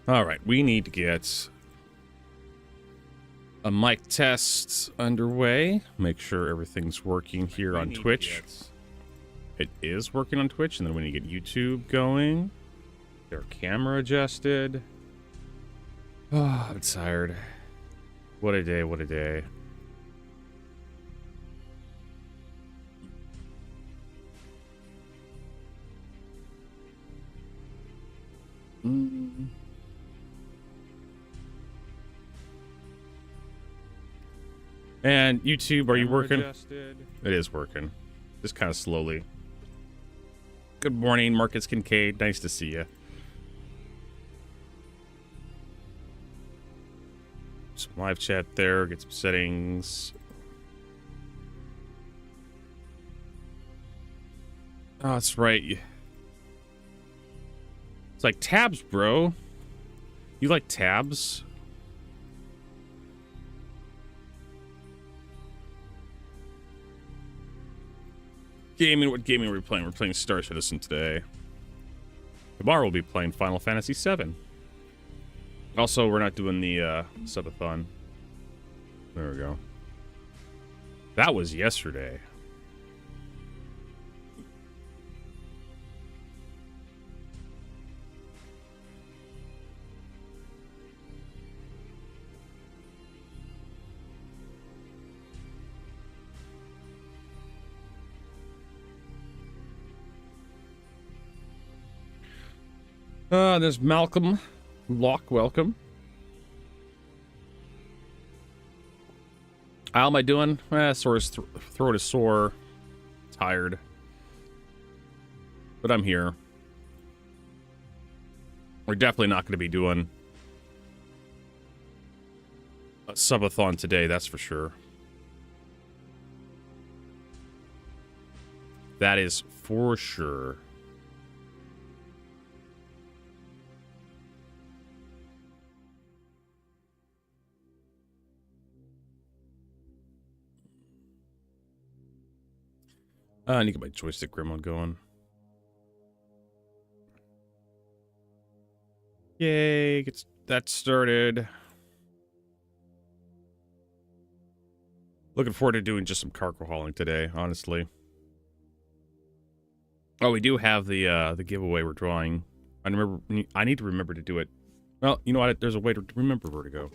All right, we need to get a mic test underway. Make sure everything's working here on Twitch. It is working on Twitch, and then we need to get YouTube going. Get our camera adjusted. Oh, I'm tired. What a day, what a day. And YouTube, are you working? Adjusted. It is working. Just kind of slowly. Good morning, Marcus Kincaid. Nice to see you. Some live chat there. Get some settings. Oh, that's right. It's like tabs, bro. You like tabs? Gaming, what gaming are we playing? We're playing Star Citizen today. Tomorrow we'll be playing Final Fantasy VII. Also, we're not doing the subathon. There we go. That was yesterday. There's Malcolm Locke, welcome. How am I doing? Throat is sore, tired, but I'm here. We're definitely not going to be doing a subathon today, that's for sure. That is for sure. I need to get my joystick gremlin going. Yay, gets that started. Looking forward to doing just some cargo hauling today, honestly. Oh, we do have the giveaway we're drawing. I need to remember to do it. Well, you know what? There's a way to remember where to go.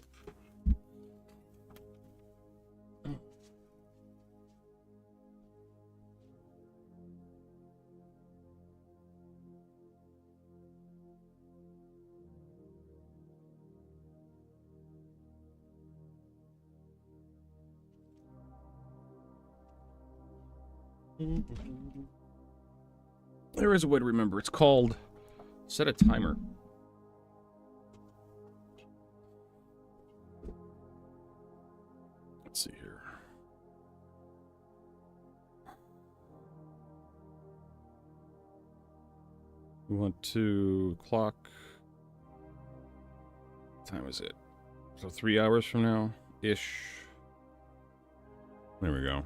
There is a way to remember. It's called set a timer. Let's see here. We want to clock. What time is it? So 3 hours from now ish. There we go.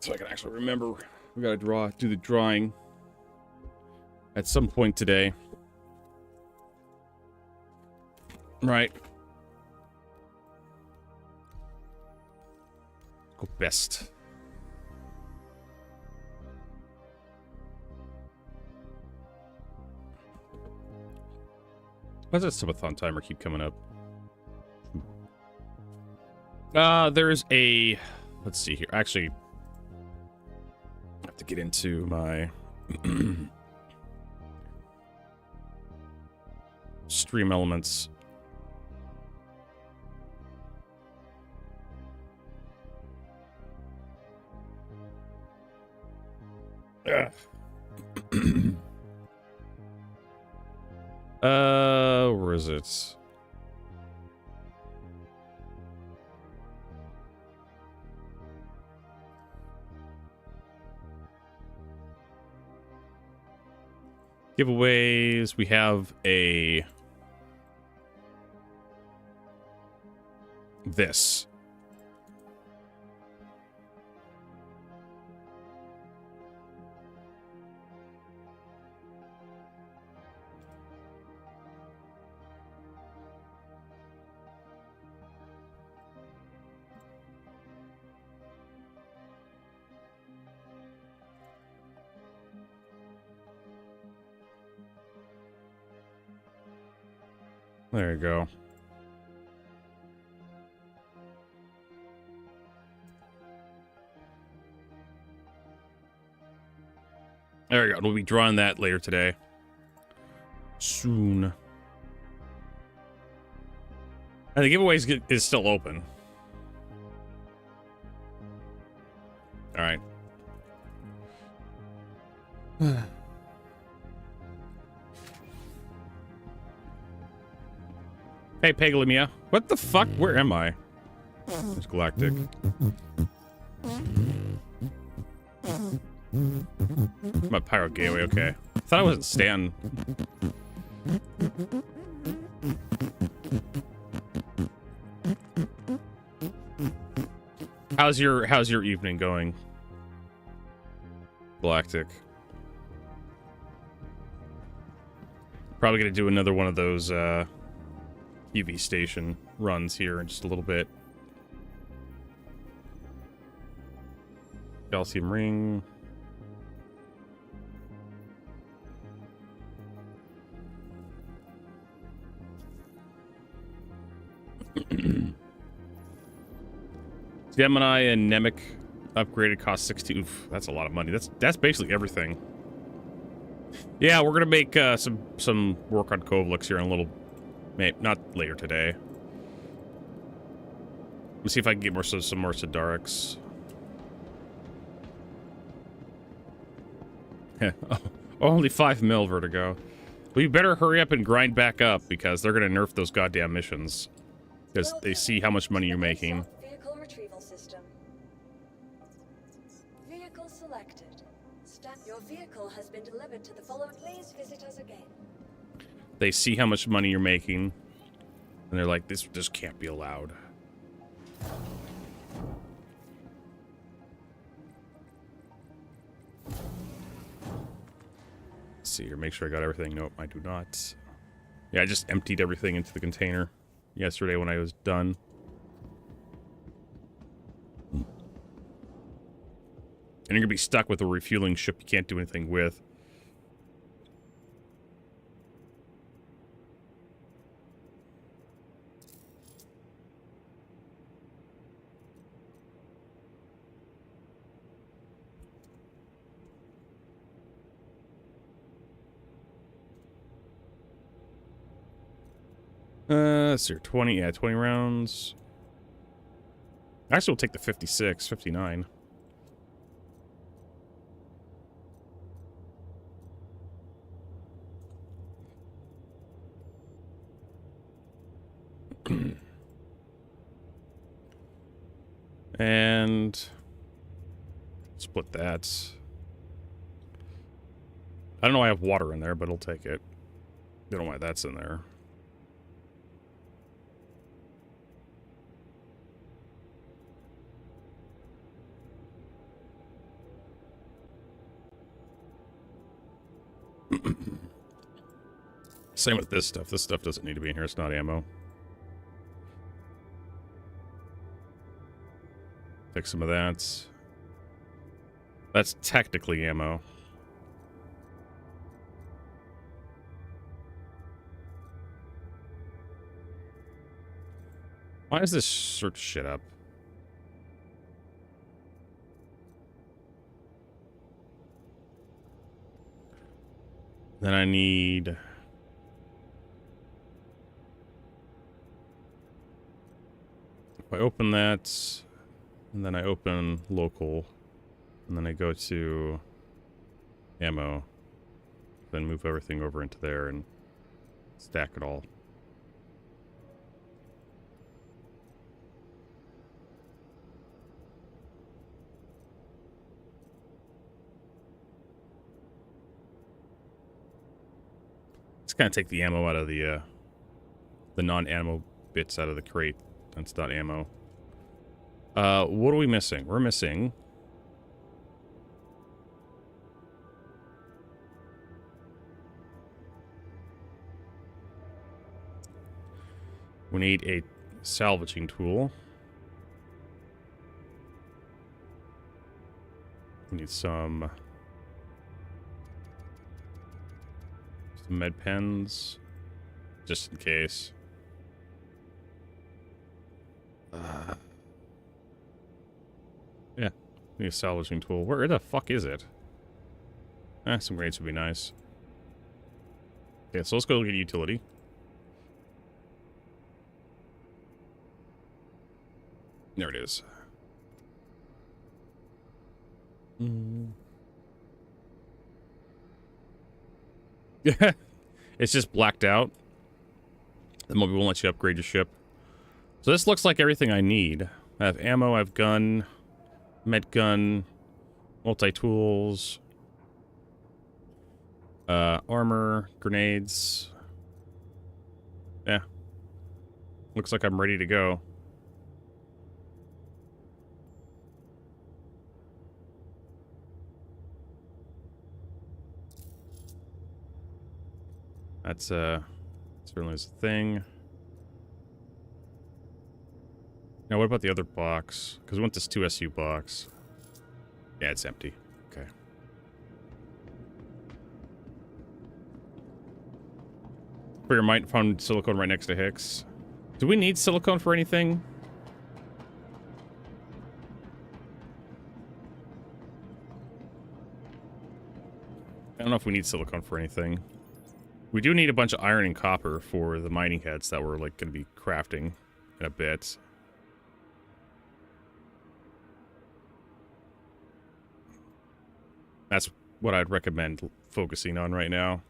So I can actually remember. We gotta do the drawing at some point today. Right. Go best. Why does that subathon timer keep coming up? There's a... Let's see here. Actually... to get into my stream elements. Where is it? Giveaways. We have this. There you go. There you go. We'll be drawing that later today. Soon. And the giveaways is still open. All right. Hey, Pegalimia. What the fuck? Where am I? There's Galactic. My Pyro Gateway, okay. I thought I wasn't Stan. How's your evening going? Galactic. Probably gonna do another one of those UV station runs here in just a little bit. Calcium ring. Gemini and Nemec upgraded cost 60. Oof, that's a lot of money. That's basically everything. Yeah, we're gonna make some work on Kovlix here in a little, maybe not later today. Let's see if I can get some more Sidarics. Only 5 mil vertigo. Well, you better hurry up and grind back up because they're gonna nerf those goddamn missions because they see how much money you're making. Vehicle retrieval system. Vehicle selected. Your vehicle has been delivered to the following. Please visit us again. They see how much money you're making, and they're like, "This can't be allowed." Let's see here. Make sure I got everything. Nope, I do not. Yeah, I just emptied everything into the container yesterday when I was done. And you're gonna be stuck with a refueling ship you can't do anything with. Let's see, 20 rounds. Actually, we'll take the 56, 59. And split that. I don't know why I have water in there, but I'll take it. Don't know why that's in there. Same with this stuff. This stuff doesn't need to be in here. It's not ammo. Take some of that. That's technically ammo. Why is this search shit up? Then I need... If I open that, and then I open local, and then I go to ammo, then move everything over into there and stack it all. Just kind of take the ammo out of the non-ammo bits out of the crate. That's not ammo. What are we missing? We're missing... We need a salvaging tool. We need some med pens, just in case. Need a salvaging tool. Where the fuck is it? Some grenades would be nice. Okay, so let's go look at utility. There it is. Yeah, it's just blacked out. The movie won't let you upgrade your ship. So this looks like everything I need. I have ammo, I have gun, med gun, multi-tools, armor, grenades. Yeah. Looks like I'm ready to go. That's certainly is a thing. Now, what about the other box? Because we want this 2SU box. Yeah, it's empty. Okay. For your might found silicone right next to Hicks. Do we need silicone for anything? I don't know if we need silicone for anything. We do need a bunch of iron and copper for the mining heads that we're like going to be crafting in a bit. That's what I'd recommend focusing on right now.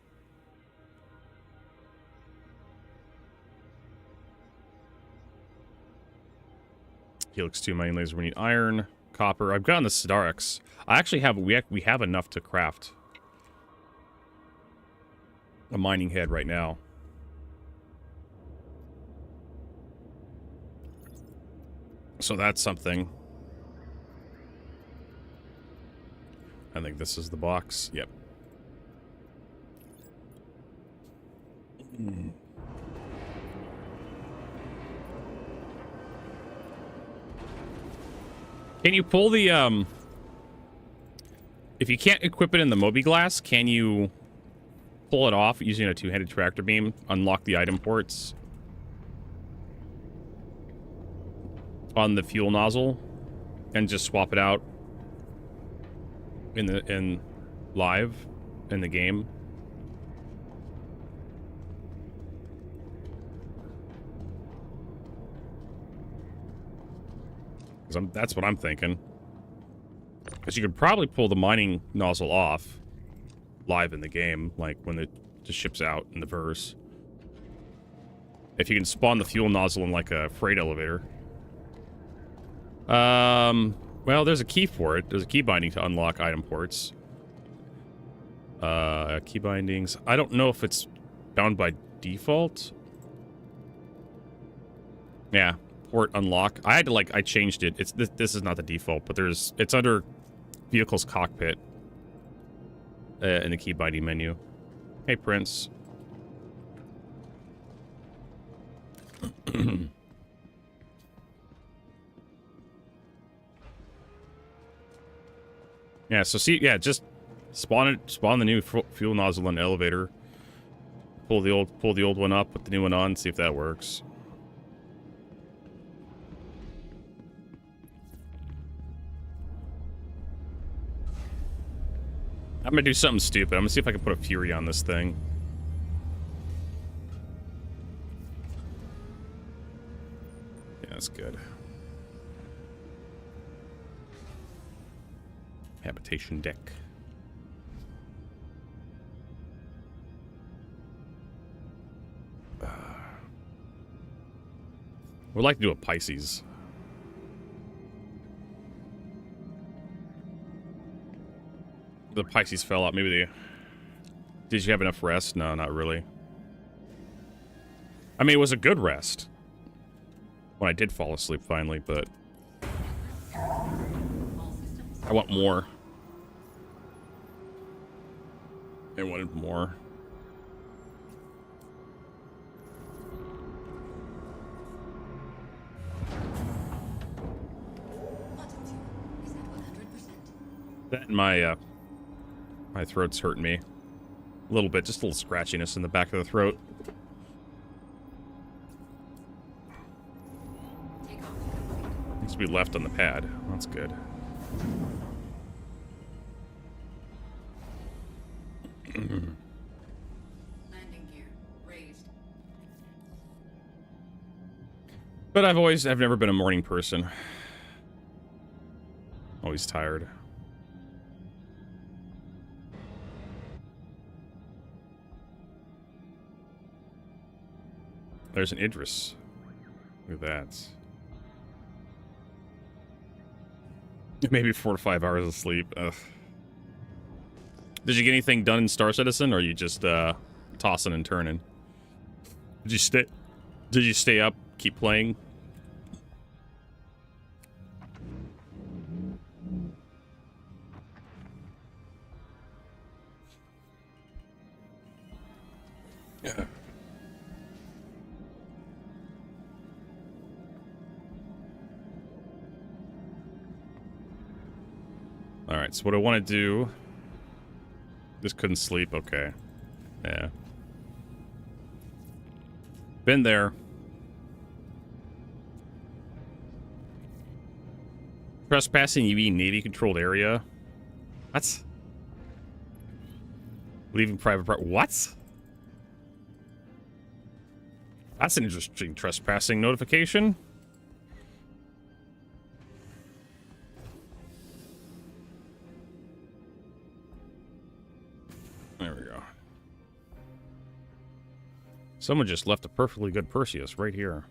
Helix 2 mining laser. We need iron, copper. I've gotten the Sidarics. I actually have we have enough to craft a mining head right now. So that's something. I think this is the box. Yep. Can you pull the, if you can't equip it in the Moby Glass, can you pull it off using a two-handed tractor beam, unlock the item ports on the fuel nozzle, and just swap it out in live in the game? That's what I'm thinking. Because you could probably pull the mining nozzle off live in the game, like when it just ships out in the verse. If you can spawn the fuel nozzle in like a freight elevator. Well, there's a key for it. There's a key binding to unlock item ports. Key bindings. I don't know if it's bound by default. Yeah. Port unlock. I had to I changed it. It's this is not the default, but it's under vehicle's cockpit in the key binding menu. Hey, Prince. Yeah. So see, yeah, just spawn the new fuel nozzle in the elevator. Pull the old one up, put the new one on, see if that works. I'm gonna do something stupid. I'm gonna see if I can put a Fury on this thing. Yeah, that's good. Habitation deck. We'd like to do a Pisces. The Pisces fell out. Maybe they... Did you have enough rest? No, not really. I mean, it was a good rest. When I did fall asleep finally, but... I want more. I wanted more. That and my throat's hurting me. A little bit, just a little scratchiness in the back of the throat. Needs to be left on the pad. That's good. Landing gear raised. But I've never been a morning person. Always tired. There's an Idris. Look at that. Maybe 4 to 5 hours of sleep. Ugh. Did you get anything done in Star Citizen, or are you just tossing and turning? Did you stay up, keep playing? Yeah. All right, so what I want to do... Just couldn't sleep, okay. Yeah. Been there. Trespassing, you mean Navy-controlled area? What? Leaving private part. What? That's an interesting trespassing notification. There we go. Someone just left a perfectly good Perseus right here.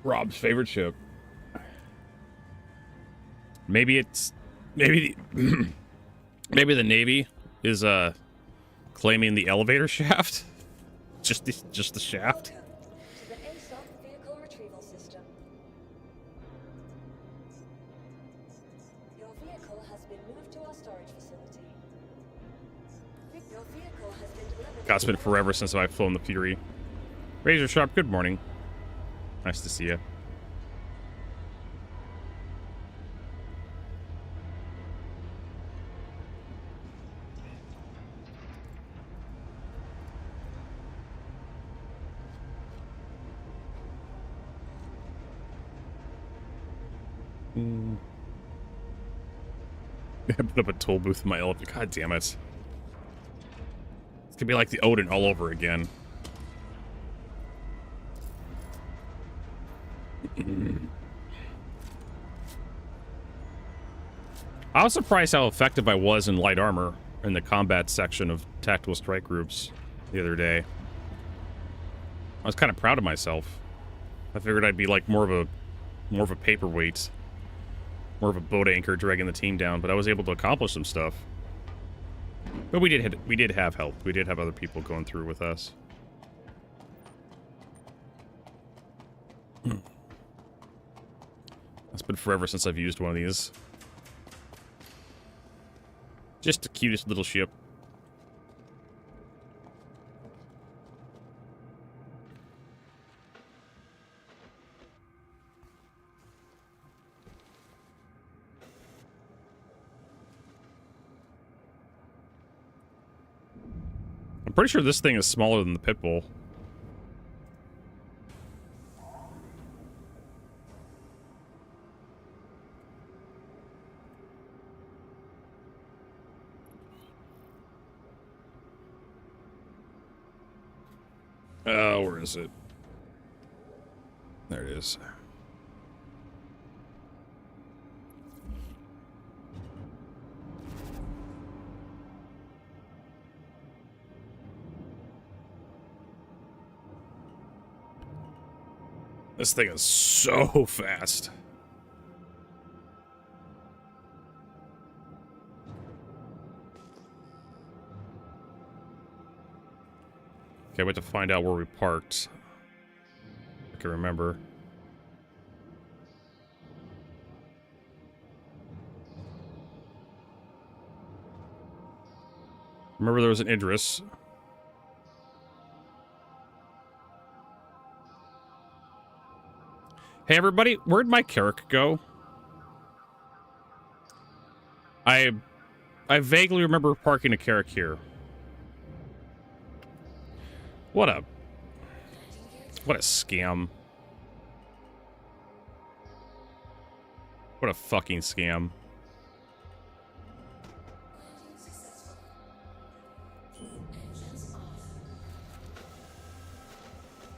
Rob's favorite ship. Maybe maybe the Navy is claiming the elevator shaft. just the shaft. Welcome to the ASOC vehicle retrieval system. Your vehicle has been moved to our storage facility. Your vehicle has been delivered. God, it's been forever since I've flown the Fury. Razor Sharp, good morning. Nice to see you. I put up a toll booth in my elevator. God damn it. It's gonna be like the Odin all over again. I was surprised how effective I was in light armor in the combat section of tactical strike groups the other day. I was kind of proud of myself. I figured I'd be like more of a paperweight, more of a boat anchor dragging the team down, but I was able to accomplish some stuff. But we did have help. We did have other people going through with us. It's been forever since I've used one of these. Just the cutest little ship. I'm pretty sure this thing is smaller than the Pitbull. Oh, where is it? There it is. This thing is so fast. Okay, wait to find out where we parked. I can remember. Remember there was an Idris. Hey everybody, where'd my Carrick go? I vaguely remember parking a Carrick here. What a scam. What a fucking scam.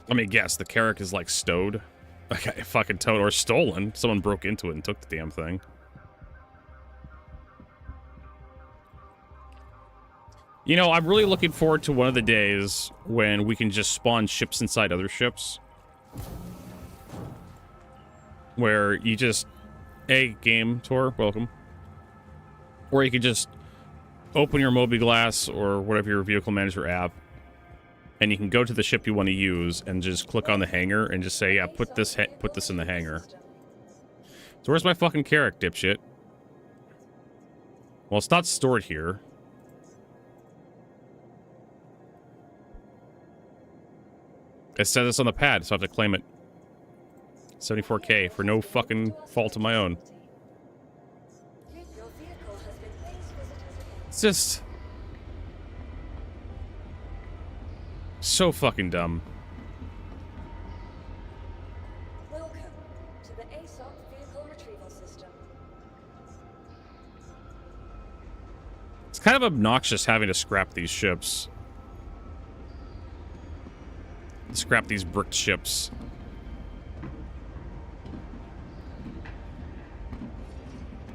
Let me guess, the Carrick is like stowed. Okay, fucking towed or stolen. Someone broke into it and took the damn thing. You know, I'm really looking forward to one of the days when we can just spawn ships inside other ships. Where you just... Hey, game tour, welcome. Where you can just open your Mobiglass or whatever your vehicle manager app, and you can go to the ship you want to use and just click on the hangar and just say, yeah, put this in the hangar. So where's my fucking Carrick, dipshit? Well, it's not stored here. It says it's on the pad, so I have to claim it. 74K for no fucking fault of my own. It's just... so fucking dumb. Welcome to the ASOP vehicle retrieval system. It's kind of obnoxious having to scrap these ships. Scrap these bricked ships.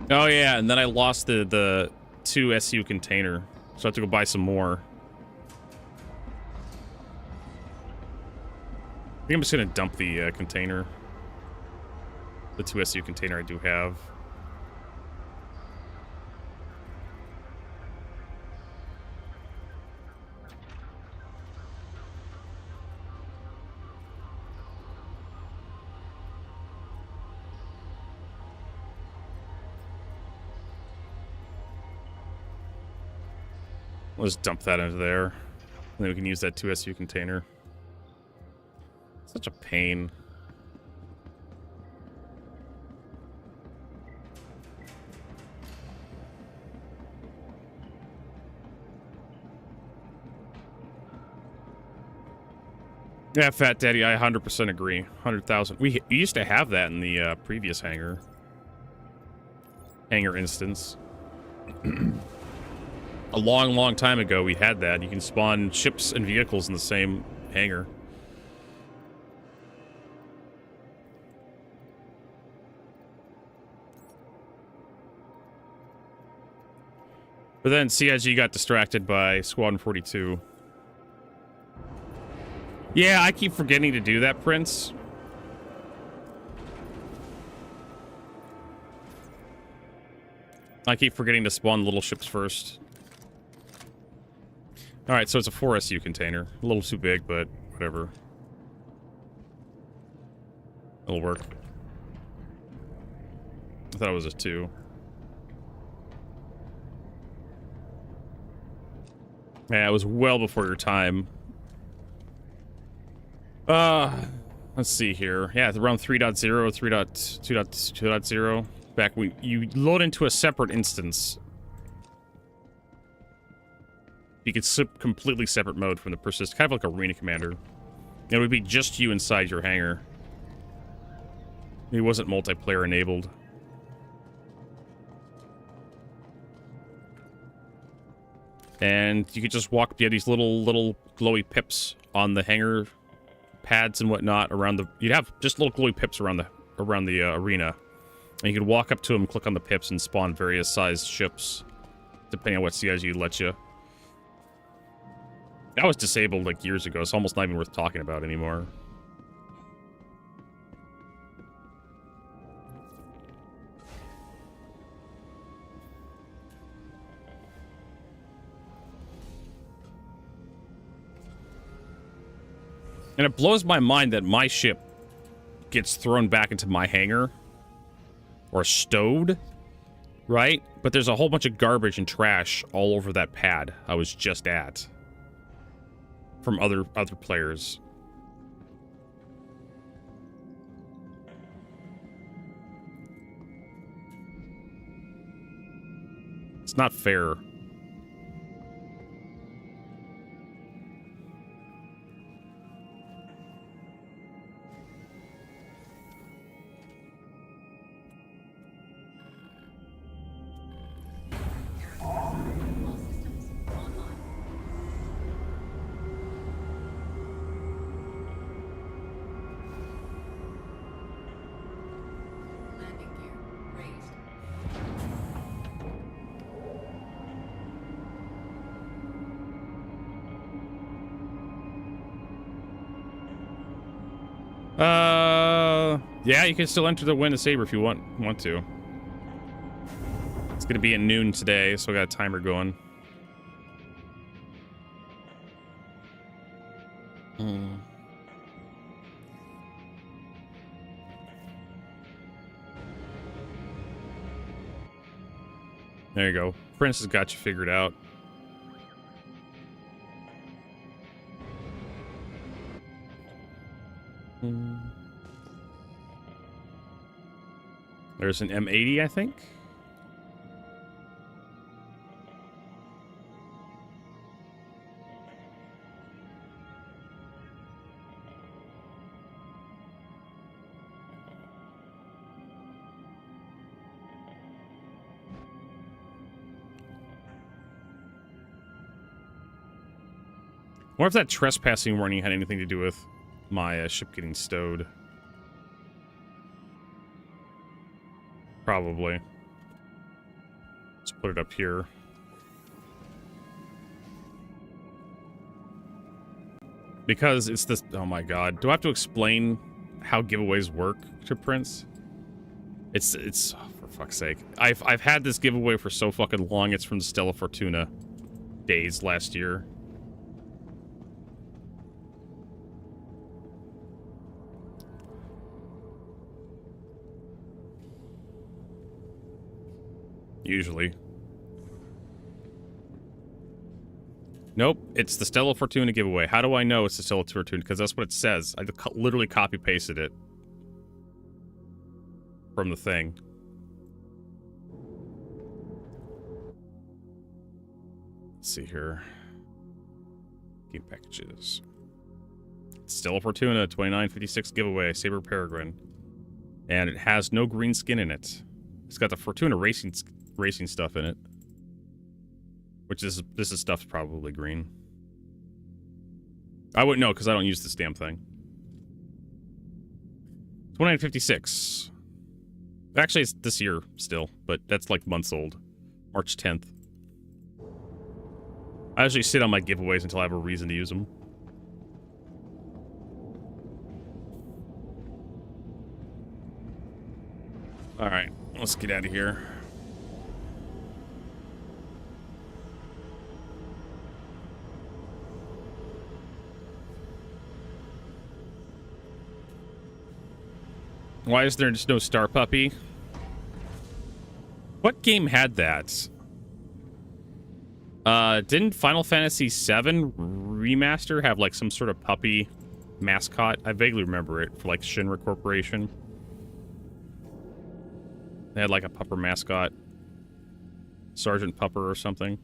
Oh yeah, and then I lost the 2 SU container, so I have to go buy some more. I think I'm just gonna dump the container. The 2 SU container I do have. Let's dump that into there. And then we can use that 2 SU container. Such a pain. Yeah, Fat Daddy, I 100% agree. 100,000. We used to have that in the previous hangar instance. A long, long time ago, we had that. You can spawn ships and vehicles in the same hangar. But then CIG got distracted by Squadron 42. Yeah, I keep forgetting to do that, Prince. I keep forgetting to spawn the little ships first. Alright, so it's a 4 SU container. A little too big, but whatever. It'll work. I thought it was a 2. Yeah, it was well before your time. Let's see here. Yeah, it's around 3.0, 3.2.0. Back when you load into a separate instance. You could completely separate mode from the persist, kind of like Arena Commander. It would be just you inside your hangar. It wasn't multiplayer enabled. And you could just walk, you had these little glowy pips on the hangar pads and whatnot around the, you'd have just little glowy pips around the arena. And you could walk up to them, click on the pips, and spawn various sized ships, depending on what CIG lets you. That was disabled like years ago. It's almost not even worth talking about anymore. And it blows my mind that my ship gets thrown back into my hangar or stowed Right? But there's a whole bunch of garbage and trash all over that pad I was just at. From other players. It's not fair. All systems online. Landing gear raised. Yeah, you can still enter the Wind of Saber if you want to. It's gonna be at noon today, so I got a timer going. There you go. Prince has got you figured out. There's an M80, I think. I wonder if that trespassing warning had anything to do with my ship getting stowed. Probably. Let's put it up here. Because it's this... Oh my god. Do I have to explain how giveaways work to Prince? It's oh, for fuck's sake. I've had this giveaway for so fucking long. It's from the Stella Fortuna days last year. Usually. Nope, it's the Stella Fortuna giveaway. How do I know it's the Stella Fortuna? Because that's what it says. I literally copy-pasted it from the thing. Let's see here. Game packages. Stella Fortuna 2956 giveaway, Saber Peregrine. And it has no green skin in it. It's got the Fortuna racing stuff in it. Which this stuff's probably green. I wouldn't know because I don't use this damn thing. 2956. Actually, it's this year still, but that's like months old. March 10th. I usually sit on my giveaways until I have a reason to use them. Alright, let's get out of here. Why is there just no Star Puppy? What game had that? Didn't Final Fantasy VII Remaster have like some sort of puppy mascot? I vaguely remember it for like Shinra Corporation. They had like a pupper mascot. Sergeant Pupper or something.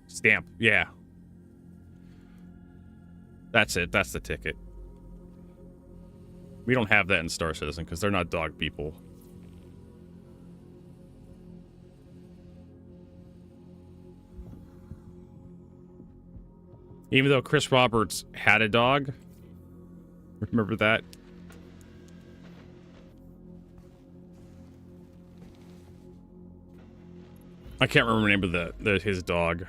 Stamp, yeah. That's it, that's the ticket. We don't have that in Star Citizen because they're not dog people. Even though Chris Roberts had a dog. Remember that? I can't remember the name of his dog.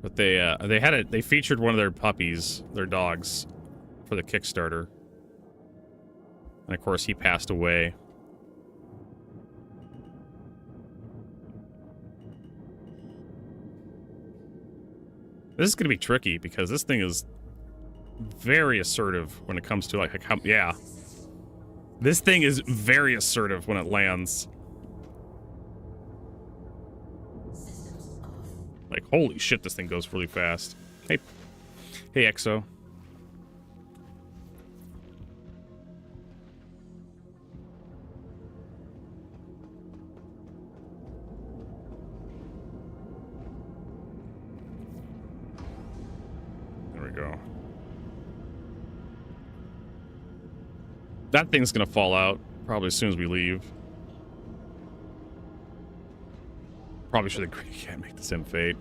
But they featured one of their puppies, their dogs, for the Kickstarter. And of course he passed away. This is going to be tricky because this thing is very assertive when it comes to like how, yeah. This thing is very assertive when it lands. Like, holy shit, this thing goes really fast. Hey. Hey, Exo. There we go. That thing's gonna fall out probably as soon as we leave. Probably should have Gray Cat make the sim fate.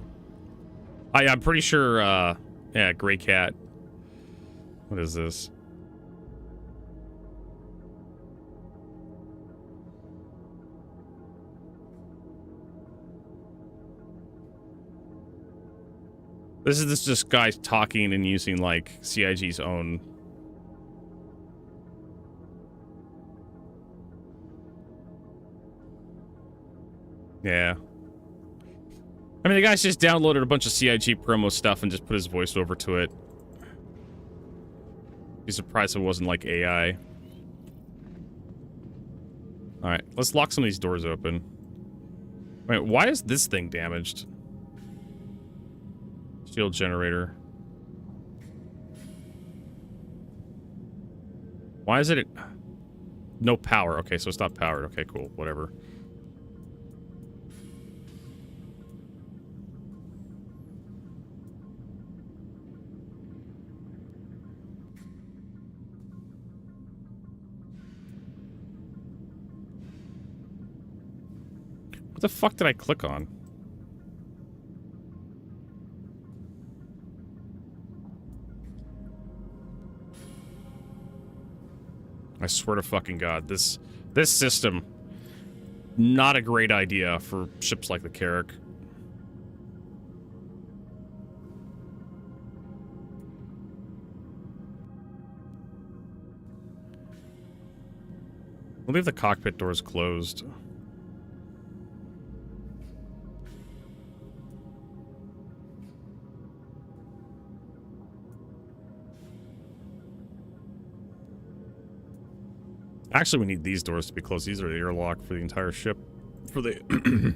I'm pretty sure, yeah, Gray Cat. What is this? This is just guy talking and using, like, CIG's own... Yeah. I mean, the guy's just downloaded a bunch of CIG promo stuff and just put his voice over to it. Be surprised if it wasn't like AI. Alright, let's lock some of these doors open. Wait, why is this thing damaged? Shield generator. Why is it... No power. Okay, so it's not powered. Okay, cool. Whatever. What the fuck did I click on? I swear to fucking God, this system, not a great idea for ships like the Carrack. We'll leave the cockpit doors closed. Actually, we need these doors to be closed. These are the airlock for the entire ship. For the...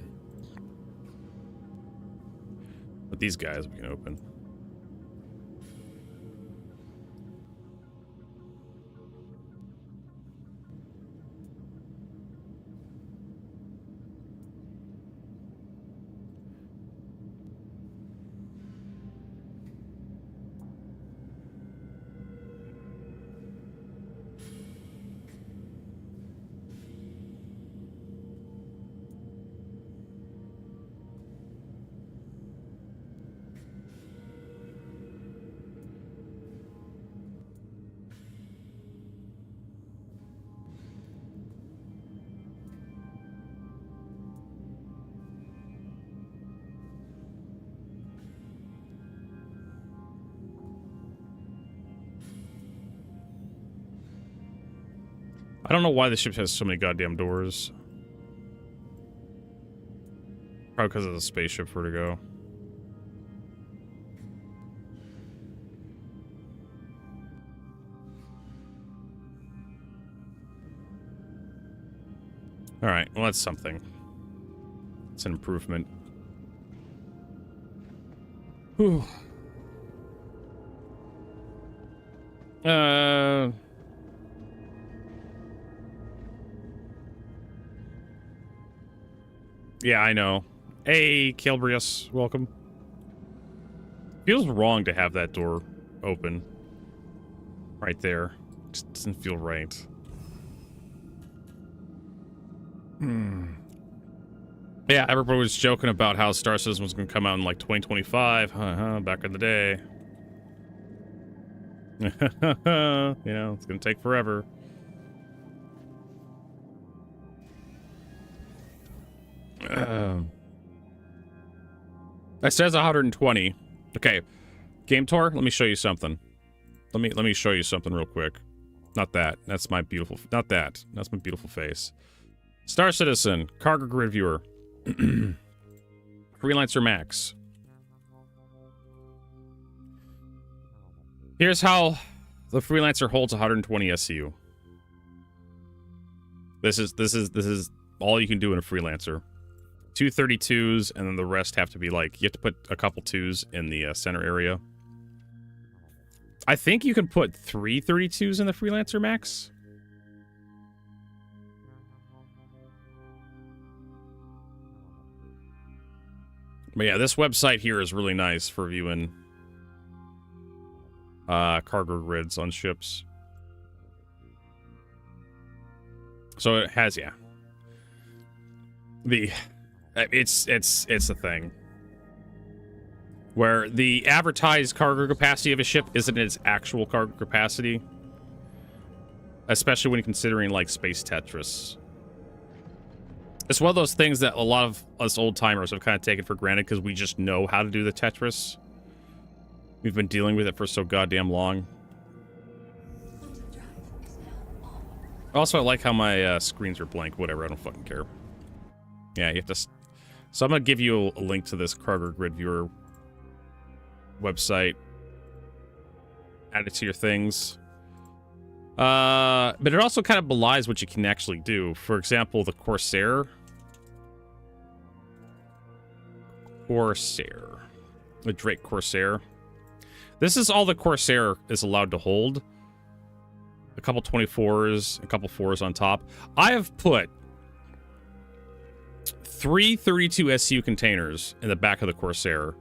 But these guys we can open. I don't know why the ship has so many goddamn doors. Probably because of the spaceship vertigo. Alright, well that's something. It's an improvement. Whew. Yeah, I know. Hey, Calbrius, welcome. Feels wrong to have that door open. Right there. Just doesn't feel right. Yeah, everybody was joking about how Star Citizen was going to come out in like 2025. Back in the day. You know, it's going to take forever. It says 120. Okay, Game Tour. Let me show you something. Let me show you something real quick. Not that. That's my beautiful. Not that. That's my beautiful face. Star Citizen Cargo Grid Viewer. Freelancer Max. Here's how the Freelancer holds 120 SCU. This is all you can do in a Freelancer. 2 32s, and then the rest have to be like, you have to put a couple 2s in the center area. I think you can put 3 32s in the Freelancer max. But yeah, this website here is really nice for viewing cargo grids on ships. So it has, yeah. It's a thing where the advertised cargo capacity of a ship isn't its actual cargo capacity, especially when considering like space Tetris. It's one of those things that a lot of us old timers have kind of taken for granted because we just know how to do the Tetris. We've been dealing with it for so goddamn long. Also, I like how my screens are blank. Whatever, I don't fucking care. Yeah, you have to... So I'm going to give you a link to this cargo grid viewer website. Add it to your things. But it also kind of belies what you can actually do. For example, the Corsair. The Drake Corsair. This is all the Corsair is allowed to hold. A couple 24s, a couple 4s on top. I have put 3 32 SU containers in the back of the Corsair.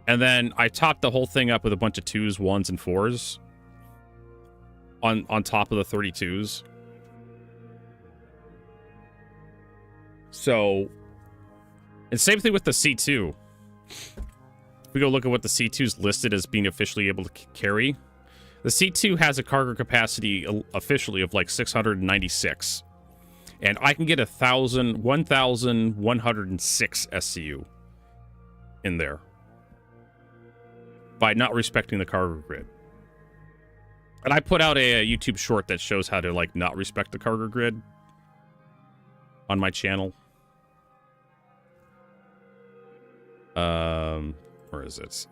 And then I topped the whole thing up with a bunch of 2s, 1s, and 4s. On top of the 32s. So, and same thing with the C2. If we go look at what the C2 is listed as being officially able to carry, the C2 has a cargo capacity officially of like 696. And I can get 1,106 SCU in there by not respecting the cargo grid. And I put out a YouTube short that shows how to, like, not respect the cargo grid on my channel. Where is it?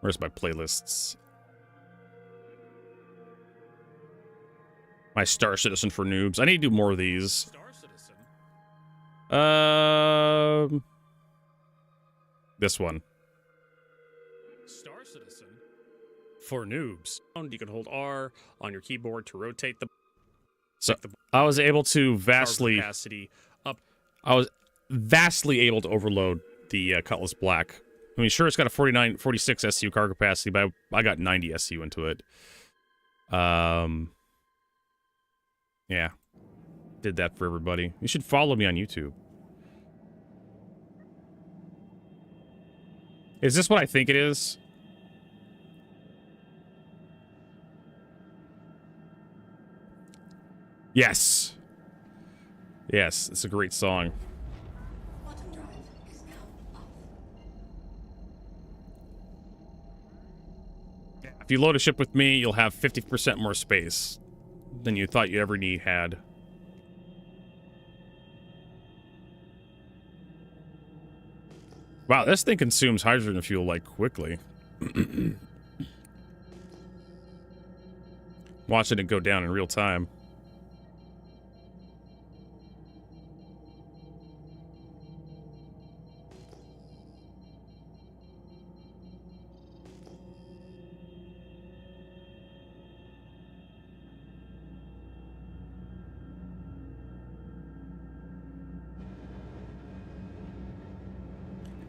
Where's my playlists? My Star Citizen for noobs. I need to do more of these. Star Citizen? This one. Star Citizen for noobs. You can hold R on your keyboard to rotate the. So I was able to vastly capacity up. I was vastly able to overload the Cutlass Black. I mean, sure, it's got a 46 SU cargo capacity, but I got 90 SU into it. Yeah, did that for everybody. You should follow me on YouTube. Is this what I think it is? Yes. Yes, it's a great song. Bottom drive is now off. If you load a ship with me, you'll have 50% more space than you thought you ever had. Wow, this thing consumes hydrogen fuel, like, quickly. Watching it go down in real time.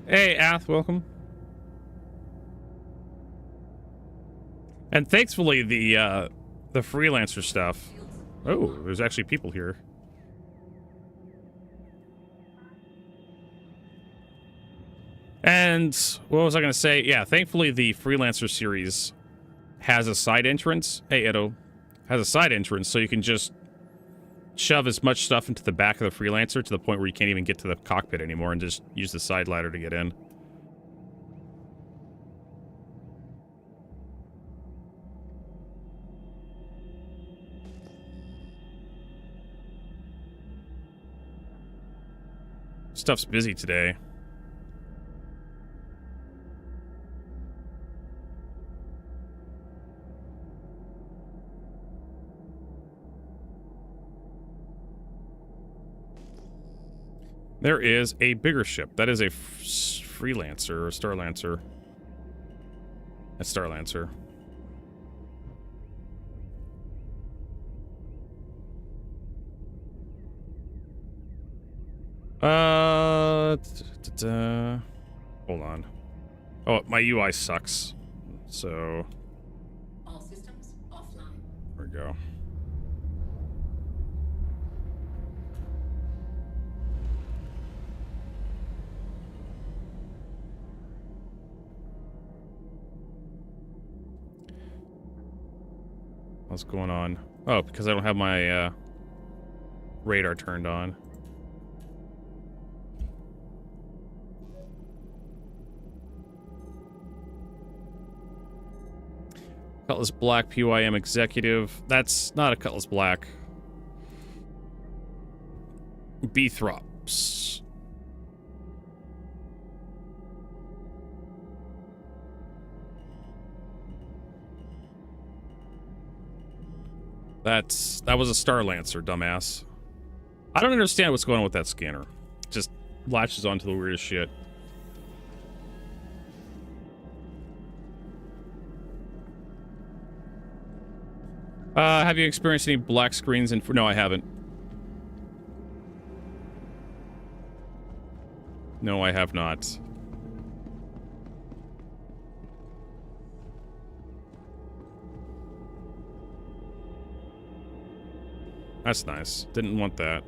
Hey, Ath, welcome. And thankfully, the freelancer stuff. Oh, there's actually people here. And what was I going to say? Yeah, thankfully, the freelancer series has a side entrance. Hey, Edo. Has a side entrance, so you can just shove as much stuff into the back of the freelancer to the point where you can't even get to the cockpit anymore and just use the side ladder to get in. Stuff's busy today. There is a bigger ship. That is a Freelancer or Starlancer. A Starlancer. Hold on. Oh, my UI sucks. So. All systems offline. There we go. What's going on? Oh, because I don't have my radar turned on. Cutlass Black PYM Executive. That's not a Cutlass Black. Beethrops. That was a Starlancer, dumbass. I don't understand what's going on with that scanner. It just latches onto the weirdest shit. Have you experienced any black screens in... No, I haven't. No, I have not. That's nice. Didn't want that.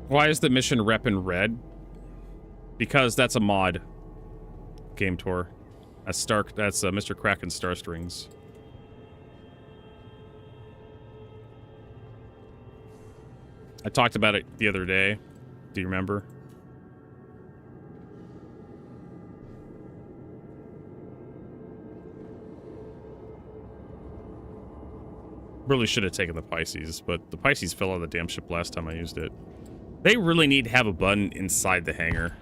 Why is the mission rep in red? Because that's a mod. Game Tour. That's Mr. Kraken Starstrings. I talked about it the other day. Do you remember? Really should have taken the Pisces, but the Pisces fell out of the damn ship last time I used it. They really need to have a button inside the hangar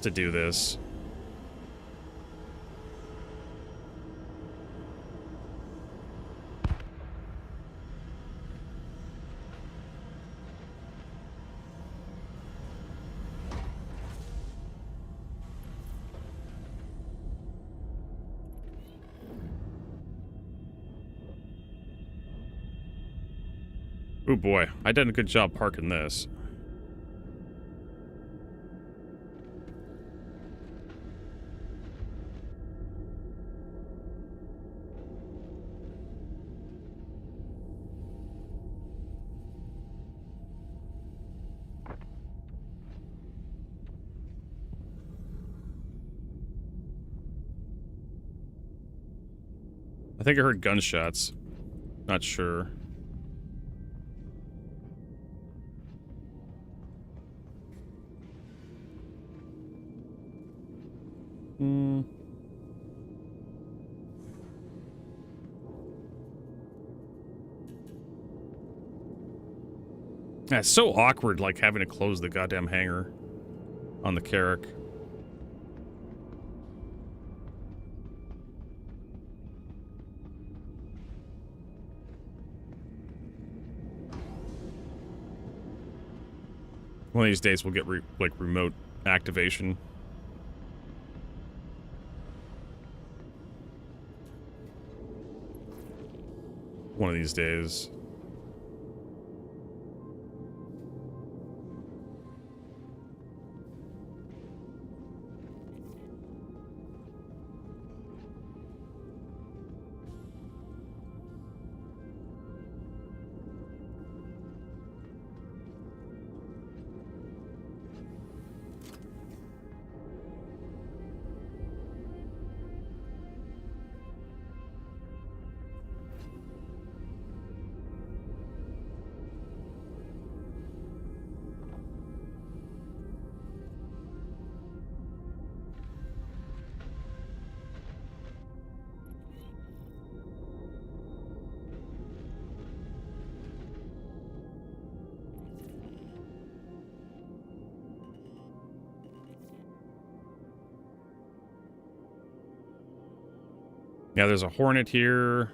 to do this. Oh boy, I did a good job parking this. I think I heard gunshots. Not sure. Yeah, it's so awkward, like, having to close the goddamn hangar on the Carrack. One of these days we'll get, like, remote activation. One of these days. Yeah, there's a hornet here.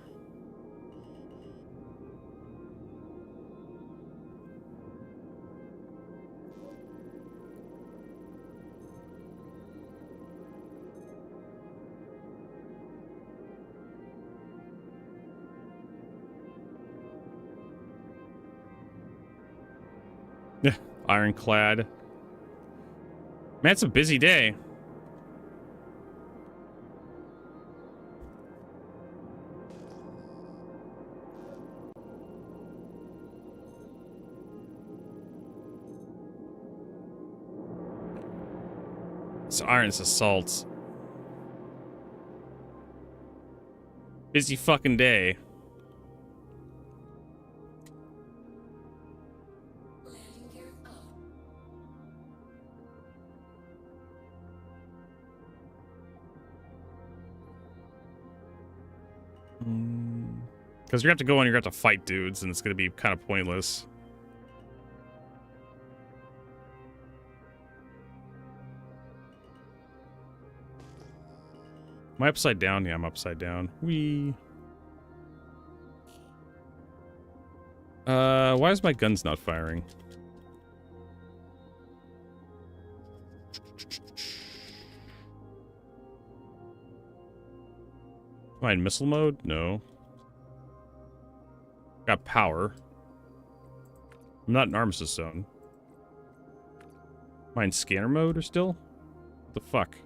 Yeah, ironclad. Man, it's a busy day. It's Iron's assault. Busy fucking day. Landing gear up. Because you have to go and you have to fight dudes, and it's going to be kind of pointless. Am I upside down? Yeah, I'm upside down. Whee. Why is my guns not firing? Am I in missile mode? No. Got power. I'm not in armistice zone. Am I in scanner mode or still? What the fuck?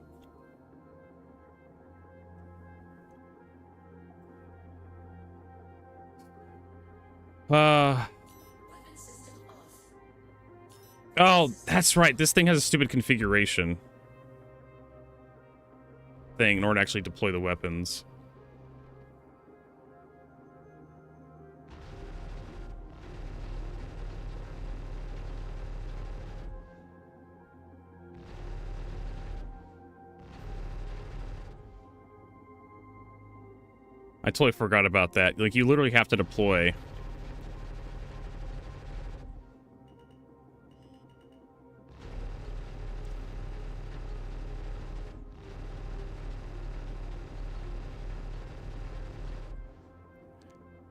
Weapon system off. Oh, that's right. This thing has a stupid configuration thing in order to actually deploy the weapons. I totally forgot about that. Like, you literally have to deploy.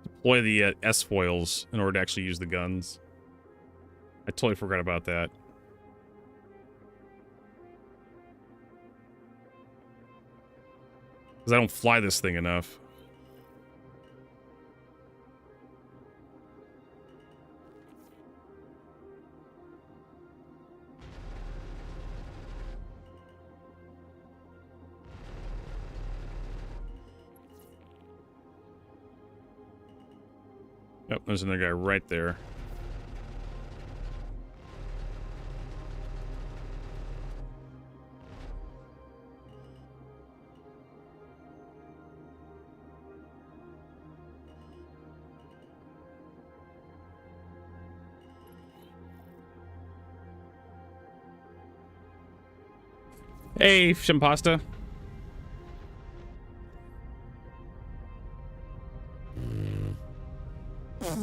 Deploy the S-foils in order to actually use the guns. I totally forgot about that. Because I don't fly this thing enough. Yep, there's another guy right there. Hey, Shimpasta.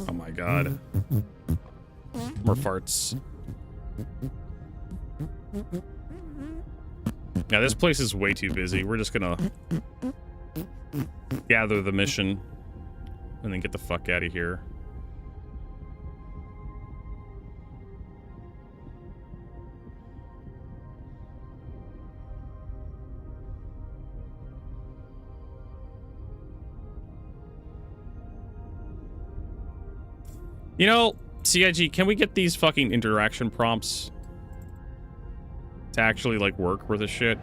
Oh my god. More farts. Yeah, this place is way too busy. We're just gonna gather the mission and then get the fuck out of here. You know, CIG, can we get these fucking interaction prompts to actually, like, work for this shit?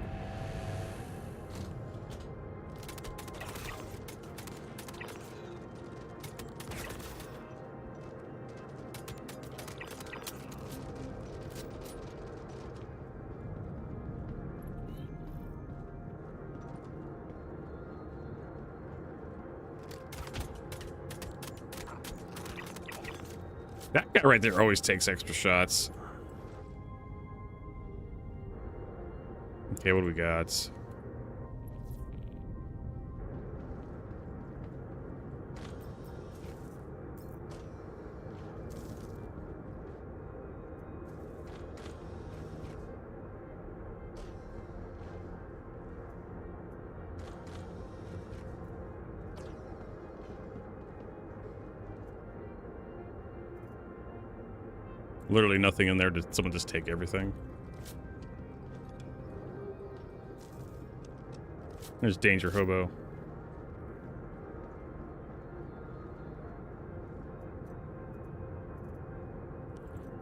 That guy right there always takes extra shots. Okay, what do we got? Literally nothing in there. Did someone just take everything? There's Danger Hobo.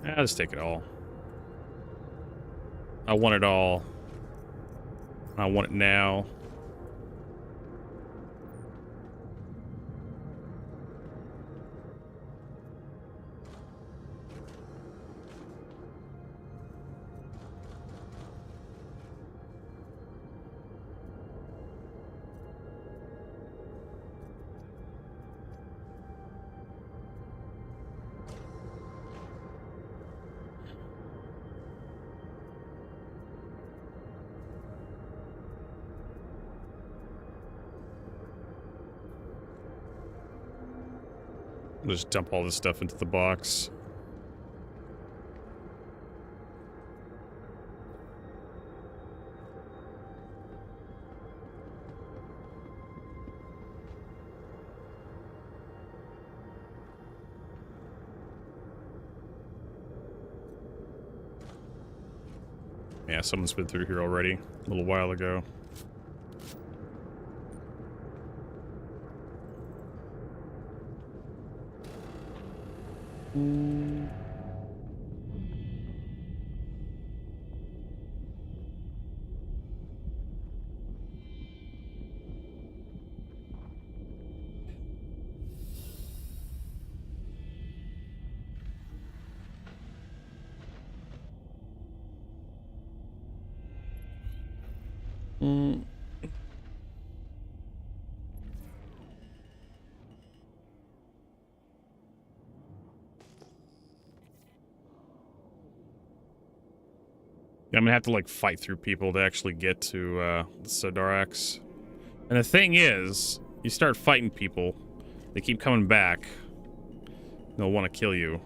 I'll just take it all. I want it all. I want it now. I'll just dump all this stuff into the box. Yeah, someone's been through here already a little while ago. I'm gonna have to like fight through people to actually get to the Sodarax. And the thing is, you start fighting people, they keep coming back. They'll want to kill you.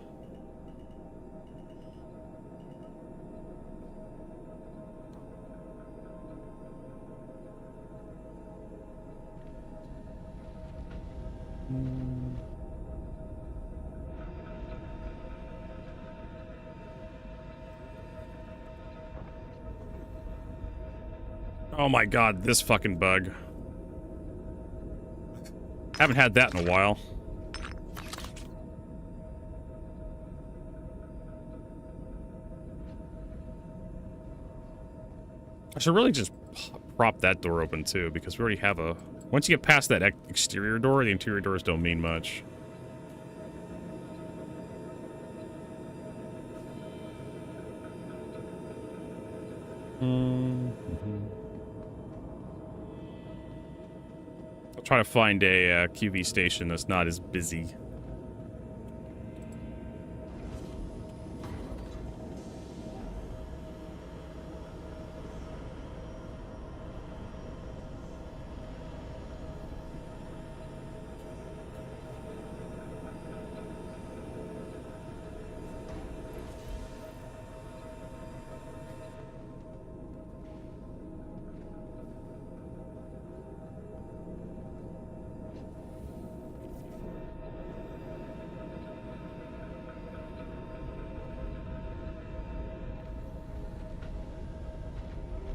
Oh my god, this fucking bug. Haven't had that in a while. I should really just prop that door open too, because we already have a... Once you get past that exterior door, the interior doors don't mean much. I'll try to find a QV station that's not as busy.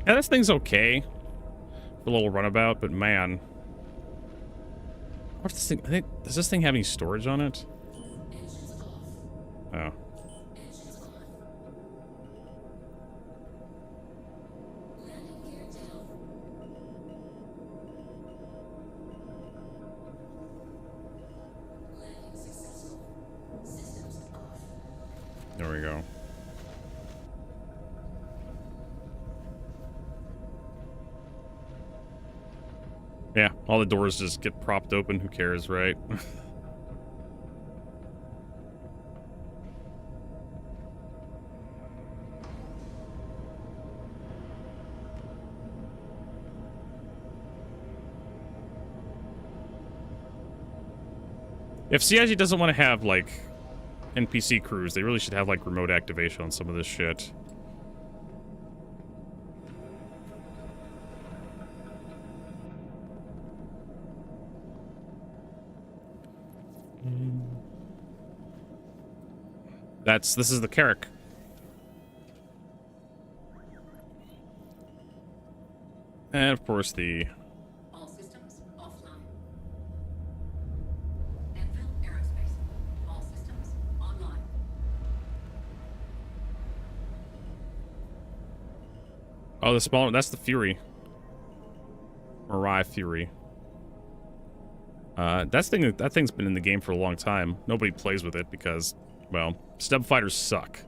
Yeah, this thing's okay for a little runabout, but man, what's this thing? I think, does this thing have any storage on it? Engines off. Oh. Engines on. Landing gear down. Landing successful. Systems off. There we go. Yeah, all the doors just get propped open. Who cares, right? If CIG doesn't want to have, like, NPC crews, they really should have, like, remote activation on some of this shit. This is the Carrack. And of course the All systems offline. Anvil Aerospace. All systems online. oh, the smaller, that's the Fury. Mirai Fury. That thing's been in the game for a long time. Nobody plays with it because, well, stub fighters suck.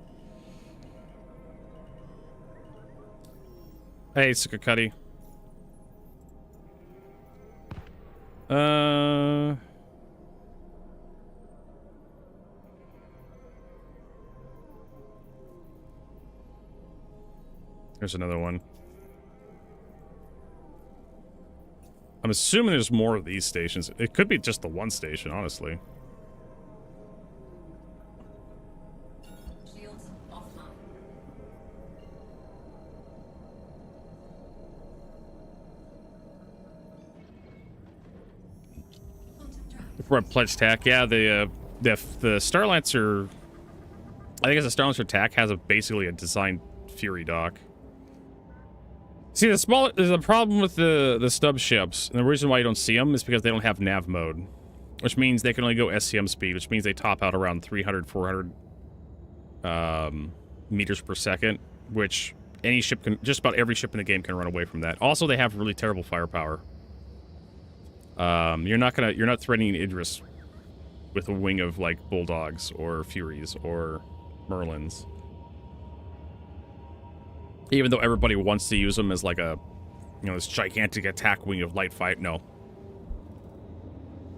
Hey, Sukakuddy. Here's another one. I'm assuming there's more of these stations. It could be just the one station, honestly. Shields offline. Quantum drive. Before I pledge tack, yeah, the Starlancer, I think it's a Starlancer tack has basically a designed Fury dock. See, there's a problem with the stub ships, and the reason why you don't see them is because they don't have nav mode, which means they can only go SCM speed, which means they top out around 300, 400 meters per second, which any ship can, just about every ship in the game can run away from that. Also, they have really terrible firepower. You're not threatening Idris with a wing of like Bulldogs or Furies or Merlins. Even though everybody wants to use them as like a, this gigantic attack wing of light fight, no.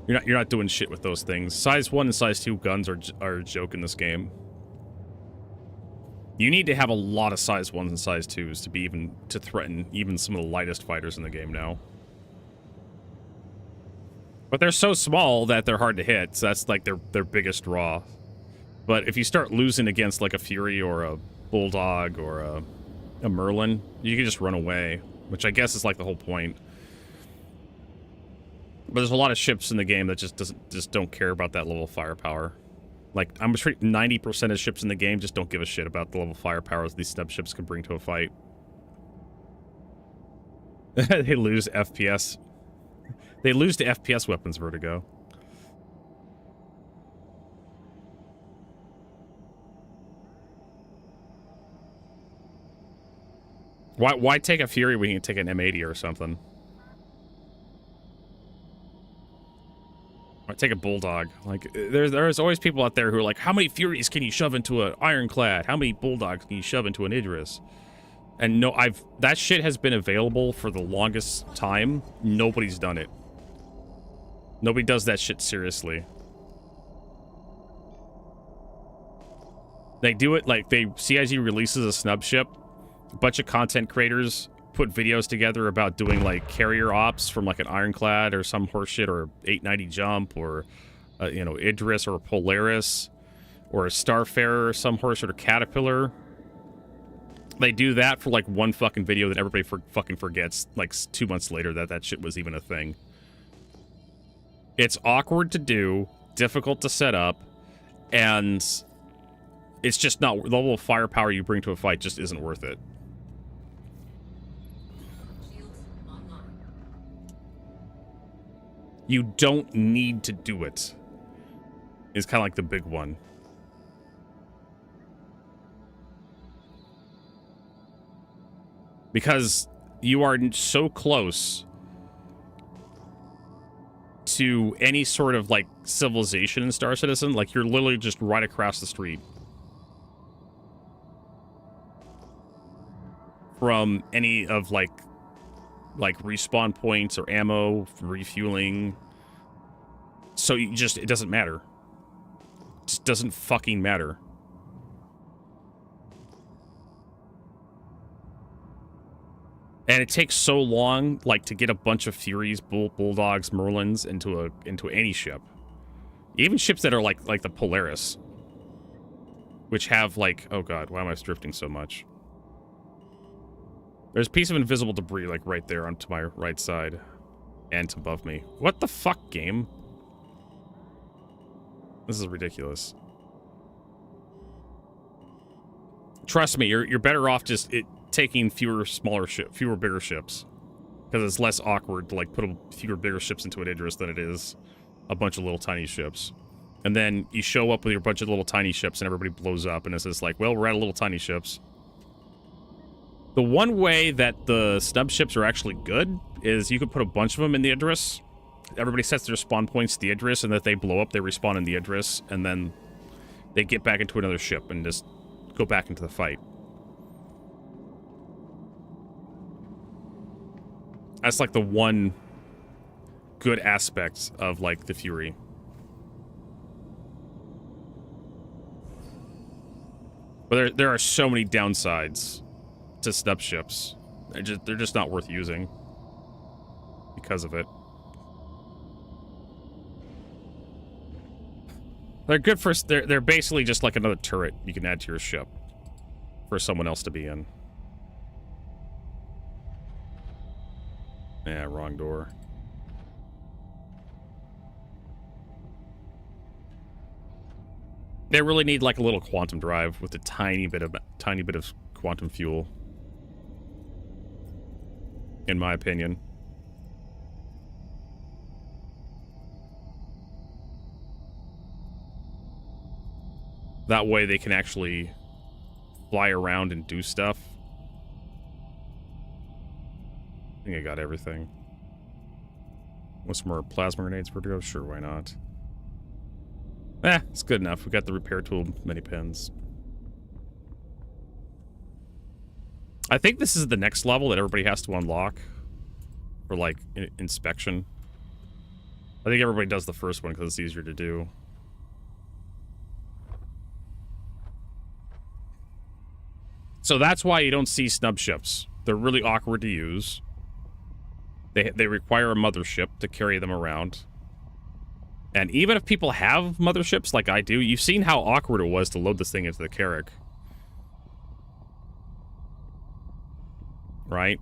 You're not doing shit with those things. Size 1 and Size 2 guns are a joke in this game. You need to have a lot of Size 1s and Size 2s to threaten even some of the lightest fighters in the game now. But they're so small that they're hard to hit, so that's like their biggest draw. But if you start losing against like a Fury or a Bulldog or a Merlin, you can just run away, which I guess is like the whole point. But there's a lot of ships in the game that just don't care about that level of firepower. Like, I'm sure 90% of ships in the game just don't give a shit about the level of firepower these stub ships can bring to a fight. They lose FPS. They lose to FPS weapons, Vertigo. Why take a Fury when you can take an M80 or something? Why take a Bulldog? Like, there's always people out there who are like, how many Furies can you shove into an Ironclad? How many Bulldogs can you shove into an Idris? And no, that shit has been available for the longest time. Nobody's done it. Nobody does that shit seriously. They do it like CIG releases a snub ship. A bunch of content creators put videos together about doing like carrier ops from like an Ironclad or some horseshit or 890 jump or Idris or Polaris or a Starfarer or some horseshit or Caterpillar. They do that for like one fucking video that everybody fucking forgets like 2 months later that shit was even a thing. It's awkward to do, difficult to set up, and it's just not, the level of firepower you bring to a fight just isn't worth it. Shields online. You don't need to do it. Is kind of like the big one. Because you are so close to any sort of like civilization in Star Citizen, like you're literally just right across the street from any of like respawn points or ammo, refueling. So it doesn't matter. It just doesn't fucking matter. And it takes so long, like, to get a bunch of Furies, Bulldogs, Merlins into any ship. Even ships that are like the Polaris, which have like, oh god, why am I drifting so much? There's a piece of invisible debris like right there onto my right side and above me. What the fuck, game? This is ridiculous. Trust me, you're better off just taking fewer bigger ships, because it's less awkward to like put fewer bigger ships into an Idris than it is a bunch of little tiny ships. And then you show up with your bunch of little tiny ships and everybody blows up and it's just like, well, we're out of little tiny ships. The one way that the snub ships are actually good is you could put a bunch of them in the Idris. Everybody sets their spawn points to the Idris, and if they blow up, they respawn in the Idris, and then they get back into another ship and just go back into the fight. That's like the one good aspect of like the Fury. But there are so many downsides to snub ships. They're just not worth using because of it. They're good for... They're basically just like another turret you can add to your ship for someone else to be in. Yeah, wrong door. They really need like a little quantum drive with a tiny bit of quantum fuel, in my opinion. That way they can actually fly around and do stuff. I think I got everything. Want some more plasma grenades for Vertigo? Sure, why not? It's good enough. We got the repair tool, many pins. I think this is the next level that everybody has to unlock for, like, inspection. I think everybody does the first one because it's easier to do. So that's why you don't see snub ships. They're really awkward to use. They require a mothership to carry them around. And even if people have motherships like I do, you've seen how awkward it was to load this thing into the Carrack. Right?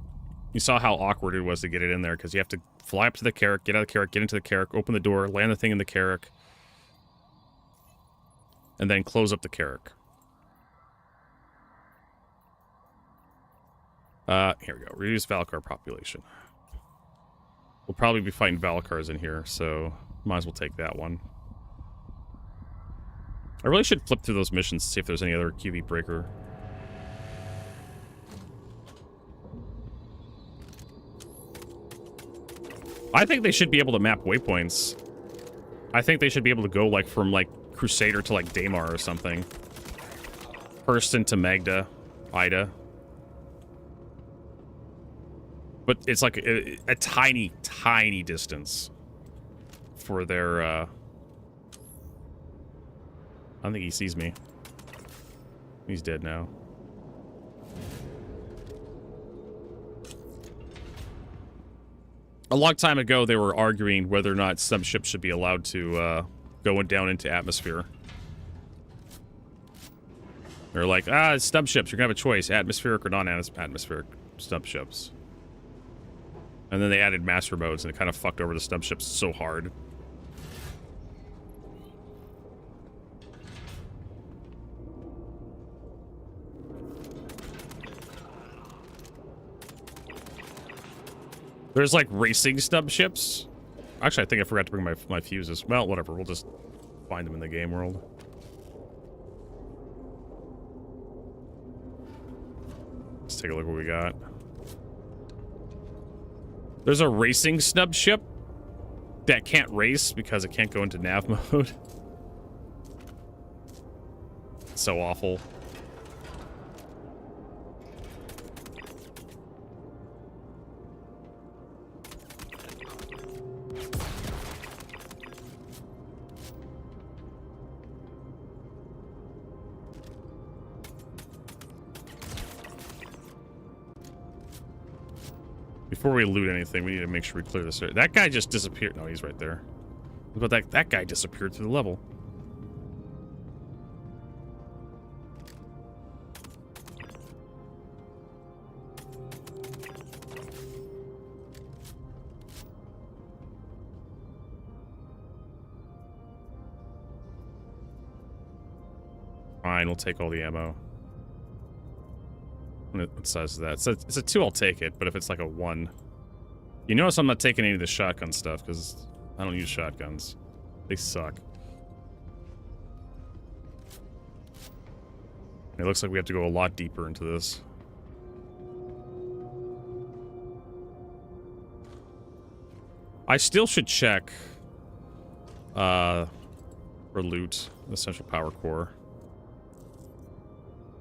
You saw how awkward it was to get it in there, because you have to fly up to the Carrack, get out of the Carrack, get into the Carrack, open the door, land the thing in the Carrack, and then close up the Carrack. Here we go. Reduce Valakar population. We'll probably be fighting Valakars in here, so might as well take that one. I really should flip through those missions to see if there's any other QV breaker. I think they should be able to map waypoints. I think they should be able to go, like, from, like, Crusader to, like, Daymar or something. Hurston to Magda. Ida. But it's like a tiny, tiny distance for their, I don't think he sees me. He's dead now. A long time ago, they were arguing whether or not some ships should be allowed to go down into atmosphere. They're like, it's snub ships. You're going to have a choice, atmospheric or non-atmospheric snub ships. And then they added master modes, and it kind of fucked over the snub ships so hard. There's, like, racing snub ships. Actually, I think I forgot to bring my fuses. Well, whatever. We'll just find them in the game world. Let's take a look what we got. There's a racing snub ship that can't race because it can't go into nav mode. It's so awful. Before we loot anything, we need to make sure we clear this area. That guy just disappeared. No, he's right there. But that guy disappeared through the level. Fine, we'll take all the ammo. What size is that? It's a 2, I'll take it, but if it's like a 1... You notice I'm not taking any of the shotgun stuff, because I don't use shotguns. They suck. It looks like we have to go a lot deeper into this. I still should check for loot, essential power core.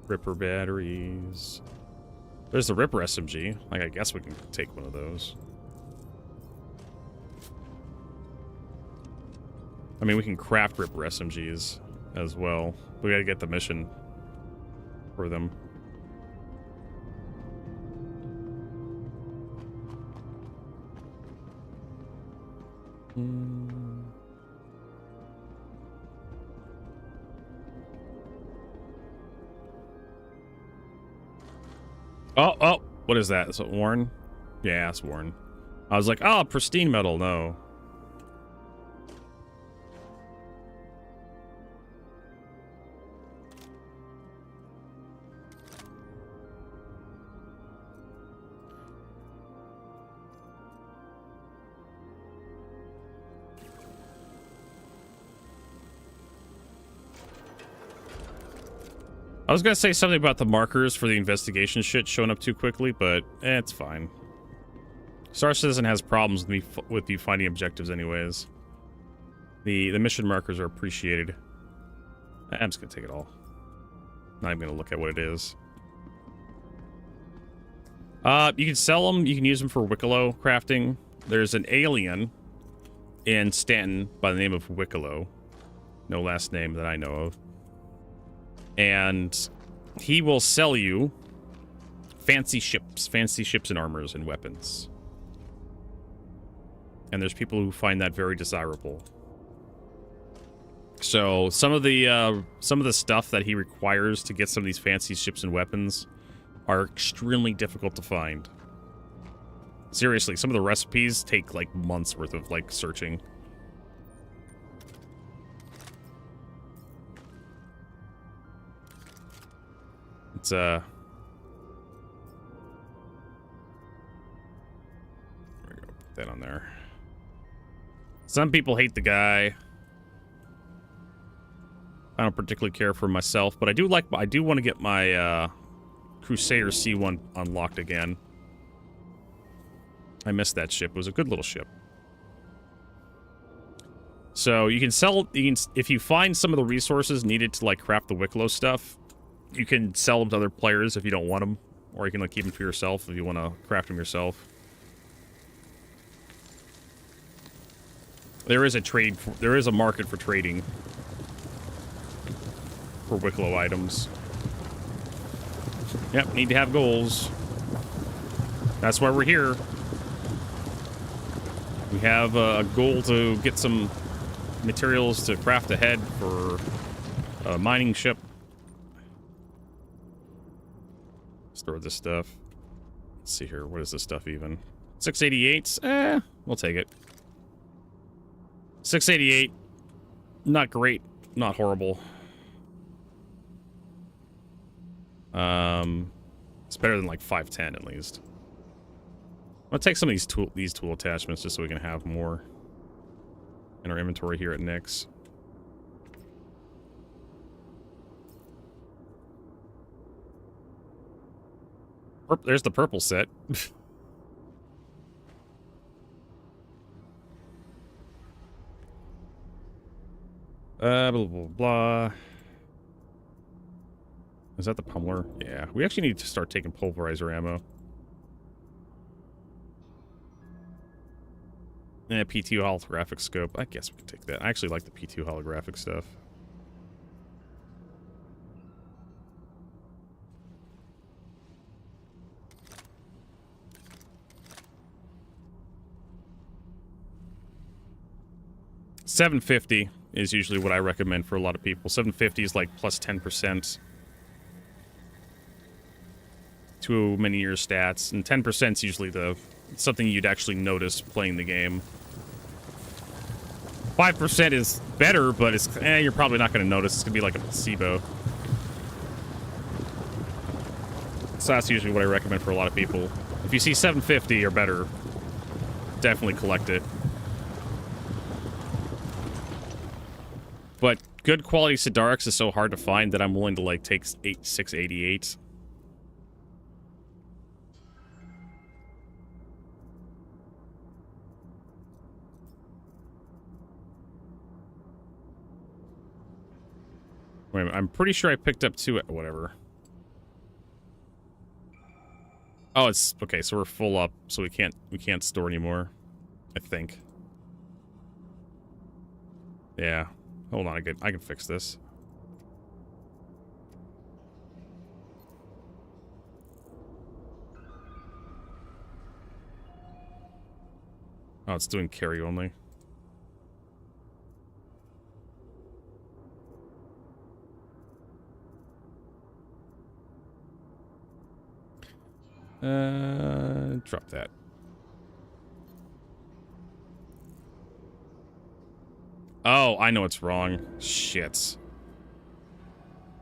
Ripper batteries. There's the Ripper SMG. Like, I guess we can take one of those. I mean, we can craft Ripper SMGs as well. We gotta get the mission for them. Oh, what is that? Is it Warren? Yeah, it's Warren. I was like, oh, pristine metal, no. I was gonna say something about the markers for the investigation shit showing up too quickly, but it's fine. Star Citizen has problems with you finding objectives anyways. The mission markers are appreciated. I'm just gonna take it all. Not even gonna look at what it is. You can sell them. You can use them for Wicklow crafting. There's an alien in Stanton by the name of Wicklow. No last name that I know of. And he will sell you fancy ships and armors and weapons. And there's people who find that very desirable. So some of the stuff that he requires to get some of these fancy ships and weapons are extremely difficult to find. Seriously, some of the recipes take like months worth of like searching. It's there we go. Put that on there. Some people hate the guy. I don't particularly care for myself, but I do want to get my Crusader C1 unlocked again. I missed that ship. It was a good little ship. So you can sell, if you find some of the resources needed to like craft the Wicklow stuff, you can sell them to other players if you don't want them, or you can like keep them for yourself if you want to craft them yourself. There is a market for trading for Wicklow items. Yep, need to have goals. That's why we're here. We have a goal to get some materials to craft a head for a mining ship. Store this stuff. Let's see here. What is this stuff even? 688? We'll take it. 688. Not great. Not horrible. It's better than like 510 at least. I'll take some of these tool attachments just so we can have more in our inventory here at Nick's. There's the purple set. Blah, blah, blah. Is that the pummeler? Yeah. We actually need to start taking pulverizer ammo. Yeah, P2 holographic scope. I guess we can take that. I actually like the P2 holographic stuff. $750 is usually what I recommend for a lot of people. $750 is like plus 10% to many year stats, and 10% is usually something you'd actually notice playing the game. 5% is better, but it's you're probably not going to notice. It's going to be like a placebo. So that's usually what I recommend for a lot of people. If you see 750 or better, definitely collect it. But good quality Sidarics is so hard to find that I'm willing to like take 688. Wait a minute, I'm pretty sure I picked up 2 whatever. Oh, it's okay, so we're full up, so we can't store anymore. I think. Yeah. Hold on, I can fix this. Oh, it's doing carry only. Drop that. Oh, I know what's wrong. Shit.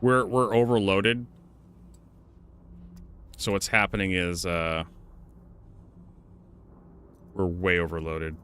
We're overloaded. So what's happening is we're way overloaded.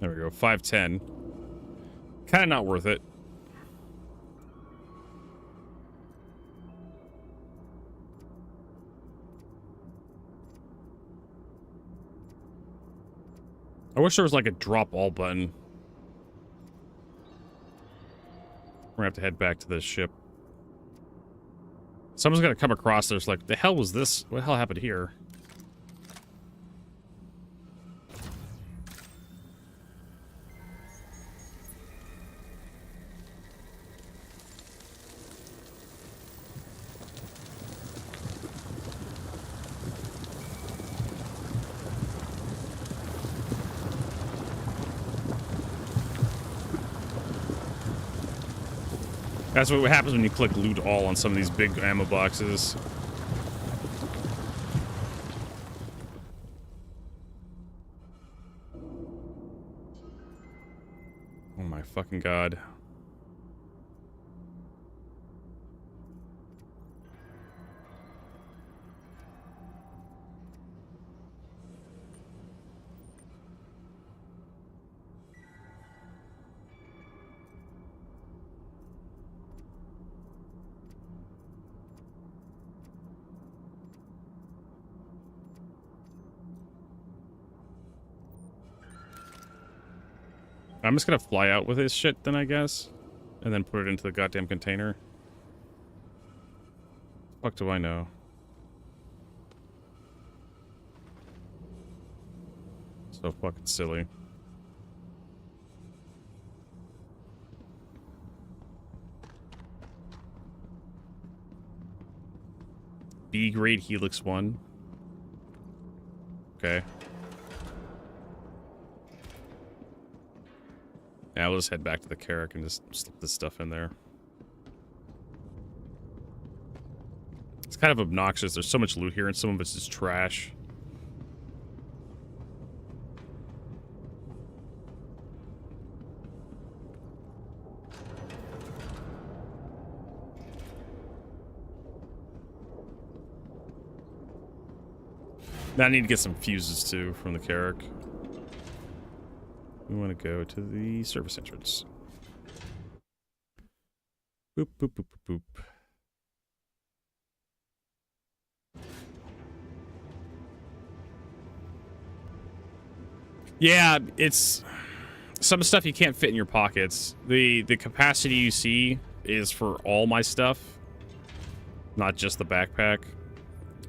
There we go, 510. Kind of not worth it. I wish there was like a drop all button. We're gonna have to head back to this ship. Someone's gonna come across this like, the hell was this? What the hell happened here? That's what happens when you click loot all on some of these big ammo boxes. Oh my fucking god. I'm just gonna fly out with this shit then, I guess. And then put it into the goddamn container. Fuck do I know? So fucking silly. B grade Helix 1. Okay. Yeah, we'll just head back to the Carrack and just slip this stuff in there. It's kind of obnoxious. There's so much loot here and some of it's just trash. Now I need to get some fuses too from the Carrack. We want to go to the service entrance. Boop, boop, boop, boop, boop. Yeah, it's some stuff you can't fit in your pockets. The capacity you see is for all my stuff, not just the backpack.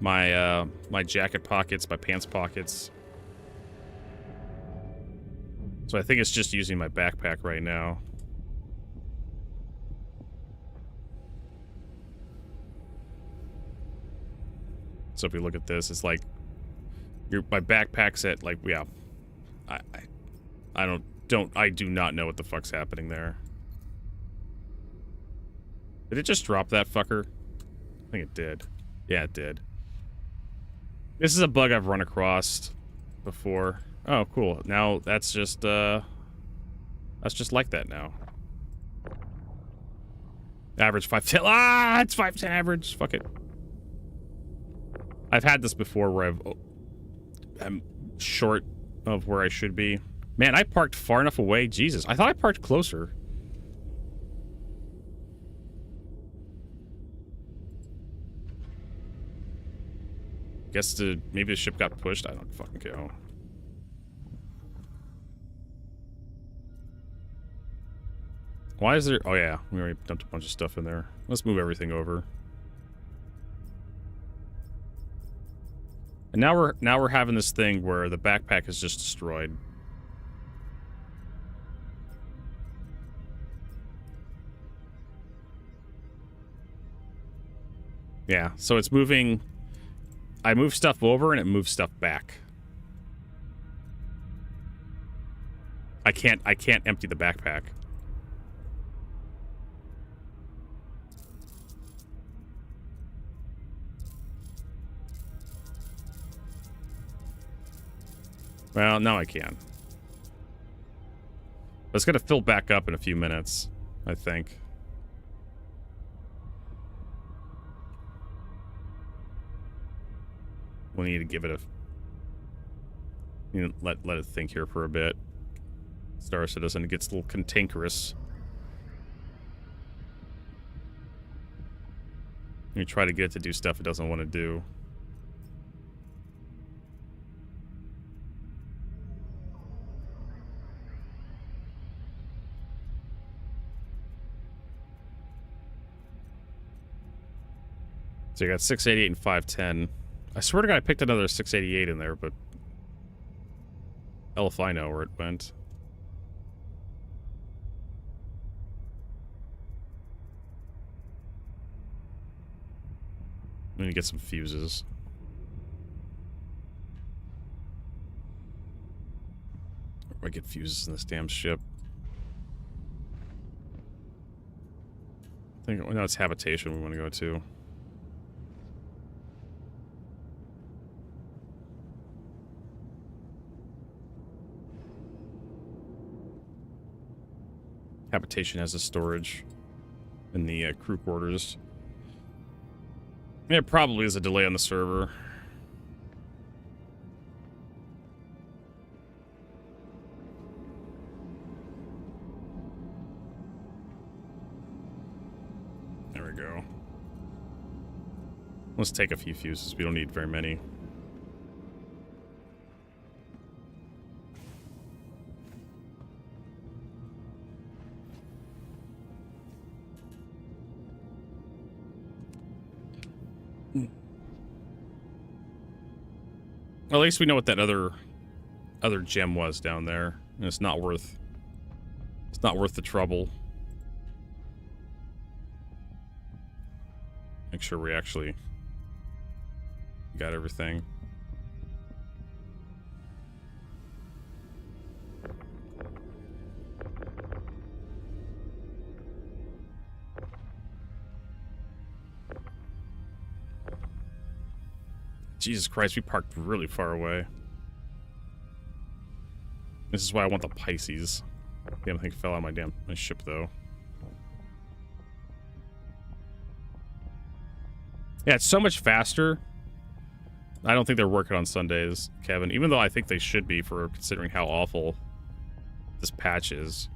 my jacket pockets, my pants pockets. So I think it's just using my backpack right now. So if we look at this, it's like my backpack's at like, yeah. I do not know what the fuck's happening there. Did it just drop that fucker? I think it did. Yeah, it did. This is a bug I've run across before. Oh, cool. Now that's just like that now. Average 510. Ah, it's 510 average. Fuck it. I've had this before where I'm short of where I should be. Man, I parked far enough away. Jesus, I thought I parked closer. Guess maybe the ship got pushed. I don't fucking know. Why is there... Oh, yeah. We already dumped a bunch of stuff in there. Let's move everything over. And now we're having this thing where the backpack is just destroyed. Yeah, so it's moving... I move stuff over and it moves stuff back. I can't empty the backpack. Well, now I can. But it's gonna fill back up in a few minutes, I think. We'll need to give it a... You know, let it think here for a bit. Star Citizen, it gets a little cantankerous. You try to get it to do stuff it doesn't want to do. So you got 688 and 510. I swear to God I picked another 688 in there, but... hell if I know where it went. I'm gonna get some fuses. Where do I get fuses in this damn ship? I think, well, no, it's habitation we want to go to. Habitation has a storage in the crew quarters. There probably is a delay on the server. There we go. Let's take a few fuses. We don't need very many. Well, at least we know what that other gem was down there, and it's not worth the trouble. Make sure we actually got everything. Jesus Christ, we parked really far away. This is why I want the Pisces. Damn thing fell out of my ship, though. Yeah, it's so much faster. I don't think they're working on Sundays, Kevin. Even though I think they should be, for considering how awful this patch is.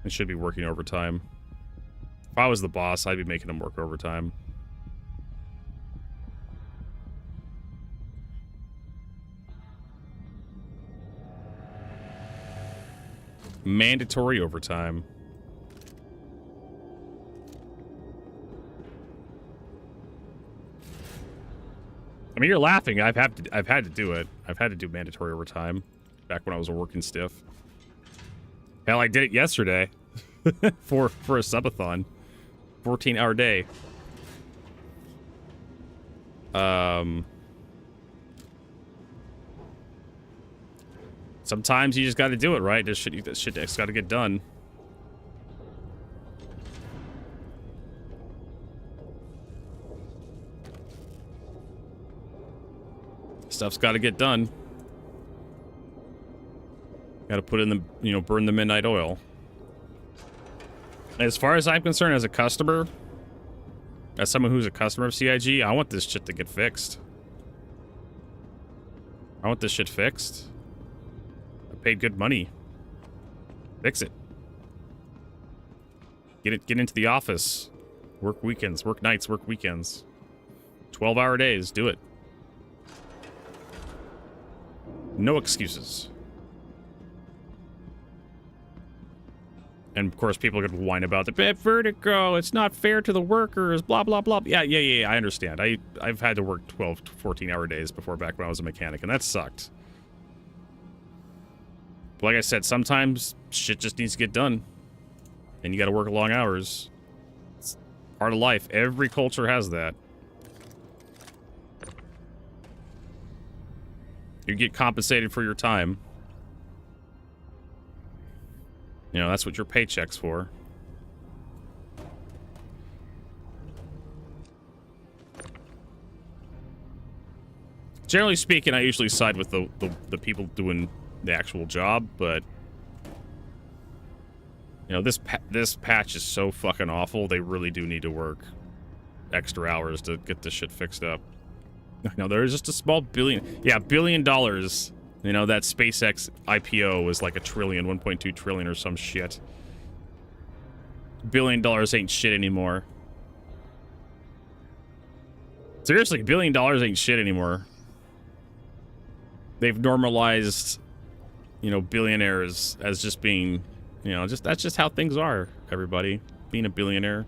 It should be working overtime. If I was the boss, I'd be making them work overtime. Mandatory overtime. mean, you're laughing. I've had to do it. I've had to do mandatory overtime back when I was a working stiff. Hell, I did it yesterday for a subathon, 14-hour day. Sometimes you just got to do it, right? This shit that's got to get done. Stuff's got to get done. Got to put in the, you know, burn the midnight oil. As far as I'm concerned, as a customer, as someone who's a customer of CIG, I want this shit to get fixed. I want this shit fixed. I paid good money. Fix it. Get into the office. Work weekends, work nights, work weekends. 12-hour days, do it. No excuses. And of course, people are gonna whine about the vertigo. It's not fair to the workers. Blah blah blah. Yeah. I understand. I've had to work 12 to 14-hour days before, back when I was a mechanic, and that sucked. But like I said, sometimes shit just needs to get done, and you got to work long hours. It's part of life. Every culture has that. You get compensated for your time. You know, that's what your paycheck's for. Generally speaking, I usually side with the people doing the actual job, but you know, this patch is so fucking awful. They really do need to work extra hours to get this shit fixed up. No, there is just a small billion. Yeah, $1 billion. You know, that SpaceX IPO was like 1.2 trillion or some shit. $1 billion ain't shit anymore. Seriously, $1 billion ain't shit anymore. They've normalized, you know, billionaires as just being, you know, that's just how things are, everybody. Being a billionaire.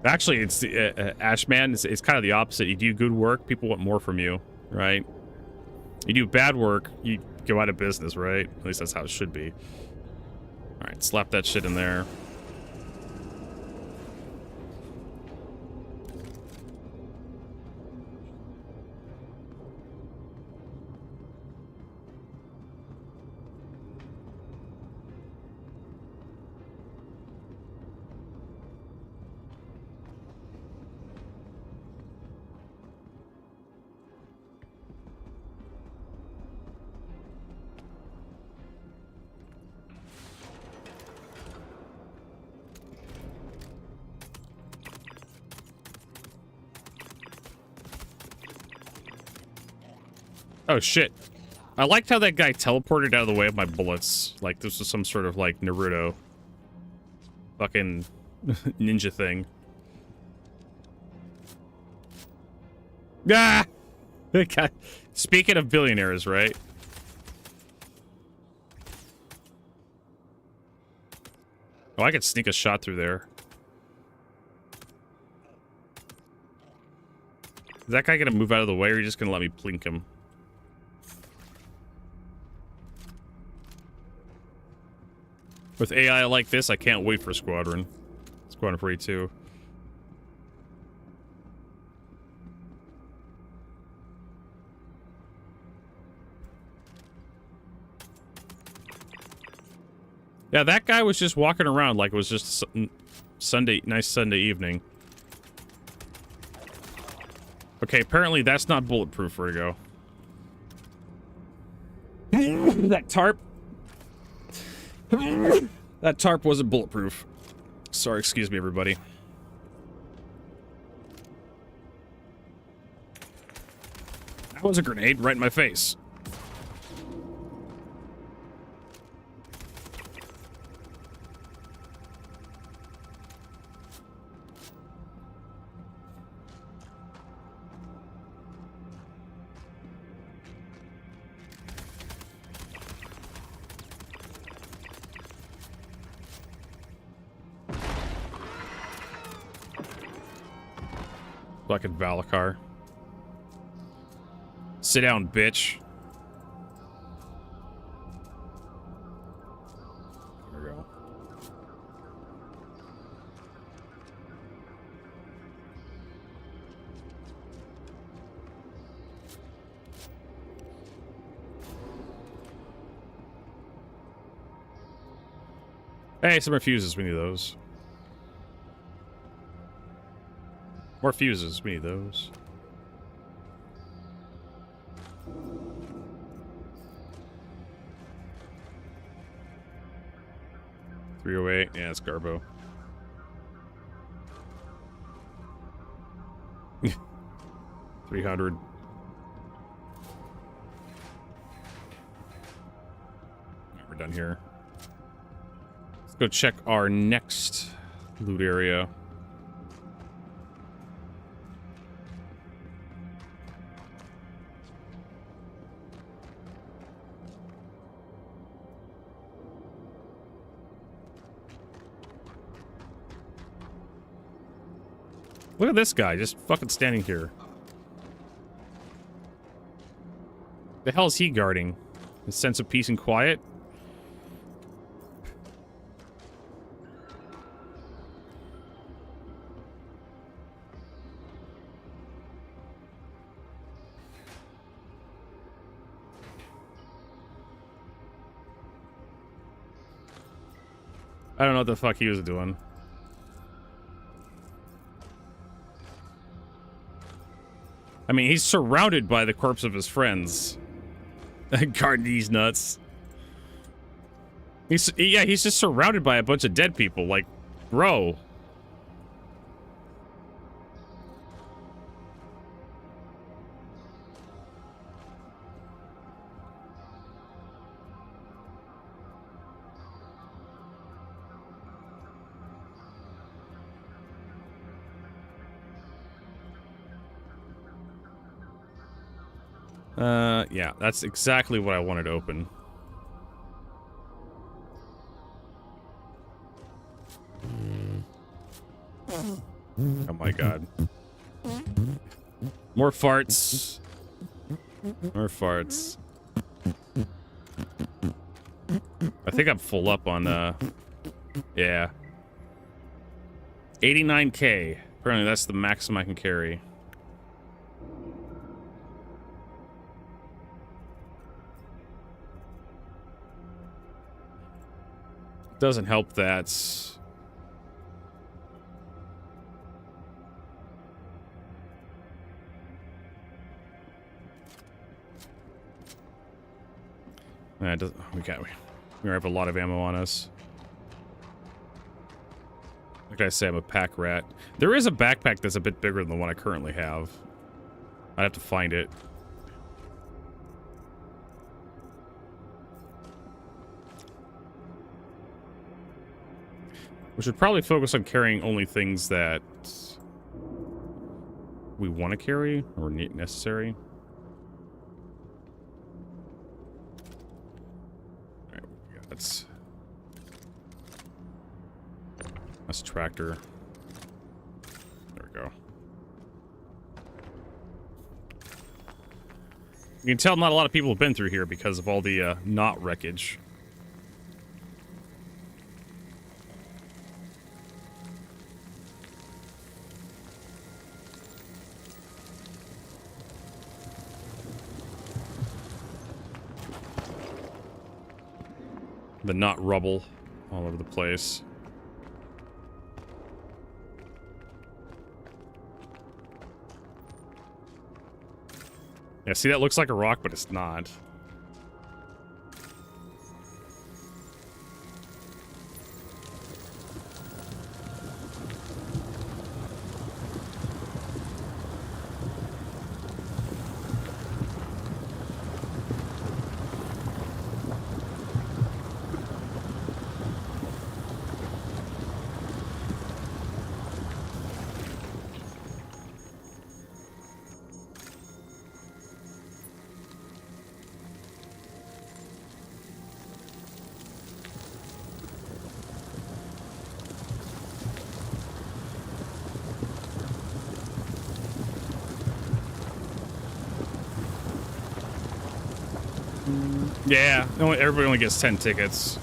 Actually, it's Ashman. It's kind of the opposite. You do good work, people want more from you, right? You do bad work, you go out of business, right? At least that's how it should be. All right, slap that shit in there. Oh, shit. I liked how that guy teleported out of the way of my bullets. Like, this was some sort of, like, Naruto fucking ninja thing. Ah! Speaking of billionaires, right? Oh, I could sneak a shot through there. Is that guy gonna move out of the way, or are you just gonna let me plink him? With AI like this, I can't wait for Squadron 42. Yeah, that guy was just walking around like it was just nice Sunday evening. Okay, apparently that's not bulletproof, Vertigo. That tarp. That tarp wasn't bulletproof. Sorry, excuse me, everybody. That was a grenade right in my face. Fucking Valakar. Sit down, bitch. Here we go. Hey, some more fuses. We need those. More fuses. We need those. .308. Yeah, it's Garbo. $300. We're done here. Let's go check our next loot area. Look at this guy, just fucking standing here. The hell is he guarding? His sense of peace and quiet? I don't know what the fuck he was doing. I mean, he's surrounded by the corpse of his friends. Guarding these nuts. He's just surrounded by a bunch of dead people. Like, bro. Yeah, that's exactly what I wanted to open. Oh my god. More farts. More farts. I think I'm full up on, yeah. 89K. Apparently that's the maximum I can carry. Doesn't help that. We have a lot of ammo on us. Like I say, I'm a pack rat. There is a backpack that's a bit bigger than the one I currently have. I'd have to find it. We should probably focus on carrying only things that we want to carry or necessary. All right, that's tractor. There we go. You can tell not a lot of people have been through here because of all the knot wreckage. The knot rubble all over the place. Yeah, see, that looks like a rock, but it's not. Yeah, everybody only gets 10 tickets.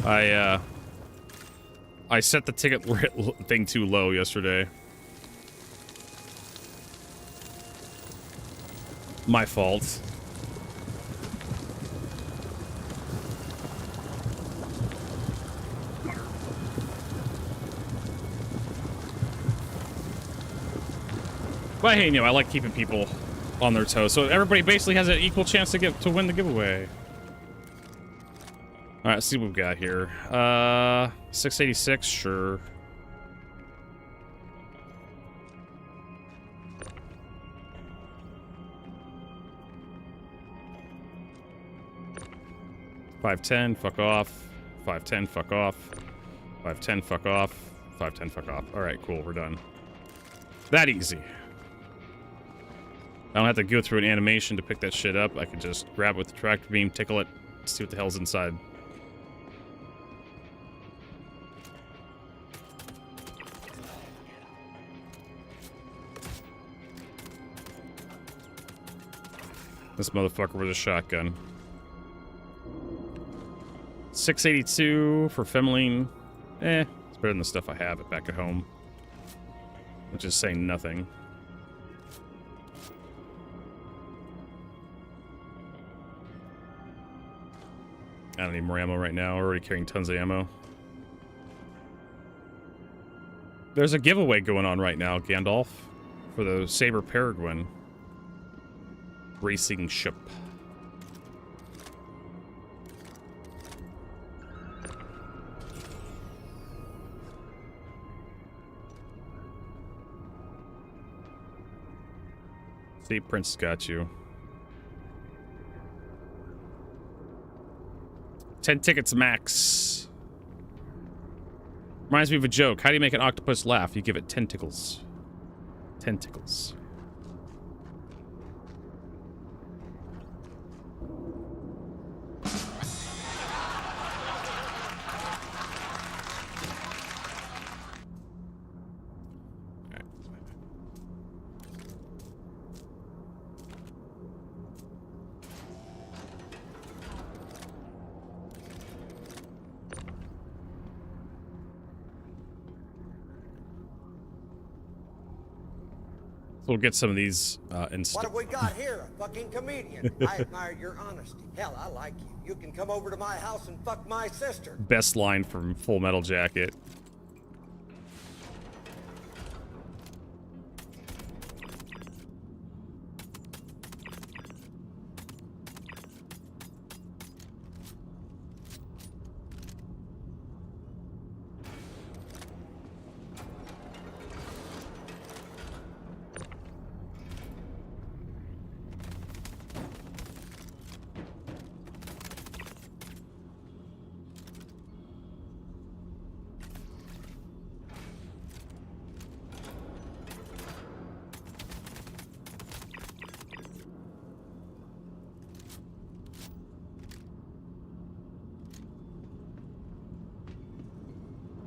I set the ticket thing too low yesterday. My fault. But hey, I like keeping people on their toes, so everybody basically has an equal chance to win the giveaway. All right, let's see what we've got here. 686, sure. $510, fuck off. $510, fuck off. $510, fuck off. $510, fuck off. All right, cool, we're done. That easy. I don't have to go through an animation to pick that shit up. I can just grab it with the tractor beam, tickle it, see what the hell's inside. This motherfucker with a shotgun. 682 for Femeline. It's better than the stuff I have back at home. Which is saying nothing. I don't need more ammo right now. We're already carrying tons of ammo. There's a giveaway going on right now, Gandalf, for the Saber Peregrine racing ship. See, Prince got you. 10 tickets max. Reminds me of a joke. How do you make an octopus laugh? You give it 10 tickles. 10 tickles. So we'll get some of these What have we got here? A fucking comedian. I admire your honesty. Hell, I like you. You can come over to my house and fuck my sister. Best line from Full Metal Jacket.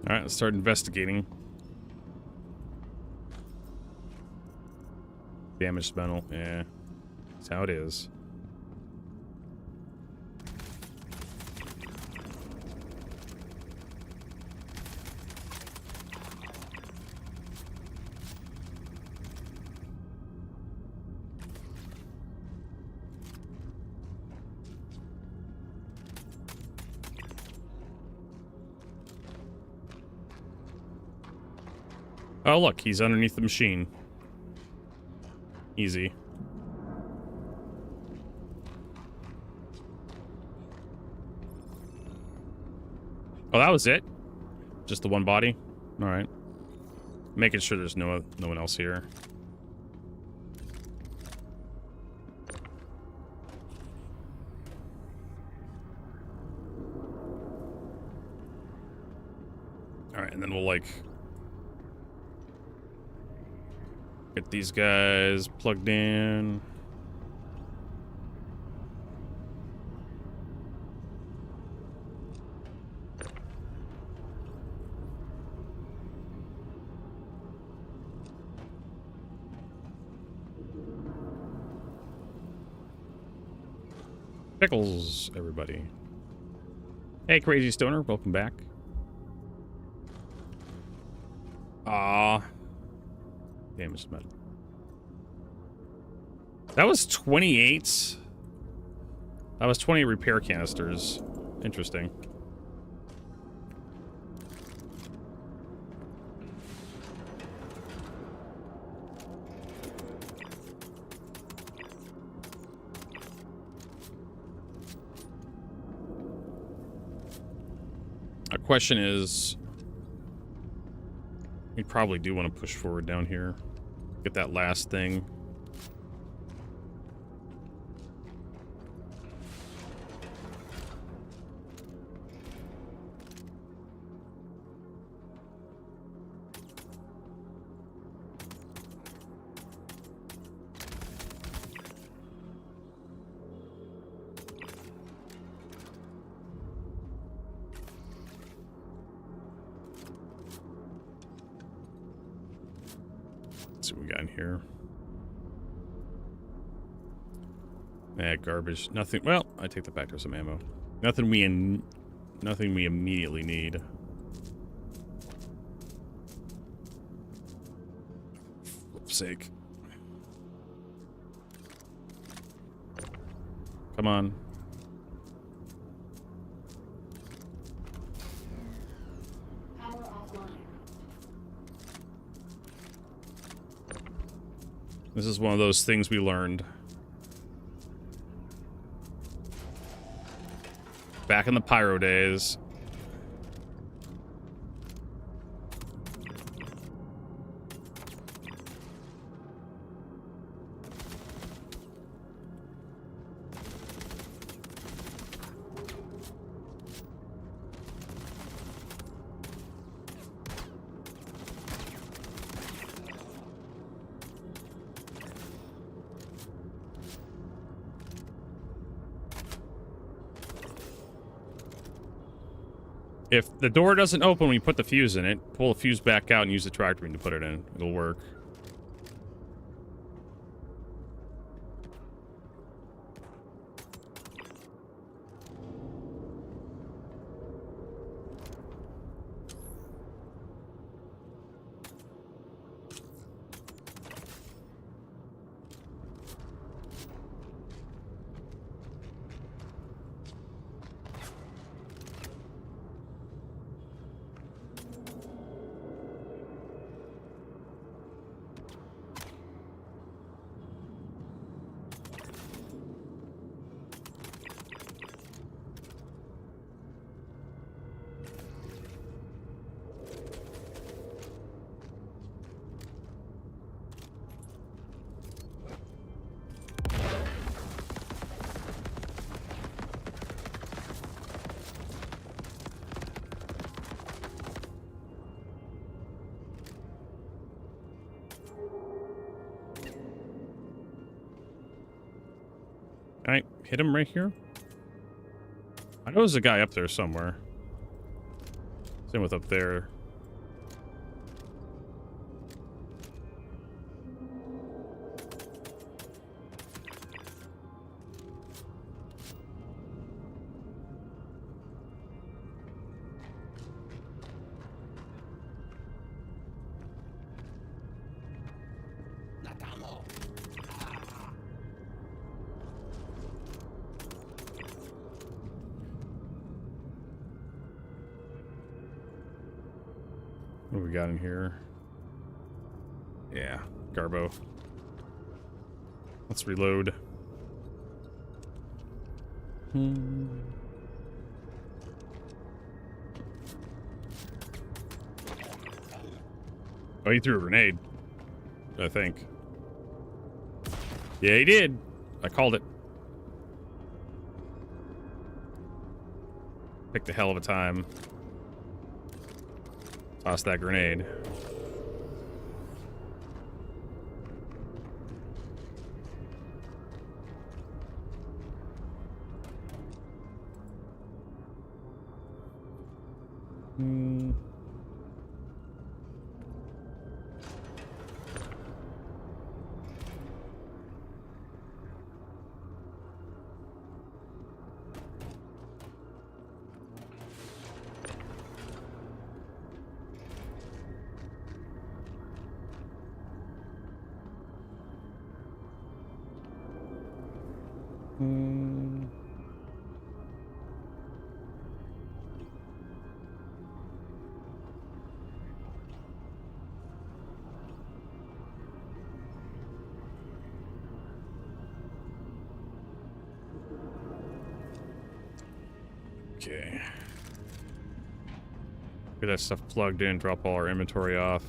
Alright, let's start investigating. Damaged metal, yeah. That's how it is. Oh, look, he's underneath the machine. Easy. Oh, that was it? Just the one body? Alright. Making sure there's no one else here. Alright, and then we'll, like... get these guys plugged in. Pickles, everybody. Hey, Crazy Stoner, welcome back. Ah, damaged metal. That was 28. That was 20 repair canisters. Interesting. Our question is, we probably do want to push forward down here. Get that last thing. Let's see what we got in here. Garbage. Nothing. Well, I take that back. There's some ammo. Nothing we immediately need. For flip's sake. Come on. Power offline. This is one of those things we learned. Back in the pyro days. If the door doesn't open when you put the fuse in it, pull the fuse back out and use the tractor beam to put it in. It'll work. Can I hit him right here? I know there's a guy up there somewhere. Same with up there. What do we got in here? Yeah, Garbo. Let's reload. Oh, he threw a grenade. I think. Yeah, he did. I called it. Picked a hell of a time. Toss that grenade. Okay. Get that stuff plugged in, drop all our inventory off.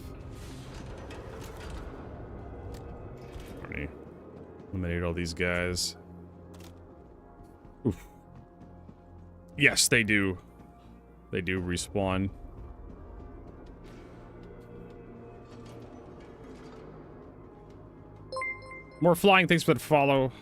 Already eliminate all these guys. Oof. Yes, they do. They do respawn. More flying, thanks for the follow.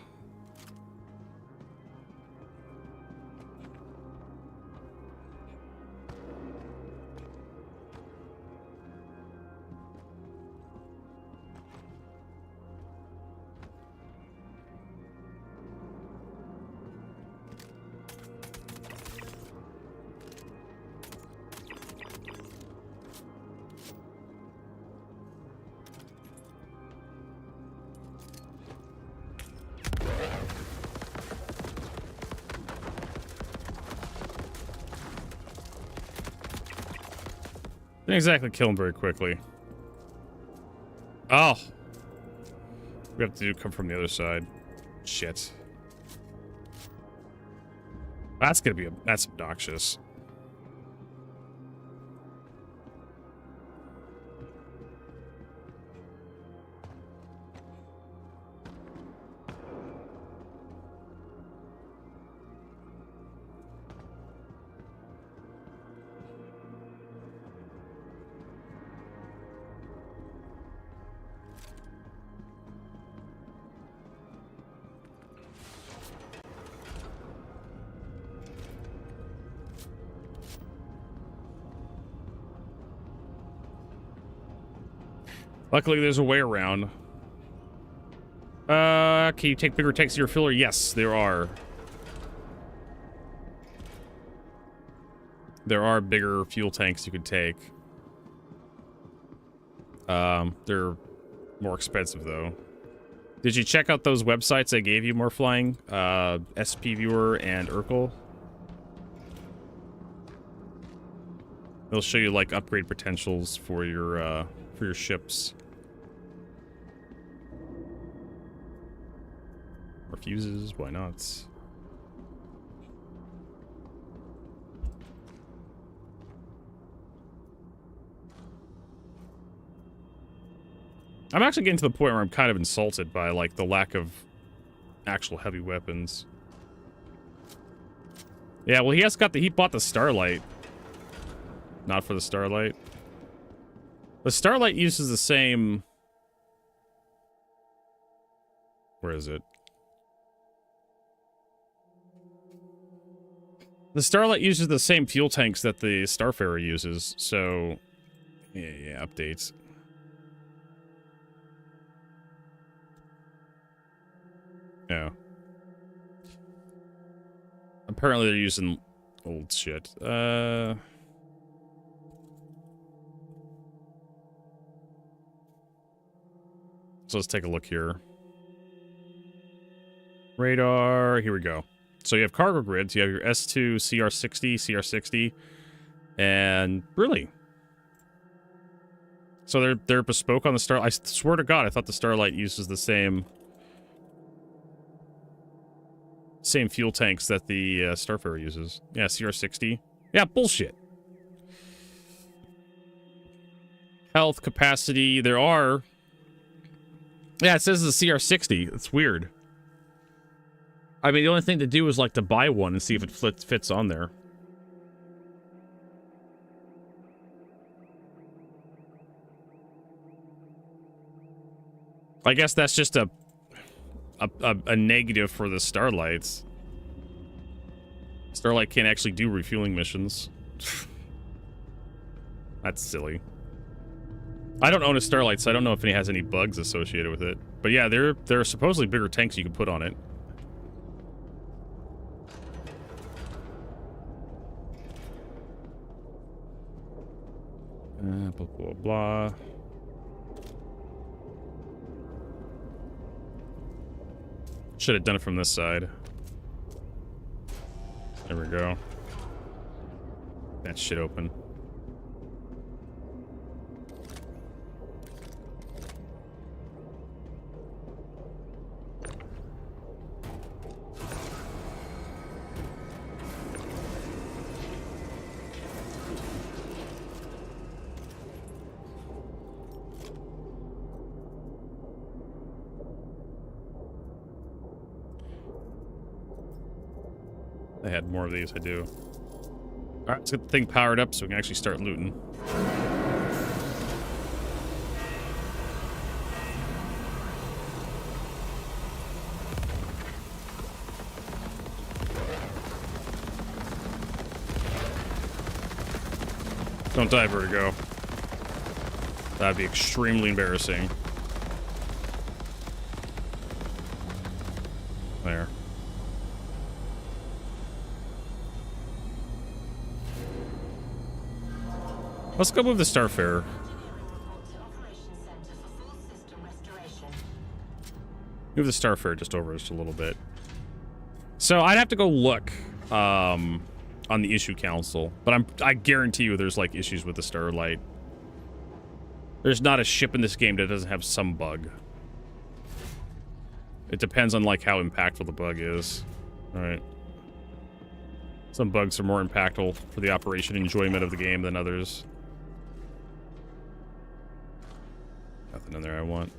Didn't exactly kill him very quickly. Oh. We have to come from the other side. Shit. That's gonna be that's obnoxious. Luckily, there's a way around. Can you take bigger tanks to your filler? Yes, there are. There are bigger fuel tanks you could take. They're more expensive, though. Did you check out those websites I gave you, more flying? SP Viewer and Urkel? They'll show you, like, upgrade potentials for your ships. Or fuses, why not? I'm actually getting to the point where I'm kind of insulted by, like, the lack of actual heavy weapons. Yeah, well, he bought the Starlight. Not for the Starlight. The Starlight uses the same... Where is it? The Starlight uses the same fuel tanks that the Starfarer uses, so... Yeah, updates. Yeah. Apparently they're using old shit. So let's take a look here. Radar, here we go. So you have cargo grids, you have your S2, CR60, CR60, and really. So they're bespoke on the Starlight. I swear to God, I thought the Starlight uses the same fuel tanks that the Starfarer uses. Yeah, CR60. Yeah, bullshit. Health, capacity, there are... Yeah, it says the CR60. It's weird. I mean, the only thing to do is, like, to buy one and see if it fits on there. I guess that's just a negative for the Starlights. Starlight can't actually do refueling missions. That's silly. I don't own a Starlight, so I don't know if it has any bugs associated with it. But yeah, there are supposedly bigger tanks you can put on it. Blah, blah, blah. Should have done it from this side. we go. That shit open. I had more of these, I do. Alright, let's get the thing powered up so we can actually start looting. Don't die, Vertigo. That'd be extremely embarrassing. There. Let's go move the Starfarer. Move the Starfarer just over just a little bit. So I'd have to go look on the issue council, but I guarantee you there's like issues with the Starlight. There's not a ship in this game that doesn't have some bug. It depends on like how impactful the bug is. All right. Some bugs are more impactful for the operation enjoyment of the game than others. Nothing in there I want.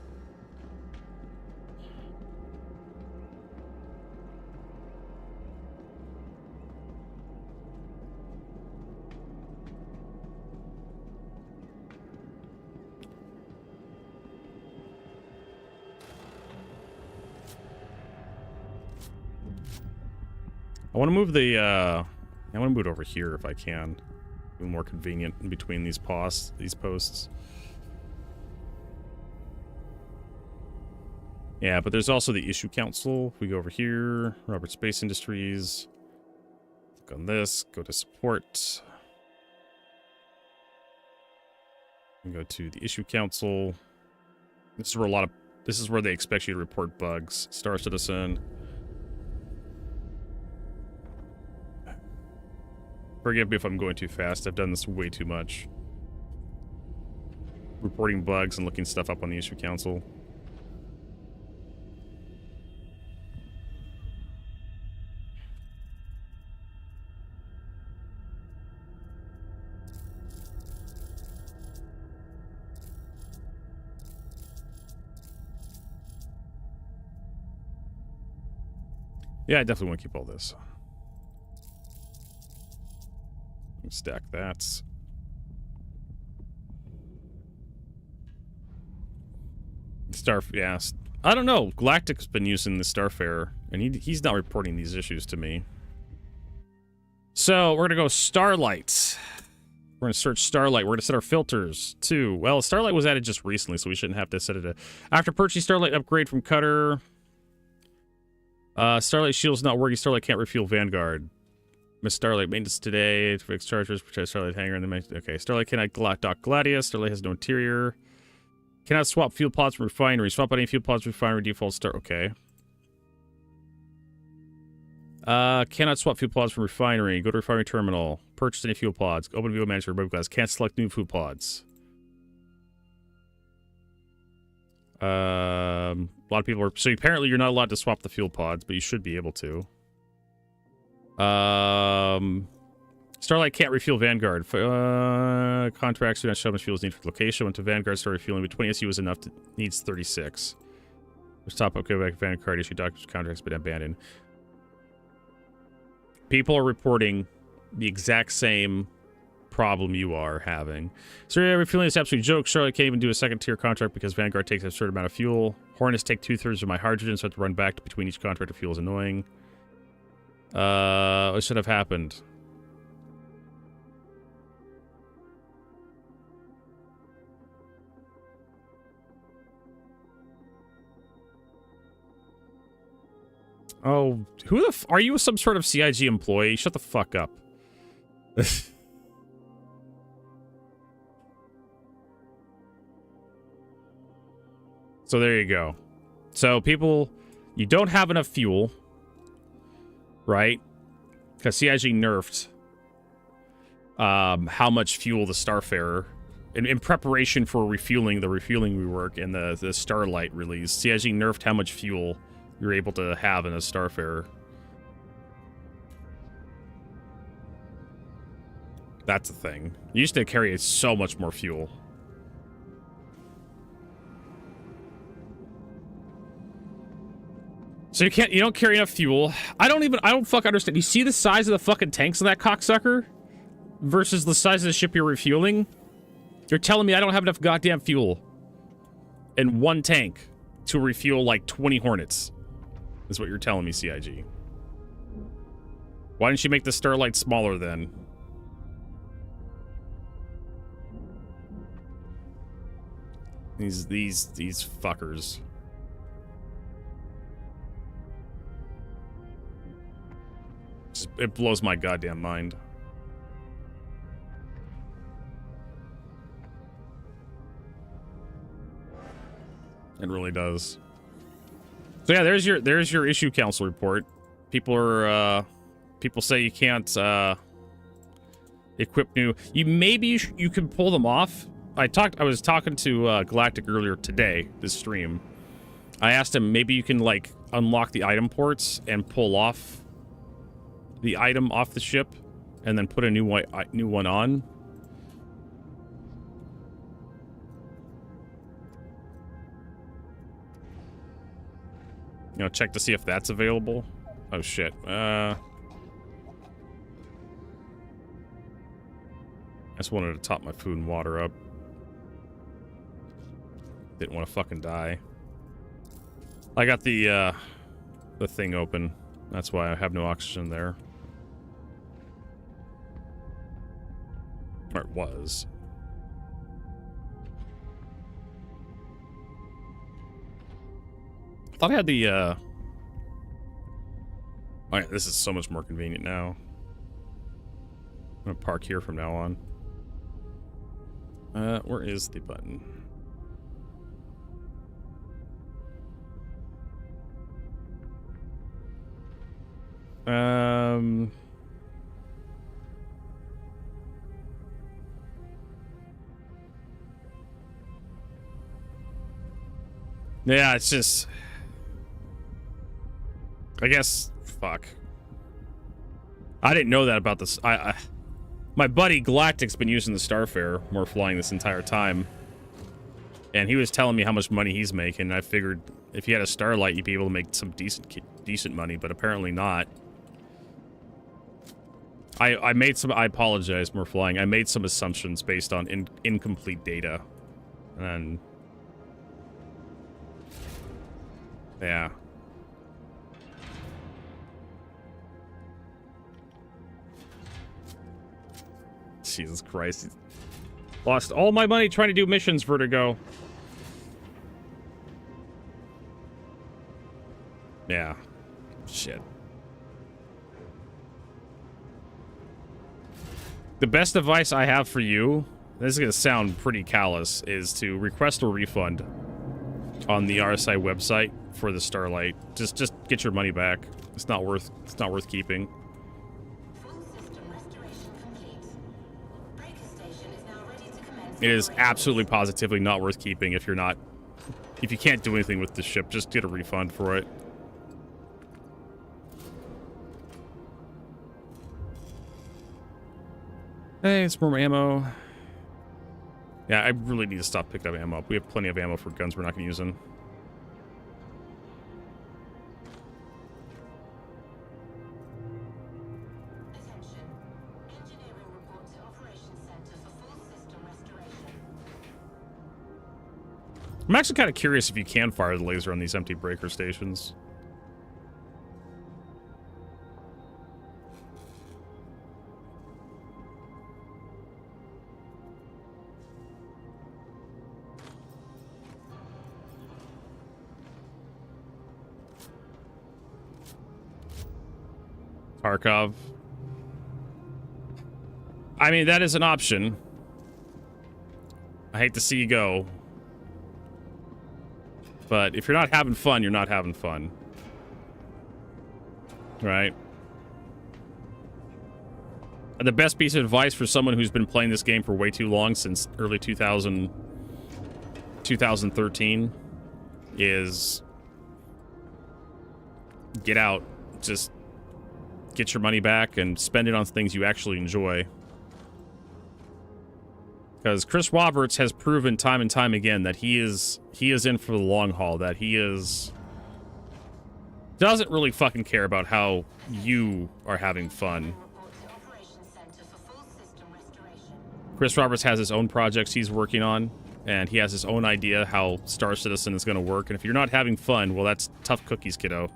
I want to move the, I want to move it over here if I can. Be more convenient in between these posts. Yeah, but there's also the issue council. We go over here, Robert Space Industries. Click on this, go to support. And go to the issue council. This is where this is where they expect you to report bugs. Star Citizen. Forgive me if I'm going too fast. I've done this way too much. Reporting bugs and looking stuff up on the issue council. Yeah, I definitely want to keep all this. Stack that. Yeah. I don't know. Galactic's been using the Starfarer, and he's not reporting these issues to me. So, we're going to go Starlight. We're going to search Starlight. We're going to set our filters, too. Well, Starlight was added just recently, so we shouldn't have to set it. After purchasing Starlight upgrade from Cutter. Starlight shield's not working. Starlight can't refuel Vanguard. Miss Starlight maintenance today. Fix chargers. Protect Starlight hangar. And then okay. Starlight cannot dock Gladius. Starlight has no interior. Cannot swap fuel pods from refinery. Swap out any fuel pods from refinery. Default Star. Okay. Cannot swap fuel pods from refinery. Go to refinery terminal. Purchase any fuel pods. Open fuel manager. Remove glass. Can't select new fuel pods. A lot of people are. So apparently you're not allowed to swap the fuel pods, but you should be able to. Starlight can't refuel Vanguard. Contracts do not show how much fuel is needed for the location. Went to Vanguard, start refueling, but 20 SU is enough to needs 36. There's top up, go back to Vanguard, issue documents, contracts been abandoned. People are reporting the exact same problem you are having. So yeah, refueling is absolute joke. Charlotte can't even do a second tier contract because Vanguard takes a certain amount of fuel. Hornets take 2/3 of my hydrogen, so I have to run back between each contract of fuel is annoying. What should have happened? Oh, who the are you some sort of CIG employee? Shut the fuck up. So there you go. So people, you don't have enough fuel, right? Because CIG nerfed how much fuel the Starfarer, in preparation for refueling the refueling rework and the Starlight release, CIG nerfed how much fuel you're able to have in a Starfarer. That's the thing. You used to carry so much more fuel. So you don't carry enough fuel. I don't fucking understand. You see the size of the fucking tanks of that cocksucker versus the size of the ship you're refueling? You're telling me I don't have enough goddamn fuel in one tank to refuel like 20 Hornets. Is what you're telling me, CIG. Why didn't you make the Starlight smaller then? These fuckers. It blows my goddamn mind. It really does. So yeah, there's your issue council report. People say you can't equip new. You can pull them off. I was talking to Galactic earlier today, this stream. I asked him maybe you can like unlock the item ports and pull off the item off the ship and then put a new one on. You know, check to see if that's available. Oh shit. I just wanted to top my food and water up. Didn't want to fucking die. I got the thing open. That's why I have no oxygen there. Or it was. I thought I had the, Alright, this is so much more convenient now. I'm gonna park here from now on. Where is the button? Yeah, it's just... I guess... Fuck. I didn't know that about this. My buddy Galactic's been using the Starfarer more flying this entire time. And he was telling me how much money he's making. And I figured if you had a Starlight, you'd be able to make some decent money, but apparently not. I apologize, more flying. I made some assumptions based on incomplete data. And... yeah. Jesus Christ. Lost all my money trying to do missions, Vertigo. Yeah. Shit. The best advice I have for you, this is going to sound pretty callous, is to request a refund on the RSI website for the Starlight. Just get your money back. It's not worth keeping. It is absolutely positively not worth keeping if you can't do anything with the ship. Just get a refund for it. Hey, it's more ammo. Yeah, I really need to stop picking up ammo. We have plenty of ammo for guns we're not going to use them. I'm actually kind of curious if you can fire the laser on these empty breaker stations. Tarkov. I mean, that is an option. I hate to see you go. But if you're not having fun, you're not having fun. Right? The best piece of advice for someone who's been playing this game for way too long, since early 2013, is get out. Just get your money back and spend it on things you actually enjoy. Because Chris Roberts has proven time and time again that he is in for the long haul, that he doesn't really fucking care about how you are having fun. Chris Roberts has his own projects he's working on, and he has his own idea how Star Citizen is going to work. And if you're not having fun, well, that's tough cookies, kiddo.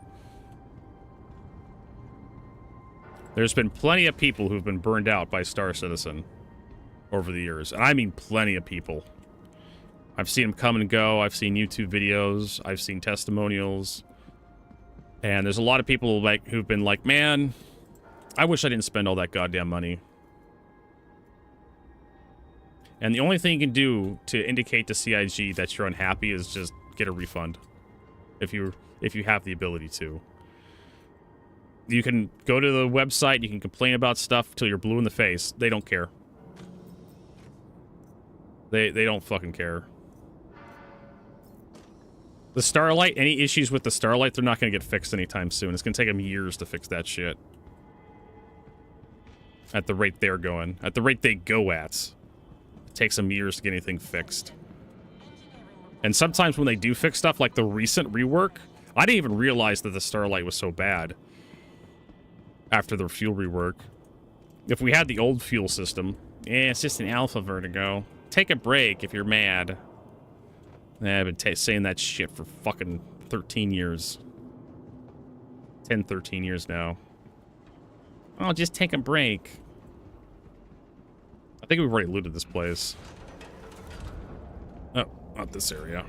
There's been plenty of people who've been burned out by Star Citizen over the years. And I mean plenty of people. I've seen them come and go. I've seen YouTube videos. I've seen testimonials. And there's a lot of people like who've been like, man, I wish I didn't spend all that goddamn money. And the only thing you can do to indicate to CIG that you're unhappy is just get a refund. If you have the ability to. You can go to the website, you can complain about stuff till you're blue in the face. They don't care. They don't fucking care. The Starlight, any issues with the Starlight, they're not going to get fixed anytime soon. It's going to take them years to fix that shit. At the rate they're going. At the rate they go at. It takes them years to get anything fixed. And sometimes when they do fix stuff, like the recent rework, I didn't even realize that the Starlight was so bad. After the fuel rework. If we had the old fuel system, it's just an alpha vertigo. Take a break if you're mad. I've been saying that shit for fucking 13 years. 10, 13 years now. Oh, just take a break. I think we've already looted this place. Oh, not this area.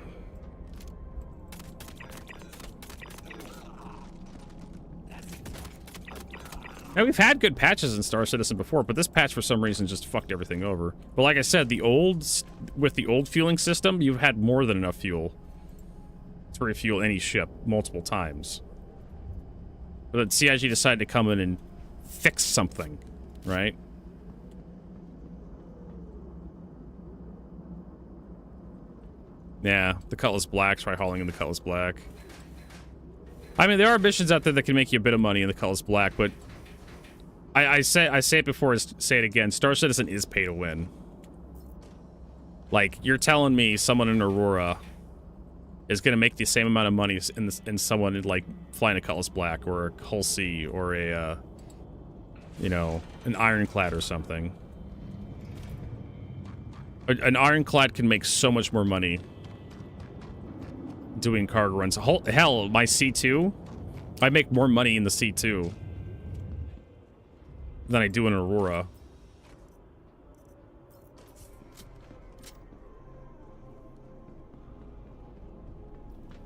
Now, we've had good patches in Star Citizen before, but this patch for some reason just fucked everything over. But like I said, with the old fueling system, you've had more than enough fuel to refuel any ship multiple times. But then CIG decided to come in and fix something, right? Yeah, the Cutlass Black. Try hauling in the Cutlass Black. I mean, there are missions out there that can make you a bit of money in the Cutlass Black, but I say it before, say it again. Star Citizen is pay to win. Like, you're telling me someone in Aurora is going to make the same amount of money in someone like flying a Cutlass Black or a Hull C or a, you know, an Ironclad or something. An Ironclad can make so much more money doing cargo runs. Hell, my C2, I make more money in the C2 than I do in Aurora.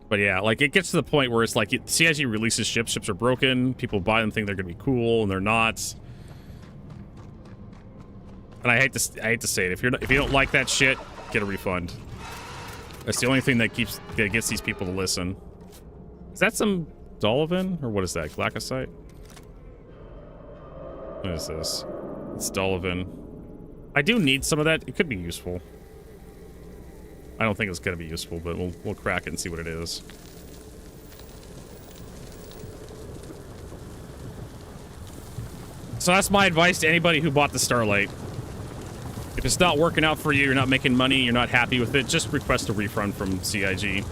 But yeah, like, it gets to the point where it's like, CIG releases ships are broken, people buy them, think they're gonna be cool, and they're not. And I hate to say it, if you don't like that shit, get a refund. That's the only thing that gets these people to listen. Is that some Dolavan? Or what is that? Glacocyte? What is this? It's Dolavan. I do need some of that. It could be useful. I don't think it's gonna be useful, but we'll crack it and see what it is. So that's my advice to anybody who bought the Starlight. If it's not working out for you, you're not making money, you're not happy with it, just request a refund from CIG.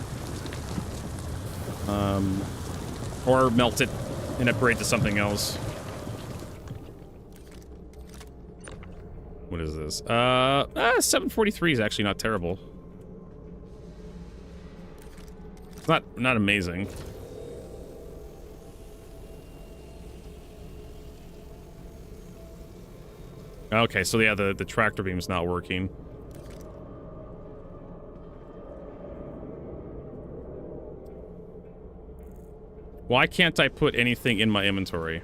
Or melt it and upgrade to something else. What is this? 743 is actually not terrible. It's not amazing. Okay, so yeah, the tractor beam's not working. Why can't I put anything in my inventory?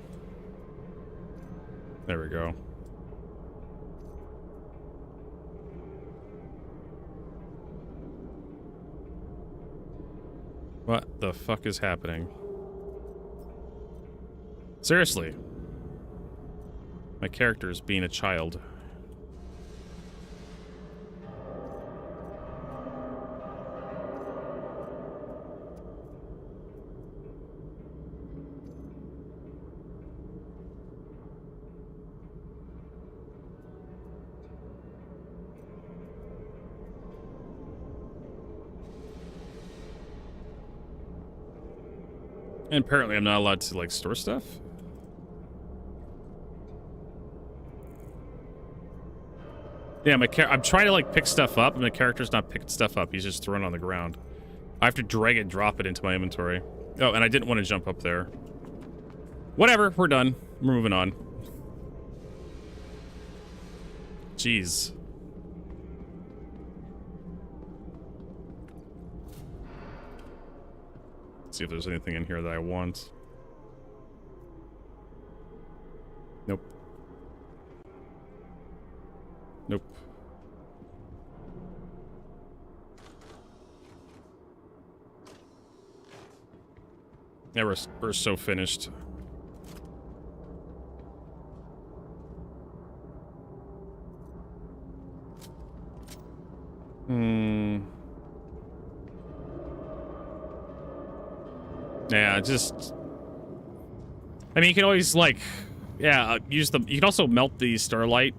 There we go. What the fuck is happening? Seriously. My character is being a child. And apparently I'm not allowed to, like, store stuff? Yeah, I'm trying to, like, pick stuff up, and my character's not picking stuff up. He's just throwing it on the ground. I have to drag it and drop it into my inventory. Oh, and I didn't want to jump up there. Whatever, we're done. We're moving on. Jeez. See if there's anything in here that I want. Nope. Nope. Yeah, we're so finished. Yeah, just... I mean, you can always, like... Yeah, use the... You can also melt the starlight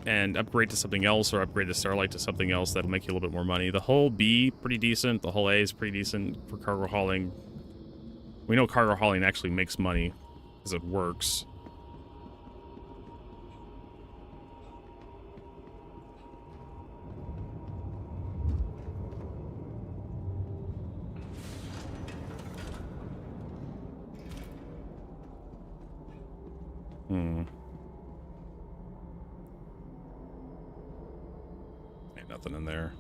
and upgrade to something else, or upgrade the starlight to something else that'll make you a little bit more money. The hull B, pretty decent. The hull A is pretty decent for cargo hauling. We know cargo hauling actually makes money, because it works. Ain't nothing in there.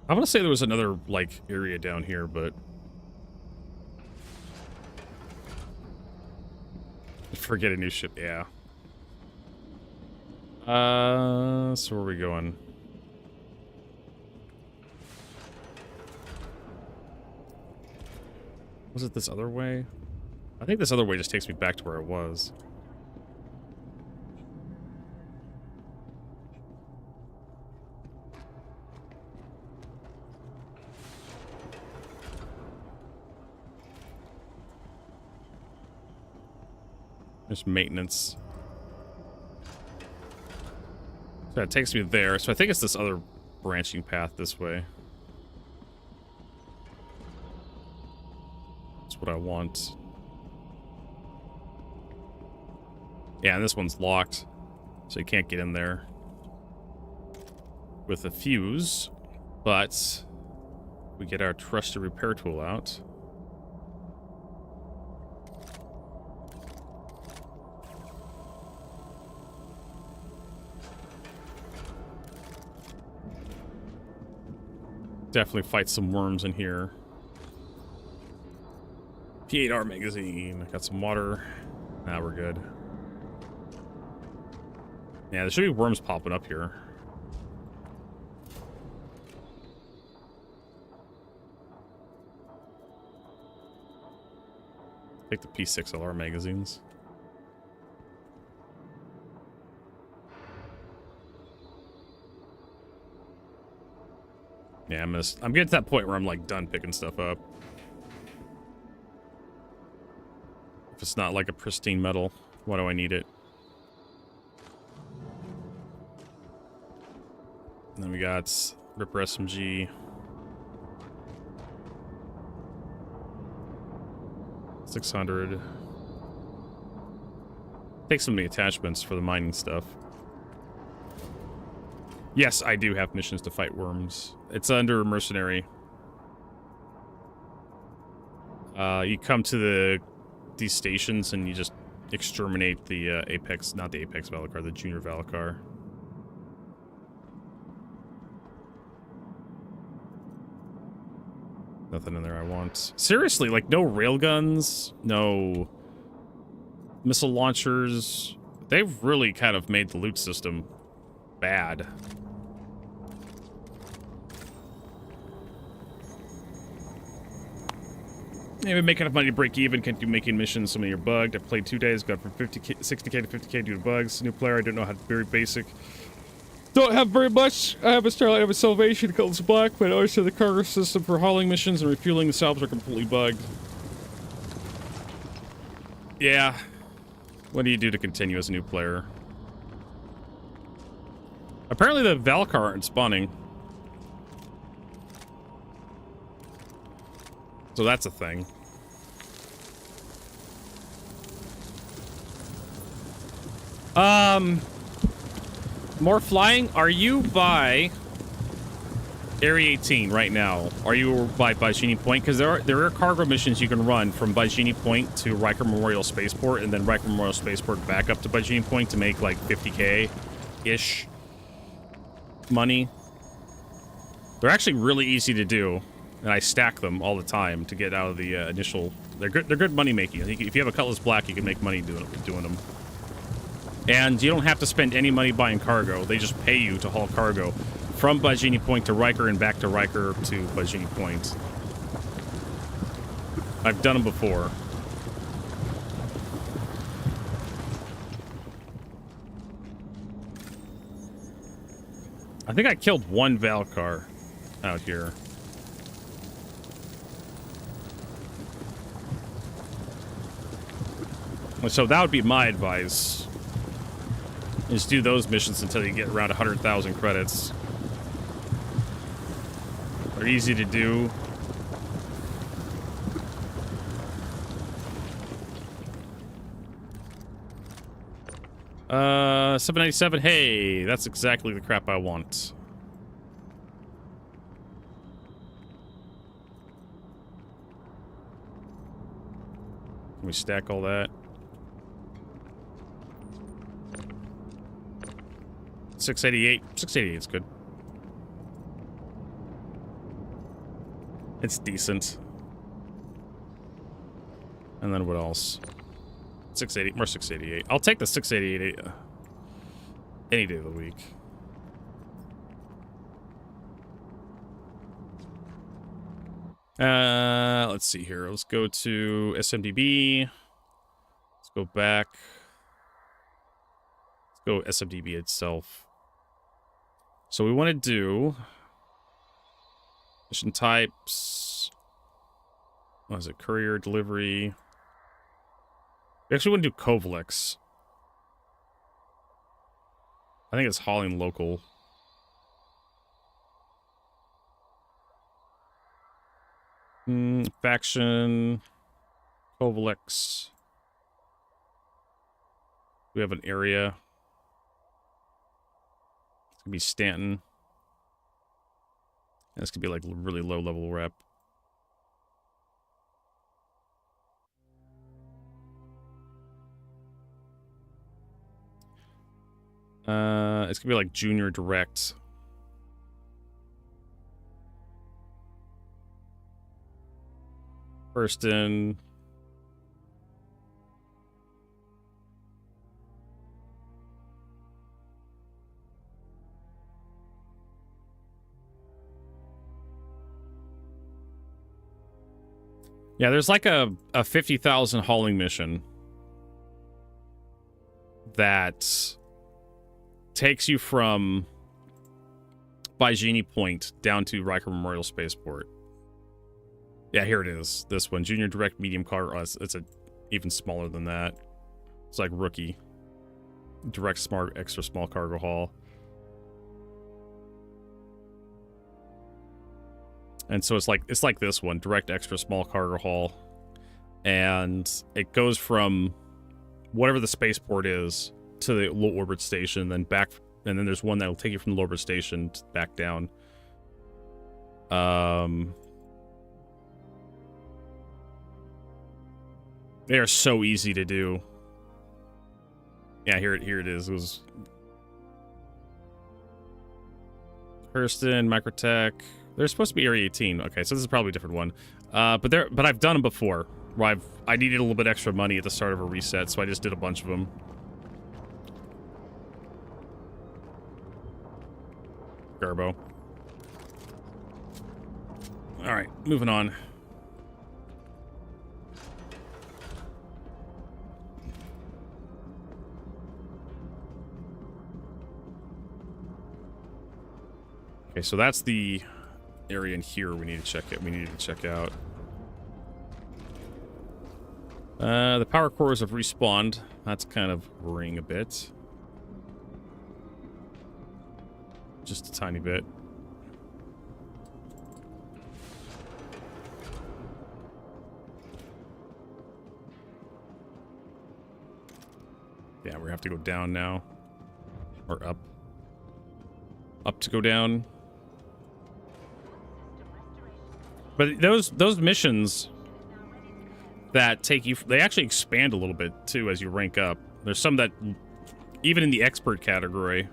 I want to say there was another, like, area down here, but... Forget a new ship, yeah. So where are we going? Was it this other way? I think this other way just takes me back to where it was. There's maintenance. So it takes me there. So I think it's this other branching path this way. That's what I want. Yeah, and this one's locked, so you can't get in there with a fuse, but we get our trusted repair tool out. Definitely fight some worms in here. P8R magazine. Got some water. Now we're good. Yeah, there should be worms popping up here. Take the P6LR magazines. Yeah, I'm getting to that point where I'm like done picking stuff up. If it's not like a pristine metal, why do I need it? And then we got Ripper SMG. 600. Take some of the attachments for the mining stuff. Yes, I do have missions to fight worms. It's under mercenary. You come to these stations and you just exterminate the Apex, not the Apex Valacar, the Junior Valacar. Nothing in there I want. Seriously, like no railguns, no missile launchers. They've really kind of made the loot system bad. Maybe make enough money to break even. Can't do making missions. Some of you're bugged. I've played 2 days. Got from 60k to 50k due to bugs. New player. I don't know how to. Very basic. Don't have very much. I have a Starlight. I have a Salvation. Colors black. But I always have the cargo system for hauling missions and refueling the salves are completely bugged. Yeah. What do you do to continue as a new player? Apparently the Valkar aren't spawning. So that's a thing. More flying? Are you by Area 18 right now? Are you by Bajini Point? Because there are cargo missions you can run from Bajini Point to Riker Memorial Spaceport, and then Riker Memorial Spaceport back up to Bajini Point to make like 50k-ish money. They're actually really easy to do, and I stack them all the time to get out of the initial. They're good money making. If you have a Cutlass Black, you can make money doing them. And you don't have to spend any money buying cargo. They just pay you to haul cargo from Bajini Point to Riker and back to Riker to Bajini Point. I've done them before. I think I killed one Valkar out here. So that would be my advice. Just do those missions until you get around 100,000 credits. They're easy to do. $797. Hey, that's exactly the crap I want. Can we stack all that? 688. 688 is good. It's decent. And then what else? 680, more 688. I'll take the 688 any day of the week. Let's see here. Let's go to SMDB. Let's go back. Let's go SMDB itself. So we want to do mission types. What is it? Courier, delivery. We actually want to do Kovlex. I think it's hauling local. Faction. Kovlex. We have an area. It's gonna be Stanton. And this could be like really low level rep. It's gonna be like junior direct. First in. Yeah, there's like a 50,000 hauling mission that takes you from Bajini Point down to Riker Memorial Spaceport. Yeah, here it is. This one, junior direct medium car. It's even smaller than that. It's like rookie direct smart extra small cargo haul. And so it's like this one, direct extra small cargo haul. And it goes from whatever the spaceport is to the low orbit station, then back, and then there's one that'll take you from the low orbit station back down. They are so easy to do. Yeah, here it is. It was Hurston, Microtech. They're supposed to be Area 18. Okay, so this is probably a different one. But I've done them before. Where I needed a little bit extra money at the start of a reset, so I just did a bunch of them. Garbo. All right, moving on. Okay, so that's the area in here we need to check it. We need to check out. The power cores have respawned. That's kind of worrying a bit. Just a tiny bit. Yeah, we have to go down now. Or up. Up to go down. But those missions that take you, they actually expand a little bit too as you rank up. There's some that, even in the expert category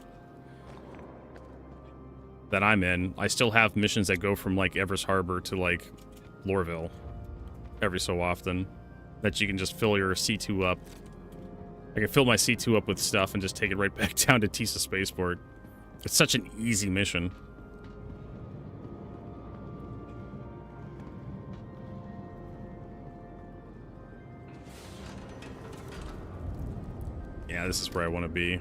that I'm in, I still have missions that go from like Everest Harbor to like Lorville every so often, that you can just fill your C2 up. I can fill my C2 up with stuff and just take it right back down to Tisa Spaceport. It's such an easy mission. Yeah, this is where I want to be.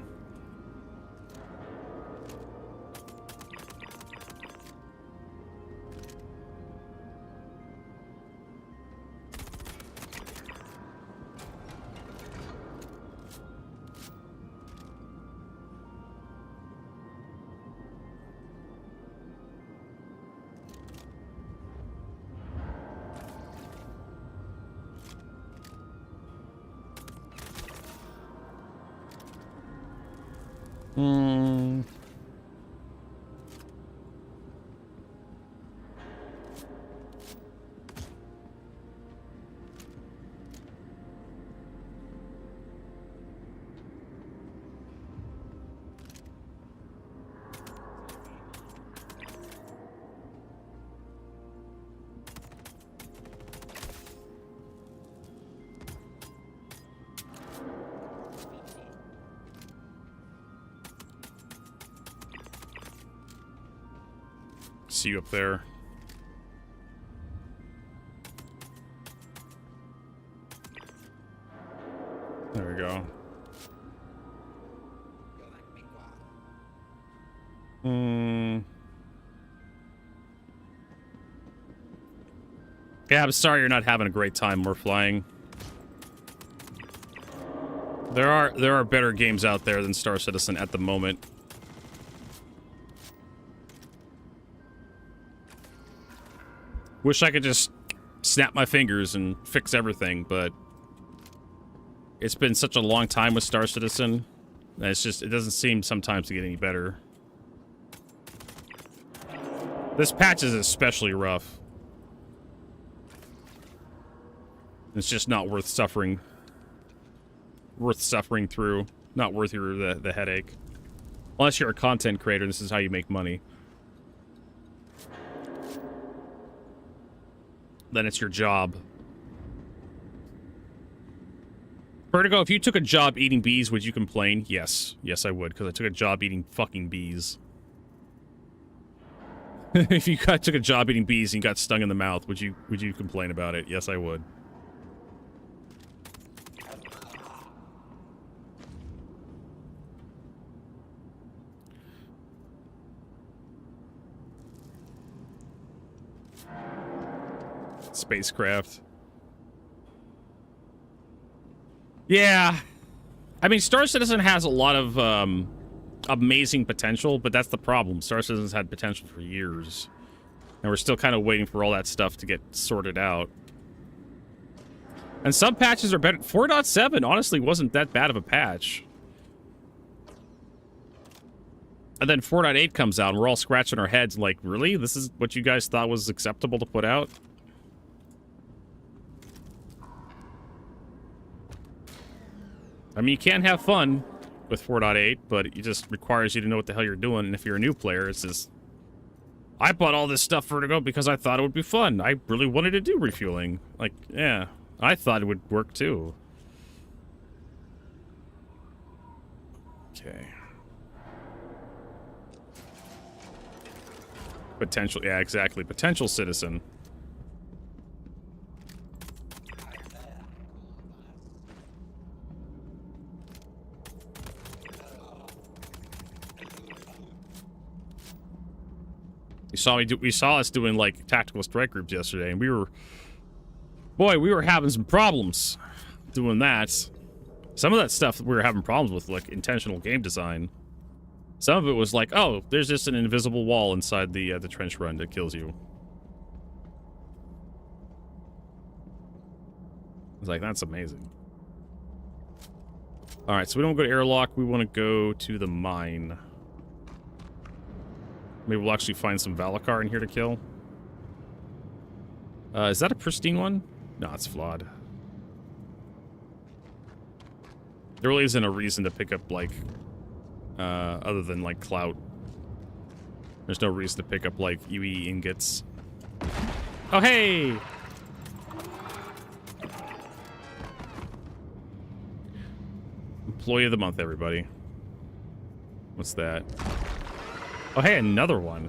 See you up there. There we go. Yeah, I'm sorry you're not having a great time. We're flying. There are better games out there than Star Citizen at the moment. Wish I could just snap my fingers and fix everything, but it's been such a long time with Star Citizen that it's just, it doesn't seem sometimes to get any better. This patch is especially rough. It's just not worth suffering. Worth suffering through. Not worth the headache. Unless you're a content creator, this is how you make money. Then it's your job. Vertigo, if you took a job eating bees, would you complain? Yes. Yes, I would, because I took a job eating fucking bees. If you took a job eating bees and you got stung in the mouth, would you complain about it? Yes, I would. Spacecraft. Yeah. I mean, Star Citizen has a lot of amazing potential, but that's the problem. Star Citizen's had potential for years. And we're still kind of waiting for all that stuff to get sorted out. And some patches are better. 4.7 honestly wasn't that bad of a patch. And then 4.8 comes out and we're all scratching our heads like, really? This is what you guys thought was acceptable to put out? I mean, you can have fun with 4.8, but it just requires you to know what the hell you're doing. And if you're a new player, it's just... I bought all this stuff Vertigo because I thought it would be fun. I really wanted to do refueling. Like, yeah, I thought it would work too. Okay. Potential, yeah, exactly. Potential citizen. You saw us doing like tactical strike groups yesterday, and we were having some problems doing that. Some of that stuff we were having problems with, like intentional game design. Some of it was like, oh, there's just an invisible wall inside the trench run that kills you. I was like, that's amazing. All right, so we don't go to airlock. We want to go to the mine. Maybe we'll actually find some Valakar in here to kill. Is that a pristine one? No, it's flawed. There really isn't a reason to pick up, like, other than, like, clout. There's no reason to pick up, like, UE ingots. Oh, hey! Employee of the month, everybody. What's that? Oh, hey, another one.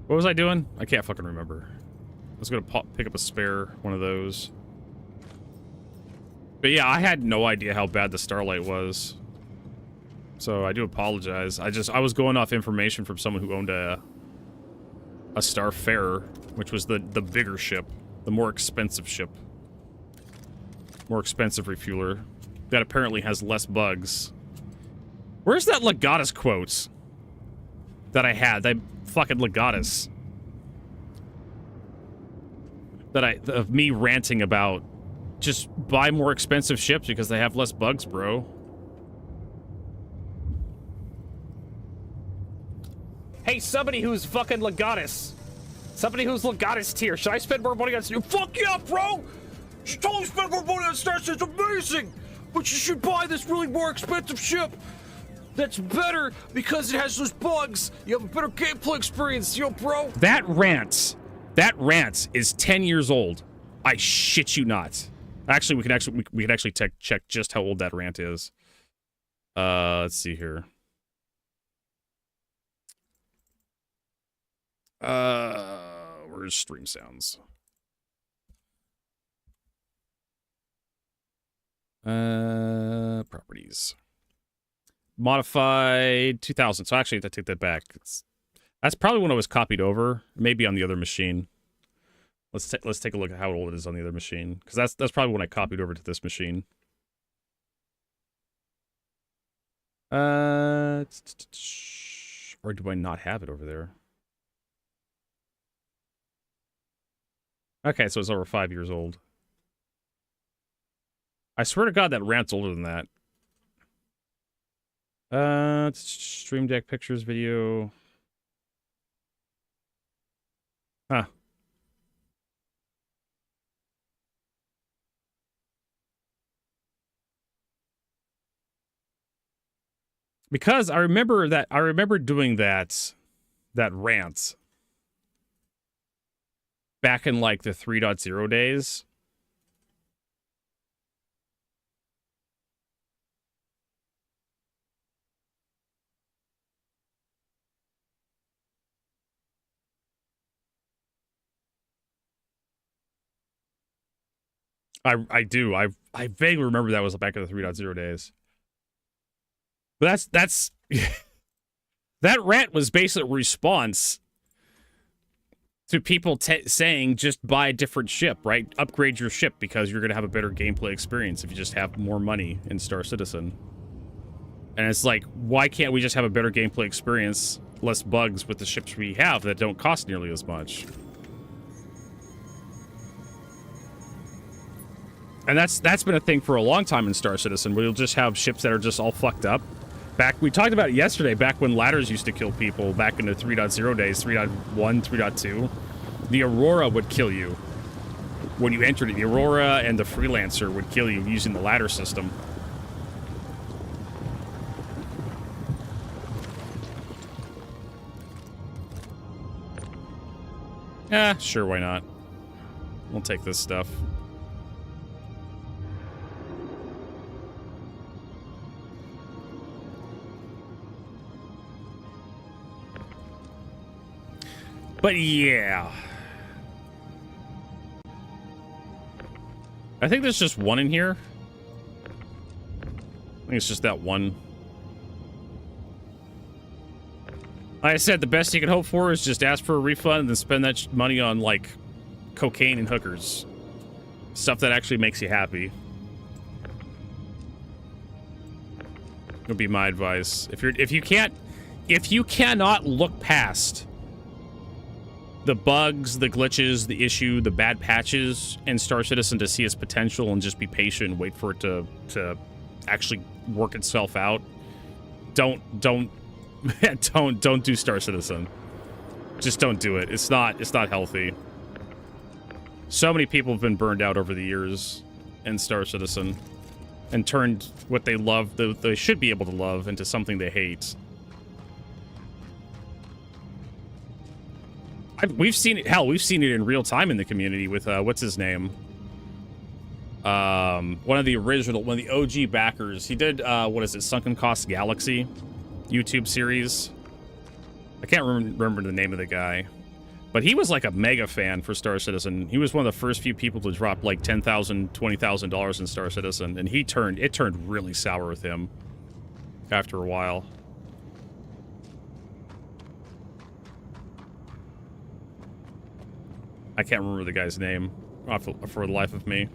What was I doing? I can't fucking remember. I was gonna pick up a spare one of those. But yeah, I had no idea how bad the Starlight was. So I do apologize. I was going off information from someone who owned a Starfarer, which was the bigger ship, the more expensive ship. More expensive refueler. That apparently has less bugs. Where's that Legatus quote that I had? That fucking Legatus. Of me ranting about just buy more expensive ships because they have less bugs, bro. Hey, somebody who's fucking Legatus. Somebody who's Legatus tier. Should I spend more money on you? Fuck yeah, bro! You should totally spend more money on Starship. It's amazing! But you should buy this really more expensive ship that's better because it has those bugs. You have a better gameplay experience, yo, bro. That rant is 10 years old. I shit you not. Actually, we can actually check just how old that rant is. Let's see here. Where's stream sounds? Properties. Modified 2000. So actually, I have to take that back. That's probably when it was copied over. Maybe on the other machine. Let's take a look at how old it is on the other machine, because that's probably when I copied over to this machine. Or do I not have it over there? Okay, so it's over 5 years old. I swear to God that rant's older than that. Stream Deck pictures video. Huh. Because I remember doing that rant back in like the 3.0 days. I do. I vaguely remember that was back in the 3.0 days. But that's that rant was basically a response to people saying just buy a different ship, right? Upgrade your ship because you're going to have a better gameplay experience if you just have more money in Star Citizen. And it's like, why can't we just have a better gameplay experience, less bugs with the ships we have that don't cost nearly as much? And that's been a thing for a long time in Star Citizen, where you'll just have ships that are just all fucked up. We talked about it yesterday, back when ladders used to kill people, back in the 3.0 days, 3.1, 3.2. The Aurora would kill you when you entered it. The Aurora and the Freelancer would kill you using the ladder system. Sure, why not? We'll take this stuff. But yeah. I think there's just one in here. think it's just that one. Like I said, the best you can hope for is just ask for a refund and then spend that money on, like, cocaine and hookers. Stuff that actually makes you happy. Would be my advice. If you cannot look past the bugs, the glitches, the issue, the bad patches, and Star Citizen to see its potential and just be patient and wait for it to actually work itself out, don't do Star Citizen. Just don't do it. It's not healthy. So many people have been burned out over the years in Star Citizen and turned what they love, they should be able to love, into something they hate. We've seen it. Hell, we've seen it in real time in the community with what's his name? One of the OG backers. He did what is it? Sunken Cost Galaxy YouTube series. I can't remember the name of the guy, but he was like a mega fan for Star Citizen. He was one of the first few people to drop like $10,000, $20,000 in Star Citizen, and it turned really sour with him after a while. I can't remember the guy's name for the life of me.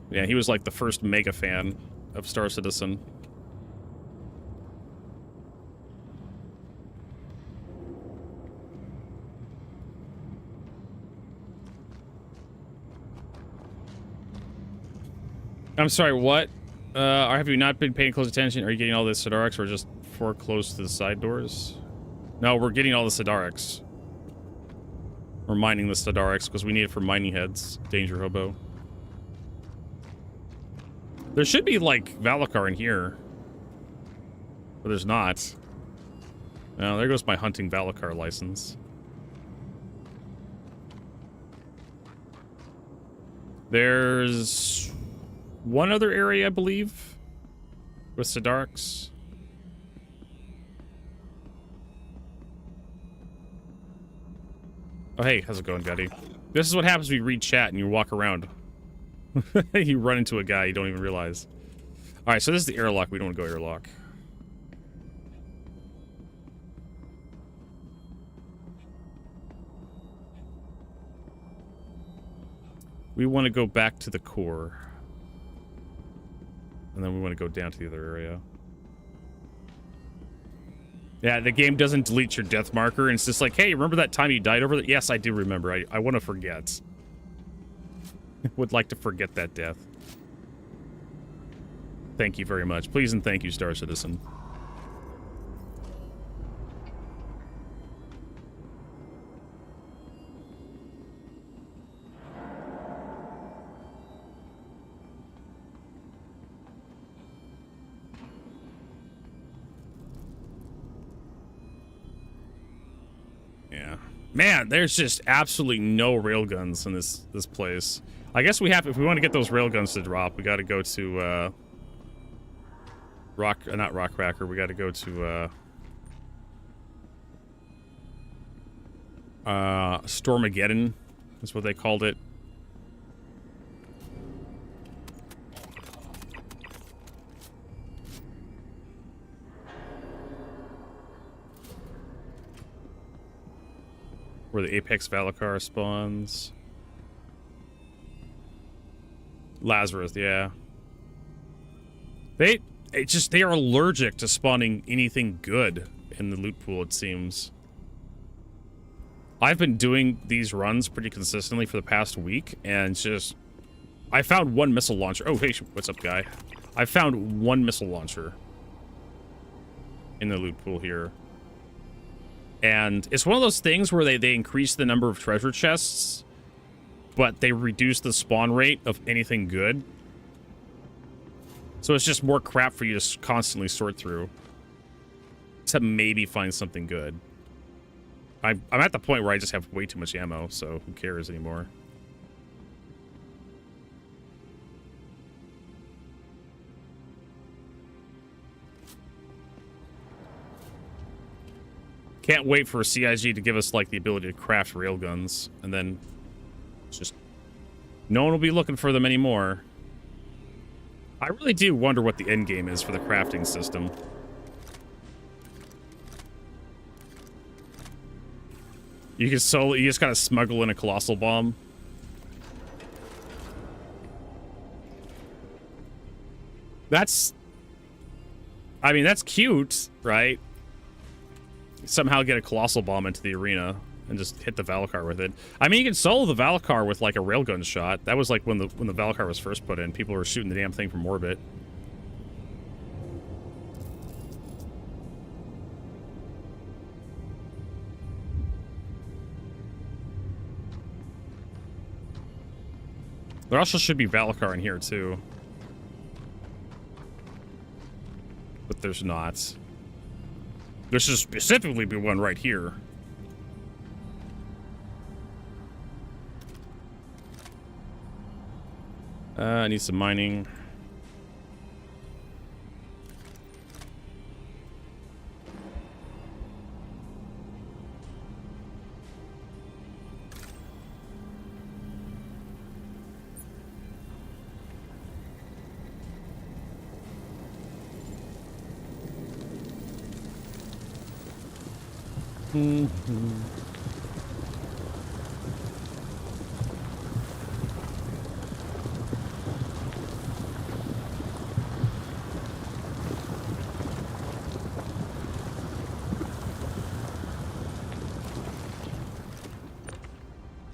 Yeah, he was like the first mega fan of Star Citizen. I'm sorry, what? Have you not been paying close attention? Are you getting all the Sidarics or just for close to the side doors? No, we're getting all the Sidarics. We're mining the Sidarics because we need it for mining heads. Danger Hobo. There should be, like, Valakar in here. But there's not. Oh, there goes my hunting Valakar license. There's one other area, I believe, with Sidarics. Oh, hey, how's it going, Daddy? This is what happens when you read chat and you walk around. You run into a guy you don't even realize. Alright, so this is the airlock. We don't want to go airlock. We want to go back to the core. And then we want to go down to the other area. Yeah, the game doesn't delete your death marker, and it's just like, hey, remember that time you died over that? Yes, I do remember. I want to forget. Would like to forget that death. Thank you very much. Please and thank you, Star Citizen. Yeah. Man, there's just absolutely no railguns in this place. I guess we have, if we want to get those railguns to drop, we got to go to not Rockcracker. We got to go to Stormageddon is what they called it. Where the Apex Valakar spawns. Lazarus, yeah. They are allergic to spawning anything good in the loot pool, it seems. I've been doing these runs pretty consistently for the past week, and just... I found one missile launcher. Oh, hey, what's up, guy? I found one missile launcher in the loot pool here. And it's one of those things where they increase the number of treasure chests, but they reduce the spawn rate of anything good. So it's just more crap for you to constantly sort through. Except maybe find something good. I'm at the point where I just have way too much ammo, so who cares anymore? Can't wait for CIG to give us, like, the ability to craft railguns, and then it's just... no one will be looking for them anymore. I really do wonder what the end game is for the crafting system. You just gotta smuggle in a colossal bomb. I mean, that's cute, right? Somehow get a colossal bomb into the arena and just hit the Valakar with it. I mean, you can solo the Valakar with like a railgun shot. That was like when the Valakar was first put in. People were shooting the damn thing from orbit. There also should be Valakar in here too. But there's not. There should specifically be one right here. I need some mining. Mm-hmm.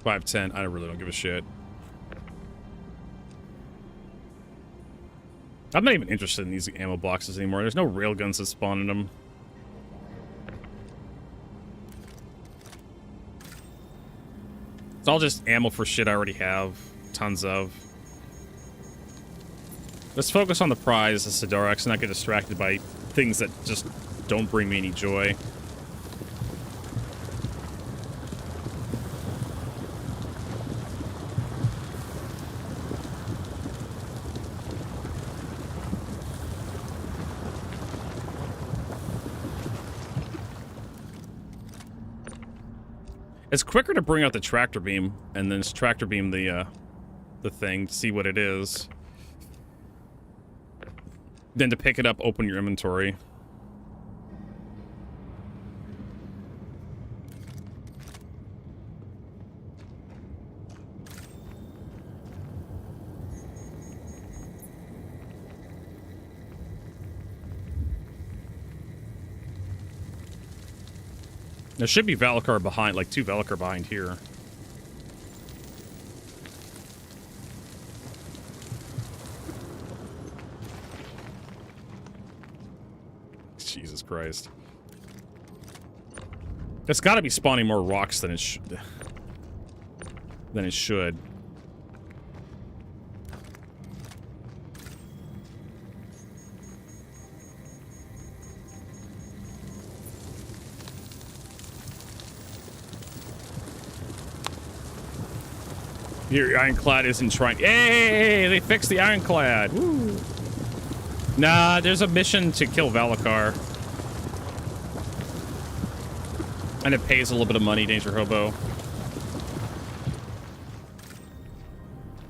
$5.10. I really don't give a shit. I'm not even interested in these ammo boxes anymore. There's no railguns that spawn in them. It's all just ammo for shit I already have tons of. Let's focus on the prize, the Sidorax, and not get distracted by things that just don't bring me any joy. It's quicker to bring out the tractor beam and then just tractor beam the thing to see what it is than to pick it up, open your inventory. There should be Valakar behind, like 2 Valakar behind here. Jesus Christ. It's got to be spawning more rocks than it should. Your ironclad isn't trying. Hey, they fixed the ironclad. Woo. Nah, there's a mission to kill Valakar. And it pays a little bit of money, Danger Hobo.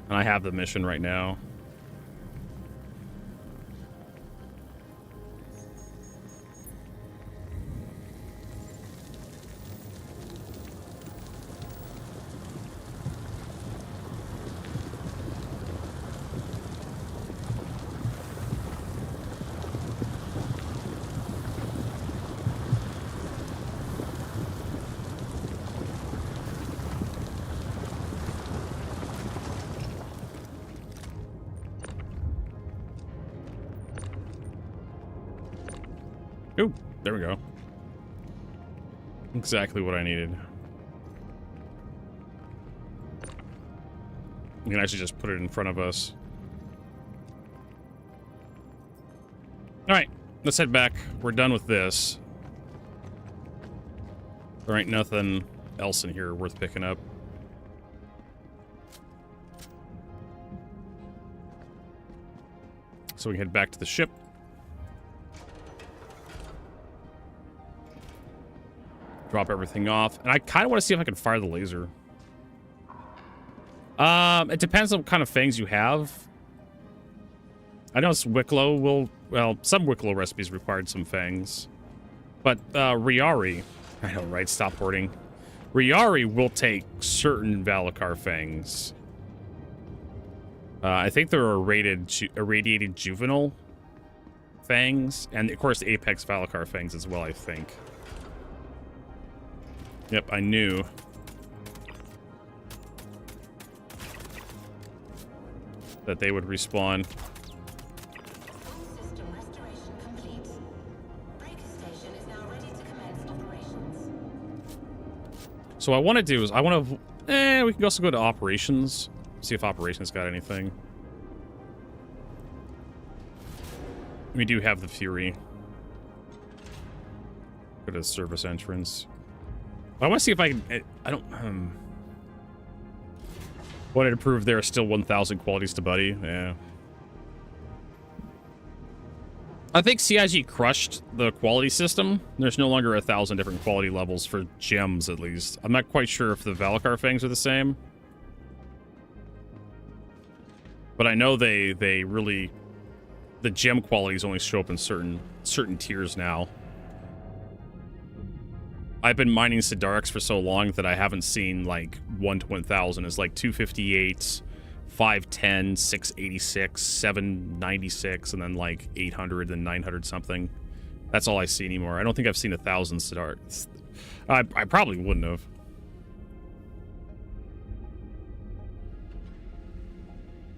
And I have the mission right now. Ooh, there we go. Exactly what I needed. We can actually just put it in front of us. Alright, let's head back. We're done with this. There ain't nothing else in here worth picking up. So we head back to the ship. Drop everything off. And I kind of want to see if I can fire the laser. It depends on what kind of fangs you have. I know Wicklow will, well, some Wicklow recipes required some fangs. But Riari, I know, right? Stop hoarding. Riari will take certain Valakar fangs. I think there are irradiated juvenile fangs, and of course Apex Valakar fangs as well, I think. Yep, I knew. That they would respawn. System restoration complete. Breaker station is now ready to commence operations. So what I want to do is I want to... we can also go to operations. See if operations got anything. We do have the Fury. Go to the service entrance. I want to see if I can... I don't... wanted to prove there are still 1,000 qualities to Buddy. Yeah. I think CIG crushed the quality system. There's no longer 1,000 different quality levels for gems, at least. I'm not quite sure if the Valakar fangs are the same. But I know they really... The gem qualities only show up in certain tiers now. I've been mining Sidarics for so long that I haven't seen, like, 1 to 1,000. It's like 258, 510, 686, 796, and then, like, 800 and 900 something. That's all I see anymore. I don't think I've seen 1,000 Sidarics. I probably wouldn't have.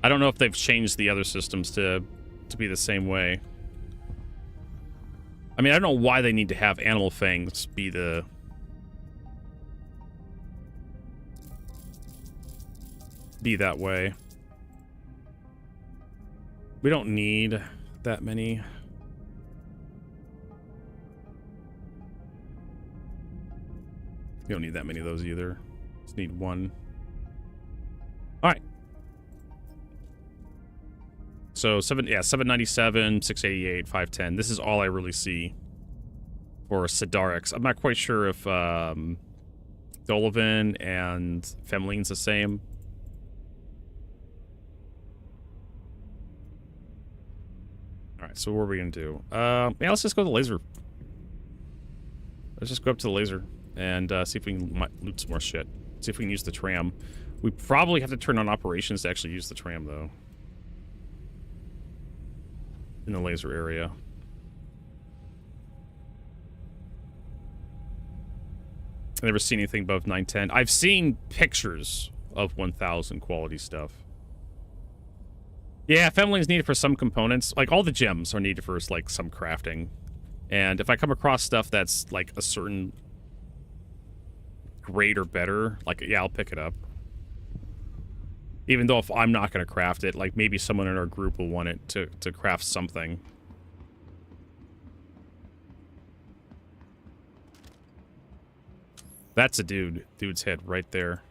I don't know if they've changed the other systems to be the same way. I mean, I don't know why they need to have animal fangs be that way. We don't need that many. We don't need that many of those either. Just need one. All right. So 797, 688, 510. This is all I really see for Sidarics. I'm not quite sure if Dolavan and Femline's the same. All right, so what are we gonna do? Yeah, let's just go to the laser. Let's just go up to the laser and see if we can loot some more shit. See if we can use the tram. We probably have to turn on operations to actually use the tram, though. In the laser area. I've never seen anything above 910. I've seen pictures of 1,000 quality stuff. Yeah, Femline's needed for some components. Like, all the gems are needed for, like, some crafting. And if I come across stuff that's, like, a certain grade or better, like, yeah, I'll pick it up. Even though if I'm not going to craft it, like, maybe someone in our group will want it to craft something. That's a dude's head right there.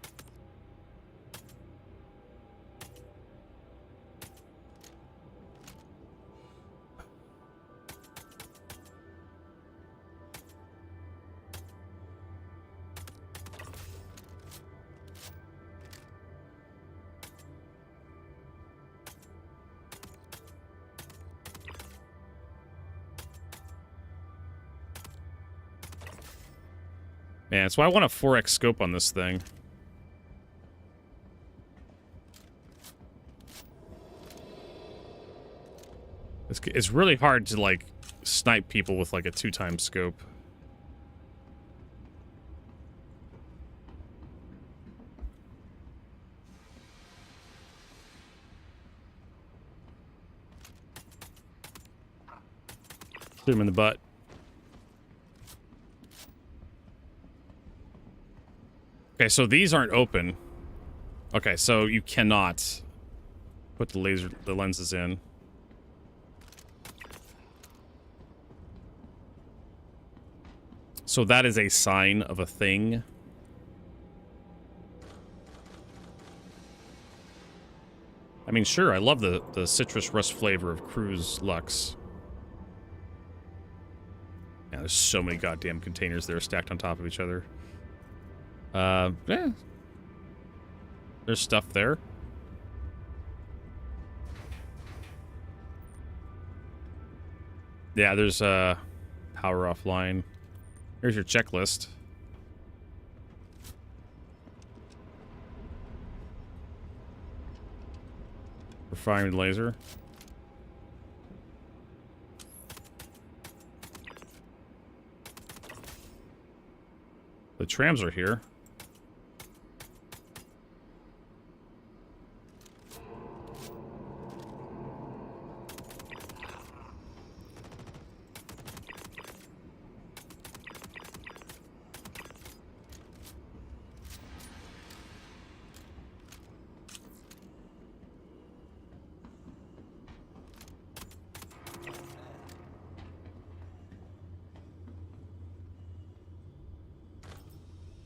Man, so I want a 4x scope on this thing. It's really hard to, like, snipe people with, like, a 2x scope. Shoot him in the butt. Okay, so these aren't open. Okay, so you cannot put the lenses in. So that is a sign of a thing. I mean, sure, I love the citrus rust flavor of Cruise Lux. Yeah, there's so many goddamn containers there stacked on top of each other. Yeah. There's stuff there. Yeah, there's a power offline. Here's your checklist. Refined laser. The trams are here.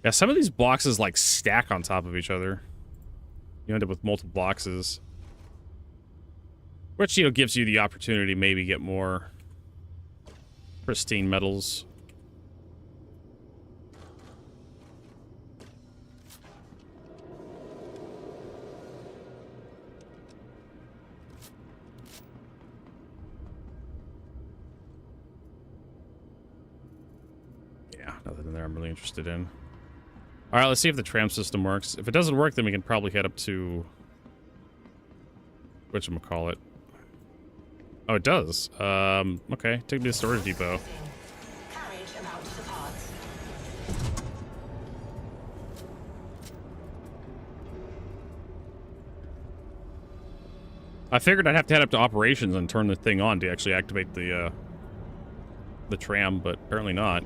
Yeah, some of these boxes like stack on top of each other. You end up with multiple boxes. Which, you know, gives you the opportunity to maybe get more pristine metals. Yeah, nothing in there I'm really interested in. All right, let's see if the tram system works. If it doesn't work, then we can probably head up to... whatchamacallit. Oh, it does. Okay. Take me to the storage depot. Carriage about to depart. I figured I'd have to head up to operations and turn the thing on to actually activate the tram, but apparently not.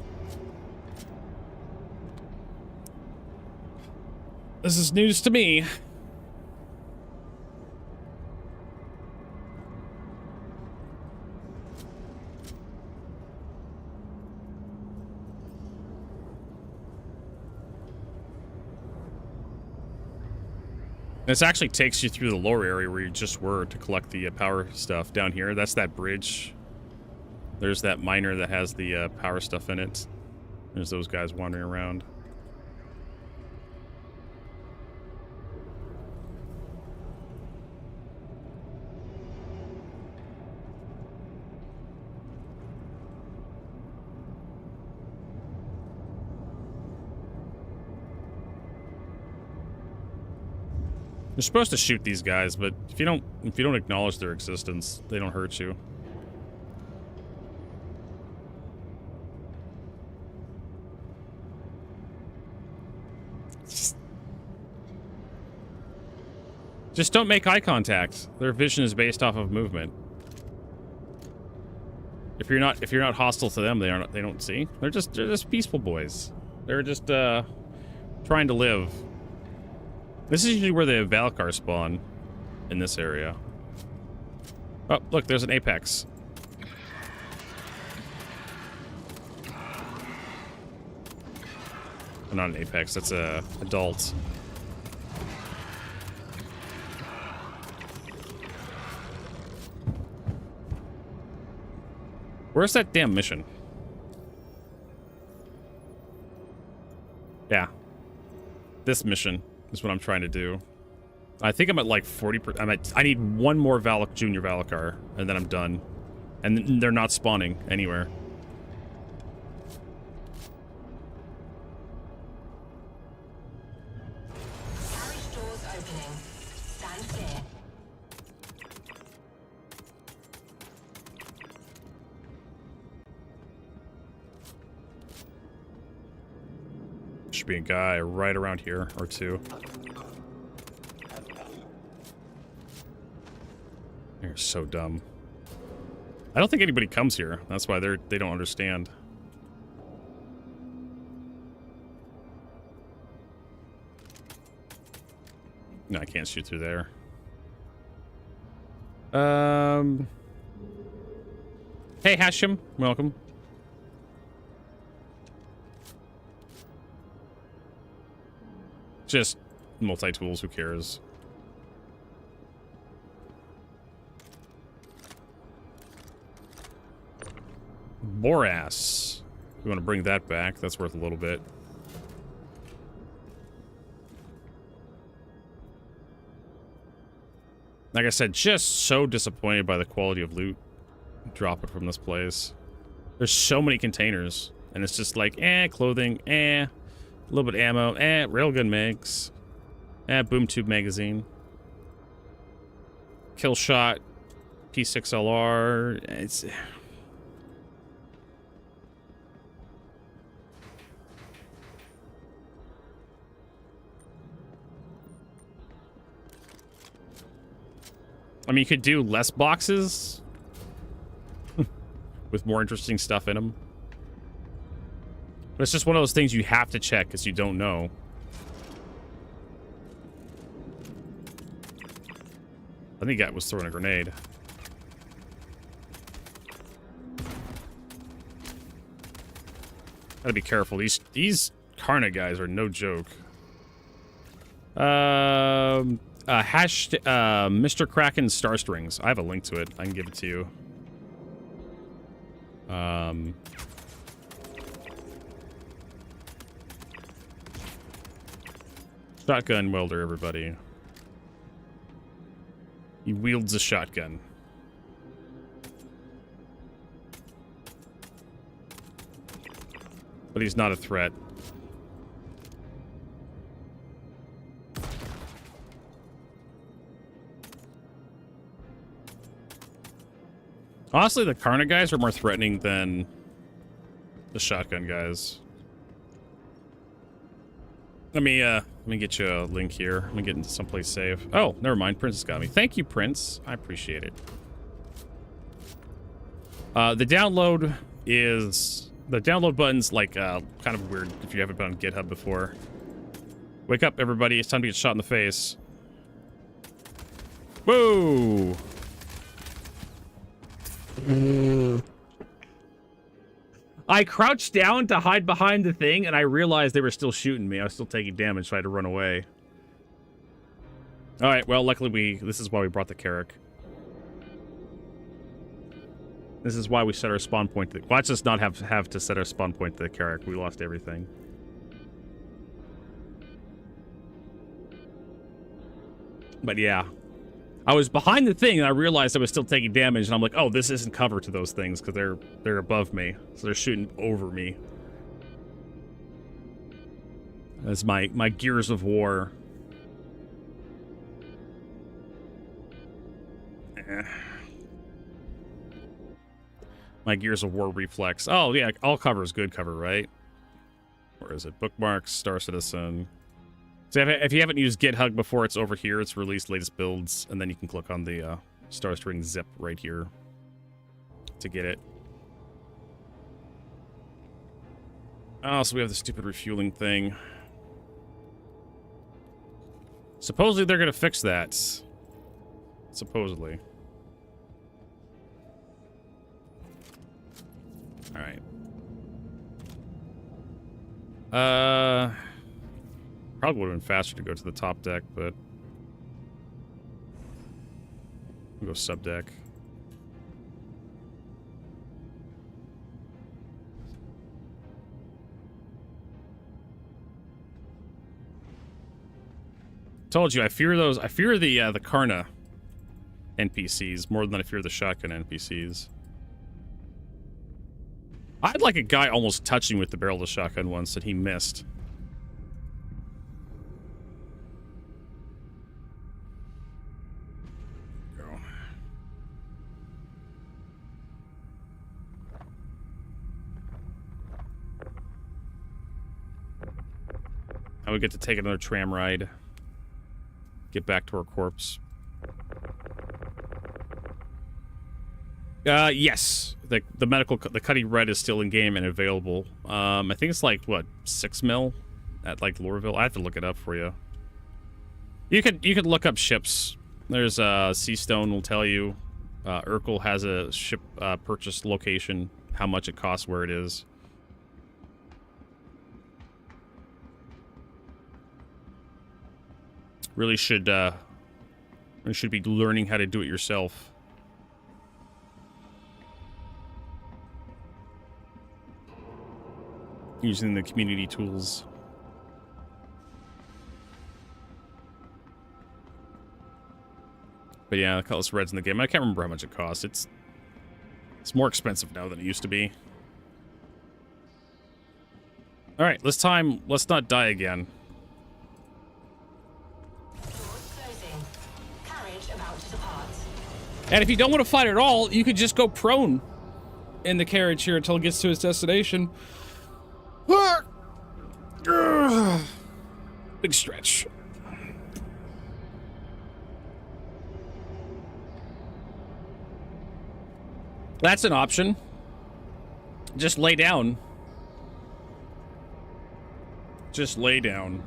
This is news to me. This actually takes you through the lower area where you just were to collect the power stuff down here. That's that bridge. There's that miner that has the power stuff in it. There's those guys wandering around. You're supposed to shoot these guys, but if you don't acknowledge their existence, they don't hurt you. Just don't make eye contact. Their vision is based off of movement. If you're not hostile to them, they don't see. They're just peaceful boys. They're just trying to live. This is usually where the Valkar spawn, in this area. Oh, look, there's an Apex. Oh, not an Apex, that's a adult. Where's that damn mission? Yeah. This mission is what I'm trying to do. I think I'm at like 40%. I need one more Junior Valakar, and then I'm done. And they're not spawning anywhere. Carriage doors opening. Stand clear. Should be a guy right around here, or two. They're so dumb. I don't think anybody comes here. That's why they don't understand. No, I can't shoot through there. Hey, Hashim. Welcome. Just multi-tools, who cares? Borass. We want to bring that back. That's worth a little bit. Like I said, just so disappointed by the quality of loot drop it from this place. There's so many containers, and it's just like, clothing, a little bit of ammo, railgun mags, boom tube magazine, kill shot, P6LR. It's I mean, you could do less boxes with more interesting stuff in them. But it's just one of those things you have to check because you don't know. I think that was throwing a grenade. Gotta be careful. These Karna guys are no joke. Mr. Kraken Star Strings. I have a link to it. I can give it to you. Shotgun welder, everybody. He wields a shotgun. But he's not a threat. Honestly, the Karna guys are more threatening than the shotgun guys. Let me get you a link here. Let me get into someplace safe. Oh, never mind. Prince has got me. Thank you, Prince. I appreciate it. The download button's like kind of weird if you haven't been on GitHub before. Wake up, everybody! It's time to get shot in the face. Whoa! I crouched down to hide behind the thing, and I realized they were still shooting me. I was still taking damage, so I had to run away. All right, well, luckily this is why we brought the Carrack. This is why we set our spawn point to watch us not have to set our spawn point to the Carrack. We lost everything. But yeah. I was behind the thing and I realized I was still taking damage, and I'm like, oh, this isn't cover to those things because they're above me. So they're shooting over me. That's my Gears of War. My Gears of War reflex. Oh yeah, all cover is good cover, right? Where is it? Bookmarks, Star Citizen. So if you haven't used GitHub before, it's over here. It's released latest builds, and then you can click on the Star String zip right here to get it. Oh, so we have the stupid refueling thing. Supposedly they're gonna fix that. Supposedly. All right. Probably would have been faster to go to the top deck, but we'll go sub deck. Told you, I fear those. I fear the Karna NPCs more than I fear the shotgun NPCs. I had like a guy almost touching with the barrel of the shotgun once that he missed. Now we get to take another tram ride. Get back to our corpse. Yes. The medical, the Cuddy Red is still in game and available. I think it's like, what, 6 mil at like Lorville? I have to look it up for you. You could look up ships. There's Seastone will tell you. Urkel has a ship purchase location, how much it costs, where it is. Really should be learning how to do it yourself. Using the community tools. But yeah, the Cutlass Red's in the game. I can't remember how much it costs. It's more expensive now than it used to be. All right, let's not die again. Doors closing. Carriage about to depart. And if you don't want to fight at all, you could just go prone in the carriage here until it gets to its destination. Big stretch. That's an option. Just lay down. Just lay down.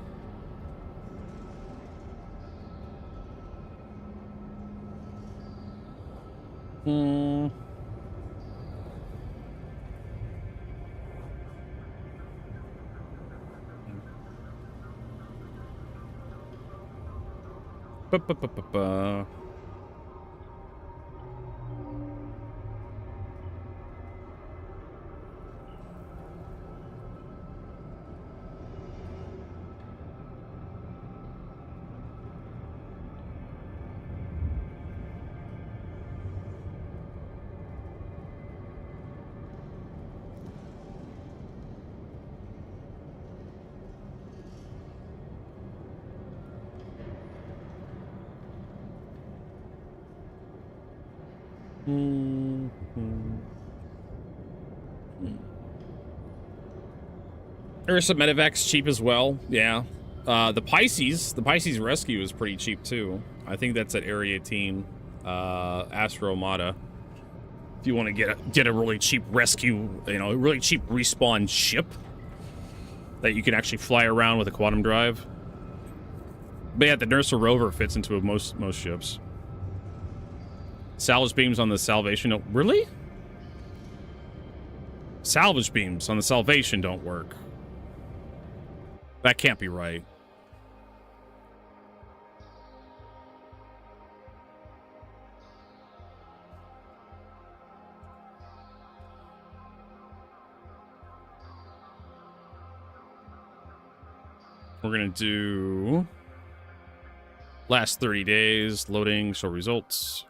Hmm. Ba-ba-ba-ba-ba. Ursa Medevac's cheap as well. Yeah. The Pisces Rescue is pretty cheap too. I think that's at Area 18. Astro Mata. If you want to get a really cheap rescue, you know, a really cheap respawn ship that you can actually fly around with a quantum drive. But yeah, the Nursa Rover fits into most ships. Salvage beams on the Salvation don't... Really? Salvage beams on the Salvation don't work. That can't be right. We're gonna do... Last 30 days, loading, show results.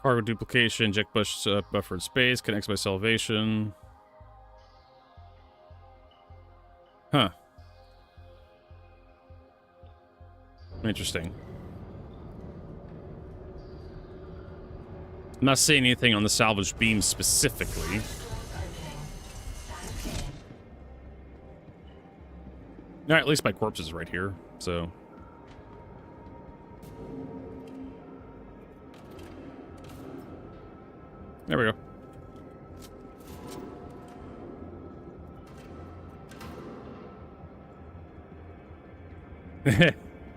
Cargo duplication, eject buffered space, connects by Salvation. Huh. Interesting. I'm not seeing anything on the salvage beam specifically. Alright, at least my corpse is right here, so... There we go.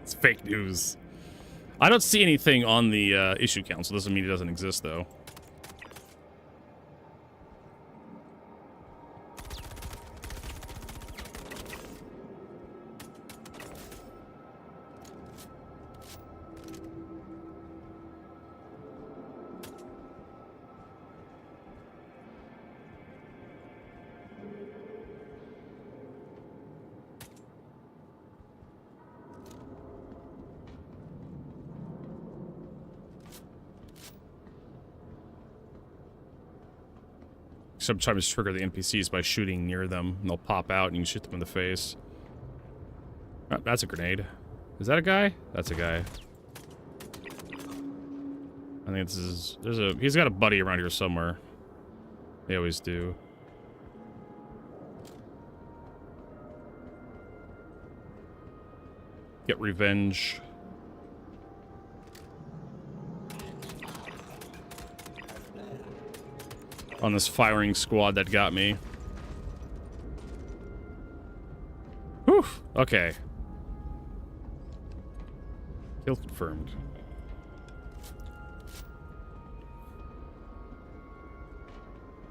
It's fake news. I don't see anything on the issue count, so doesn't mean it doesn't exist, though. Sometimes trigger the NPCs by shooting near them, and they'll pop out and you can shoot them in the face. Oh, that's a grenade. Is that a guy? That's a guy. I think this is... He's got a buddy around here somewhere. They always do. Get revenge. On this firing squad that got me. Whew. Okay. Kill confirmed.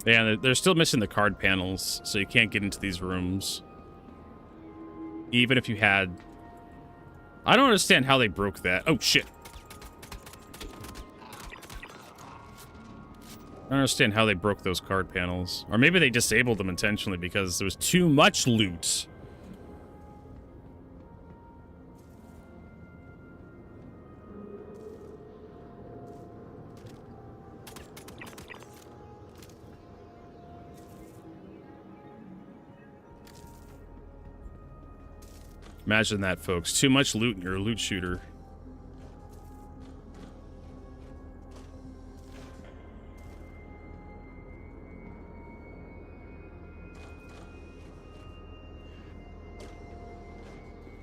Yeah, they're still missing the card panels, so you can't get into these rooms. Even if you had... I don't understand how they broke that. Oh, shit. I don't understand how they broke those card panels. Or maybe they disabled them intentionally because there was too much loot. Imagine that, folks. Too much loot in your loot shooter.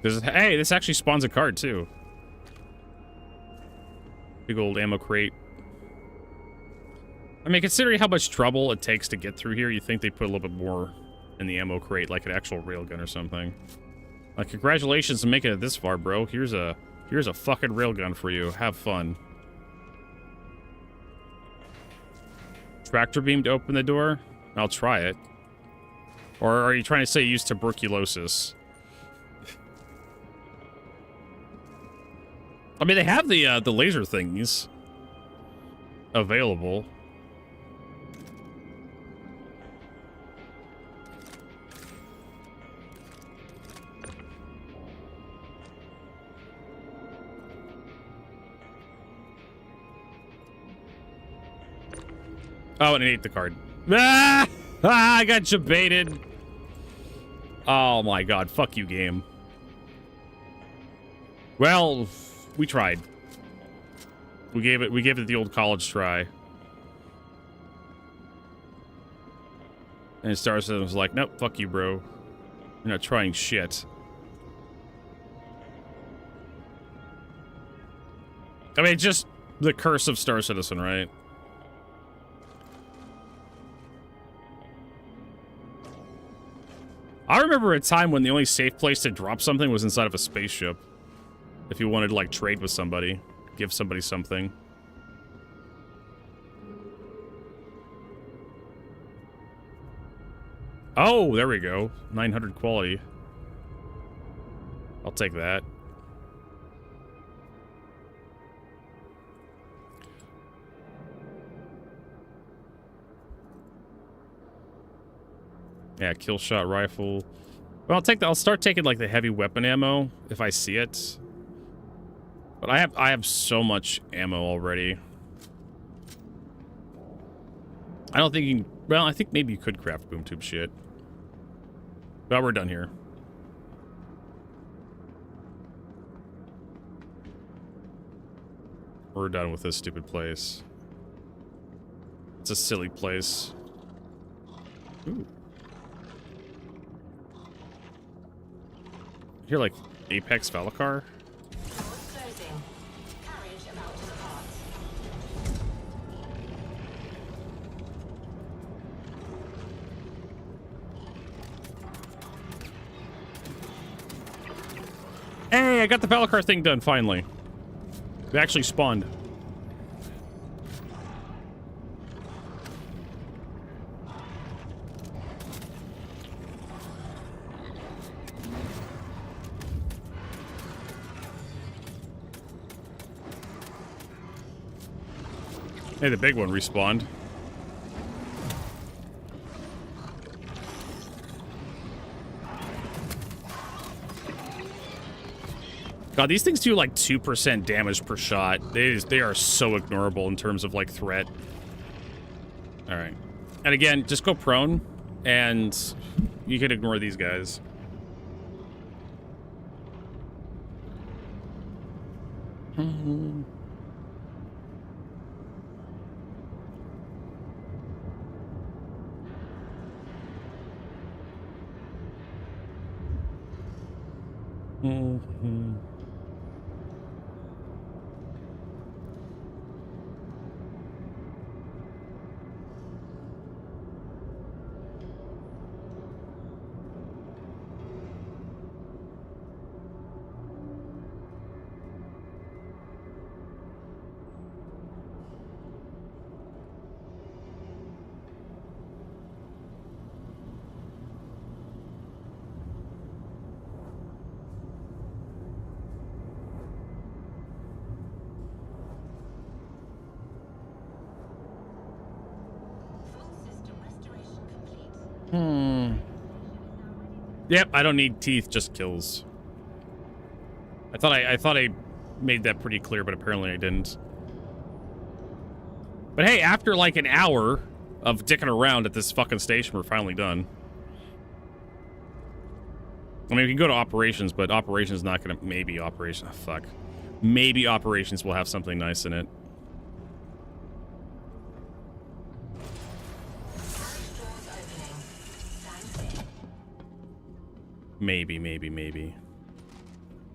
Hey, this actually spawns a card, too. Big old ammo crate. I mean, considering how much trouble it takes to get through here, you think they put a little bit more in the ammo crate, like an actual railgun or something. Like, congratulations on making it this far, bro. Here's a fucking railgun for you. Have fun. Tractor beam to open the door? I'll try it. Or are you trying to say use tuberculosis? I mean, they have the laser thingies available. Oh, and it ate the card. Ah! Ah, I got jebaited. Oh my god, fuck you, game. Well, we tried. We gave it the old college try. And Star Citizen was like, nope, fuck you, bro. You're not trying shit. I mean, just the curse of Star Citizen, right? I remember a time when the only safe place to drop something was inside of a spaceship. If you wanted to, like, trade with somebody. Give somebody something. Oh, there we go. 900 quality. I'll take that. Yeah, kill shot rifle. Well, I'll start taking like the heavy weapon ammo if I see it. But I have so much ammo already. I don't think you can, well, I think maybe you could craft boom tube shit. But we're done here. We're done with this stupid place. It's a silly place. Ooh. You're like Apex Valacar? Hey, I got the Valacar thing done finally. It actually spawned. Hey, the big one respawned. God, these things do like 2% damage per shot. They are so ignorable in terms of like threat. All right. And again, just go prone and you can ignore these guys. Yep, I don't need teeth, just kills. I thought I made that pretty clear, but apparently I didn't. But hey, after like an hour of dicking around at this fucking station, we're finally done. I mean, we can go to operations, but operations is not gonna. Maybe operations. Oh, fuck. Maybe operations will have something nice in it. Maybe.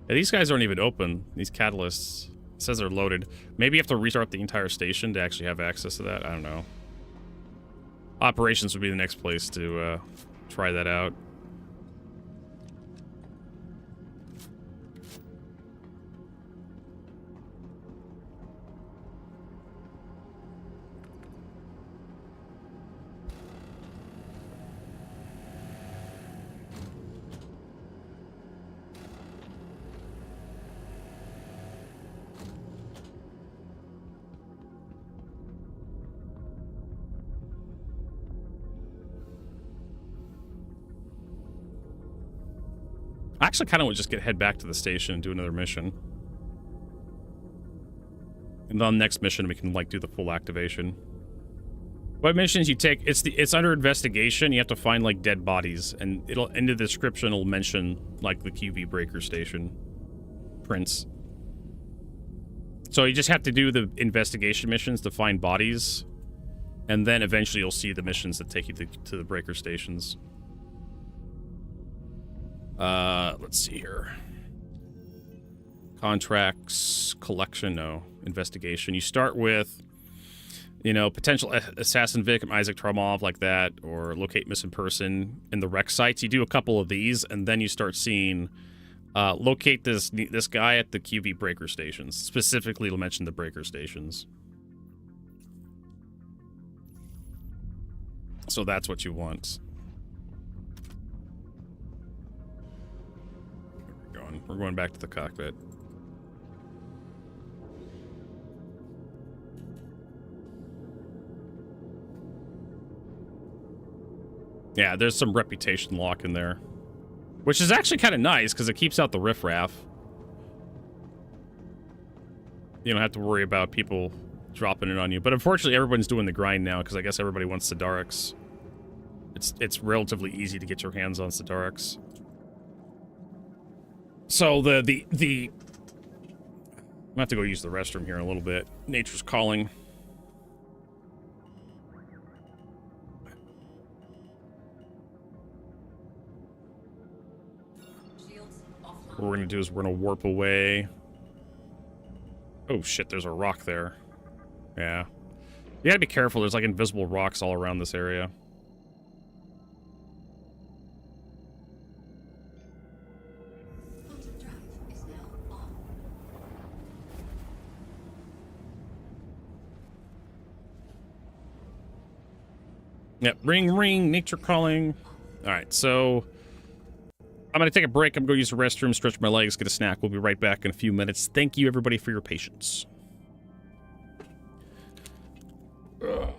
Yeah, these guys aren't even open. These catalysts. It says they're loaded. Maybe you have to restart the entire station to actually have access to that. I don't know. Operations would be the next place to try that out. I actually kind of would just head back to the station and do another mission. And on the next mission, we can, like, do the full activation. What missions you take? It's under investigation. You have to find, like, dead bodies. And it'll, in the description, it'll mention, like, the QV breaker station prints. So you just have to do the investigation missions to find bodies. And then eventually you'll see the missions that take you to the breaker stations. Let's see here. Contracts, collection, no. Investigation. You start with, you know, potential assassin victim, Isaac Tromov, like that, or locate missing person in the wreck sites. You do a couple of these, and then you start seeing, locate this guy at the QV breaker stations. Specifically, it'll mention the breaker stations. So that's what you want. We're going back to the cockpit. Yeah, there's some reputation lock in there. Which is actually kind of nice, because it keeps out the riffraff. You don't have to worry about people dropping it on you. But unfortunately, everyone's doing the grind now, because I guess everybody wants Sidarics. It's relatively easy to get your hands on Sidarics. So I'm gonna have to go use the restroom here in a little bit. Nature's calling. What we're gonna do is we're gonna warp away. Oh shit, there's a rock there. Yeah. You gotta be careful, there's like invisible rocks all around this area. Yep, ring, ring, nature calling. Alright, so I'm gonna take a break. I'm gonna use the restroom, stretch my legs, get a snack. We'll be right back in a few minutes. Thank you, everybody, for your patience. Ugh.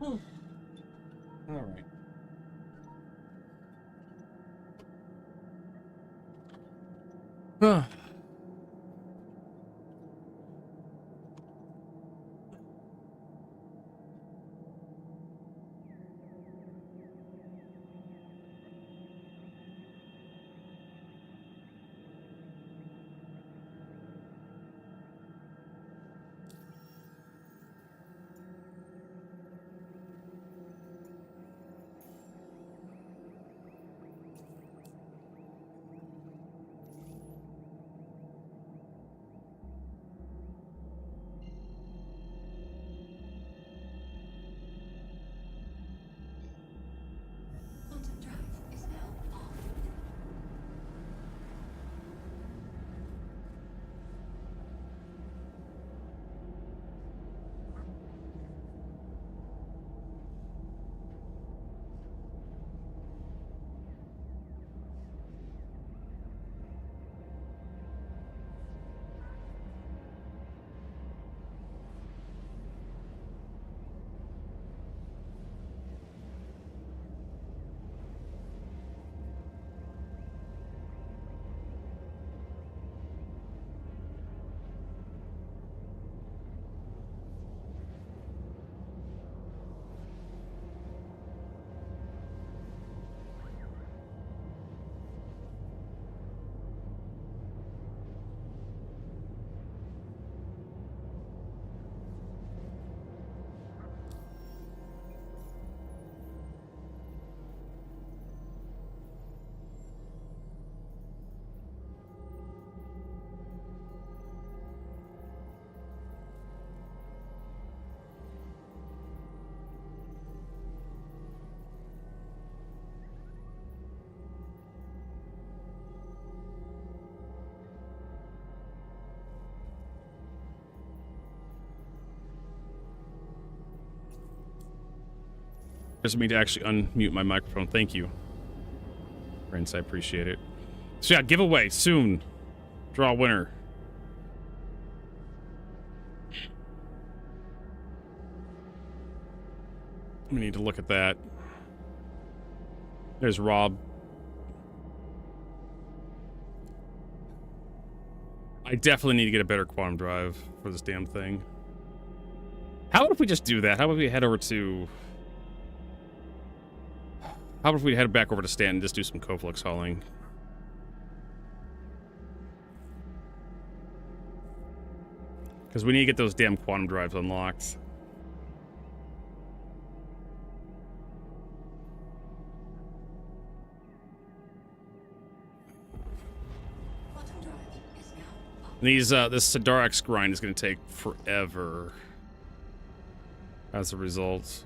All right. Quantum drive is now off. There's me to actually unmute my microphone. Thank you, Prince. I appreciate it. So yeah, giveaway soon. Draw a winner. We need to look at that. There's Rob. I definitely need to get a better quantum drive for this damn thing. How about if we just do that? How about we head over to... How about if we head back over to Stanton and just do some Coflux hauling? Because we need to get those damn quantum drives unlocked. Quantum drive is now off. These, this Sidarax grind is going to take forever. As a result.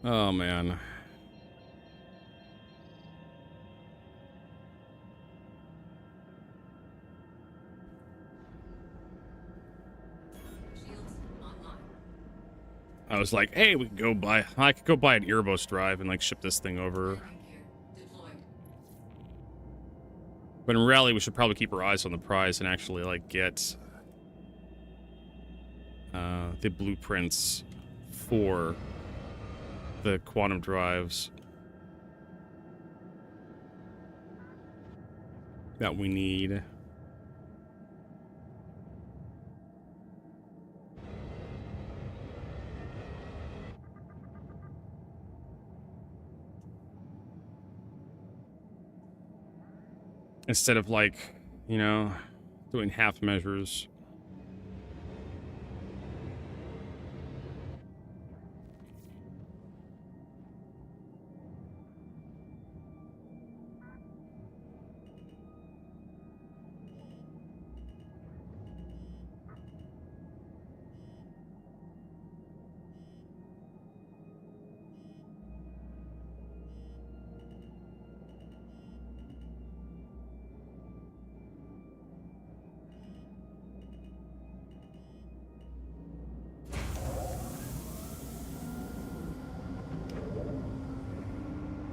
Oh, man. Shields online. I was like, hey, we can go buy... I could go buy an Erebos drive and, like, ship this thing over. Here. Deployed. But in reality, we should probably keep our eyes on the prize and actually, like, get... the blueprints for the quantum drives that we need. Instead of, like, you know, doing half measures.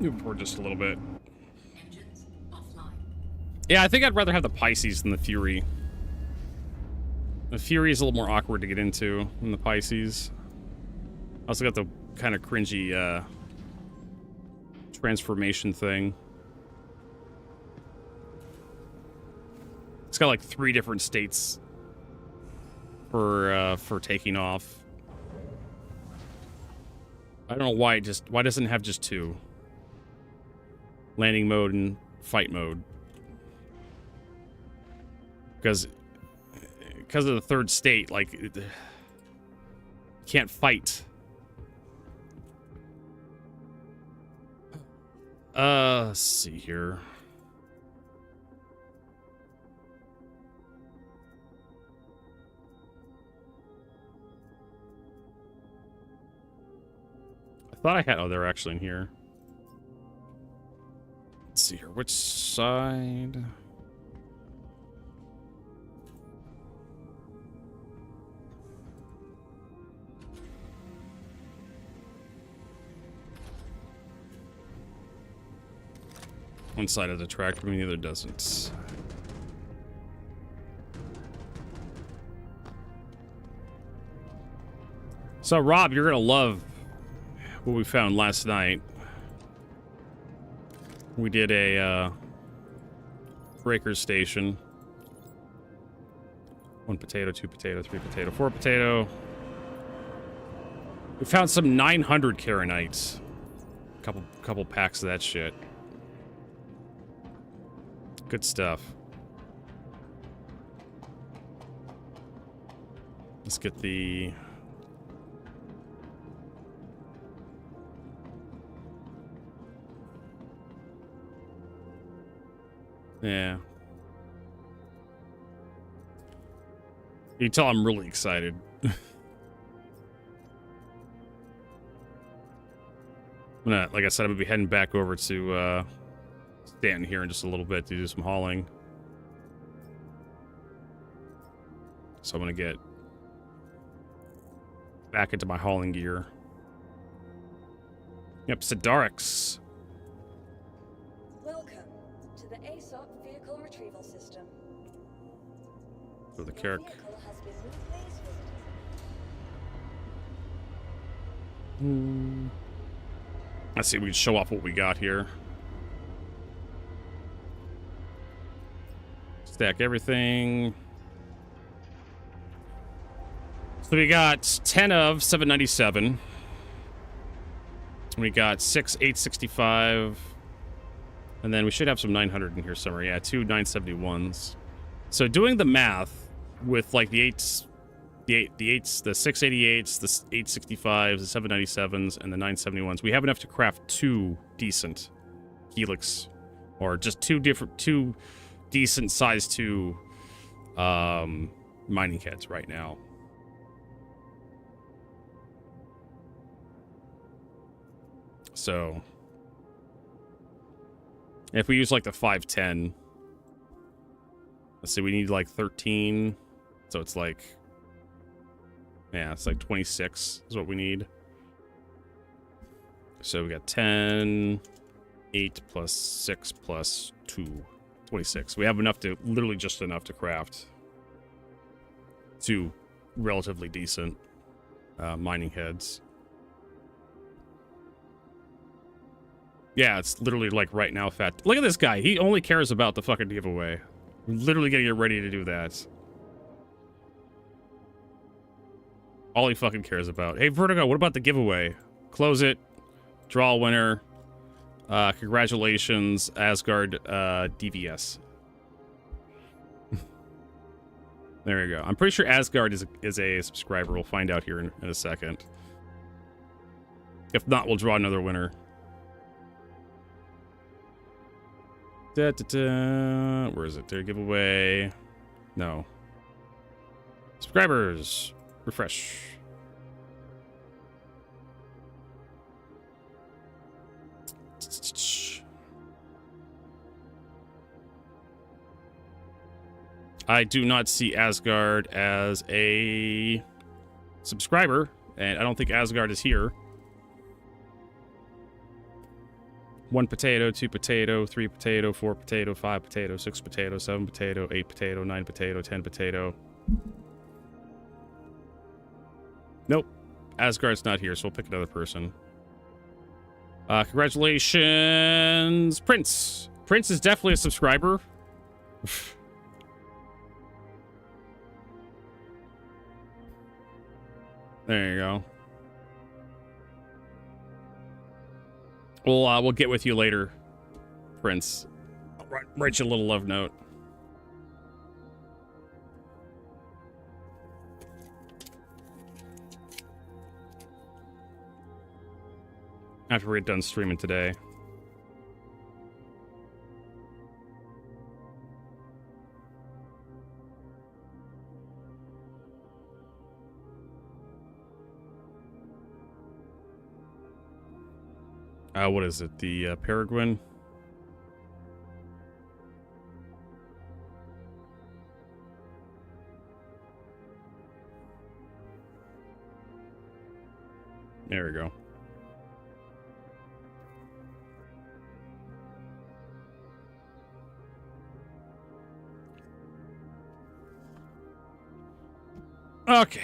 Move forward just a little bit. Engines offline. Yeah, I think I'd rather have the Pisces than the Fury. The Fury is a little more awkward to get into than the Pisces. Also got the kind of cringy transformation thing. It's got like 3 different states for taking off. I don't know why why doesn't it have just 2? Landing mode and fight mode. Because of the 3rd state, like, you can't fight. Let's see here. I thought I had, oh, they're actually in here. Let's see here, which side? One side has a tractor, but the other doesn't. So, Rob, you're gonna love what we found last night. We did a breaker station. 1 potato, 2 potato, 3 potato, 4 potato. We found some 900 Karenites. Couple packs of that shit. Good stuff. Let's get the... Yeah. You can tell I'm really excited. Like I said, I'm gonna be heading back over to Stanton here in just a little bit to do some hauling. So I'm gonna get back into my hauling gear. Yep, Sidarix. Welcome to the ASOP vehicle retrieval system. For the Your Carrick. vehicle has been moved. Please visit us. Let's see if we can show off what we got here. Stack everything. So we got 10 of 797. We got 6 865. And then we should have some 900 in here somewhere. Yeah, 2 971s. So doing the math with like the 8s, the 688s, the 865s, the 797s, and the 971s, we have enough to craft 2 decent Helix, or just 2 decent size 2 mining heads right now. So if we use like the 510, let's see, we need like 13, so it's like, yeah, it's like 26 is what we need. So we got 10, 8 plus 6 plus 2, 26. We have enough to, literally just enough to craft 2 relatively decent mining heads. Yeah, it's literally like right now fat. Look at this guy. He only cares about the fucking giveaway. We're literally gonna get ready to do that. All he fucking cares about. Hey, Vertigo, what about the giveaway? Close it. Draw a winner. Congratulations, Asgard DVS. There you go. I'm pretty sure Asgard is a subscriber. We'll find out here in a second. If not, we'll draw another winner. Where is it? There, giveaway. No. Subscribers. Refresh. I do not see Asgard as a subscriber, and I don't think Asgard is here. 1 potato, 2 potato, 3 potato, 4 potato, 5 potato, 6 potato, 7 potato, 8 potato, 9 potato, 10 potato. Nope. Asgard's not here, so we'll pick another person. Congratulations, Prince. Prince is definitely a subscriber. There you go. We'll get with you later, Prince. I'll write you a little love note. After we're done streaming today. What is it? The Peregrine? There we go. Okay.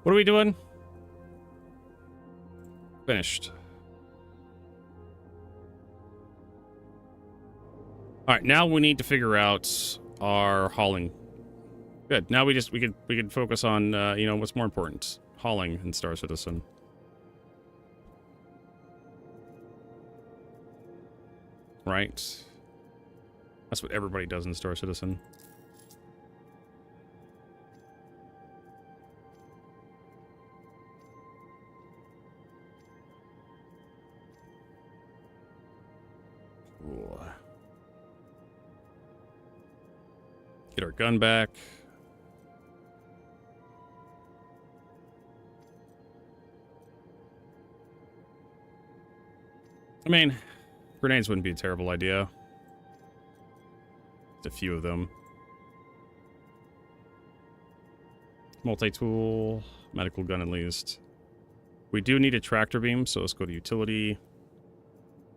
What are we doing? Finished. All right, now we need to figure out our hauling. Good. Now we can focus on you know, what's more important, hauling in Star Citizen. Right. That's what everybody does in Star Citizen. Cool. Get our gun back. I mean, grenades wouldn't be a terrible idea. Just a few of them. Multi-tool, medical gun at least. We do need a tractor beam, so let's go to utility.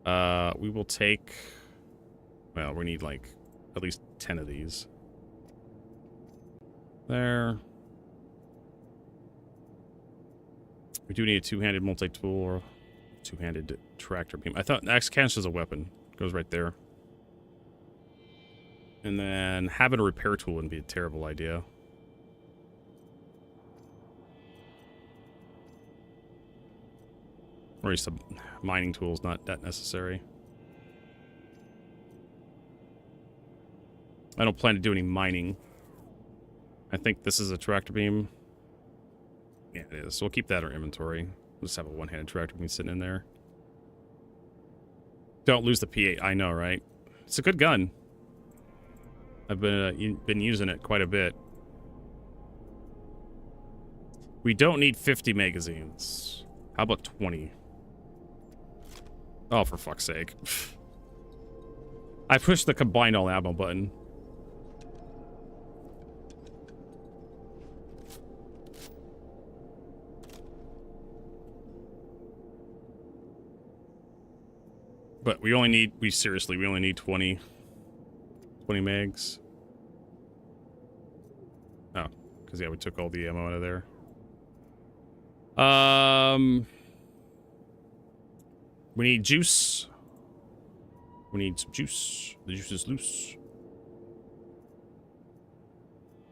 We will take... Well, we need like at least 10 of these. There. We do need a two-handed multi-tool or two-handed tractor beam. I thought axe counts as a weapon. Goes right there. And then having a repair tool wouldn't be a terrible idea. Or just some mining tools, not that necessary. I don't plan to do any mining. I think this is a tractor beam. Yeah, it is. So we'll keep that in our inventory. We'll just have a one-handed tractor beam sitting in there. Don't lose the P8. I know, right? It's a good gun. I've been using it quite a bit. We don't need 50 magazines. How about 20? Oh, for fuck's sake. I pushed the combine all ammo button. But we only need, we only need 20 megs. Oh, because yeah, we took all the ammo out of there. We need juice. We need some juice. The juice is loose.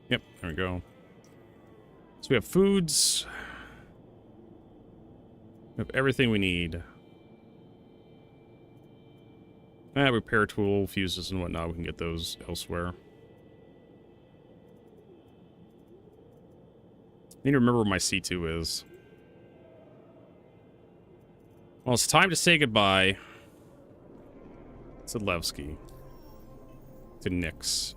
Yep, there we go. So we have foods. We have everything we need. Repair tool, fuses and whatnot. We can get those elsewhere. I need to remember where my C2 is. Well, it's time to say goodbye to Levski. To Nix.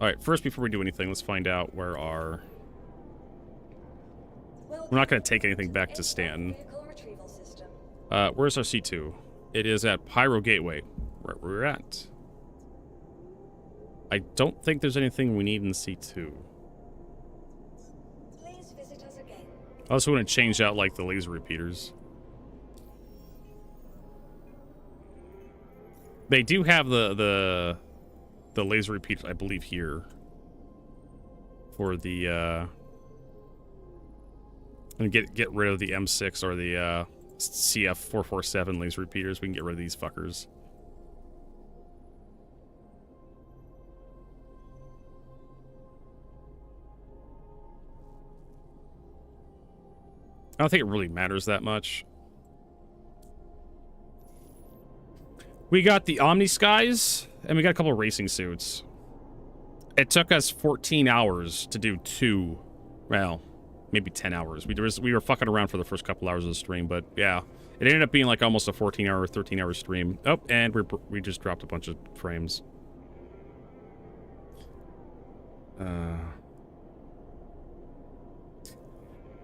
Alright, first, before we do anything, let's find out where our... We're not going to take anything back to Stanton. Where's our C2? It is at Pyro Gateway, where we're at. I don't think there's anything we need in C2. Please visit us again. I also want to change out, like, the laser repeaters. They do have the laser repeaters, I believe, here for the and get rid of the M6 or the CF447 laser repeaters. We can get rid of these fuckers. I don't think it really matters that much. We got the Omni Skies, and we got a couple of racing suits. It took us 14 hours to do 2. Well, maybe 10 hours. We were fucking around for the first couple hours of the stream, but yeah. It ended up being like almost a 14-hour, 13-hour stream. Oh, and we just dropped a bunch of frames.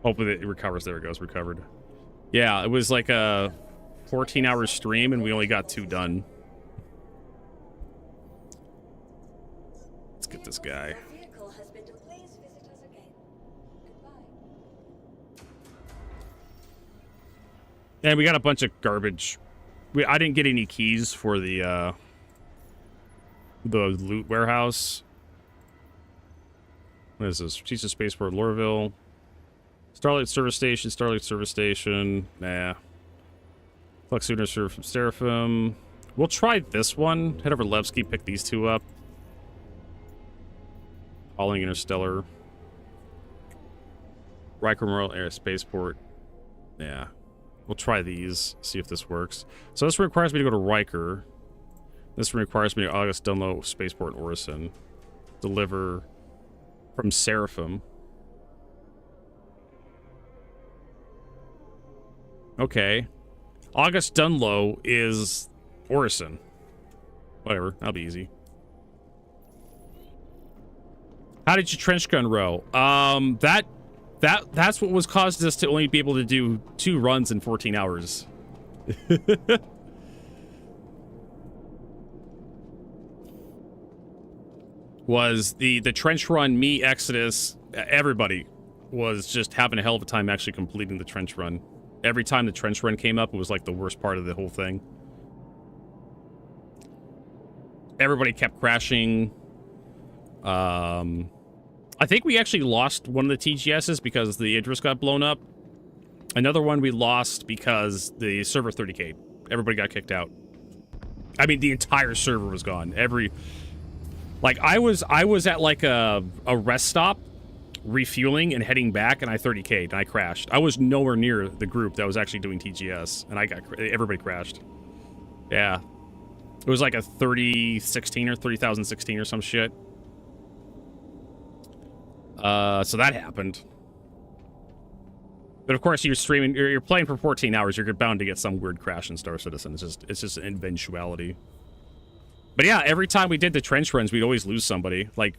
Hopefully it recovers. There it goes, recovered. Yeah, it was like a 14-hour stream, and we only got 2 done. Let's get this guy. And we got a bunch of garbage. I didn't get any keys for the loot warehouse. What is this? Jesus Spaceport, Lorville. Starlight Service Station, Starlight Service Station. Nah. Flux Sooner from Seraphim. We'll try this one. Head over to Levski, pick these 2 up. Hauling Interstellar. Riker Memorial Air Spaceport. Yeah. We'll try these, see if this works. So this requires me to go to Riker. This requires me to August Dunlow Spaceport in Orison. Deliver from Seraphim. Okay. August Dunlow is Orison. Whatever, that'll be easy. How did you trench gun row? That's what was caused us to only be able to do 2 runs in 14 hours. Was the trench run, me, Exodus, everybody was just having a hell of a time actually completing the trench run. Every time the trench run came up, it was like the worst part of the whole thing. Everybody kept crashing. I think we actually lost one of the TGSs because the Idris got blown up. Another one we lost because the server 30K. Everybody got kicked out. I mean, the entire server was gone. Like, I was at like a rest stop, refueling and heading back, and I 30K'd and I crashed. I was nowhere near the group that was actually doing TGS, and everybody crashed. Yeah. It was like a 3016 or 30,016 or some shit. So that happened. But of course, you're streaming, you're playing for 14 hours, you're bound to get some weird crash in Star Citizen. It's just an eventuality. But yeah, every time we did the trench runs, we'd always lose somebody. Like,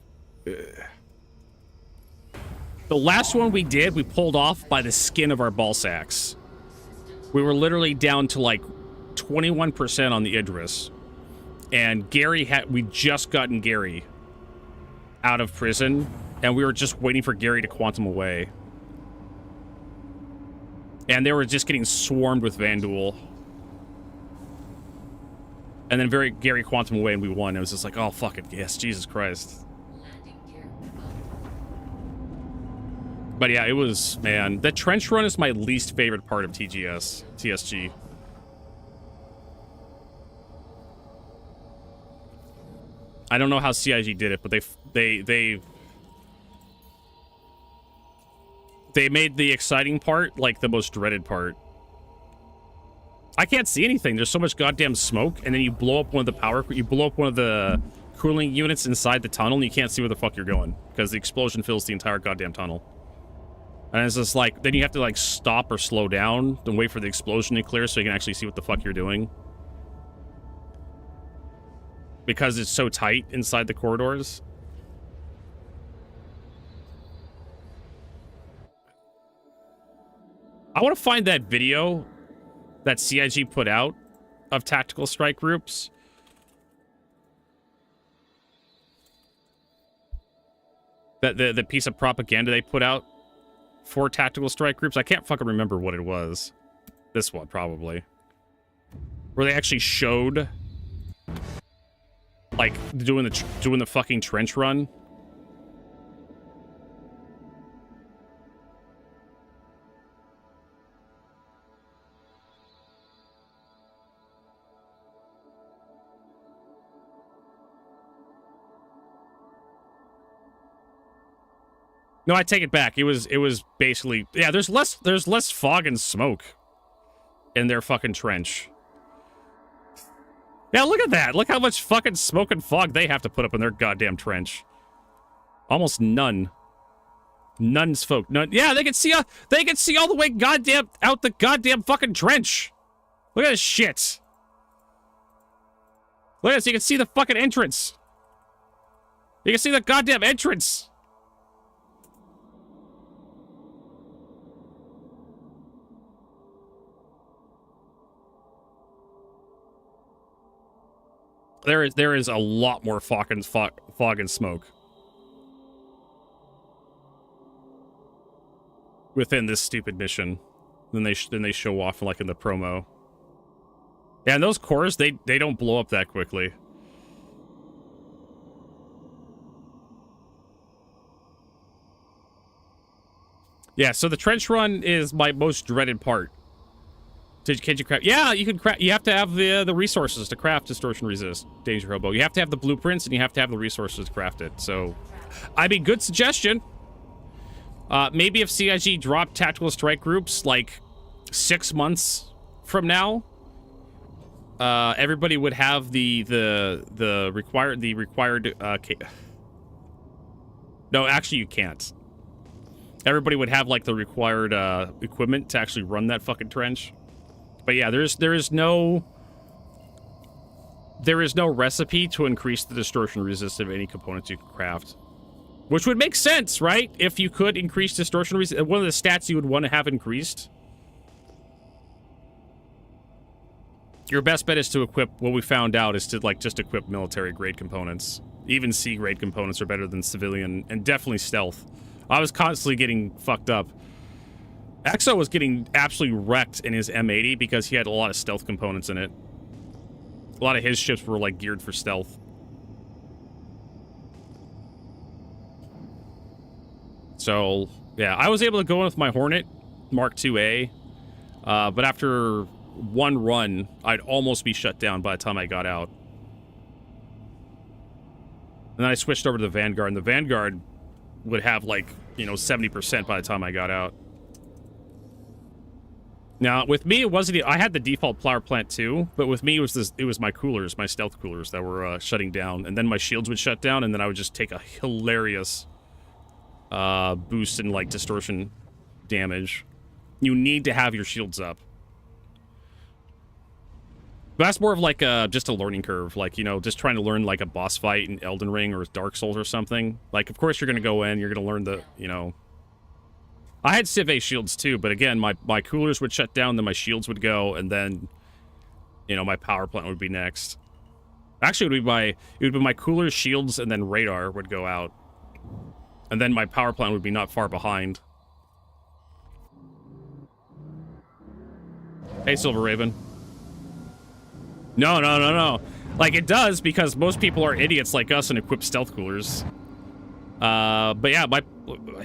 the last one we did, we pulled off by the skin of our ball sacks. We were literally down to like 21% on the Idris. And we'd just gotten Gary out of prison. And we were just waiting for Gary to quantum away. And they were just getting swarmed with Vanduul. And then Gary quantum away and we won. It was just like, oh, fuck it. Yes, Jesus Christ. But yeah, it was, man. The trench run is my least favorite part of TSG. I don't know how CIG did it, but they made the exciting part like the most dreaded part. I can't see anything. There's so much goddamn smoke, and then you blow up one of the cooling units inside the tunnel, and you can't see where the fuck you're going because the explosion fills the entire goddamn tunnel. And it's just like, then you have to like stop or slow down and wait for the explosion to clear so you can actually see what the fuck you're doing. Because it's so tight inside the corridors. I want to find that video that CIG put out of tactical strike groups. The piece of propaganda they put out for tactical strike groups. I can't fucking remember what it was. This one, probably. Where they actually showed Like doing the fucking trench run. No, I take it back. It was basically, yeah, there's less fog and smoke in their fucking trench. Yeah, look at that. Look how much fucking smoke and fog they have to put up in their goddamn trench. Almost none. None smoke. None. Yeah, they can see all the way goddamn out the goddamn fucking trench. Look at this shit. Look at this. You can see the fucking entrance. You can see the goddamn entrance. There is a lot more fog and smoke within this stupid mission than they show off like in the promo. Yeah, and those cores they don't blow up that quickly. Yeah, so the trench run is my most dreaded part. Can you craft? Yeah, you can craft. You have to have the resources to craft distortion resist Danger Hobo. You have to have the blueprints and you have to have the resources to craft it. So, I mean, good suggestion. Maybe if CIG dropped tactical strike groups like 6 months from now, everybody would have the required. No, actually, you can't. Everybody would have like the required equipment to actually run that fucking trench. But yeah, there is no recipe to increase the distortion resistance of any components you can craft. Which would make sense, right? If you could increase distortion resistance, one of the stats you would want to have increased. Your best bet is to equip, what we found out is to like just equip military grade components. Even C grade components are better than civilian, and definitely stealth. I was constantly getting fucked up. Exo was getting absolutely wrecked in his M80 because he had a lot of stealth components in it. A lot of his ships were like geared for stealth. So, yeah, I was able to go in with my Hornet Mark IIA, but after one run, I'd almost be shut down by the time I got out. And then I switched over to the Vanguard, and the Vanguard would have like, 70% by the time I got out. Now, with me, it wasn't. I had the default power plant too, but with me, it was my coolers, my stealth coolers that were shutting down, and then my shields would shut down, and then I would just take a hilarious boost in like distortion damage. You need to have your shields up. But that's more of like just a learning curve, like just trying to learn like a boss fight in Elden Ring or Dark Souls or something. Like, of course, you're gonna go in, you're gonna learn the I had Civ A shields too, but again, my coolers would shut down, then my shields would go, and then, my power plant would be next. Actually, it would be my coolers, shields, and then radar would go out. And then my power plant would be not far behind. Hey, Silver Raven. No. Like, it does, because most people are idiots like us and equip stealth coolers. But yeah,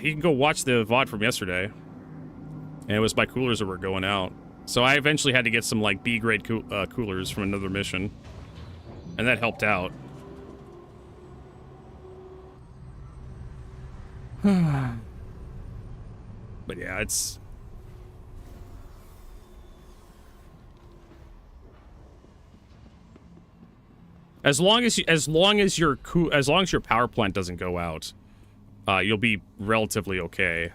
you can go watch the VOD from yesterday. And it was my coolers that were going out. So I eventually had to get some, like, B-grade coolers from another mission. And that helped out. But yeah, it's... As long as your power plant doesn't go out, you'll be relatively okay.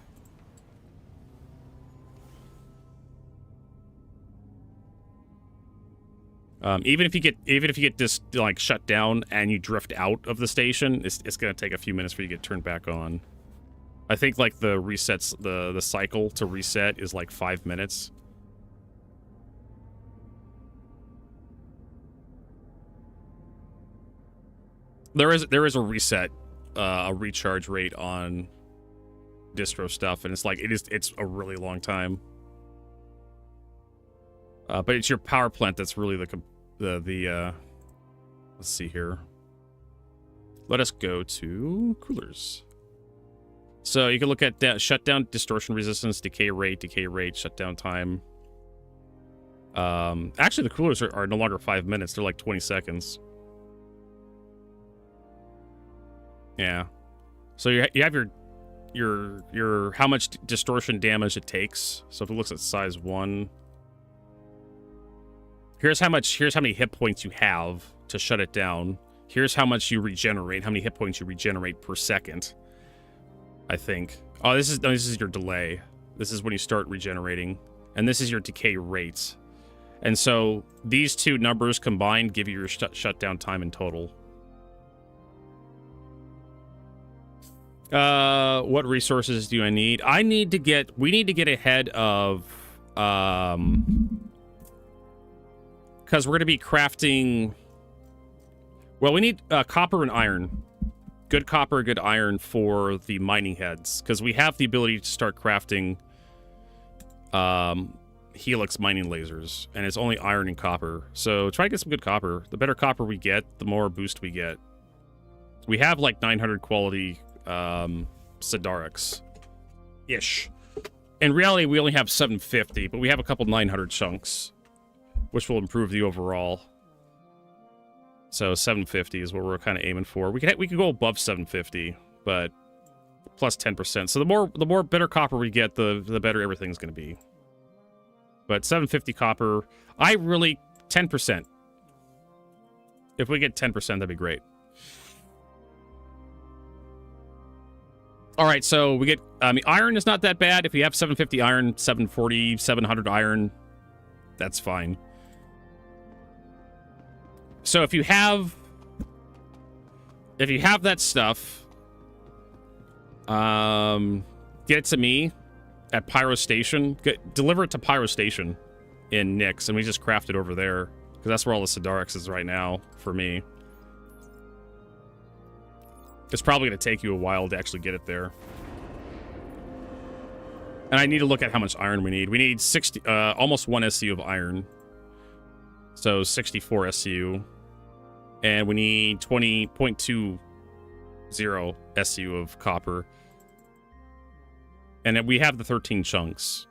Even if you get this like shut down and you drift out of the station, it's gonna take a few minutes for you to get turned back on. I think like the resets, the cycle to reset is like 5 minutes. There is a reset, a recharge rate on distro stuff, and it's a really long time. But it's your power plant that's really the let's see here. let us go to coolers. So you can look at shutdown, distortion resistance, decay rate, shutdown time. Actually, the coolers are no longer 5 minutes. They're like 20 seconds. Yeah. So you have your how much distortion damage it takes. So if it looks at size 1, here's how many hit points you have to shut it down. Here's how much you regenerate, how many hit points you regenerate per second. I think. Oh, this is your delay. This is when you start regenerating, and this is your decay rate. And so these two numbers combined give you your shutdown time in total. What resources do I need? We need to get ahead of, because we're going to be crafting, well, we need copper and iron. Good copper, good iron for the mining heads, because we have the ability to start crafting helix mining lasers, and it's only iron and copper. So try to get some good copper. The better copper we get, the more boost we get. We have like 900 quality Sidarics-ish. In reality, we only have 750, but we have a couple 900 chunks, which will improve the overall. So 750 is what we're kind of aiming for. We could go above 750, but plus 10%. So the more better copper we get, the better everything's going to be. But 750 copper, 10%. If we get 10%, that'd be great. All right, so we get, iron is not that bad. If you have 750 iron, 740, 700 iron, that's fine. So if you have that stuff, get it to me at Pyro Station. Deliver it to Pyro Station in Nyx, and we just craft it over there, because that's where all the Sidarics is right now for me. It's probably going to take you a while to actually get it there. And I need to look at how much iron we need. We need 60, almost 1 SU of iron. So 64 SU. And we need 20.20 SU of copper. And then we have the 13 chunks.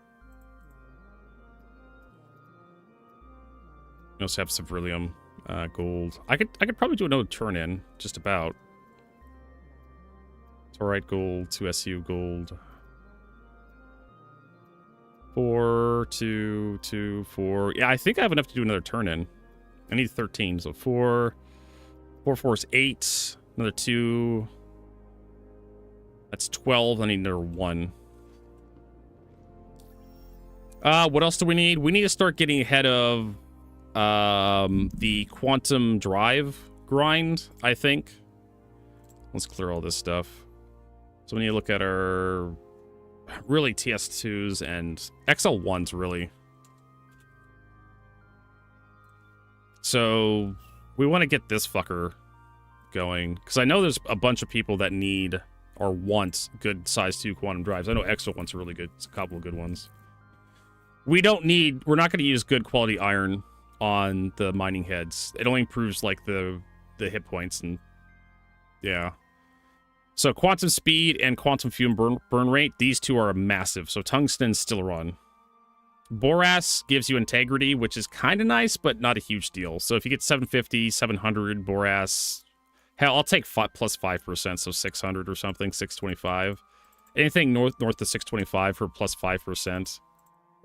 We also have some beryllium, gold. I could probably do another turn in, just about. Alright, gold, 2 SU gold. 4, 2, 2, 4. Yeah, I think I have enough to do another turn in. I need 13, so 4. 4, 4 is 8. Another 2. That's 12. I need another 1. What else do we need? We need to start getting ahead of the quantum drive grind, I think. Let's clear all this stuff. So we need to look at our really TS2s and XL1s, really. So we want to get this fucker going, because I know there's a bunch of people that need or want good size 2 quantum drives. I know XL1s are really good. It's a couple of good ones. We're not going to use good quality iron on the mining heads. It only improves like the hit points, and yeah. So quantum speed and quantum fume burn rate, these two are massive. So tungsten still run. Boras gives you integrity, which is kind of nice, but not a huge deal. So if you get 750, 700 Boras, hell, I'll take plus 5%, so 600 or something, 625. Anything north of 625 for plus 5%,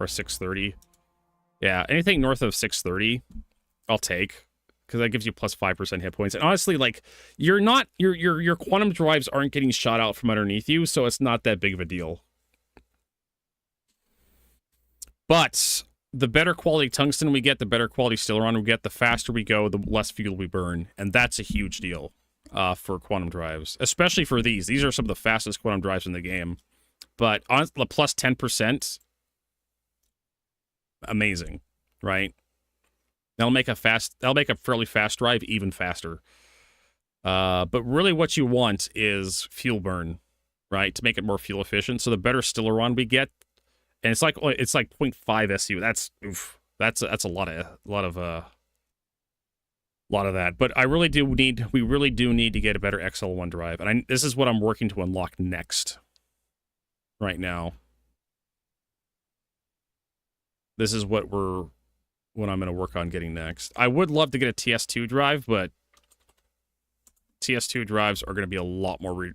or 630. Yeah, anything north of 630, I'll take, because that gives you plus 5% hit points. And honestly, like, your quantum drives aren't getting shot out from underneath you, so it's not that big of a deal. But the better quality tungsten we get, the better quality Stellaron we get, the faster we go, the less fuel we burn. And that's a huge deal for quantum drives, especially for these. These are some of the fastest quantum drives in the game. But on the plus 10%, amazing, right? That'll make a fairly fast drive even faster. But really what you want is fuel burn, right? To make it more fuel efficient. So the better Stellaron we get, and it's like 0.5 SU. That's a lot of A lot of that. But we really do need to get a better XL1 drive. And this is what I'm working to unlock next. Right now. This is what I'm going to work on getting next. I would love to get a TS2 drive, but TS2 drives are going to be a lot more...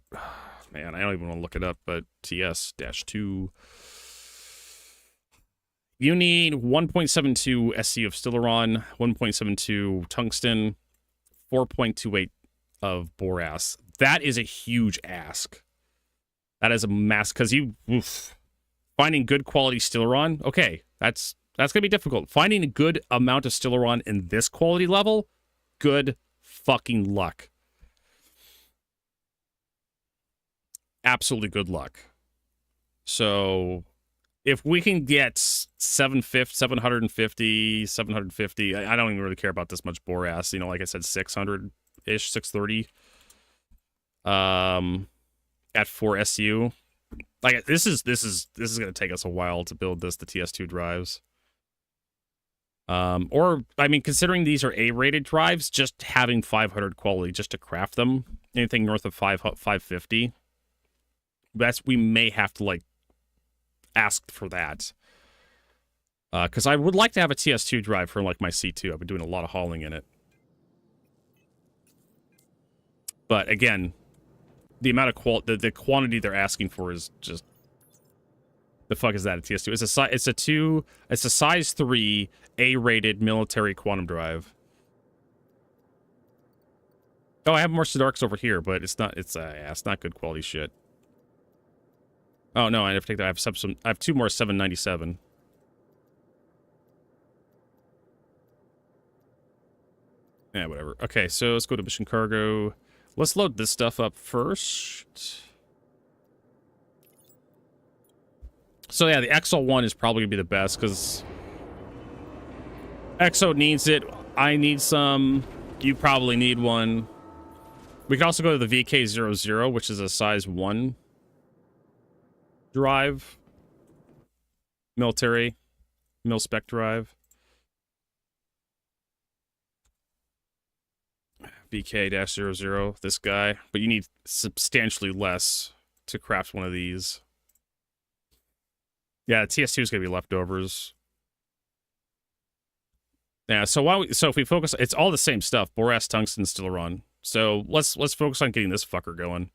Man, I don't even want to look it up, but TS-2... You need 1.72 SC of Stellaron, 1.72 tungsten, 4.28 of borax. That is a huge ask. That is a mass, because finding good quality Stellaron, okay, that's going to be difficult. Finding a good amount of Stellaron in this quality level, good fucking luck. Absolutely good luck. So... if we can get 750, I don't even really care about this much borax. You know, like I said, 600-ish, 630. At 4 SU. Like this is gonna take us a while to build the TS2 drives. Or I mean, considering these are A-rated drives, just having 500 quality just to craft them, anything north of 550. We may have to like asked for that, because I would like to have a TS2 drive for like my C2. I've been doing a lot of hauling in it, but again, the amount of the quantity they're asking for is just the fuck is that a TS2? It's a size 3 A-rated military quantum drive. Oh, I have more Sidarks over here, but it's not good quality shit. Oh no, I have to take that. I have 2 more 797. Yeah, whatever. Okay, so let's go to mission cargo. Let's load this stuff up first. So yeah, the XL1 is probably gonna be the best because XO needs it. I need some. You probably need one. We can also go to the VK00, which is a size 1 drive. Military. Mil-spec drive. VK-00, this guy. But you need substantially less to craft one of these. Yeah, TS2 is going to be leftovers. Yeah, so if we focus, it's all the same stuff. Borax, tungsten, Stellaron. So let's focus on getting this fucker going.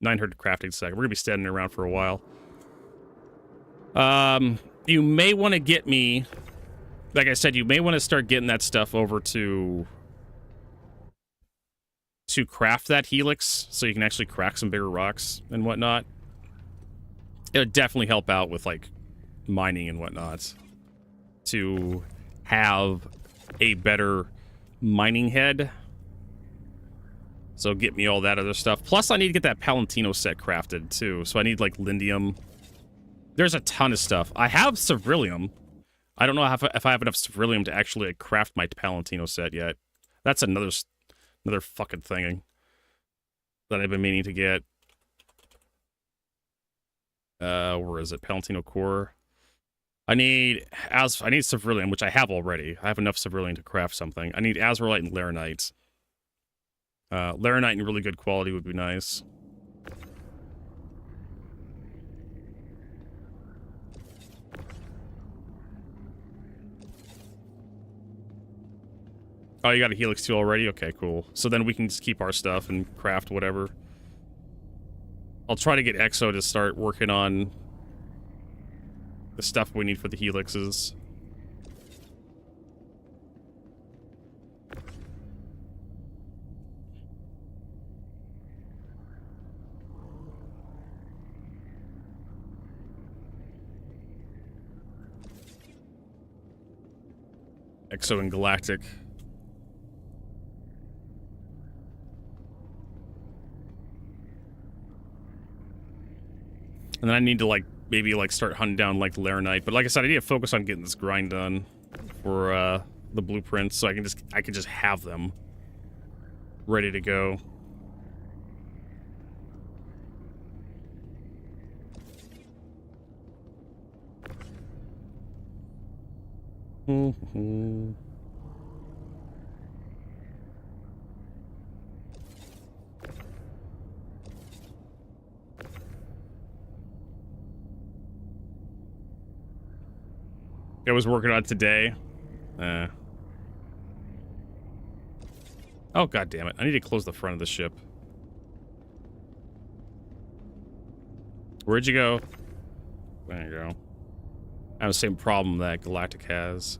900 crafting sec. We're going to be standing around for a while. You may want to get me, like I said, you may want to start getting that stuff over to craft that helix, so you can actually crack some bigger rocks and whatnot. It would definitely help out with like mining and whatnot to have a better mining head. So get me all that other stuff. Plus, I need to get that Palantino set crafted too. So I need like lindium. There's a ton of stuff. I have Ceruleum. I don't know if I have enough Ceruleum to actually like, craft my Palantino set yet. That's another fucking thing that I've been meaning to get. Where is it? Palantino core. I need Ceruleum, which I have already. I have enough Ceruleum to craft something. I need Azurite and Laranite. Laranite in really good quality would be nice. Oh, you got a Helix 2 already? Okay, cool. So then we can just keep our stuff and craft whatever. I'll try to get Exo to start working on the stuff we need for the Helixes. Exo and Galactic. And then I need to, like, maybe, like, start hunting down, like, Laranite. But like I said, I need to focus on getting this grind done for, the blueprints, so I can just have them ready to go. I was working on today. Oh, god damn it. I need to close the front of the ship. Where'd you go? There you go. I have the same problem that Galactic has.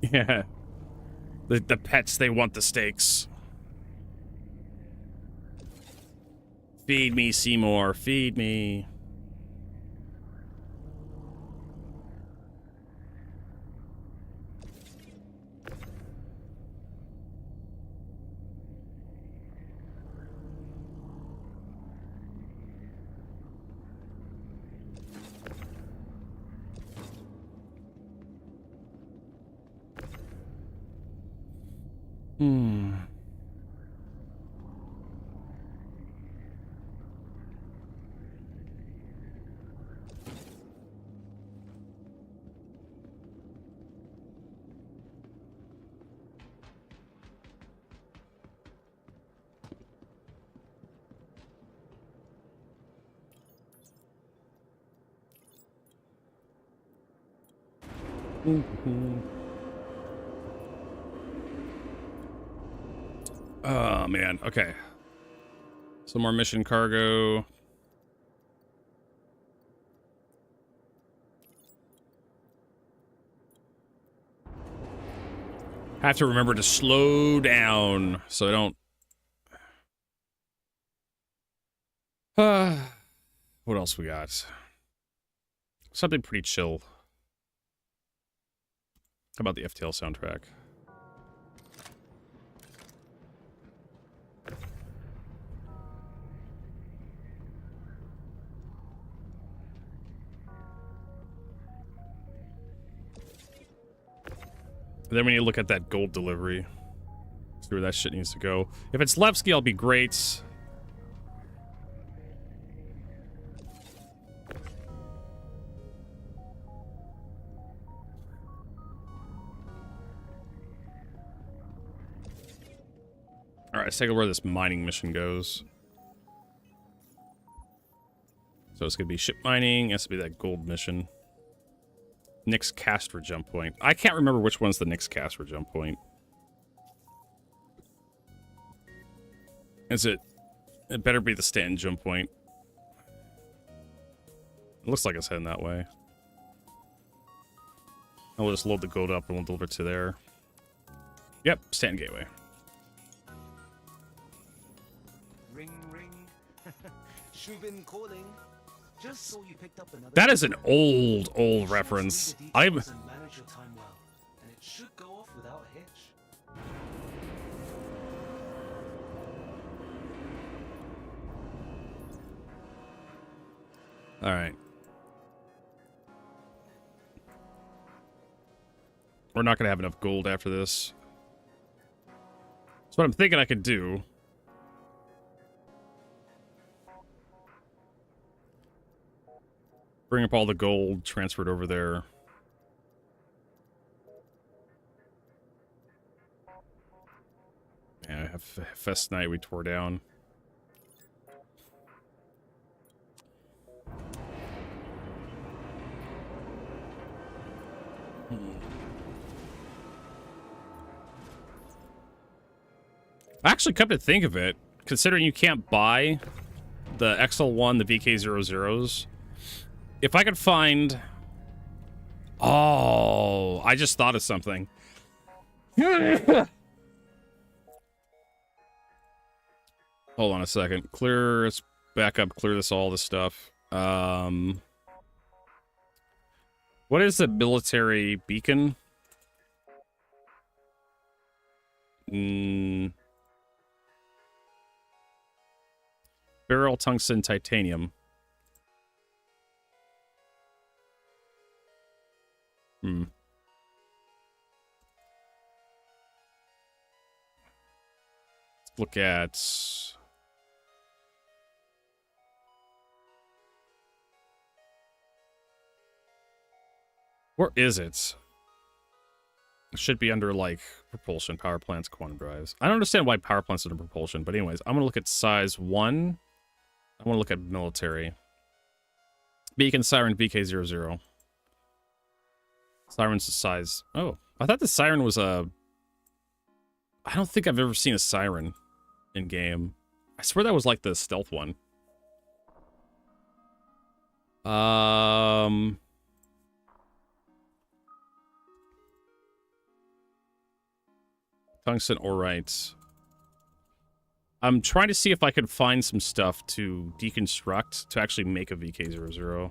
Yeah. The pets, they want the steaks. Feed me, Seymour. Feed me. Oh, man. Okay. Some more mission cargo. I have to remember to slow down so I don't... what else we got? Something pretty chill. How about the FTL soundtrack? And then we need to look at that gold delivery. See where that shit needs to go. If it's Levski, I'll be great. Alright, let's take a look where this mining mission goes. So it's gonna be ship mining, it has to be that gold mission. Nick's Castor jump point. I can't remember which one's the Nick's Castor jump point. Is it? It better be the Stanton jump point. It looks like it's heading that way. I'll just load the gold up and we'll deliver it to there. Yep, Stanton Gateway. Ring, ring. Shubin calling. Just saw you picked up another. That is an old reference. Manage your time well, and it should go off without a hitch. All right. We're not gonna have enough gold after this. So what I'm thinking I could do. Bring up all the gold, transfer it over there. Yeah, have Fest Night we tore down. Actually, come to think of it, considering you can't buy the XL1, the VK00s, if I could find... Oh, I just thought of something. Hold on a second. Clear, let's back up, clear all this stuff. What is the military beacon? Beryl, tungsten, titanium. Let's look at... Where is it? It should be under, like, propulsion, power plants, quantum drives. I don't understand why power plants are under propulsion, but anyways, I'm going to look at size 1. I want to look at military. Beacon, Siren, VK00. Siren's the size... Oh, I thought the Siren was a... I don't think I've ever seen a Siren in-game. I swear that was, like, the stealth one. Tungsten orites. I'm trying to see if I can find some stuff to deconstruct to actually make a VK00.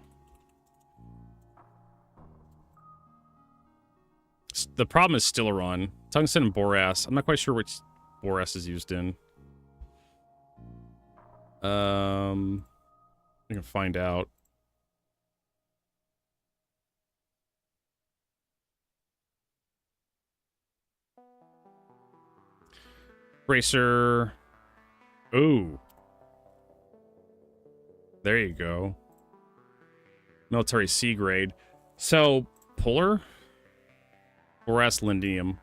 The problem is Stileron. Tungsten and borax. I'm not quite sure which borax is used in. I can find out. Bracer. Ooh. There you go. Military C grade. So, Puller? Borax Lindium.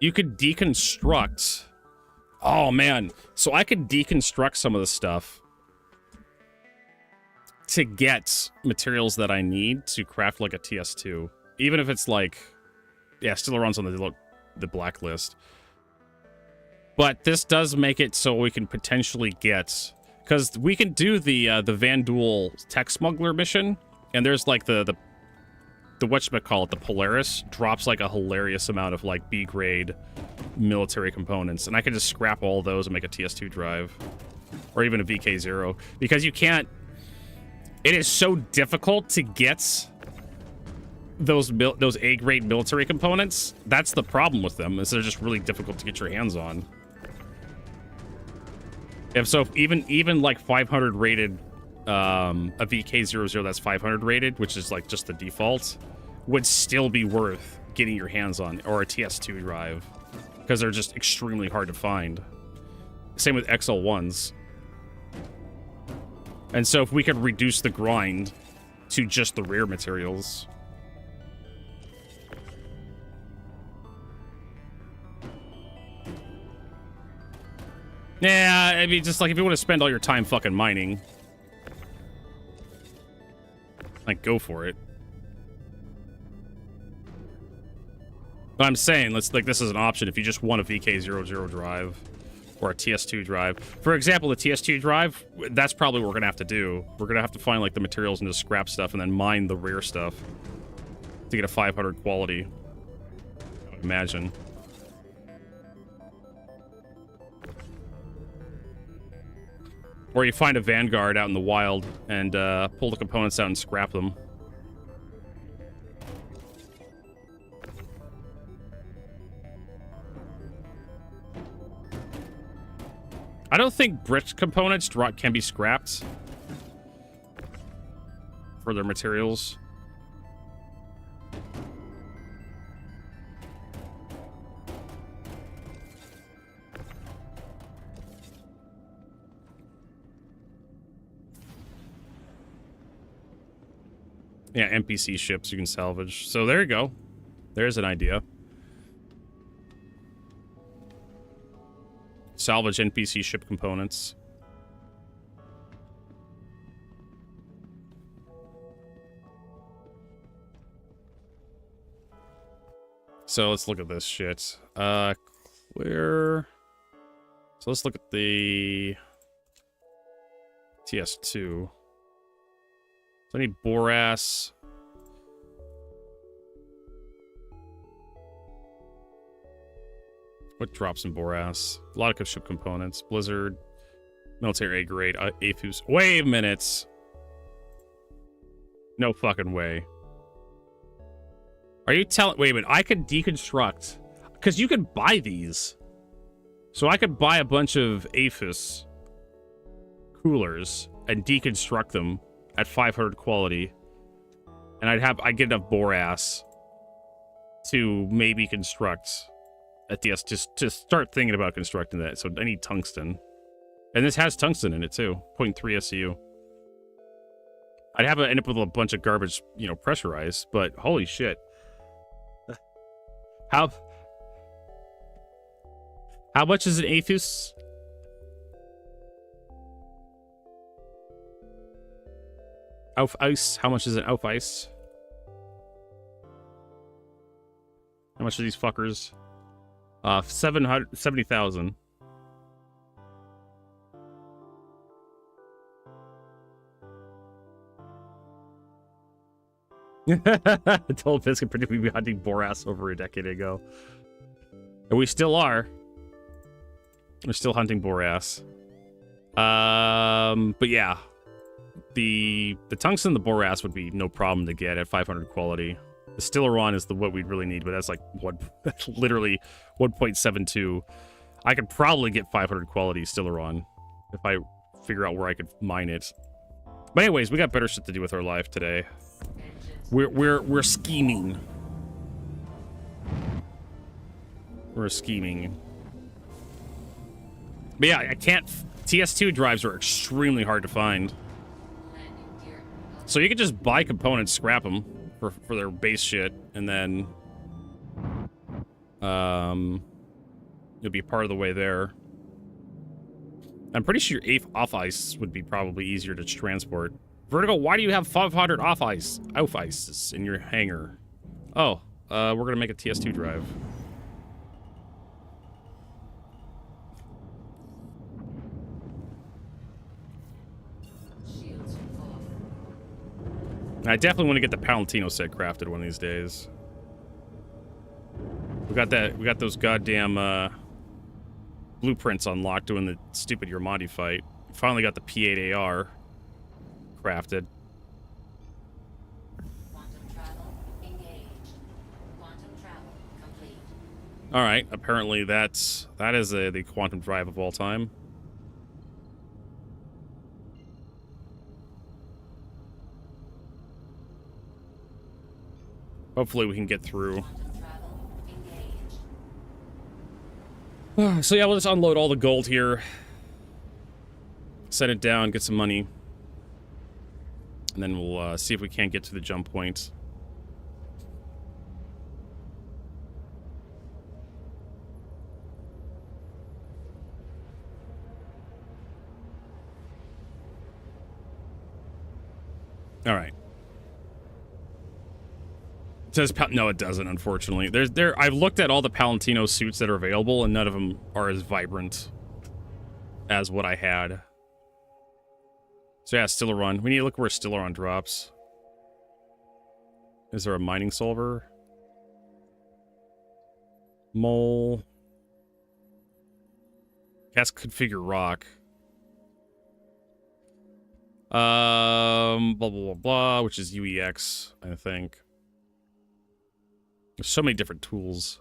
You could deconstruct. Oh, man. So I could deconstruct some of the stuff to get materials that I need to craft, like, a TS2. Even if it's, like... Yeah, Stileron's on the blacklist. But this does make it so we can potentially get... Because we can do the Vanduul tech smuggler mission, and there's, like, the whatchamacallit, the Polaris, drops, like, a hilarious amount of, like, B-grade military components. And I can just scrap all those and make a TS2 drive. Or even a VK0. Because you can't... It is so difficult to get those A-grade military components. That's the problem with them, is they're just really difficult to get your hands on. Even like 500 rated, a VK00 that's 500 rated, which is like just the default, would still be worth getting your hands on, or a TS2 drive, because they're just extremely hard to find. Same with XL1s. And so if we could reduce the grind to just the rare materials... Yeah, I mean, just like if you want to spend all your time fucking mining, like, go for it. But I'm saying, this is an option if you just want a VK00 drive or a TS2 drive. For example, the TS2 drive, that's probably what we're gonna have to do. We're gonna have to find, like, the materials and just scrap stuff and then mine the rare stuff to get a 500 quality, I would imagine. Or you find a Vanguard out in the wild and pull the components out and scrap them. I don't think brick components can be scrapped for their materials. Yeah, NPC ships you can salvage. So there you go. There's an idea. Salvage NPC ship components. So let's look at this shit. Clear. So let's look at the TS2. So I need borax. What drops in borax? A lot of ship components. Blizzard. Military A grade. AFUS. Wait a minute. No fucking way. Are you telling... Wait a minute. I could deconstruct. Because you could buy these. So I could buy a bunch of AFUS coolers and deconstruct them at 500 quality, and I'd get enough borax to maybe construct at the just to start thinking about constructing that. So I need tungsten, and this has tungsten in it too, 0.3 SCU. I'd have to end up with a bunch of garbage, you know, pressurized, but holy shit. How much is an Aethus? Auf Ice. How much is an Auf Ice? How much are these fuckers? 770,000. I told Biscuit Pretty we'd be hunting Boras over a decade ago. And we still are. We're still hunting Boras. But yeah. The tungsten and the Boras would be no problem to get at 500 quality. The Stillaron is what we'd really need, but that's like that's literally 1.72. I could probably get 500 quality Stillaron if I figure out where I could mine it. But anyways, we got better shit to do with our life today. We're scheming. We're scheming. But yeah, I can't. TS2 drives are extremely hard to find. So you could just buy components, scrap them for their base shit, and then you'll be part of the way there. I'm pretty sure off ice would be probably easier to transport. Vertigo, why do you have 500 off ices in your hangar? Oh, we're gonna make a TS2 drive. I definitely want to get the Palantino set crafted one of these days. We got those goddamn blueprints unlocked doing the stupid Yermati fight. Finally got the P8AR crafted. Quantum travel engaged. Quantum travel complete. All right, apparently that is the quantum drive of all time. Hopefully we can get through. So yeah, we'll just unload all the gold here. Set it down, get some money. And then we'll see if we can't get to the jump point. All right. It says no, it doesn't. Unfortunately, I've looked at all the Palantino suits that are available, and none of them are as vibrant as what I had. So yeah, Stillaron. We need to look where Stillaron drops. Is there a mining solver? Mole. Cast configure rock. Blah blah blah blah, which is UEX, I think. There's so many different tools.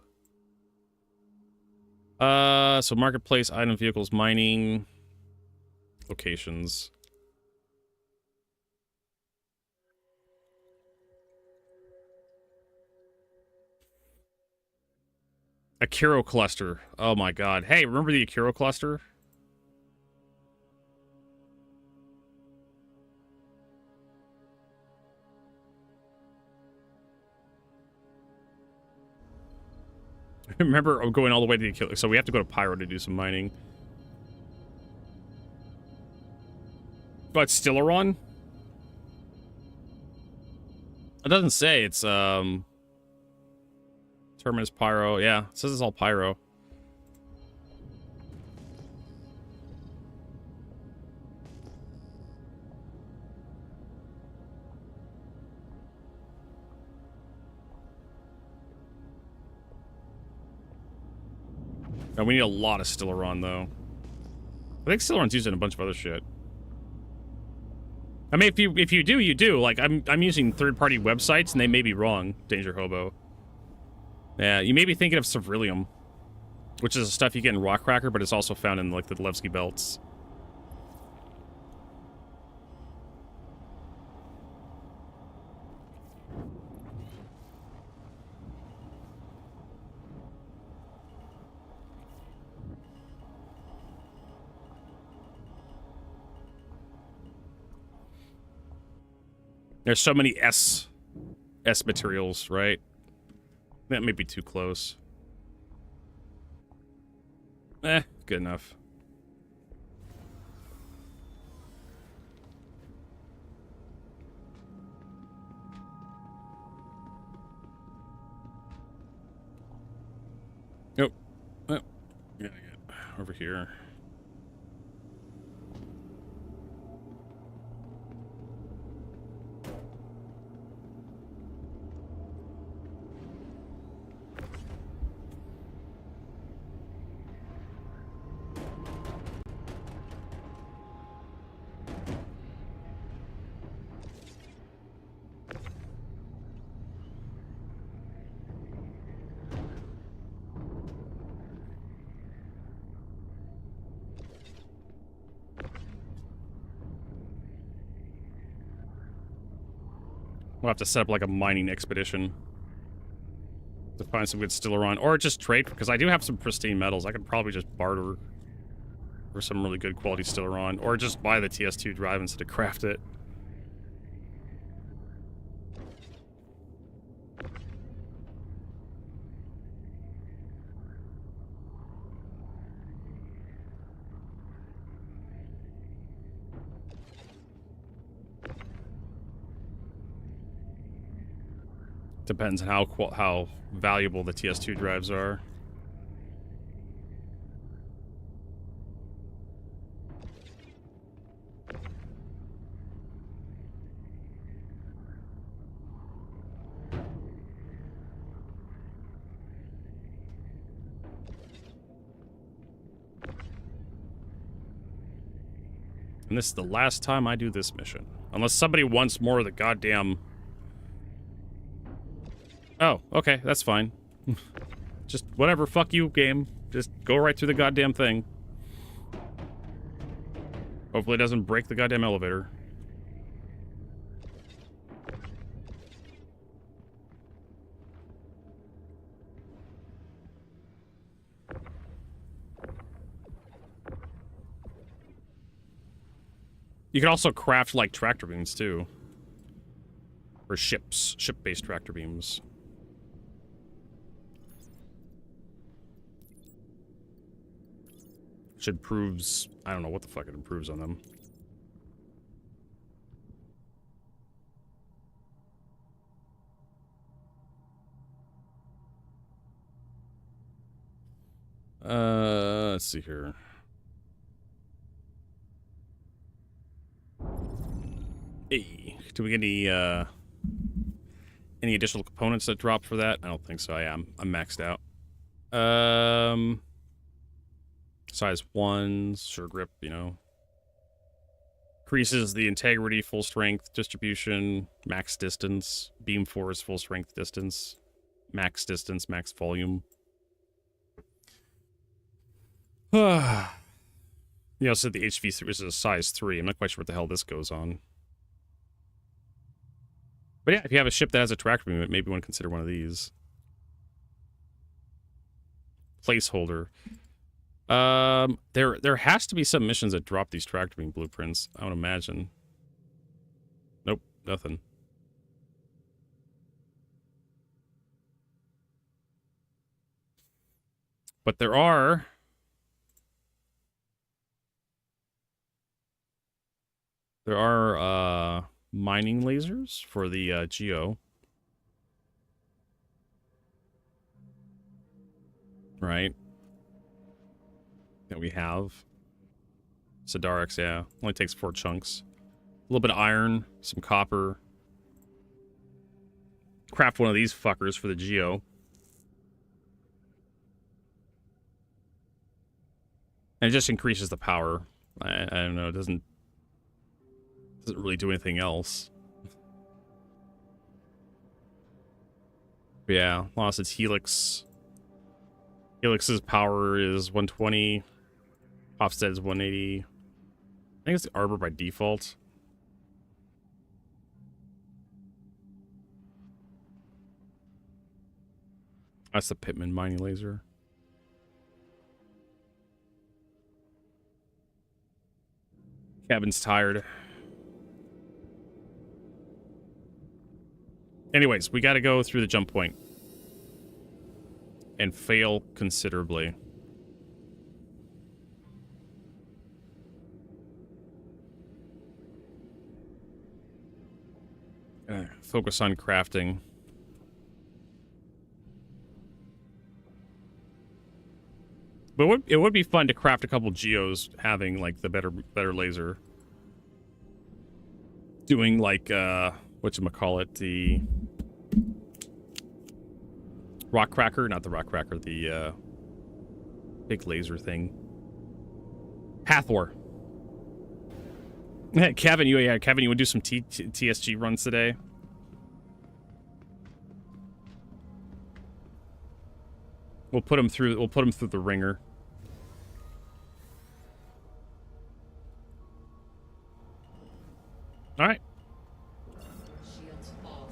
So marketplace, item, vehicles, mining, locations. Akiro cluster. Oh my god. Hey, remember the Akiro cluster? Remember going all the way to the Akiro. So we have to go to Pyro to do some mining. But Stillaron? It doesn't say. It's Terminus Pyro. Yeah, it says it's all Pyro. Now we need a lot of Stillaron though. I think Stillaron's used in a bunch of other shit. I mean, if you do, you do. Like I'm using third-party websites, and they may be wrong. Danger Hobo. Yeah, you may be thinking of Ceruleum, which is the stuff you get in Rockcracker, but it's also found in like the Levski belts. There's so many S materials, right? That may be too close. Good enough. Nope. Oh. Yeah, over here. We'll have to set up like a mining expedition to find some good Stellaron, or just trade, because I do have some pristine metals. I could probably just barter for some really good quality Stellaron, or just buy the TS2 drive instead of craft it. Depends on how valuable the TS2 drives are. And this is the last time I do this mission. Unless somebody wants more of the goddamn... Oh, okay, that's fine. Just whatever, fuck you, game. Just go right through the goddamn thing. Hopefully it doesn't break the goddamn elevator. You can also craft, like, tractor beams, too. Or ship-based tractor beams. Which improves... I don't know what the fuck it improves on them. Let's see here. Hey, do we get any additional components that drop for that? I don't think so. I'm maxed out. Size 1s, sure grip, you know. Increases the integrity, full strength, distribution, max distance, beam force, full strength distance, max volume. You also said the HV3 is a size 3. I'm not quite sure what the hell this goes on. But yeah, if you have a ship that has a tractor beam, maybe you want to consider one of these. Placeholder. There has to be some missions that drop these tractor beam blueprints, I would imagine. Nope, nothing. But there are... mining lasers for the Geo. Right? That we have. Sidarix, yeah. Only takes 4 chunks. A little bit of iron, some copper. Craft one of these fuckers for the Geo. And it just increases the power. I don't know, it doesn't really do anything else. But yeah, lost its Helix. Helix's power is 120. Hofstad is 180. I think it's the Arbor by default. That's the Pittman mining laser. Cabin's tired. Anyways, we got to go through the jump point. And fail considerably. Focus on crafting. But it would be fun to craft a couple geos having like the better laser. Doing like whatchamacallit, the rock cracker, not the rock cracker, the big laser thing. Hathor. Kevin, you would do some TSG runs today? We'll put him through the ringer. All right. Shields off.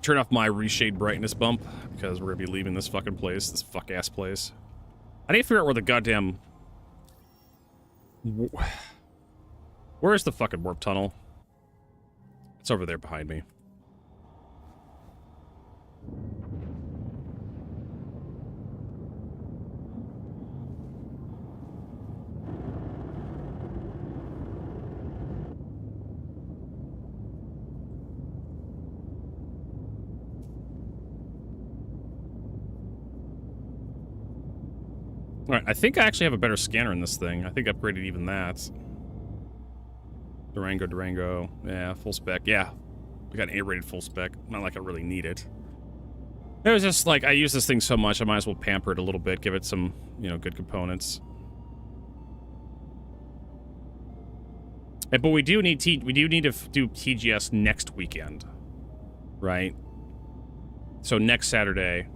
Turn off my reshade brightness bump because we're gonna be leaving this fucking place, this fuck ass place. I need to figure out where the goddamn. Where's the fucking warp tunnel? It's over there behind me. Alright, I think I actually have a better scanner in this thing. I think I upgraded even that. Durango. Yeah, full spec. Yeah, we got an A-rated full spec. Not like I really need it. It was just like, I use this thing so much, I might as well pamper it a little bit, give it some, you know, good components. But we do need to do TGS next weekend, right? So next Saturday,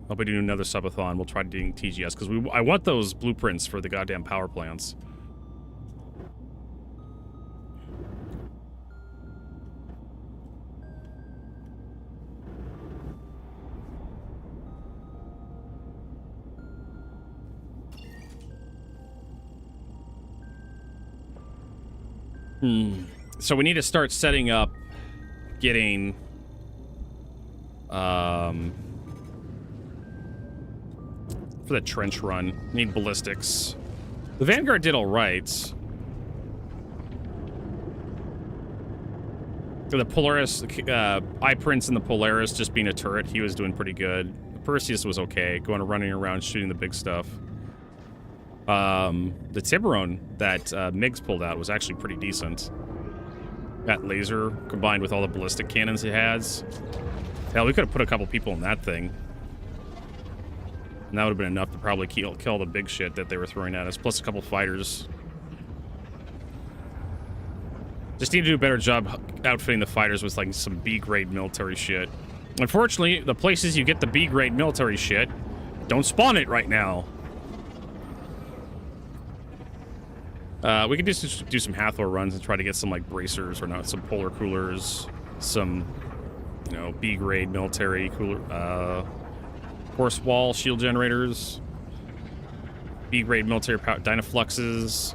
I'll be doing another subathon. We'll try doing TGS because I want those blueprints for the goddamn power plants. So we need to start setting up, getting, for the trench run. Need ballistics. The Vanguard did all right. The Polaris, I-Prince and the Polaris just being a turret, he was doing pretty good. Perseus was okay, running around shooting the big stuff. The Tiburon that Migs pulled out was actually pretty decent. That laser combined with all the ballistic cannons it has. Hell, we could have put a couple people in that thing. And that would have been enough to probably kill the big shit that they were throwing at us, plus a couple fighters. Just need to do a better job outfitting the fighters with like some B-grade military shit. Unfortunately, the places you get the B-grade military shit don't spawn it right now. We could just do some Hathor runs and try to get some like bracers or not, some polar coolers, some, you know, B-grade military cooler, horse wall shield generators, B-grade military power dynafluxes,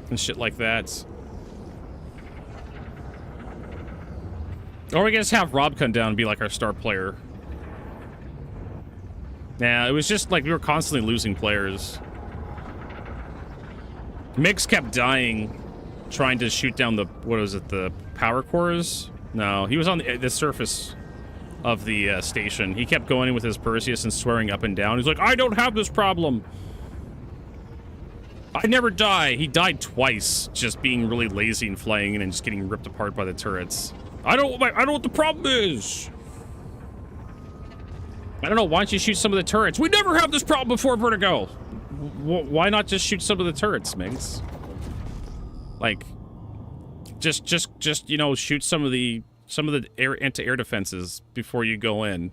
and shit like that. Or we can just have Rob come down and be like our star player. Nah, it was just like we were constantly losing players. Mix kept dying trying to shoot down the, what was it, the power cores? No, he was on the surface of the station. He kept going in with his Perseus and swearing up and down. He's like, I don't have this problem. I never die. He died twice just being really lazy and flying in and just getting ripped apart by the turrets. I don't know what the problem is. I don't know. Why don't you shoot some of the turrets? We never have this problem before, Vertigo. Why not just shoot some of the turrets, Minx? Like, just you know, shoot some of the anti-air defenses before you go in,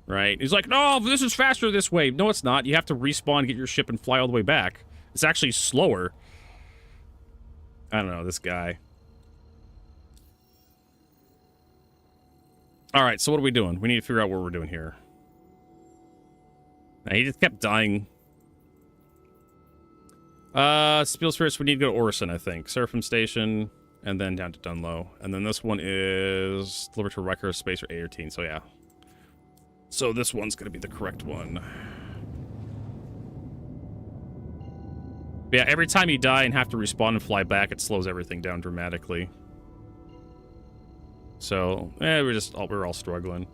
right? He's like, no, this is faster this way. No, it's not. You have to respawn, get your ship, and fly all the way back. It's actually slower. I don't know, this guy. All right, so what are we doing? We need to figure out what we're doing here. Now, he just kept dying. Spiel Spirits, we need to go to Orison, I think. Seraphim Station, and then down to Dunlow. And then this one is delivered to Wrecker Space or 8 or 18, so yeah. So this one's going to be the correct one. But yeah, every time you die and have to respawn and fly back, it slows everything down dramatically. So, we're all struggling.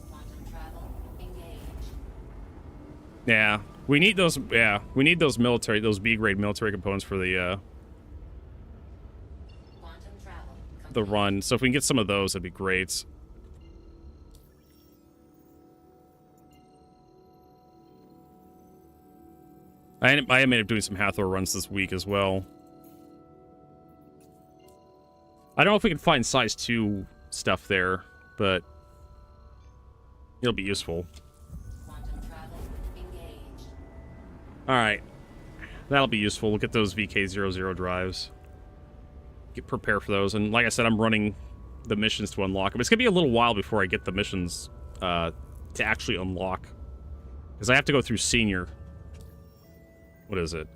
Quantum travel engaged. Yeah, we need those. Yeah, we need those B-grade military components for the Quantum travel the run. So if we can get some of those, that'd be great. I ended up doing some Hathor runs this week as well. I don't know if we can find size 2 stuff there, but it'll be useful. Quantum travel engaged. All right, that'll be useful. We'll get those VK00 drives. Prepare for those, and like I said, I'm running the missions to unlock them. It's gonna be a little while before I get the missions to actually unlock, because I have to go through senior. What is it?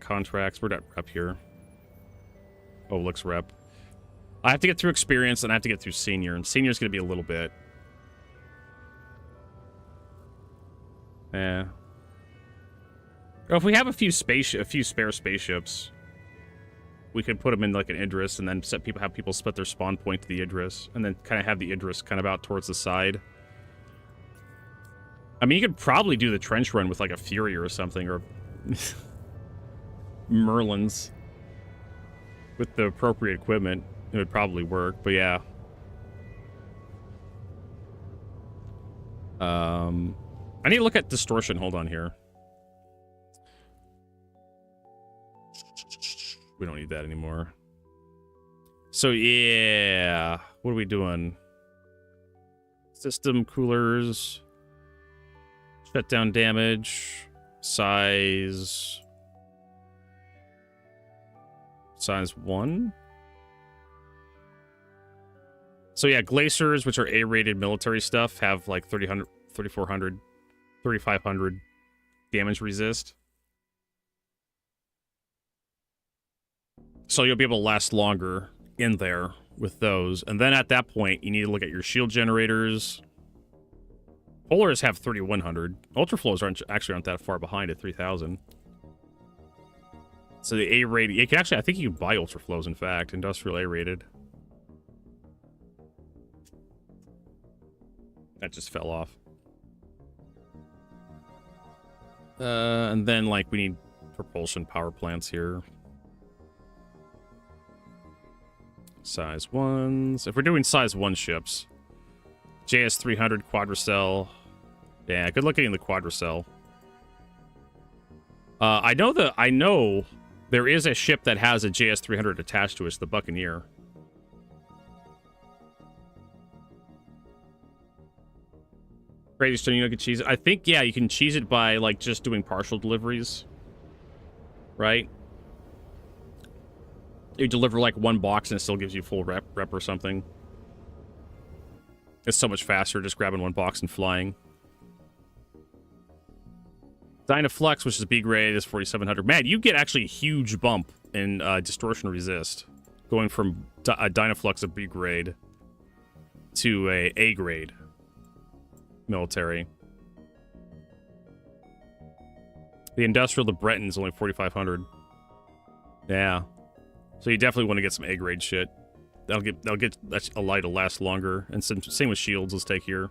Contracts. We're at rep here. Oh, looks rep. I have to get through experience, and I have to get through senior, and senior's gonna be a little bit. Yeah. Oh, if we have a few spare spaceships, we could put them in like an Idris, and then have people split their spawn point to the Idris, and then kind of have the Idris kind of out towards the side. I mean, you could probably do the trench run with like a Fury or something, or Merlins with the appropriate equipment. It would probably work, but yeah. I need to look at distortion. Hold on here. We don't need that anymore. So yeah, what are we doing? System coolers, shutdown damage, size 1. So yeah, glaciers, which are A-rated military stuff, have like 300, 3,400, 3,500 damage resist. So you'll be able to last longer in there with those. And then at that point, you need to look at your shield generators. Polars have 3,100. Ultraflows aren't that far behind at 3,000. So the A-rated, you can actually, I think you can buy Ultraflows, in fact, industrial A-rated. That just fell off. And then, like, we need propulsion power plants here. Size 1s. If we're doing size 1 ships. JS300 Quadracell. Yeah, good looking in the Quadracell. I know there is a ship that has a JS300 attached to it. It's the Buccaneer. Crazy Stone, you can cheese it. I think, yeah, you can cheese it by, like, just doing partial deliveries. Right? You deliver, like, 1 box and it still gives you full rep or something. It's so much faster just grabbing 1 box and flying. Dynaflux, which is B grade, is 4,700. Man, you get actually a huge bump in distortion resist. Going from a Dynaflux of B grade to A grade military. The industrial, the Breton, is only 4,500. Yeah. So you definitely want to get some A grade shit. That'll get a light to last longer. And same with shields. Let's take here.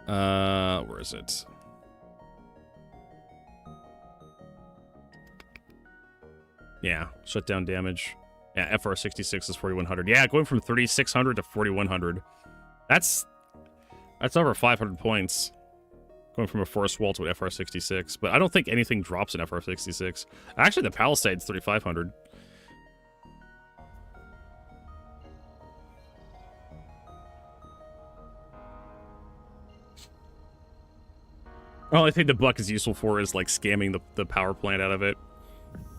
Where is it? Yeah, shutdown damage. Yeah, FR66 is 4,100. Yeah, going from 3,600 to 4,100. That's over 500 points. Going from a Forest Wall to an FR66. But I don't think anything drops in FR66. Actually, the Palisade's 3,500. The only thing the Buck is useful for is, like, scamming the power plant out of it.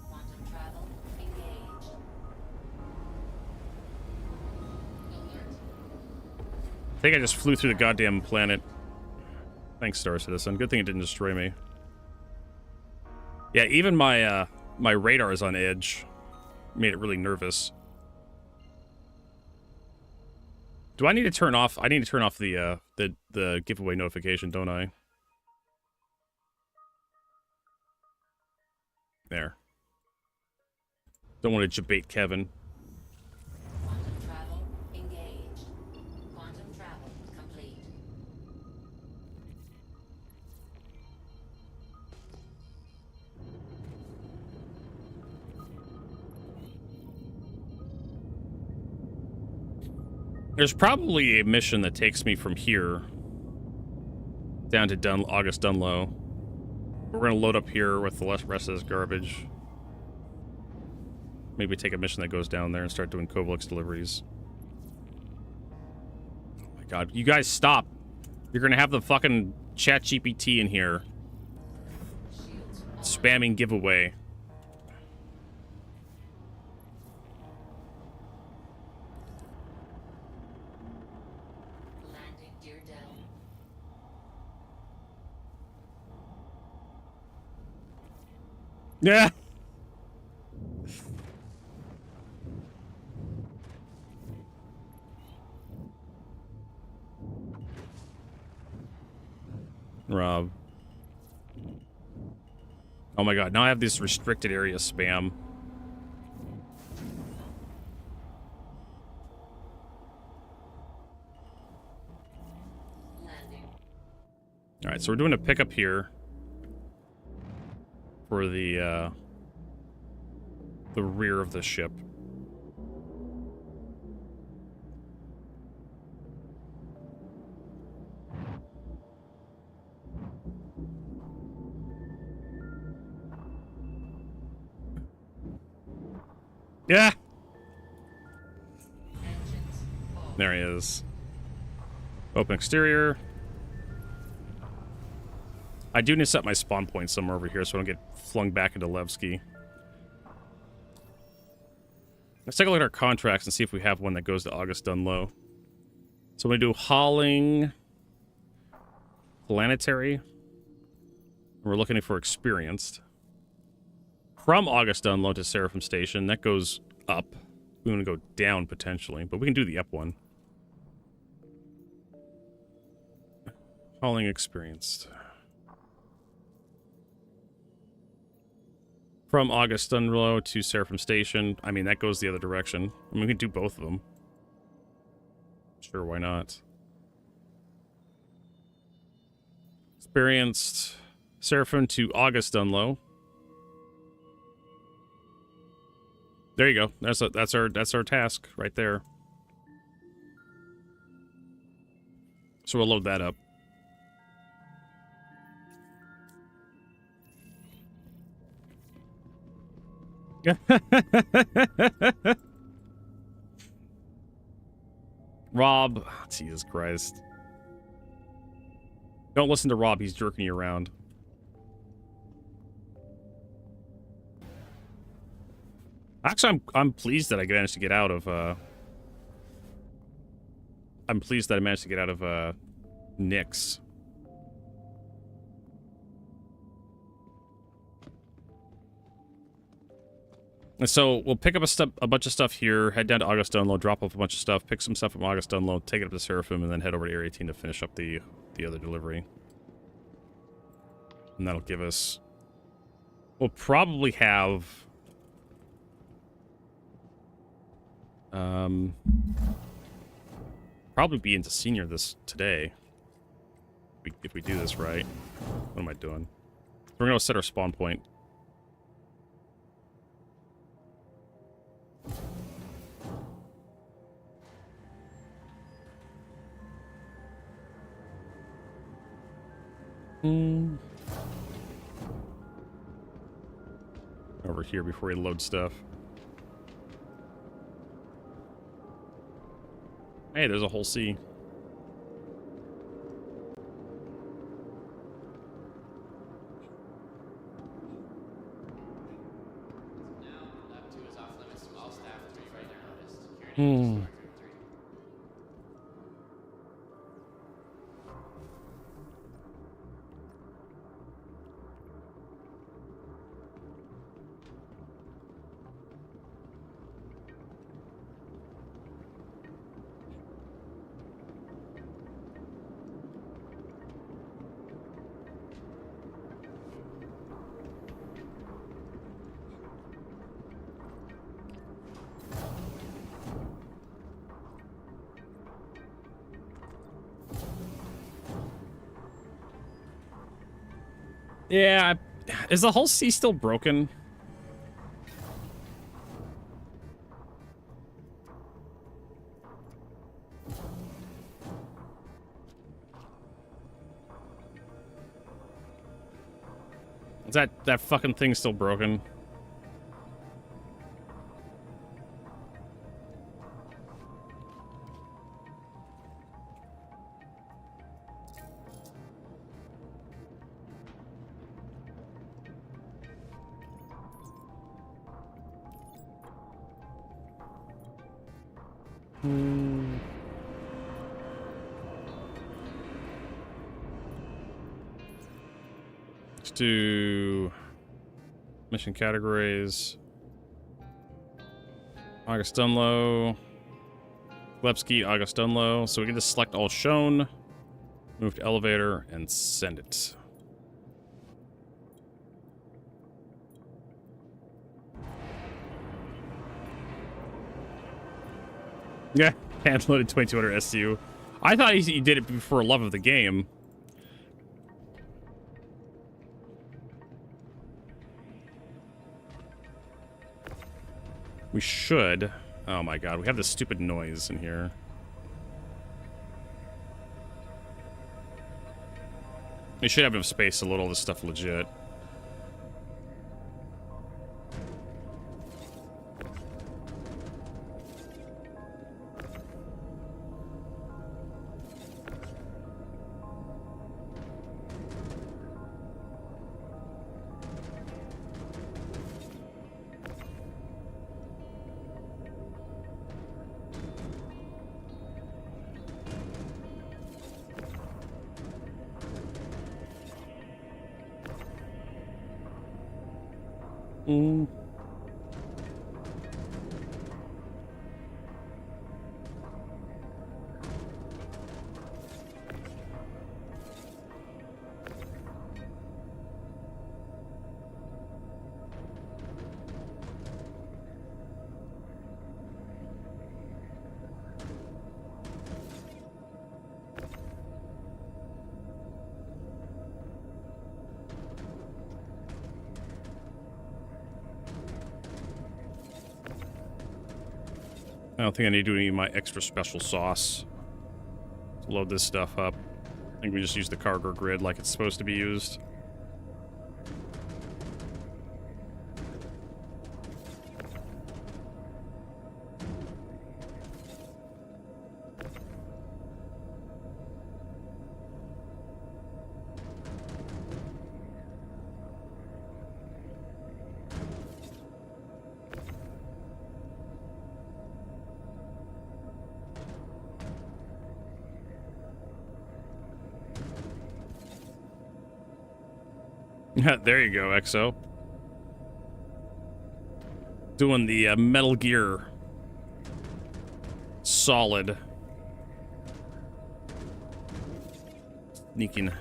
Quantum travel engaged. think I just flew through the goddamn planet. Thanks, Star Citizen. Good thing it didn't destroy me. Yeah, even my my radar is on edge. Made it really nervous. Do I need to turn off? I need to turn off the giveaway notification, don't I? There. Don't want to debate Kevin. Quantum travel engaged. Quantum travel complete. There's probably a mission that takes me from here down to August Dunlow. We're going to load up here with the rest of this garbage. Maybe take a mission that goes down there and start doing Kovalix deliveries. Oh my god. You guys stop. You're going to have the fucking chat GPT in here. Spamming giveaway. Landing Dear Dell. Yeah. Rob. Oh my god, now I have this restricted area spam. Landing. Alright, so we're doing a pickup here for the rear of the ship. Yeah! Engines off. There he is. Open exterior. I do need to set my spawn point somewhere over here so I don't get flung back into Levski. Let's take a look at our contracts and see if we have one that goes to August Dunlow. So we do hauling planetary. We're looking for experienced. From August Dunlow to Seraphim Station, that goes up. We want to go down potentially, but we can do the up one. Hauling experienced. From August Dunlow to Seraphim Station. I mean, that goes the other direction. I mean, we can do both of them. Sure, why not? Experienced Seraphim to August Dunlow. There you go. That's our task right there. So we'll load that up. Rob, Jesus Christ. Don't listen to Rob, he's jerking you around. Actually, I'm pleased that I managed to get out of I'm pleased that I managed to get out of Nick's. And so we'll pick up a bunch of stuff here, head down to August Dunlow, drop off a bunch of stuff, pick some stuff from August Dunlow, take it up to Seraphim, and then head over to Area 18 to finish up the other delivery. And that'll give us... We'll probably have... probably be into senior today. If we do this right. What am I doing? We're gonna set our spawn point. Over here before we load stuff. Hey, there's a whole sea. Yeah, is the whole sea still broken? Is that fucking thing still broken? Let's do mission categories. August Dunlow. Bluesky, August Dunlow. So we can just select all shown, move to elevator, and send it. Yeah, hand-loaded 2200 SU. I thought he did it for love of the game. We should. Oh my god, we have this stupid noise in here. We should have enough space to load all this stuff legit. I don't think I need to do any of my extra special sauce to load this stuff up. I think we just use the cargo grid like it's supposed to be used. There you go, XO. Doing the Metal Gear Solid. Sneaking.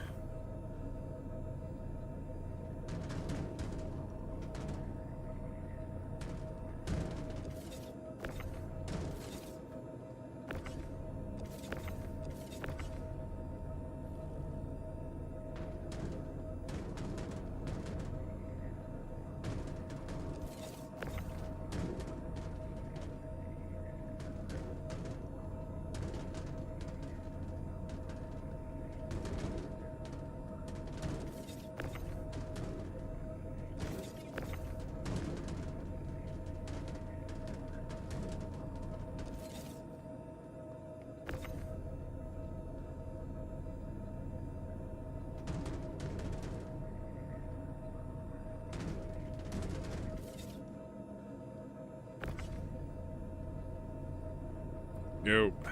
Nope.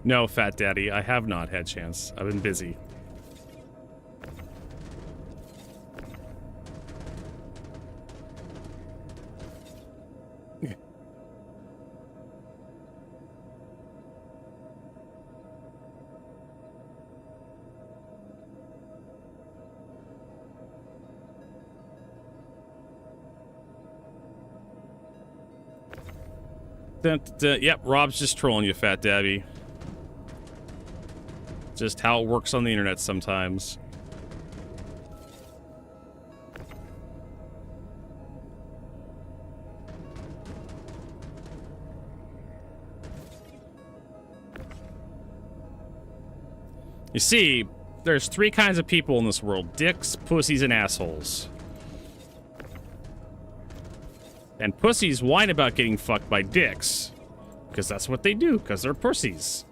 No, Fat Daddy, I have not had chance. I've been busy. Yep, Rob's just trolling you, Fat Dabby. Just how it works on the internet sometimes. You see, there's 3 kinds of people in this world: dicks, pussies, and assholes. And pussies whine about getting fucked by dicks, because that's what they do, because they're pussies.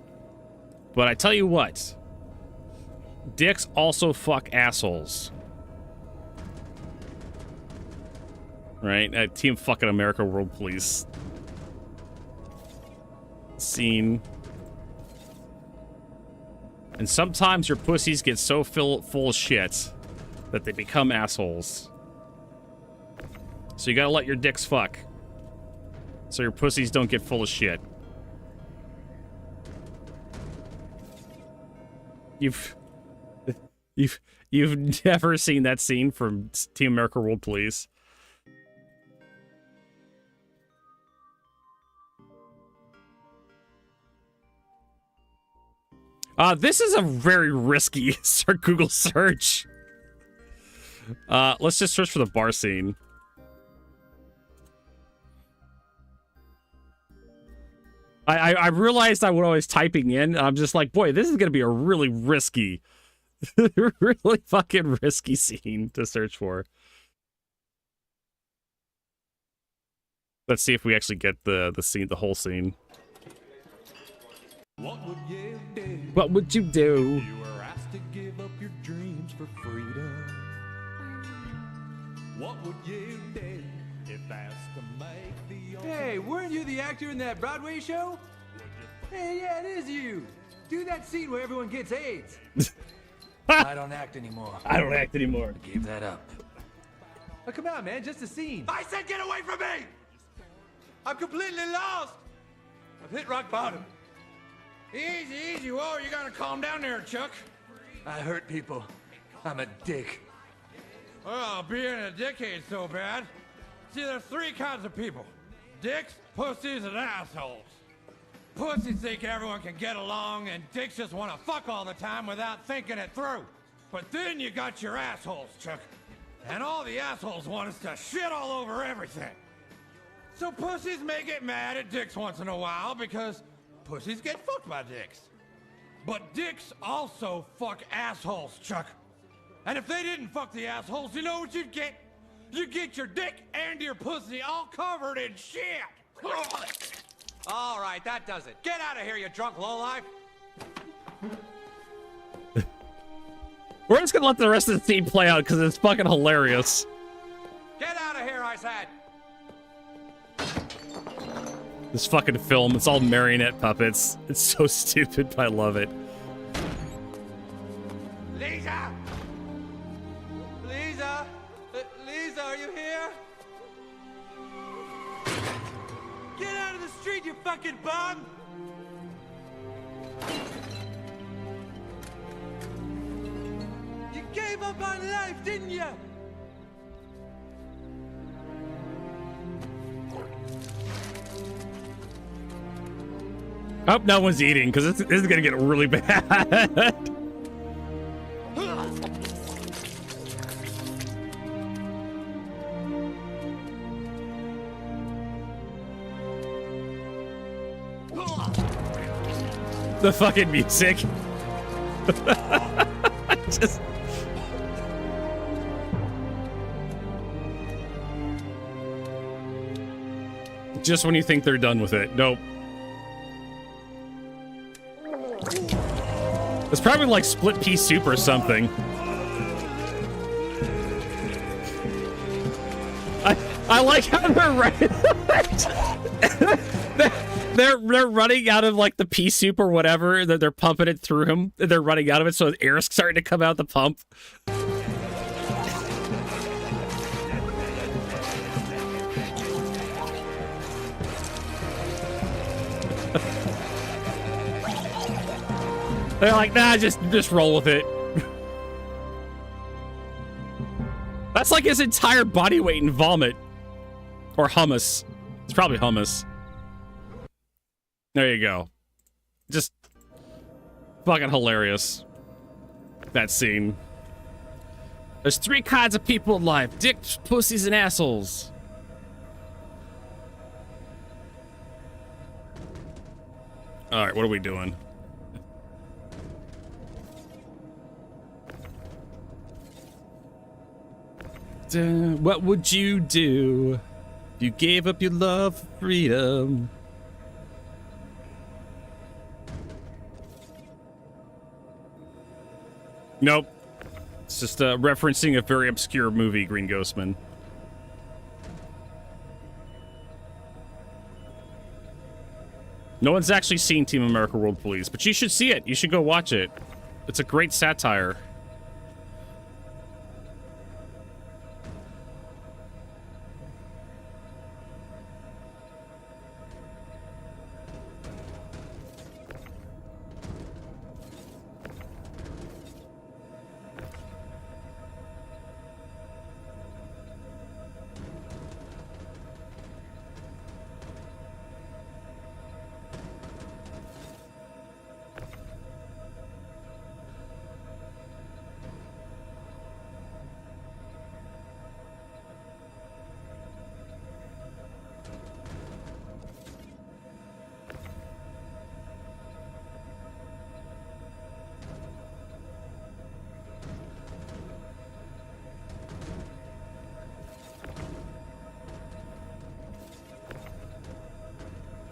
But I tell you what, dicks also fuck assholes. Right? Team fucking America World Police scene. And sometimes your pussies get so full of shit that they become assholes. So you gotta let your dicks fuck, so your pussies don't get full of shit. You've never seen that scene from Team America World Police. This is a very risky Google search. Let's just search for the bar scene. I realized when I was typing in, I'm just like, boy, this is going to be a really risky, really fucking risky scene to search for. Let's see if we actually get the scene, the whole scene. What would you do? What would you do? You were asked to give up your dreams for freedom. What would you do if asked to make the Hey, weren't you the actor in that Broadway show? Hey, yeah, it is you. Do that scene where everyone gets AIDS. I don't act anymore. I don't act anymore. Give that up. Oh, come on, man, just a scene. I said get away from me! I'm completely lost! I've hit rock bottom. Easy, easy. Whoa, you gotta calm down there, Chuck. I hurt people. I'm a dick. Well, being a dick ain't so bad. See, there's 3 kinds of people: dicks, pussies, and assholes. Pussies think everyone can get along, and dicks just want to fuck all the time without thinking it through. But then you got your assholes, Chuck. And all the assholes want is to shit all over everything. So pussies may get mad at dicks once in a while because pussies get fucked by dicks. But dicks also fuck assholes, Chuck. And if they didn't fuck the assholes, you know what you'd get? You'd get your dick and your pussy all covered in shit. All right, that does it. Get out of here, you drunk lowlife. We're just gonna let the rest of the scene play out because it's fucking hilarious. Get out of here, I said. This fucking film, it's all marionette puppets. It's so stupid, but I love it. Lisa! Lisa! Lisa, are you here? Get out of the street, you fucking bum! You gave up on life, didn't you? I hope no one's eating, because this is gonna get really bad. The fucking music. Just when you think they're done with it. Nope. It's probably like split pea soup or something. I like how they're they're running out of like the pea soup or whatever. They're pumping it through him. They're running out of it, so air's starting to come out the pump. They're like, nah, just roll with it. That's like his entire body weight in vomit. Or hummus. It's probably hummus. There you go. Just fucking hilarious. That scene. There's 3 kinds of people in life: dicks, pussies, and assholes. All right, what are we doing? What would you do if you gave up your love for freedom? Nope. It's just referencing a very obscure movie, Green Ghostman. No one's actually seen Team America World Police, but you should see it. You should go watch it. It's a great satire.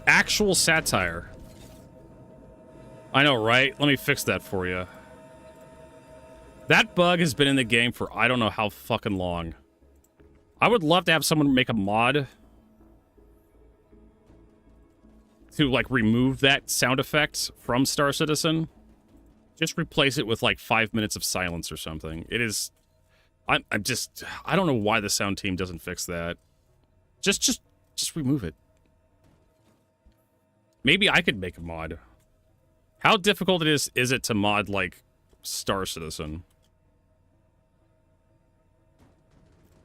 Actual satire. I know, right? Let me fix that for you. That bug has been in the game for I don't know how fucking long. I would love to have someone make a mod to, like, remove that sound effect from Star Citizen. Just replace it with, like, 5 minutes of silence or something. It is... I don't know why the sound team doesn't fix that. Just remove it. Maybe I could make a mod. How difficult is it to mod, like, Star Citizen?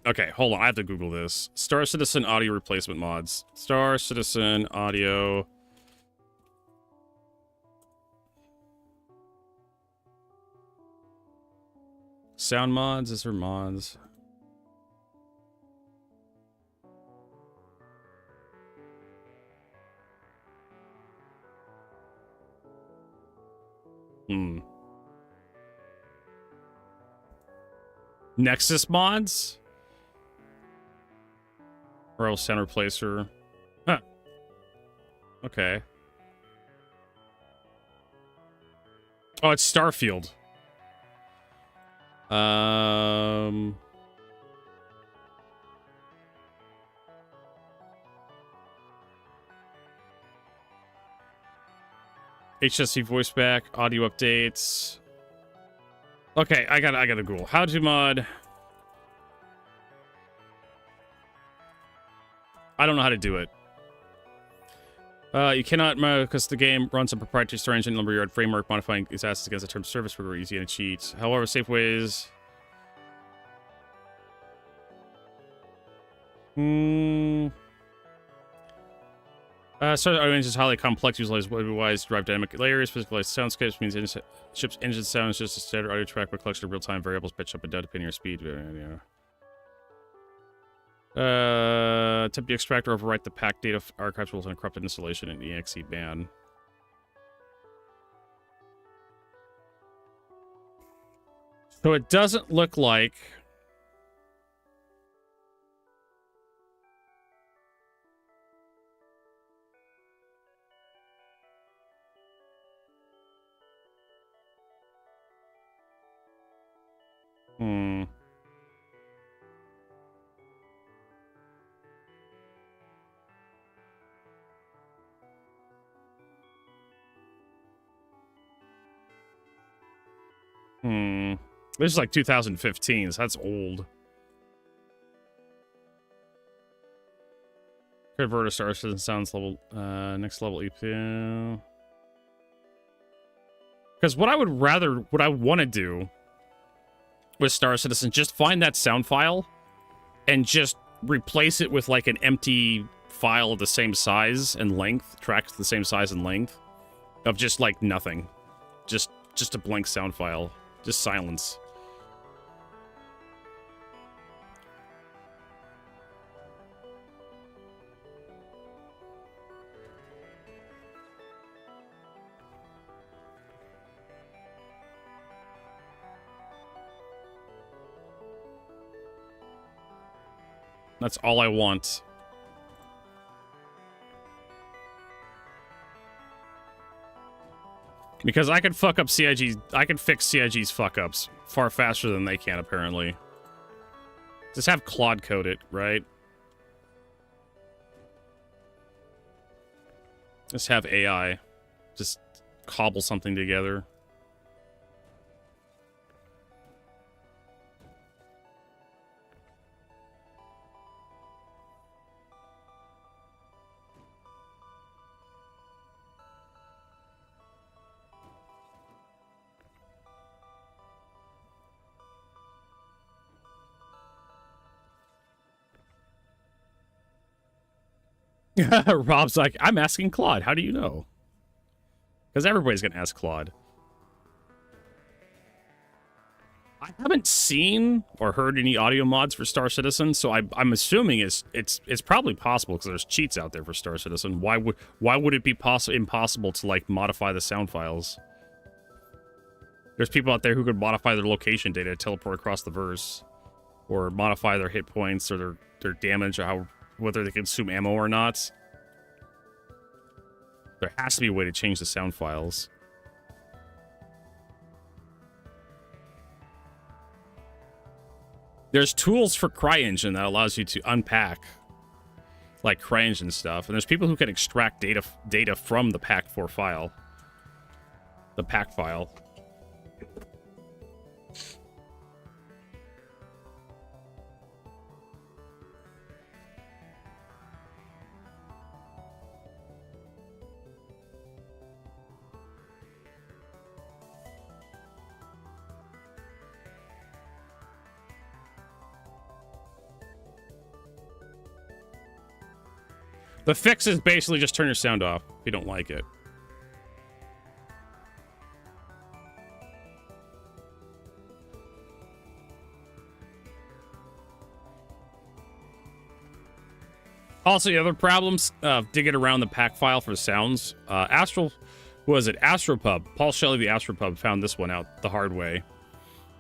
Okay, hold on. I have to Google this. Star Citizen audio replacement mods. Star Citizen audio... Sound mods? Is there mods? Nexus mods? Or else sound replacer. Huh. Okay. Oh, it's Starfield. HSC voice back, audio updates. Okay, I gotta Google. How to mod. I don't know how to do it. You cannot, because the game runs a proprietary Star Engine Lumberyard framework, modifying its assets against the terms of service were easy and cheat. However, safe ways. So our engine is highly complex, utilizes wise derived dynamic layers, physicalized soundscapes, means ship's engine sound is just a standard audio track with a collection of real-time variables pitch up and down depending on your speed. Attempt to extract or overwrite the pack data archives rules on a corrupted installation in exe ban. So it doesn't look like... This is like 2015, so that's old. Convert a Star Citizen sounds level, next level EPU. Because what I want to do with Star Citizen, just find that sound file and just replace it with like an empty file the same size and length, tracks the same size and length, of just like nothing. Just a blank sound file. Just silence. That's all I want. Because I could fuck up CIG, I could fix CIG's fuck-ups far faster than they can, apparently. Just have Claude code it, right? Just have AI. Just cobble something together. Rob's like, I'm asking Claude. How do you know? Because everybody's going to ask Claude. I haven't seen or heard any audio mods for Star Citizen, so I'm assuming it's probably possible because there's cheats out there for Star Citizen. Why would it be impossible to like modify the sound files? There's people out there who could modify their location data to teleport across the verse, or modify their hit points or their damage, or whether they consume ammo or not. There has to be a way to change the sound files. There's tools for CryEngine that allows you to unpack, like CryEngine stuff, and there's people who can extract data from the pack4 file. The pack file. The fix is basically just turn your sound off if you don't like it. Also, the other problems digging around the pack file for sounds. Astropub. Paul Shelley, the Astropub, found this one out the hard way.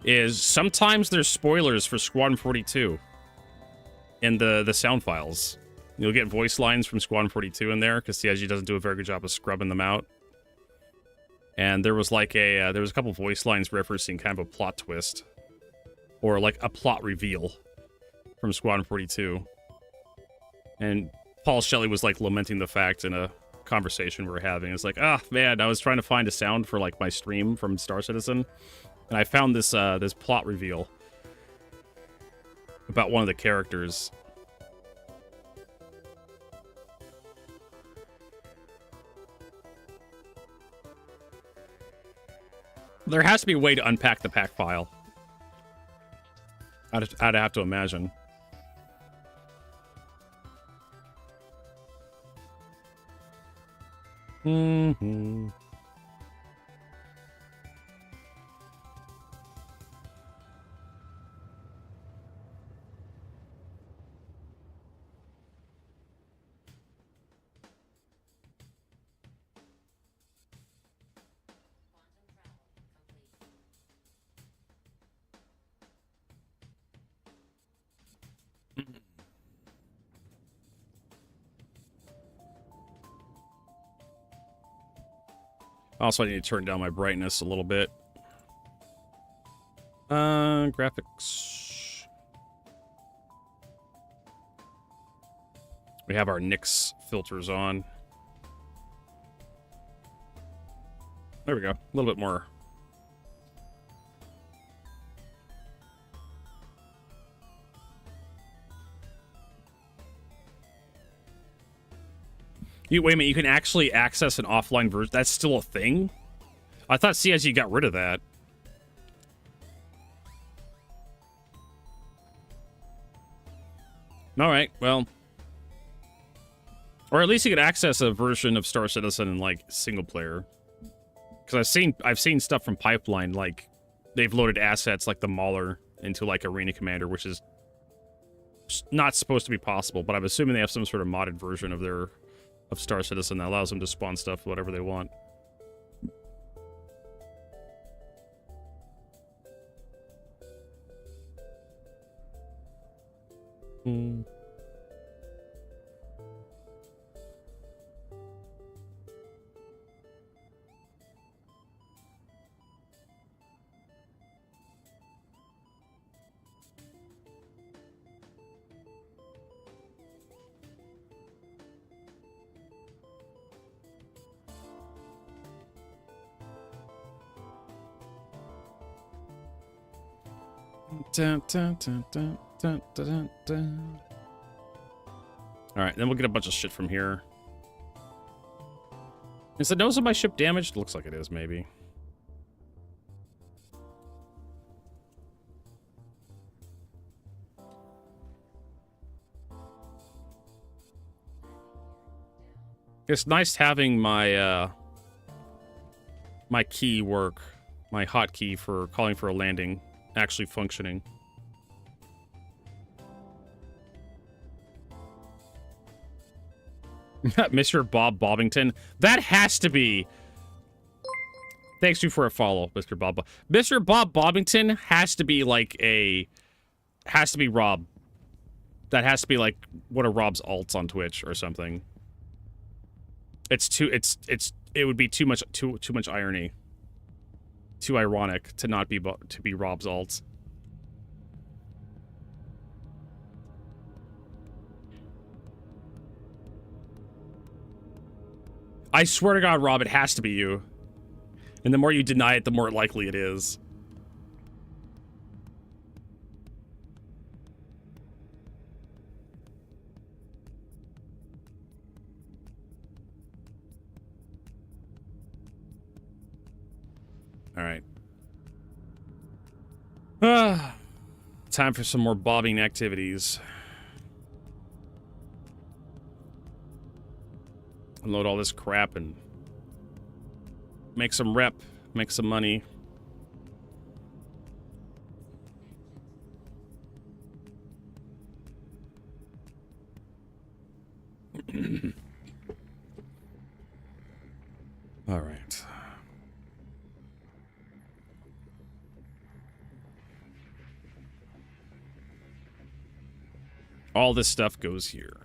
Is sometimes there's spoilers for Squadron 42 in the sound files. You'll get voice lines from Squadron 42 in there because CIG doesn't do a very good job of scrubbing them out. And there was like there was a couple voice lines referencing kind of a plot twist, or like a plot reveal from Squadron 42. And Paul Shelley was like lamenting the fact in a conversation we were having. It's like, ah, man, I was trying to find a sound for like my stream from Star Citizen, and I found this this plot reveal about one of the characters. There has to be a way to unpack the pack file. I'd have to imagine. Mm-hmm. Also, I need to turn down my brightness a little bit. Graphics. We have our NIX filters on. There we go. A little bit more. Wait a minute, you can actually access an offline version? That's still a thing? I thought CIG got rid of that. Alright, well. Or at least you could access a version of Star Citizen in, like, single player. Because I've seen stuff from Pipeline, like, they've loaded assets like the Mauler into, like, Arena Commander, which is not supposed to be possible, but I'm assuming they have some sort of modded version of Star Citizen that allows them to spawn stuff whatever they want. Hmm. Dun, dun, dun, dun, dun, dun, dun. All right, then we'll get a bunch of shit from here. Is the nose of my ship damaged? Looks like it is, maybe. It's nice having my my key work, my hotkey for calling for a landing, actually functioning. Mr. Bob Bobbington. That has to be... Thanks you for a follow, Mr. Bob. Mr. Bob Bobbington has to be like a... Has to be Rob. That has to be like one of Rob's alts on Twitch or something. It's too... It would be too much irony. Too ironic to not be Rob's alts. I swear to God, Rob, it has to be you. And the more you deny it, the more likely it is. All right. Time for some more bobbing activities. Unload all this crap and make some rep, make some money. All right. All this stuff goes here.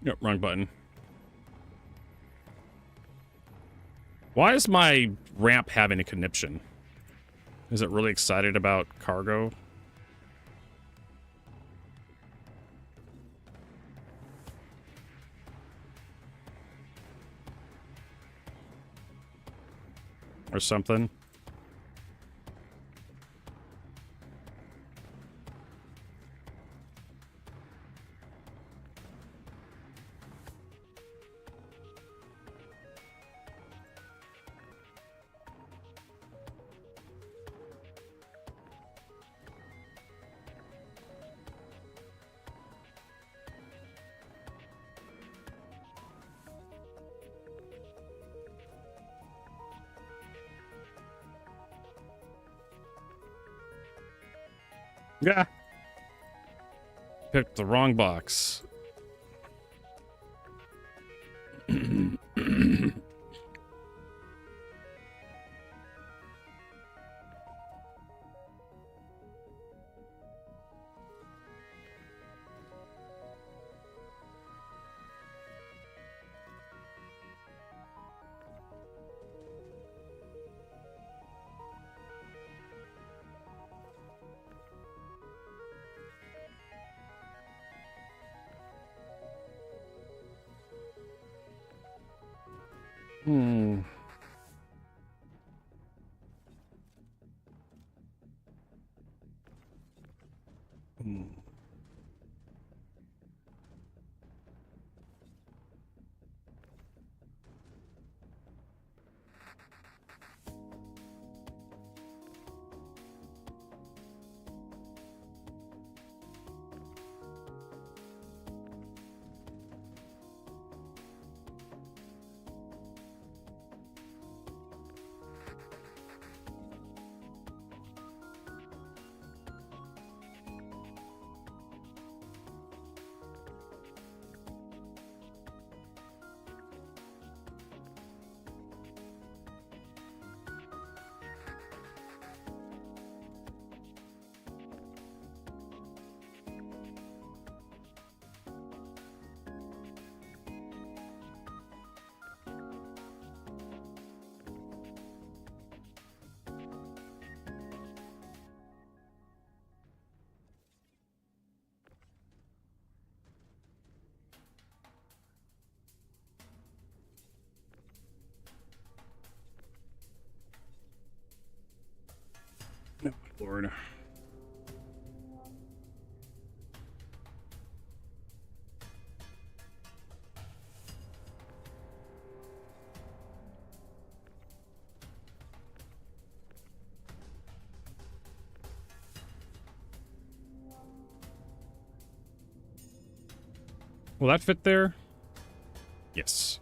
Yep, wrong button. Why is my ramp having a conniption? Is it really excited about cargo? Or something? Yeah. Picked the wrong box. Hmm. Lord. Will that fit there? Yes.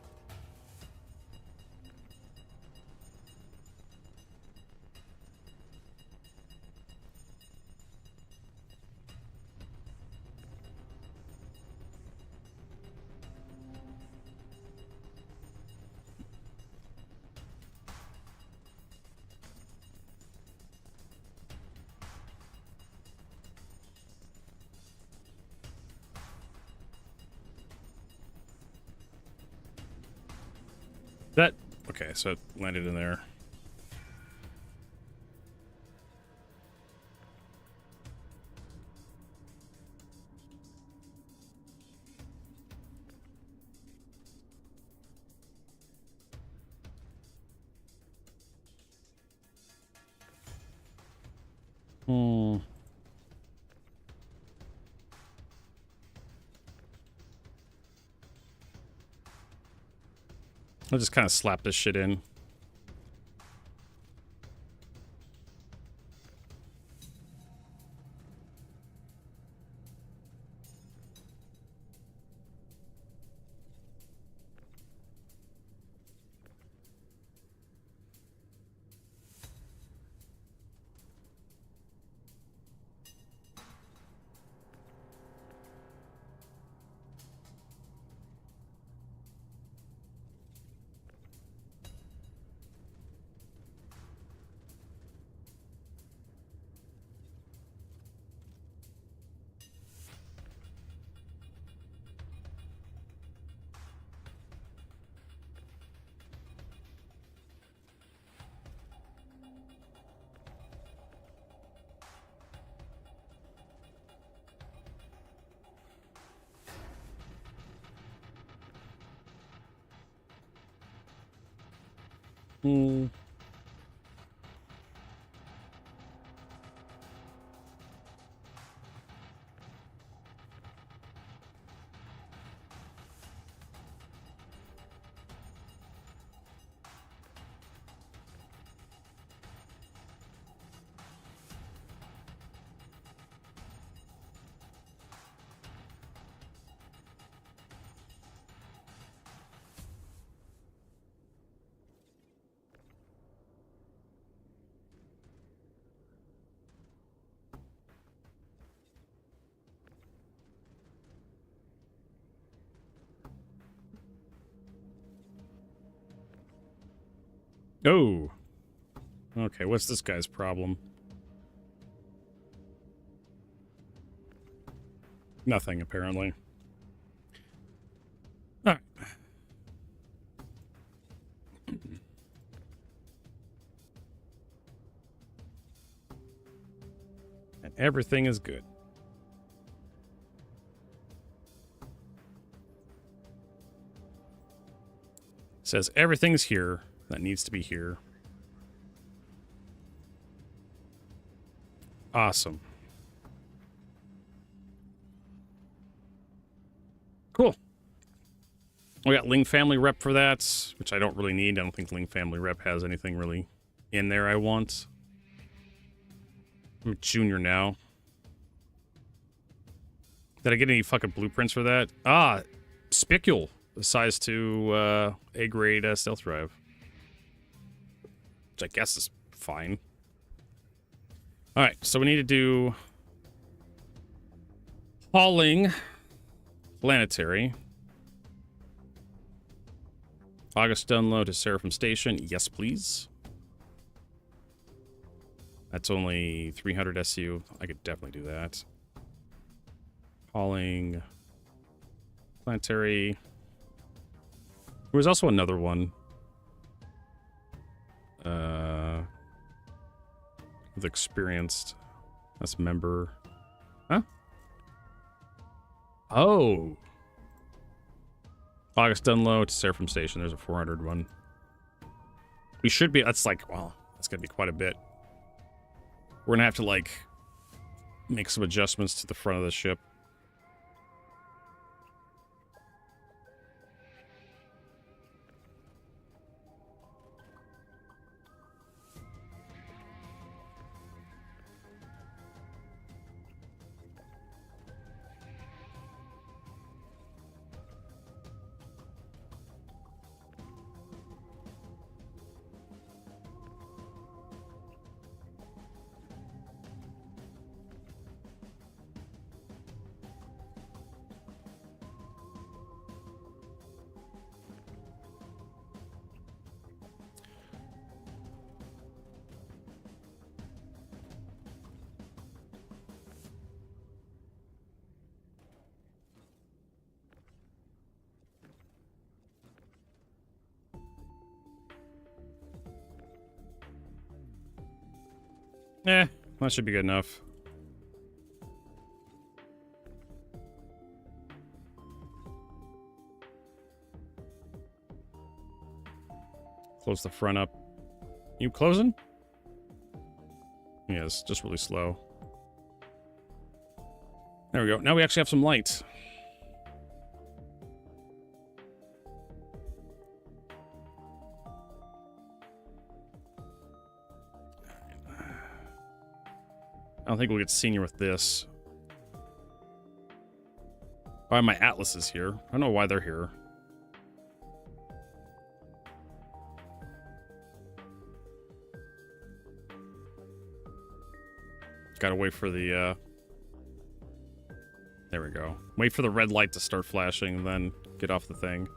That, okay, so it landed in there. Hmm. I'll just kind of slap this shit in. Hmm. Oh. Okay, what's this guy's problem? Nothing, apparently. Alright. And everything is good. Says everything's here that needs to be here. Awesome. Cool. We got Ling Family Rep for that, which I don't really need. I don't think Ling Family Rep has anything really in there I want. I'm a junior now. Did I get any fucking blueprints for that? Ah, Spicule. The size 2 A-grade stealth drive. Which I guess is fine. Alright, so we need to do hauling planetary. August Dunlow to Seraphim Station. Yes, please. That's only 300 SU. I could definitely do that. Hauling planetary. There was also another one. With experienced. That's member. Huh? Oh. August Dunlow to Seraphim Station. There's a 400 one. We should be. That's like, well, that's going to be quite a bit. We're gonna have to, like, make some adjustments to the front of the ship. Eh, that should be good enough. Close the front up. You closing? Yeah, it's just really slow. There we go. Now we actually have some light. I don't think we'll get senior with this. Why my Atlas is here. I don't know why they're here. Gotta wait for the, there we go. Wait for the red light to start flashing and then get off the thing.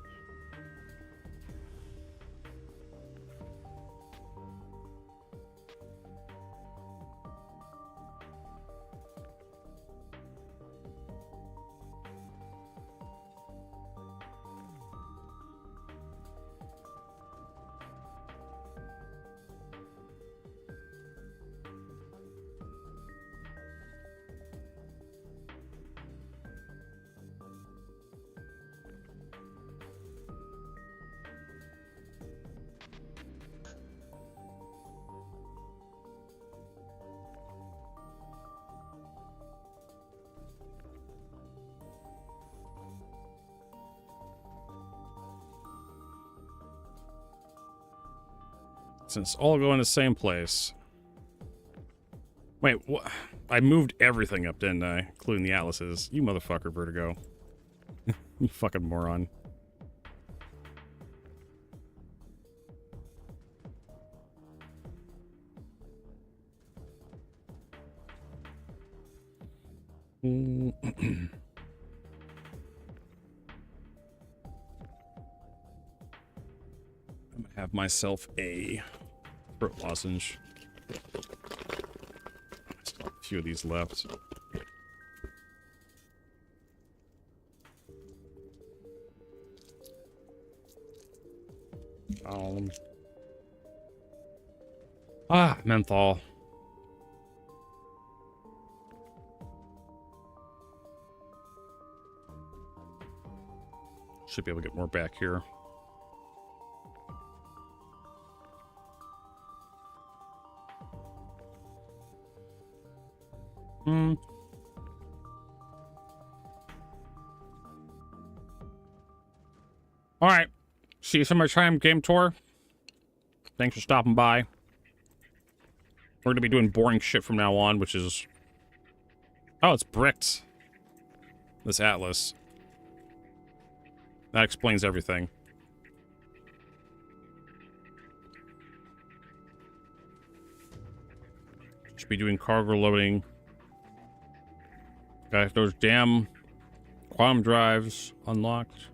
Since all go in the same place. Wait, what? I moved everything up, didn't I? Including the Atlases. You motherfucker, Vertigo. You fucking moron. I'm gonna have myself a throat lozenge. Still have a few of these left. Menthol. Should be able to get more back here. All right. See you summertime game tour. Thanks for stopping by. We're going to be doing boring shit from now on, which is... Oh, it's bricked. This Atlas. That explains everything. Should be doing cargo loading. Got those damn quantum drives unlocked.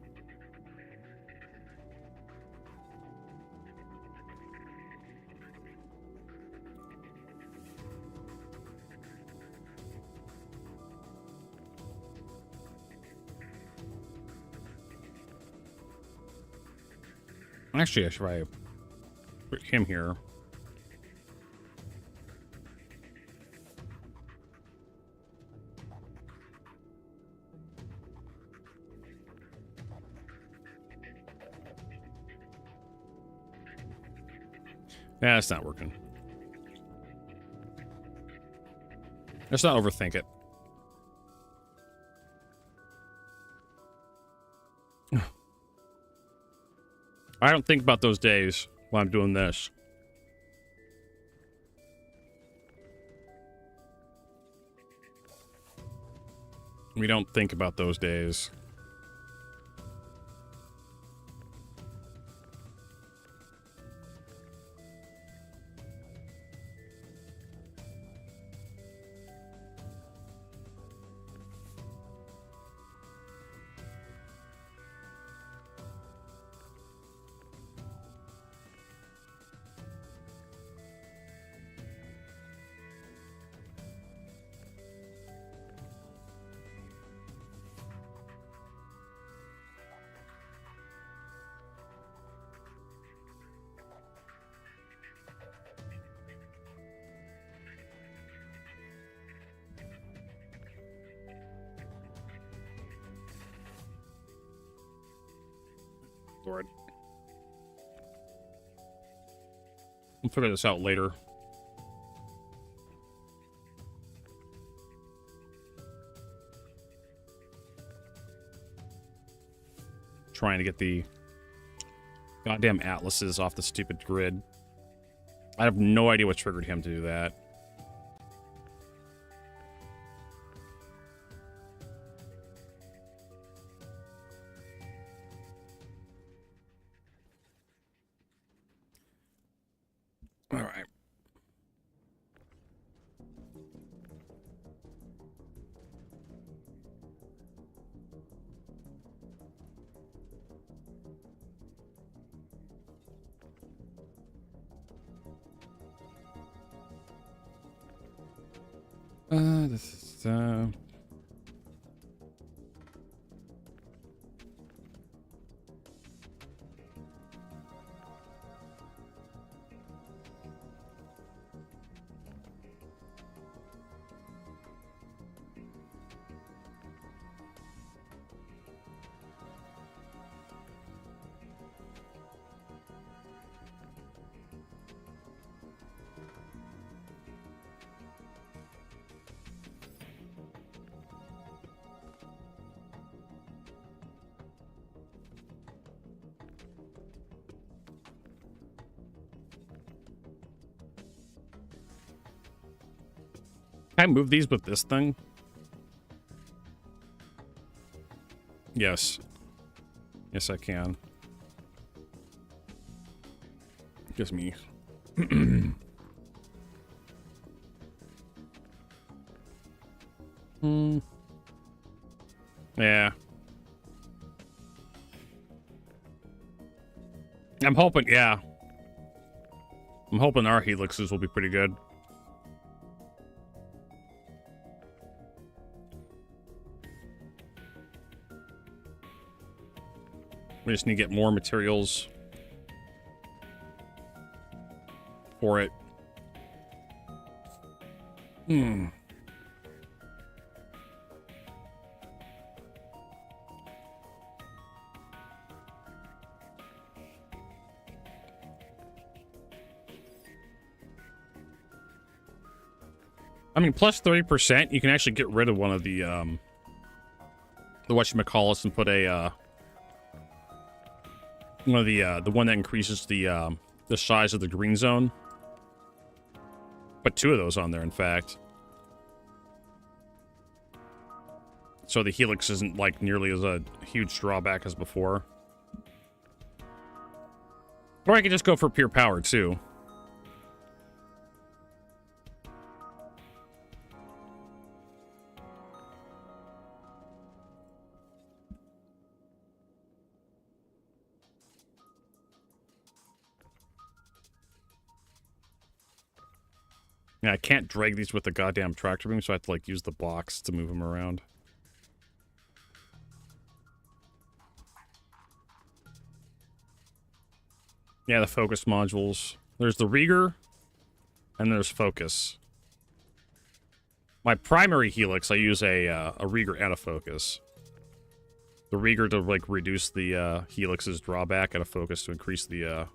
Actually, I should probably put him here. Yeah, it's not working. Let's not overthink it. I don't think about those days when I'm doing this. We don't think about those days. Lord. We'll figure this out later. Trying to get the goddamn atlases off the stupid grid. I have no idea what triggered him to do that. All right. This is Can I move these with this thing? Yes. Yes, I can. Just me. Yeah. I'm hoping, yeah. I'm hoping our helixes will be pretty good. We just need to get more materials for it. I mean, plus 30%, you can actually get rid of one of the whatchamacallits and put a, one of the one that increases the size of the green zone. Put two of those on there, in fact. So the helix isn't like nearly as a huge drawback as before. Or I could just go for pure power too. Yeah, I can't drag these with the goddamn tractor beam, so I have to, like, use the box to move them around. Yeah, the focus modules. There's the rigger, and there's focus. My primary helix, I use a rigger and a focus. The rigger to, like, reduce the helix's drawback, and a focus to increase the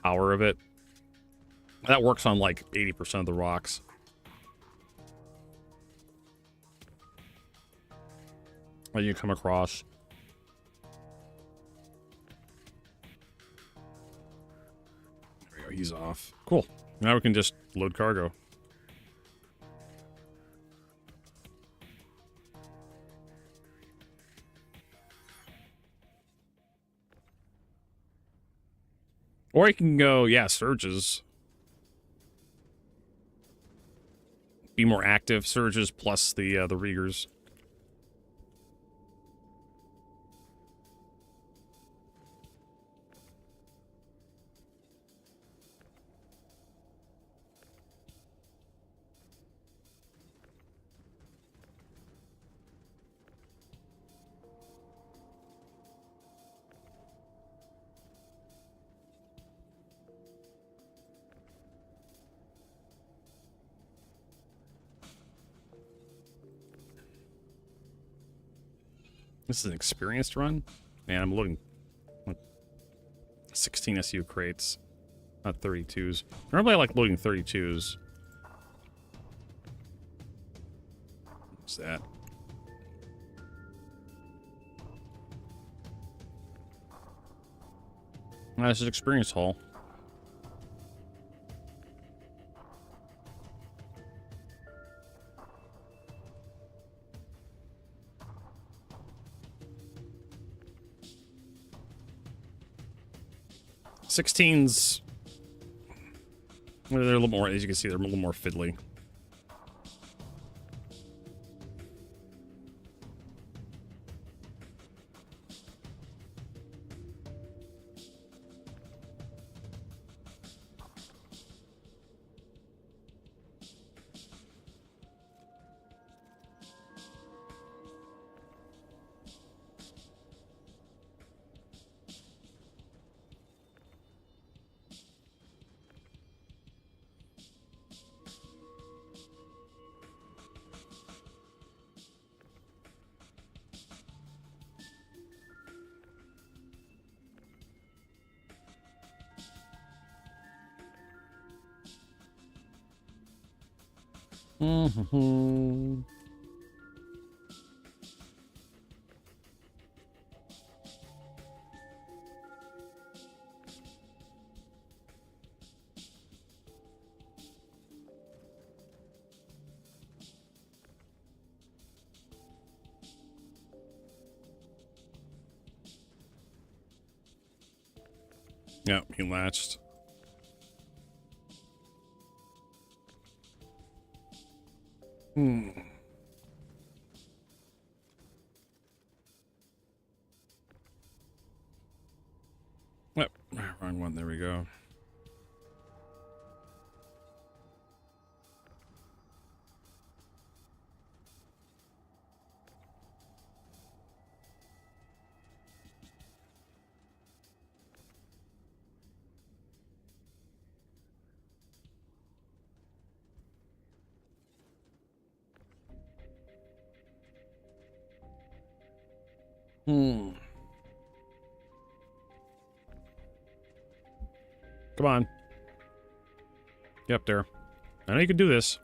power of it. That works on like 80% of the rocks. that you come across. There we go. He's off. Cool. Now we can just load cargo. Or you can go, yeah, surges. Be more active. Surges plus the riggers. This is an experienced run? Man, I'm loading 16 SU crates, not 32s. Normally I like loading 32s. What's that? This is experience haul. Sixteens, they're a little more, as you can see, they're a little more fiddly. Mm-hmm. Yep, he latched. Yep, wrong one. There we go. Come on. Get up there. I know you can do this.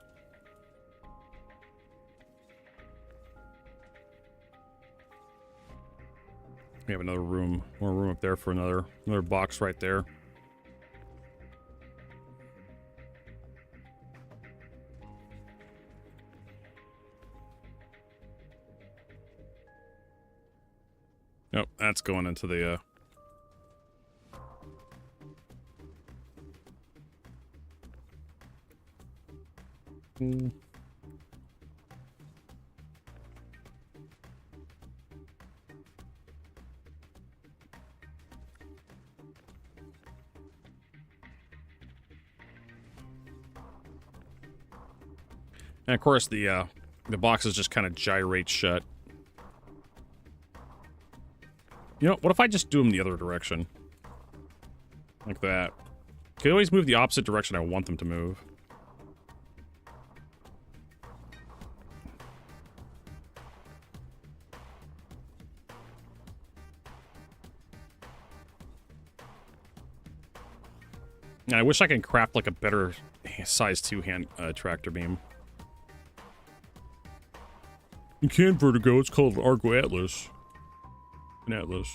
We have another room. More room up there for another box right there. Nope, that's going into the And of course the boxes just kind of gyrate shut. You know, what if I just do them the other direction? Like that. Can always move the opposite direction I want them to move. And I wish I could craft like a better size 2-hand tractor beam. You can Vertigo. It's called Argo Atlas. An Atlas.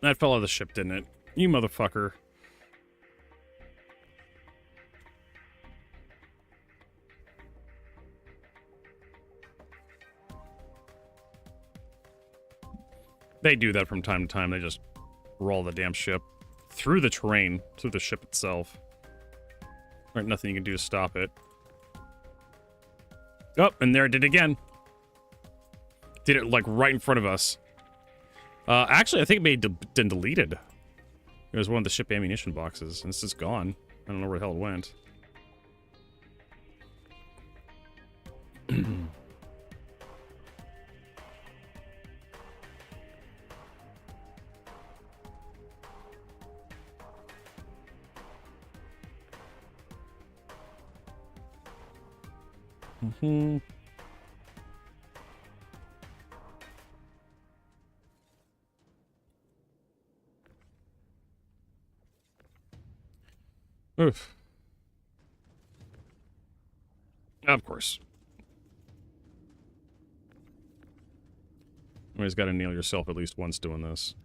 That fell out of the ship, didn't it? You motherfucker. They do that from time to time. They just roll the damn ship through the terrain, through the ship itself. Right, nothing you can do to stop it. Oh, and there it did again. Did it, like, right in front of us. Actually, I think it may have been deleted. It was one of the ship ammunition boxes, and this is gone. I don't know where the hell it went. Oof. Of course. You always got to nail yourself at least once doing this.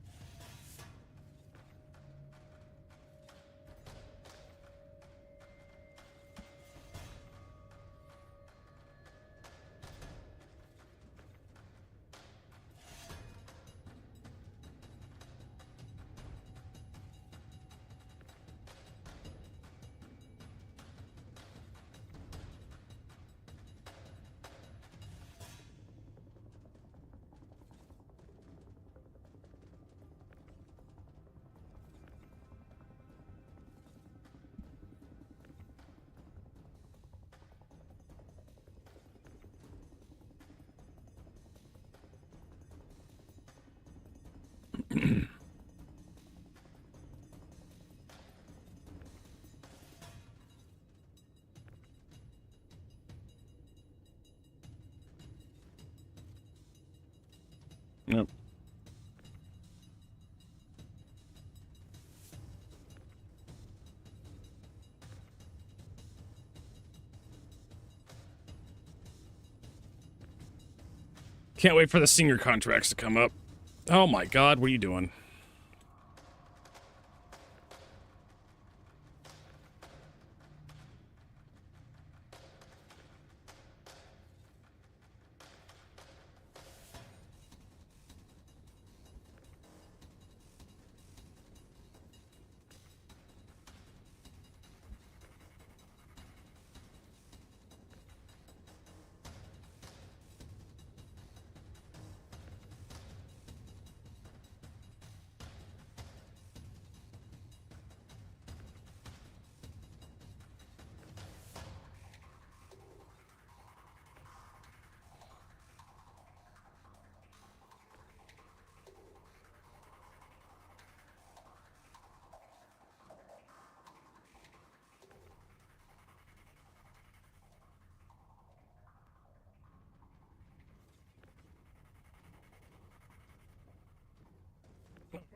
Yep. Can't wait for the senior contracts to come up. Oh my god, what are you doing?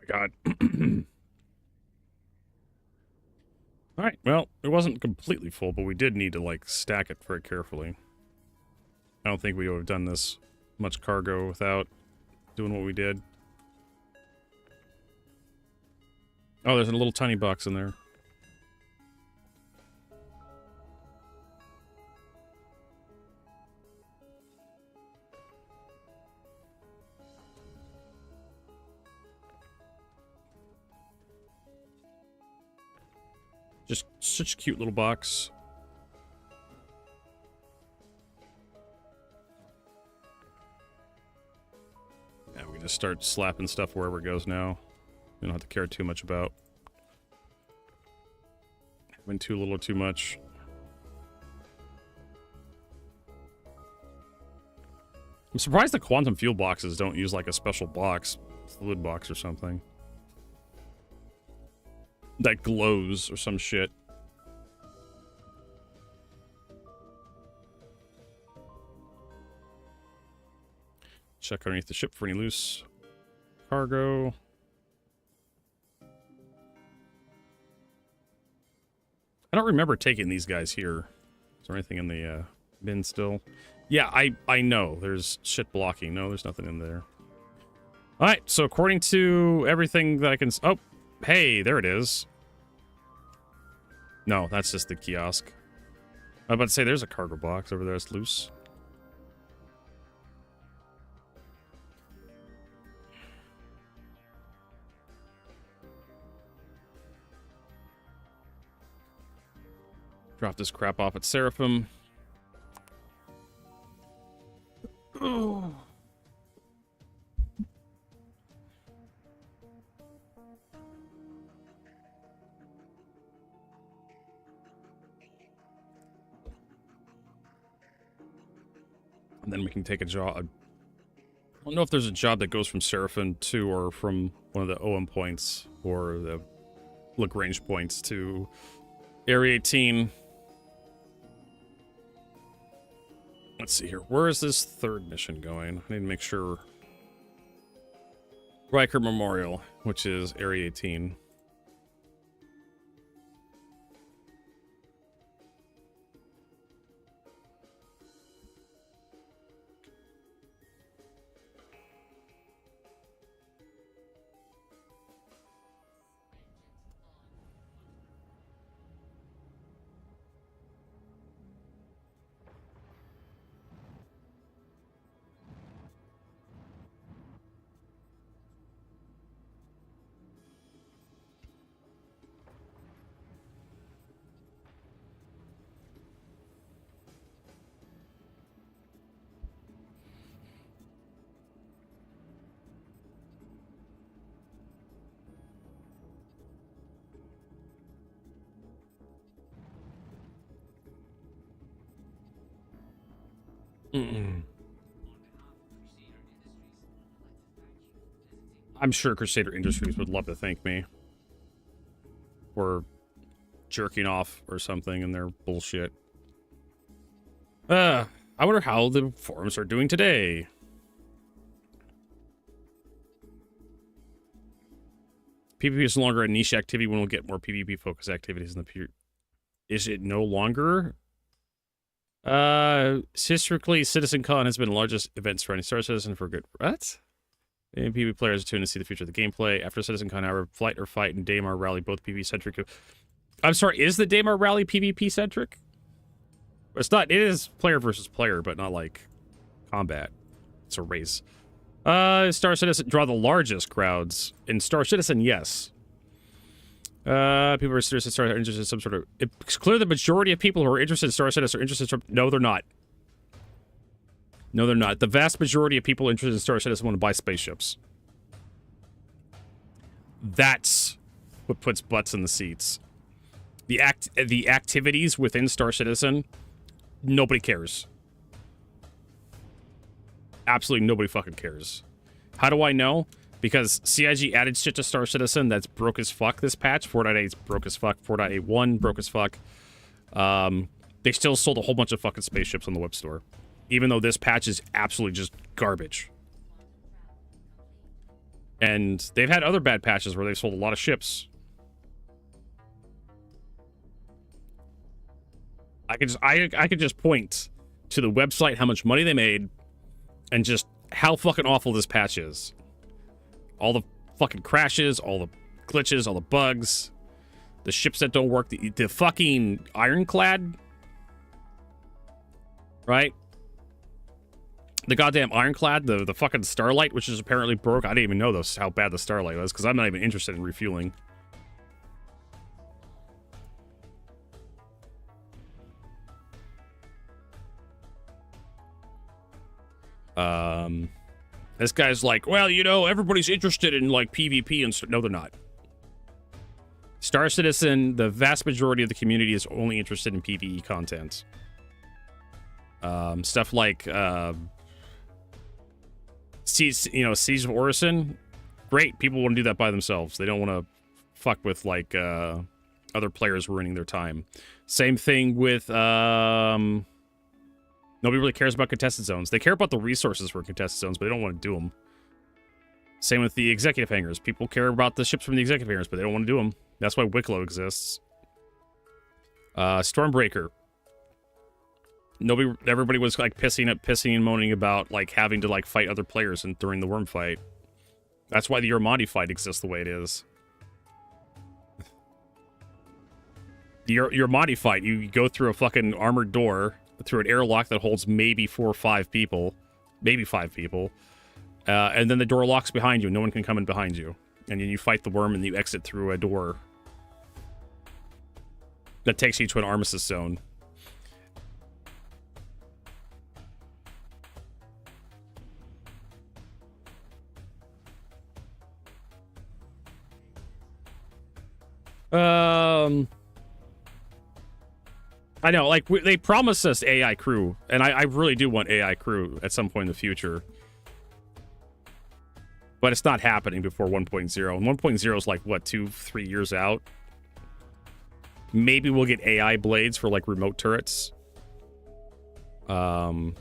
God. Alright, well, it wasn't completely full, but we did need to, like, stack it very carefully. I don't think we would have done this much cargo without doing what we did. Oh, there's a little tiny box in there. Just such a cute little box. Yeah, we can just start slapping stuff wherever it goes now. We don't have to care too much about having too little or too much. I'm surprised the quantum fuel boxes don't use like a special box, fluid box or something that glows or some shit. Check underneath the ship for any loose cargo. I don't remember taking these guys here. Is there anything in the bin still? Yeah, I know. There's shit blocking. No, there's nothing in there. Alright, so according to everything that I can... Oh, hey, there it is. No, that's just the kiosk. I was about to say, there's a cargo box over there that's loose. Drop this crap off at Seraphim. Oh. And then we can take a job. I don't know if there's a job that goes from Seraphim to, or from one of the OM points or the Lagrange points to Area 18. Let's see here. Where is this third mission going? I need to make sure. Riker Memorial, which is Area 18. I'm sure Crusader Industries would love to thank me for jerking off or something in their bullshit. I wonder how the forums are doing today. PvP is no longer a niche activity when we'll get more PvP focused activities in the future. Is it no longer? Historically, CitizenCon has been the largest event surrounding Star Citizen for good. What? And PvP players are tuned to see the future of the gameplay. After CitizenCon, however, Flight or Fight and Daymar Rally both PvP centric. I'm sorry, is the Daymar Rally PvP centric? It's not. It is player versus player, but not like combat. It's a race. Star Citizen draw the largest crowds. In Star Citizen, yes. People are interested in some sort of... It's clear the majority of people who are interested in Star Citizen are interested in... No, they're not. No, they're not. The vast majority of people interested in Star Citizen want to buy spaceships. That's what puts butts in the seats. The activities within Star Citizen, nobody cares. Absolutely nobody fucking cares. How do I know? Because CIG added shit to Star Citizen that's broke as fuck this patch. 4.8's broke as fuck. 4.81 broke as fuck. They still sold a whole bunch of fucking spaceships on the web store. Even though this patch is absolutely just garbage. And they've had other bad patches where they've sold a lot of ships. I could just point to the website, how much money they made, and just how fucking awful this patch is. All the fucking crashes, all the glitches, all the bugs, the ships that don't work, the fucking Ironclad, right? The goddamn Ironclad, the fucking Starlight, which is apparently broke. I didn't even know how bad the Starlight was, because I'm not even interested in refueling. This guy's like, well, you know, everybody's interested in like PvP and no, they're not. Star Citizen, the vast majority of the community is only interested in PvE content. Stuff like Siege of Orison, great. People want to do that by themselves. They don't want to fuck with like other players ruining their time. Same thing with nobody really cares about contested zones. They care about the resources for contested zones, but they don't want to do them. Same with the executive hangars. People care about the ships from the executive hangars, but they don't want to do them. That's why Wicklow exists. Stormbreaker. Everybody was like pissing and moaning about like having to like fight other players during the worm fight. That's why the Urmati fight exists the way it is. The Urmati fight, you go through a fucking armored door, through an airlock that holds maybe 4 or 5 people, maybe 5 people, and then the door locks behind you. No one can come in behind you, and then you fight the worm and you exit through a door that takes you to an armistice zone. I know, like, they promised us AI crew, and I really do want AI crew at some point in the future. But it's not happening before 1.0. And 1.0 is like, what, 2-3 years out? Maybe we'll get AI blades for, like, remote turrets. I'm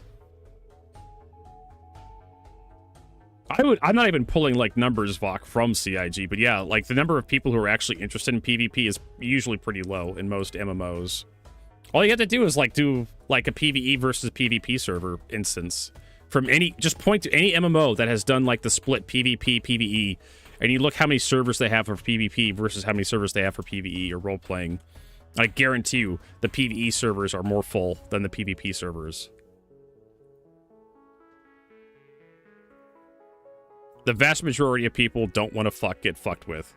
not even pulling, like, numbers, Vok, from CIG, but yeah, like, the number of people who are actually interested in PvP is usually pretty low in most MMOs. All you have to do is, like, do, like, a PvE versus PvP server instance. From any, just point to any MMO that has done, like, the split PvP, PvE, and you look how many servers they have for PvP versus how many servers they have for PvE or role-playing. I guarantee you, the PvE servers are more full than the PvP servers. The vast majority of people don't want to get fucked with.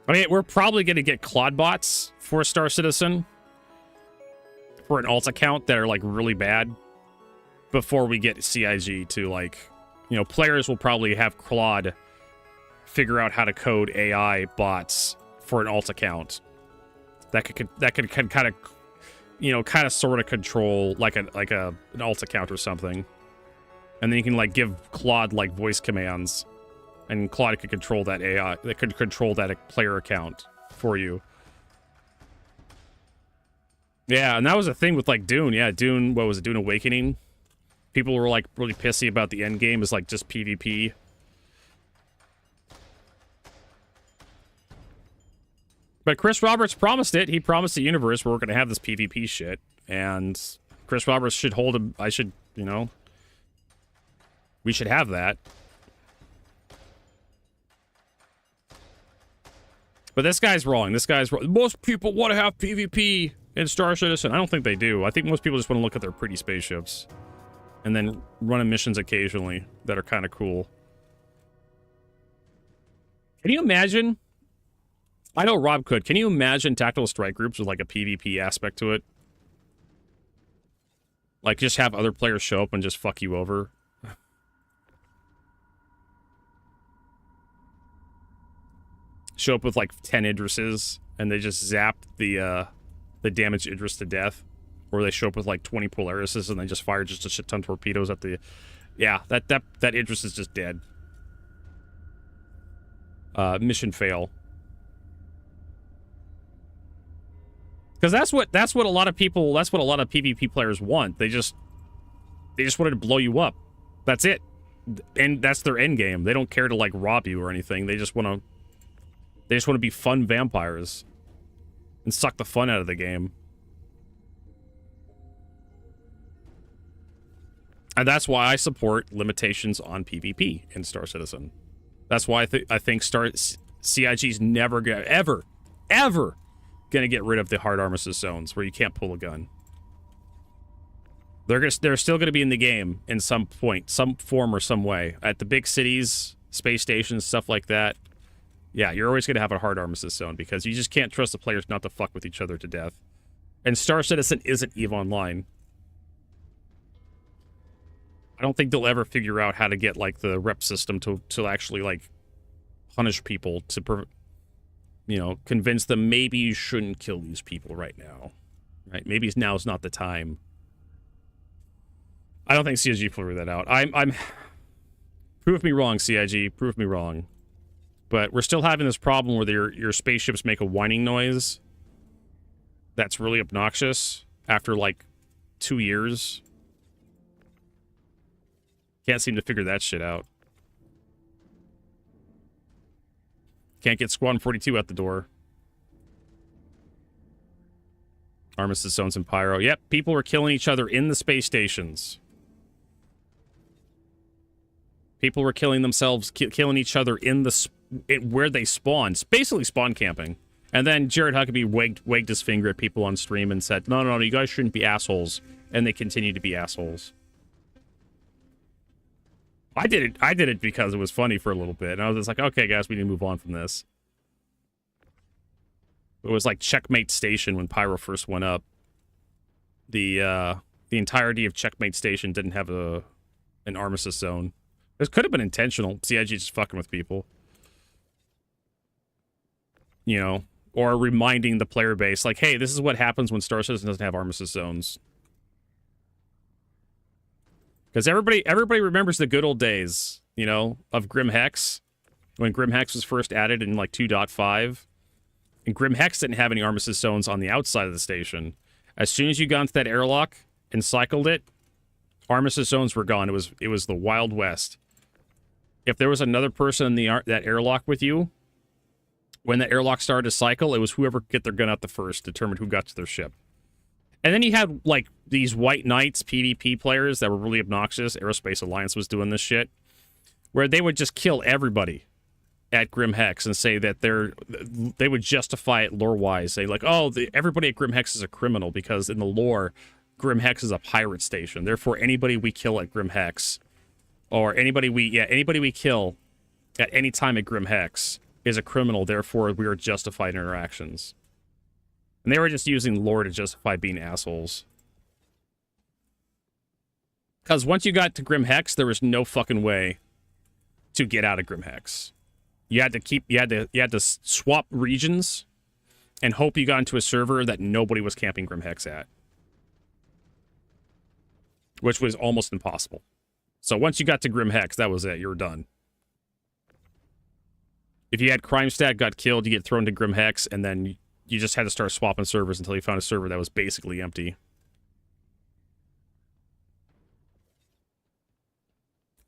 I mean, we're probably going to get Claude bots for Star Citizen for an alt account that are, like, really bad before we get CIG to, like, you know, players will probably have Claude figure out how to code AI bots for an alt account that could kind of, you know, kind of sort of control like an alt account or something. And then you can, like, give Claude, like, voice commands. And Claude could control that AI, that could control that player account for you. Yeah, and that was a thing with, like, Dune. Yeah, Dune, what was it, Dune Awakening? People were, like, really pissy about the end game is, like, just PvP. But Chris Roberts promised it. He promised the universe we're going to have this PvP shit. And Chris Roberts should hold him, you know, we should have that. But this guy's wrong. This guy's wrong. Most people want to have PvP in Star Citizen. I don't think they do. I think most people just want to look at their pretty spaceships. And then run missions occasionally that are kind of cool. Can you imagine? I know Rob could. Can you imagine tactical strike groups with, like, a PvP aspect to it? Like, just have other players show up and just fuck you over? Show up with, like, 10 Idrises, and they just zap the damaged Idris to death. Or they show up with, like, 20 Polarises, and they just fire just a shit ton of torpedoes at the... Yeah, that Idris is just dead. Mission fail. Because that's what a lot of people, that's what a lot of PvP players want. They just wanted to blow you up. That's it. And that's their end game. They don't care to, like, rob you or anything. They just want to be fun vampires and suck the fun out of the game. And that's why I support limitations on PvP in Star Citizen. That's why I think CIG's never gonna ever gonna get rid of the hard armistice zones where you can't pull a gun. They're still gonna be in the game in some point, some form or some way. At the big cities, space stations, stuff like that. Yeah, you're always going to have a hard armistice zone because you just can't trust the players not to fuck with each other to death. And Star Citizen isn't EVE Online. I don't think they'll ever figure out how to get, like, the rep system to actually, like, punish people to, you know, convince them maybe you shouldn't kill these people right now. Right? Maybe now's not the time. I don't think CIG will figure that out. I'm... Prove me wrong, CIG. Prove me wrong. But we're still having this problem where your spaceships make a whining noise that's really obnoxious after, like, 2 years. Can't seem to figure that shit out. Can't get Squadron 42 out the door. Armistice zones and pyro. Yep, people were killing each other in the space stations. People were killing themselves, killing each other in the where they spawned. It's basically spawn camping. And then Jared Huckabee wagged his finger at people on stream and said, no, you guys shouldn't be assholes. And they continue to be assholes. I did it because it was funny for a little bit. And I was just like, okay, guys, we need to move on from this. It was like Checkmate Station when Pyro first went up. The entirety of Checkmate Station didn't have an armistice zone. This could have been intentional. CIG just fucking with people. You know, or reminding the player base, like, hey, this is what happens when Star Citizen doesn't have armistice zones. Because everybody remembers the good old days, you know, of Grim Hex. When Grim Hex was first added in, like, 2.5. And Grim Hex didn't have any armistice zones on the outside of the station. As soon as you got into that airlock and cycled it, armistice zones were gone. It was the Wild West. If there was another person in that airlock with you, when the airlock started to cycle, it was whoever could get their gun out the first determined who got to their ship. And then you had, like, these White Knights PvP players that were really obnoxious. Aerospace Alliance was doing this shit. Where they would just kill everybody at Grim Hex and say that they would justify it lore-wise. Say, like, oh, everybody at Grim Hex is a criminal because in the lore, Grim Hex is a pirate station. Therefore, anybody we kill at Grim Hex, or anybody we kill at any time at Grim Hex is a criminal. Therefore, we are justified in our actions. And they were just using lore to justify being assholes. Because once you got to Grim Hex, there was no fucking way to get out of Grim Hex. You had to swap regions and hope you got into a server that nobody was camping Grim Hex at. Which was almost impossible. So once you got to Grim Hex, that was it. You were done. If you had crime stat, got killed, you get thrown to Grim Hex, and then you just had to start swapping servers until you found a server that was basically empty.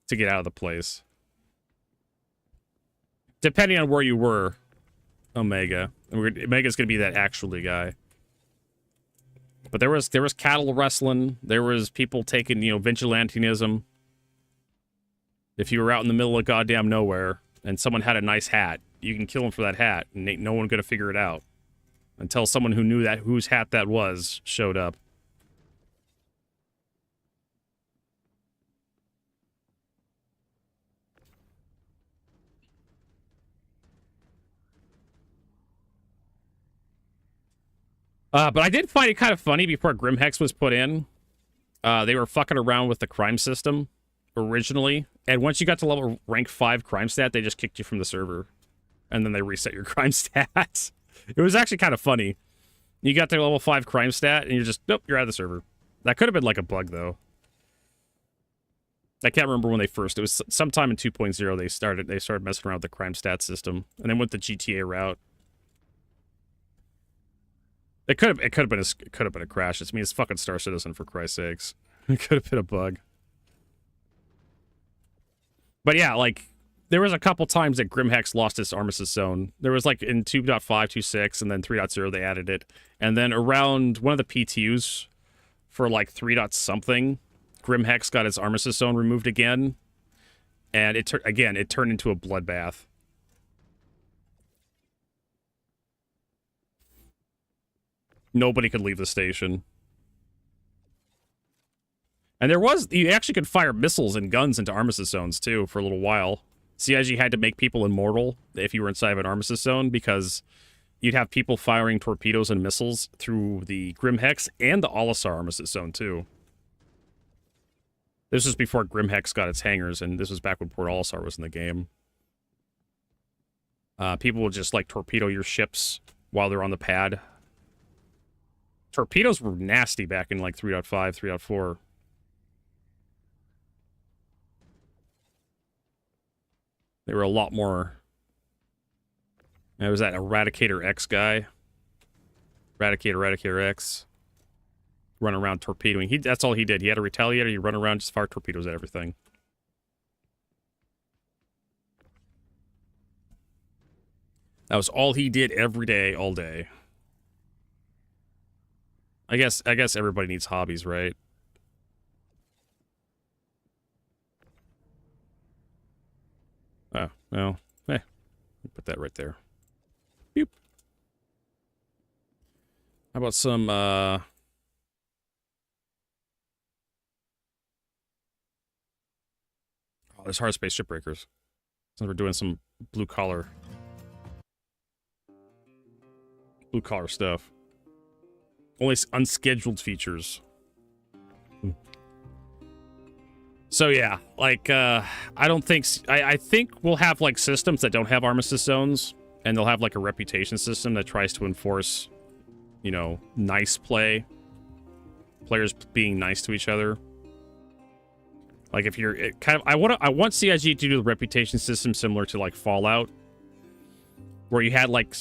To get out of the place. Depending on where you were, Omega. Omega's going to be that actually guy. But there was cattle wrestling. There was people taking, you know, vigilantism. If you were out in the middle of goddamn nowhere and someone had a nice hat, you can kill them for that hat, and ain't no one going to figure it out. Until someone who knew that whose hat that was showed up. But I did find it kind of funny before Grim Hex was put in. They were fucking around with the crime system originally. And once you got to level rank 5 crime stat, they just kicked you from the server. And then they reset your crime stats. It was actually kind of funny. You got to level 5 crime stat, and you're just, nope, you're out of the server. That could have been like a bug, though. I can't remember when they first, it was sometime in 2.0 they started messing around with the crime stat system. And then went the GTA route. It could have been a crash. I mean, it's fucking Star Citizen, for Christ's sakes. It could have been a bug. But yeah, like, there was a couple times that Grim Hex lost its armistice zone. There was, like, in 2.5, 2.6, and then 3.0 they added it. And then around one of the PTUs for, like, 3. something, Grim Hex got its armistice zone removed again. And it turned into a bloodbath. Nobody could leave the station. And you actually could fire missiles and guns into armistice zones, too, for a little while. CIG had to make people immortal if you were inside of an armistice zone, because you'd have people firing torpedoes and missiles through the Grim Hex and the Olisar armistice zone, too. This was before Grim Hex got its hangars, and this was back when Port Olisar was in the game. People would just, like, torpedo your ships while they're on the pad. Torpedoes were nasty back in, like, 3.5, 3.4. They were a lot more... There was that Eradicator X guy. Eradicator X. Run around torpedoing. That's all he did. He had a retaliator. He'd run around, just fire torpedoes at everything. That was all he did every day, all day. I guess everybody needs hobbies, right? Oh, well, put that right there. Boop. How about some, oh, there's hard space shipbreakers. Since we're doing some blue collar stuff. Only unscheduled features. So yeah, like, I don't think... I think we'll have, like, systems that don't have armistice zones, and they'll have, like, a reputation system that tries to enforce, you know, nice play. Players being nice to each other. Like, if you're... I want CIG to do the reputation system similar to, like, Fallout, where you had, like,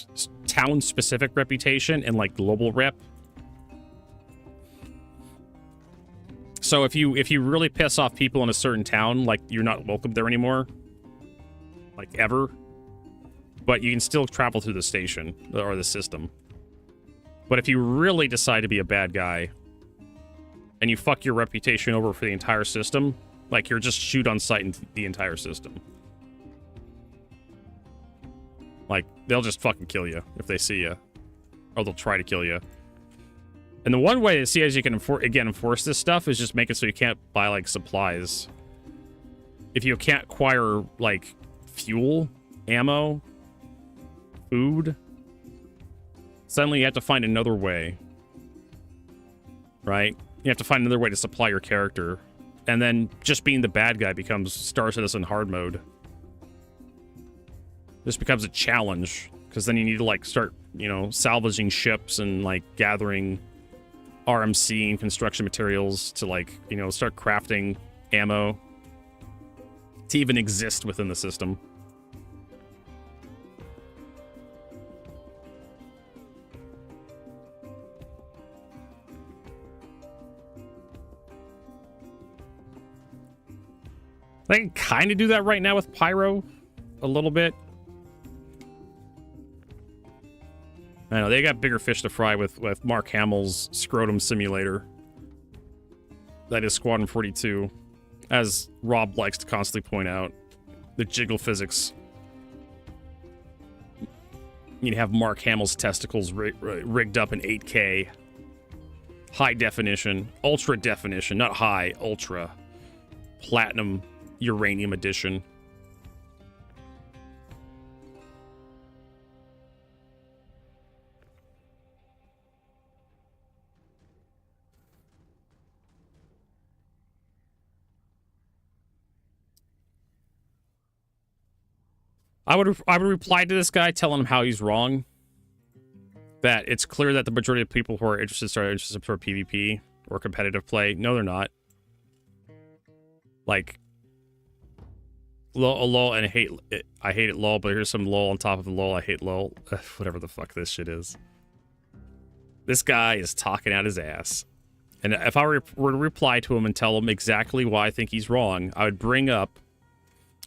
town-specific reputation and, like, global rep. So if you really piss off people in a certain town, like, you're not welcome there anymore. Like, ever. But you can still travel through the station, or the system. But if you really decide to be a bad guy, and you fuck your reputation over for the entire system, like, you're just shoot on sight in the entire system. Like, they'll just fucking kill you if they see you. Or they'll try to kill you. And the one way that CIG can enforce this stuff is just make it so you can't buy, like, supplies. If you can't acquire, like, fuel, ammo, food, suddenly you have to find another way. Right? You have to find another way to supply your character. And then just being the bad guy becomes Star Citizen hard mode. This becomes a challenge, because then you need to, like, start, you know, salvaging ships and, like, gathering RMC and construction materials to, like, you know, start crafting ammo to even exist within the system. They can kind of do that right now with Pyro a little bit. I know, they got bigger fish to fry with Mark Hamill's Scrotum Simulator. That is Squadron 42. As Rob likes to constantly point out, the jiggle physics. You have Mark Hamill's testicles rigged up in 8K. High definition. Ultra definition. Not high, ultra. Platinum uranium edition. I would reply to this guy telling him how he's wrong. That it's clear that the majority of people who are interested for PvP or competitive play. No, they're not. Like, lol, and I hate it lol, but here's some lol on top of the lol. I hate lol. Whatever the fuck this shit is. This guy is talking out his ass. And if I were to reply to him and tell him exactly why I think he's wrong, I would bring up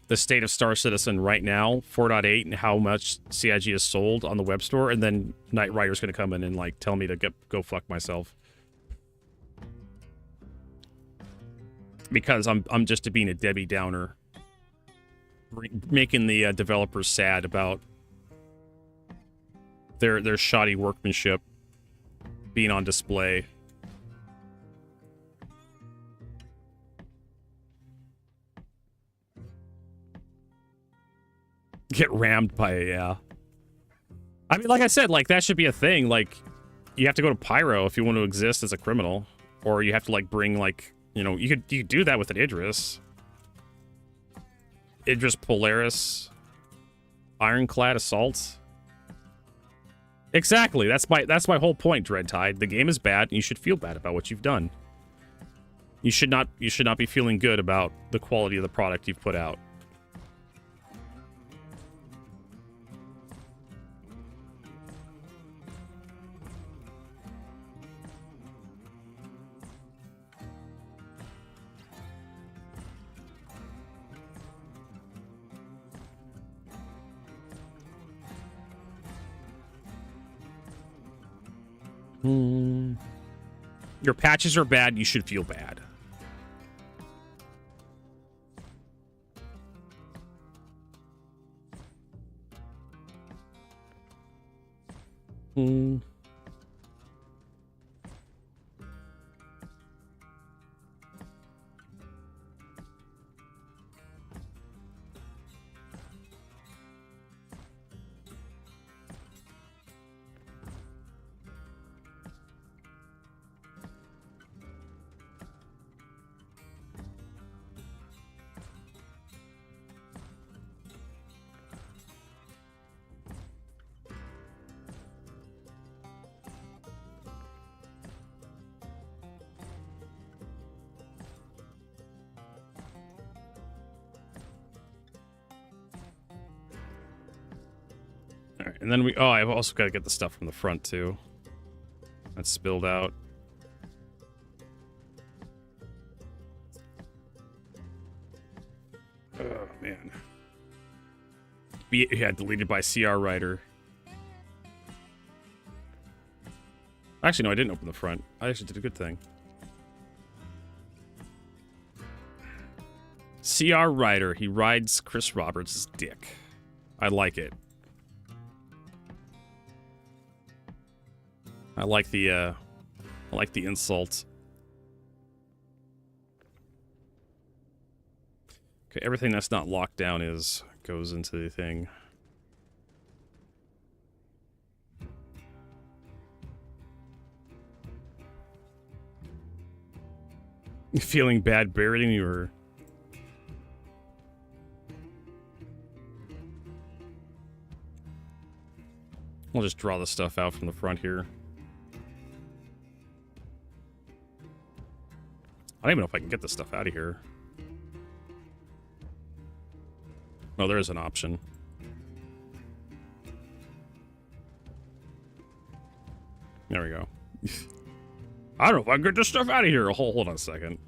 the state of Star Citizen right now, 4.8, and how much CIG is sold on the web store, and then Knight Rider's going to come in and, like, tell me to go fuck myself. Because I'm just being a Debbie Downer. Making the developers sad about their shoddy workmanship being on display. Get rammed by a, yeah. I mean, like I said, like, that should be a thing. Like, you have to go to Pyro if you want to exist as a criminal. Or you have to, like, bring, like, you know, you could do that with an Idris. Idris Polaris. Ironclad Assault. Exactly. That's my whole point, Dreadtide. The game is bad, and you should feel bad about what you've done. You should not be feeling good about the quality of the product you've put out. Your patches are bad, you should feel bad. And then I've also got to get the stuff from the front, too. That's spilled out. Oh, man. Yeah, deleted by CR Writer. Actually, no, I didn't open the front. I actually did a good thing. CR Writer. He rides Chris Roberts' dick. I like it. I like the insult. Okay, everything that's not locked down goes into the thing. Feeling bad burying your... I'll just draw the stuff out from the front here. I don't even know if I can get this stuff out of here. No, there is an option. There we go. I don't know if I can get this stuff out of here. Hold on a second.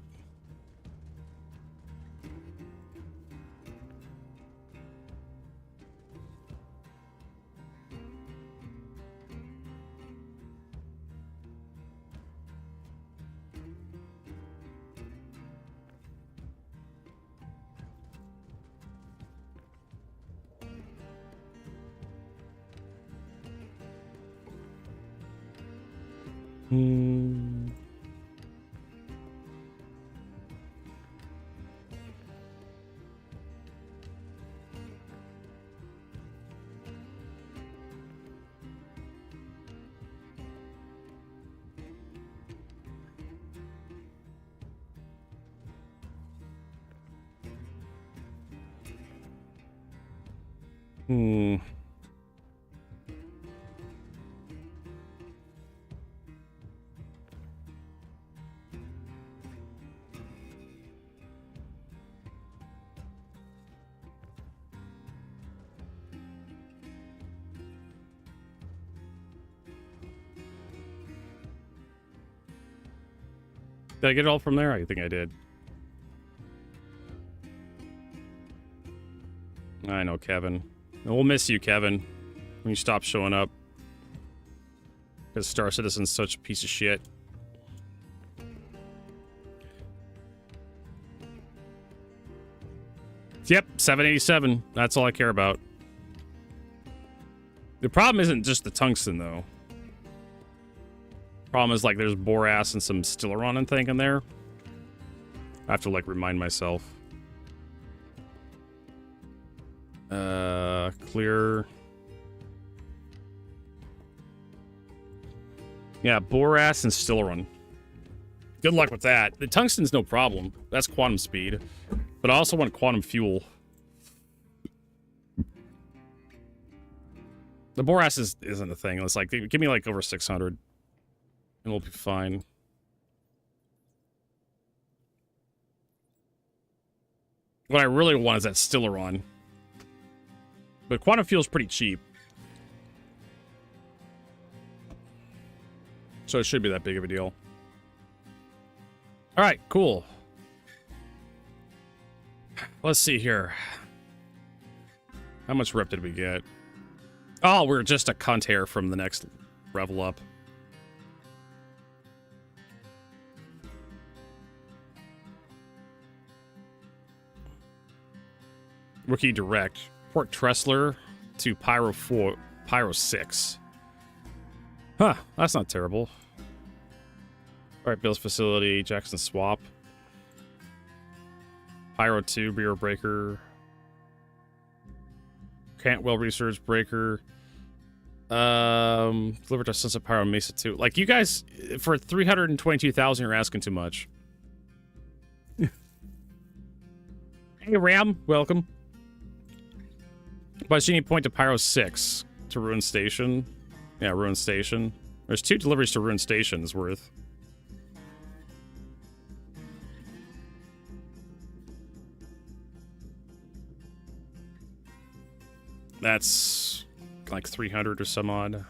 Did I get it all from there? I think I did. I know, Kevin. We'll miss you, Kevin, when you stop showing up. Because Star Citizen's such a piece of shit. Yep, 787. That's all I care about. The problem isn't just the tungsten, though. Problem is, like, there's Boras and some Stellaron and thing in there. I have to, like, remind myself. clear. Yeah, Boras and Stillaron. Good luck with that. The tungsten's no problem. That's quantum speed. But I also want quantum fuel. The Boras isn't a thing. It's like, give me like over 600. And we'll be fine. What I really want is that Stillaron. But quantum fuel's pretty cheap. So it should be that big of a deal. Alright, cool. Let's see here. How much rep did we get? Oh, we're just a cunt hair from the next level up. Rookie direct. Port Tressler to Pyro 4, Pyro 6. Huh, that's not terrible. Alright, Bill's facility, Jackson swap. Pyro 2, Bureau Breaker. Cantwell Research Breaker. Delivered to Sunset Pyro Mesa 2. Like, you guys, for 322,000, you're asking too much. Hey, Ram, welcome. But you need point to Pyro 6 to Ruin Station. Yeah, Ruin Station. There's 2 deliveries to Ruin Station is worth. That's like 300 or some odd.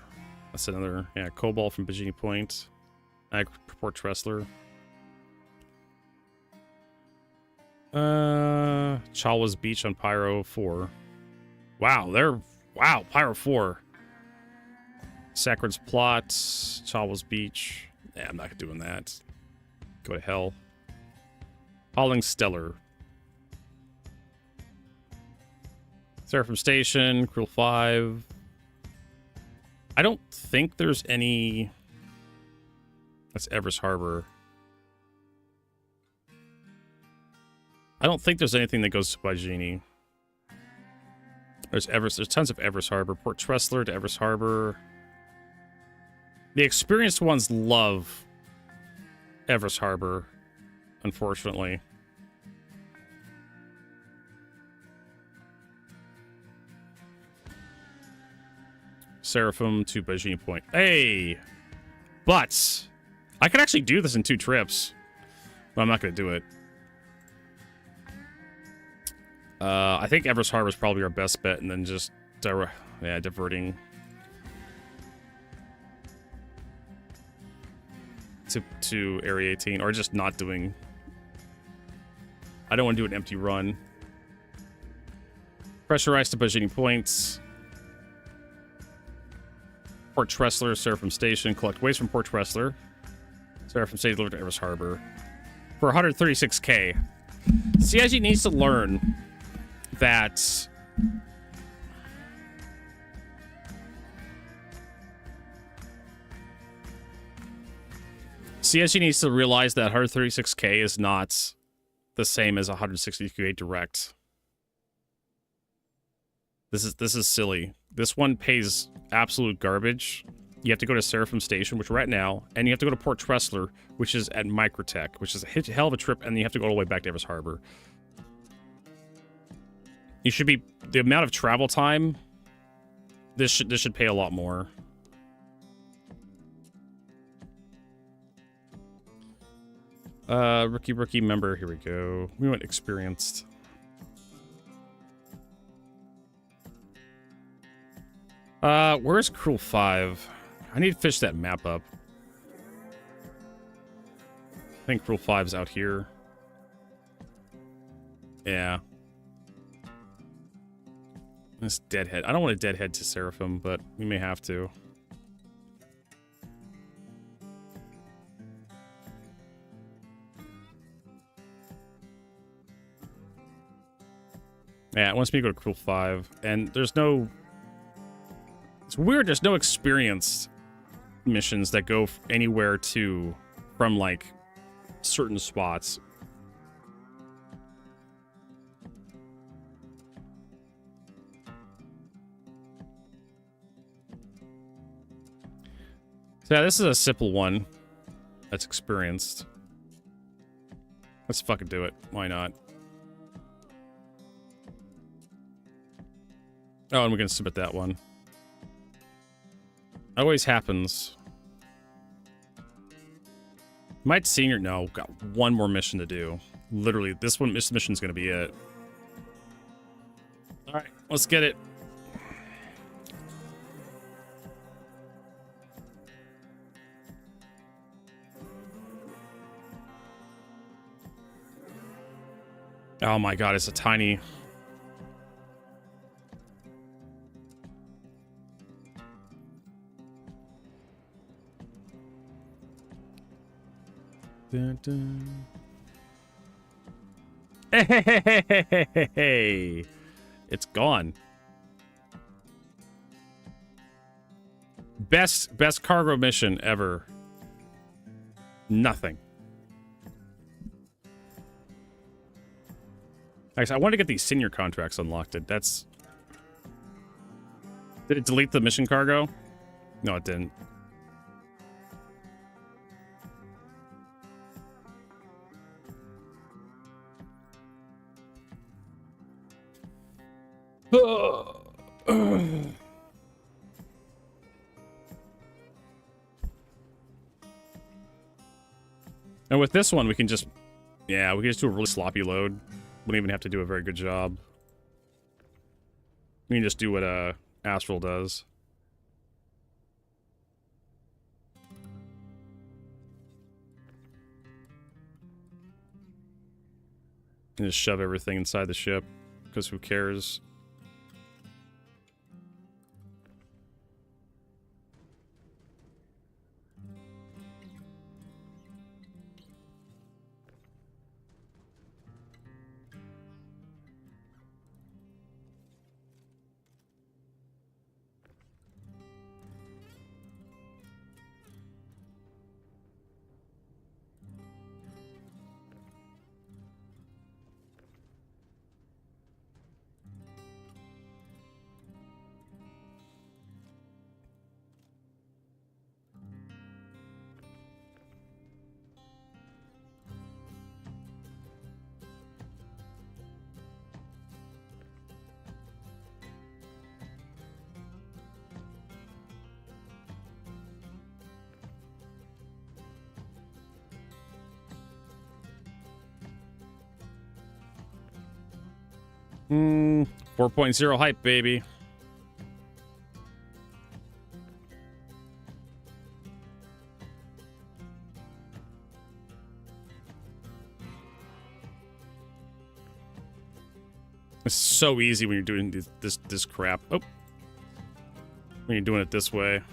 That's another, yeah, Cobalt from Bajini Point. I Port Tressler. Chalwa's Beach on Pyro 4. Wow, Pyro 4. Sacred's Plot, Chalwa's Beach. Yeah, I'm not doing that. Go to hell. Hauling Stellar. Seraphim Station, Cruel 5. I don't think there's any... That's Everest Harbor. I don't think there's anything that goes to Bajini. There's tons of Everest Harbor. Port Tressler to Everest Harbor. The experienced ones love Everest Harbor, unfortunately. Seraphim to Bajini Point. Hey! But I could actually do this in 2 trips. But I'm not going to do it. I think Everest Harbor is probably our best bet, and then just diverting to Area 18, or just not doing. I don't want to do an empty run. Pressurized to Bajini Points. Port Tressler, Seraphim Station. Collect waste from Port Tressler. Seraphim Station delivered to Everest Harbor for 136k. CIG needs to learn that CSG needs to realize that 136k is not the same as 160k direct. This is silly. This one pays absolute garbage. You have to go to Seraphim Station, which we're at now, and you have to go to Port Tressler, which is at Microtech, which is a hell of a trip, and you have to go all the way back to Everest Harbor. You should be... The amount of travel time... This should pay a lot more. Rookie member. Here we go. We went experienced. Where's Cruel 5? I need to fish that map up. I think Cruel 5's out here. Yeah. This deadhead. I don't want a deadhead to Seraphim, but we may have to. Yeah, it wants me to go to Cruel 5. And there's no... It's weird, there's no experienced missions that go anywhere to... From, like, certain spots. So yeah, this is a simple one that's experienced. Let's fucking do it. Why not? Oh, and we're gonna submit that one. Always happens. Might senior? No, got one more mission to do. Literally, this mission's gonna be it. All right, let's get it. Oh my god, it's a tiny... Dun, dun. Hey, it's gone. Best cargo mission ever. Nothing. Actually, I want to get these senior contracts unlocked. That's... Did it delete the mission cargo? No, it didn't. And with this one, we can just... Yeah, we can just do a really sloppy load. Wouldn't even have to do a very good job. We can just do what Astral does. And just shove everything inside the ship, because who cares? Hmm, 4.0 hype, baby. It's so easy when you're doing this crap. Oh, when you're doing it this way.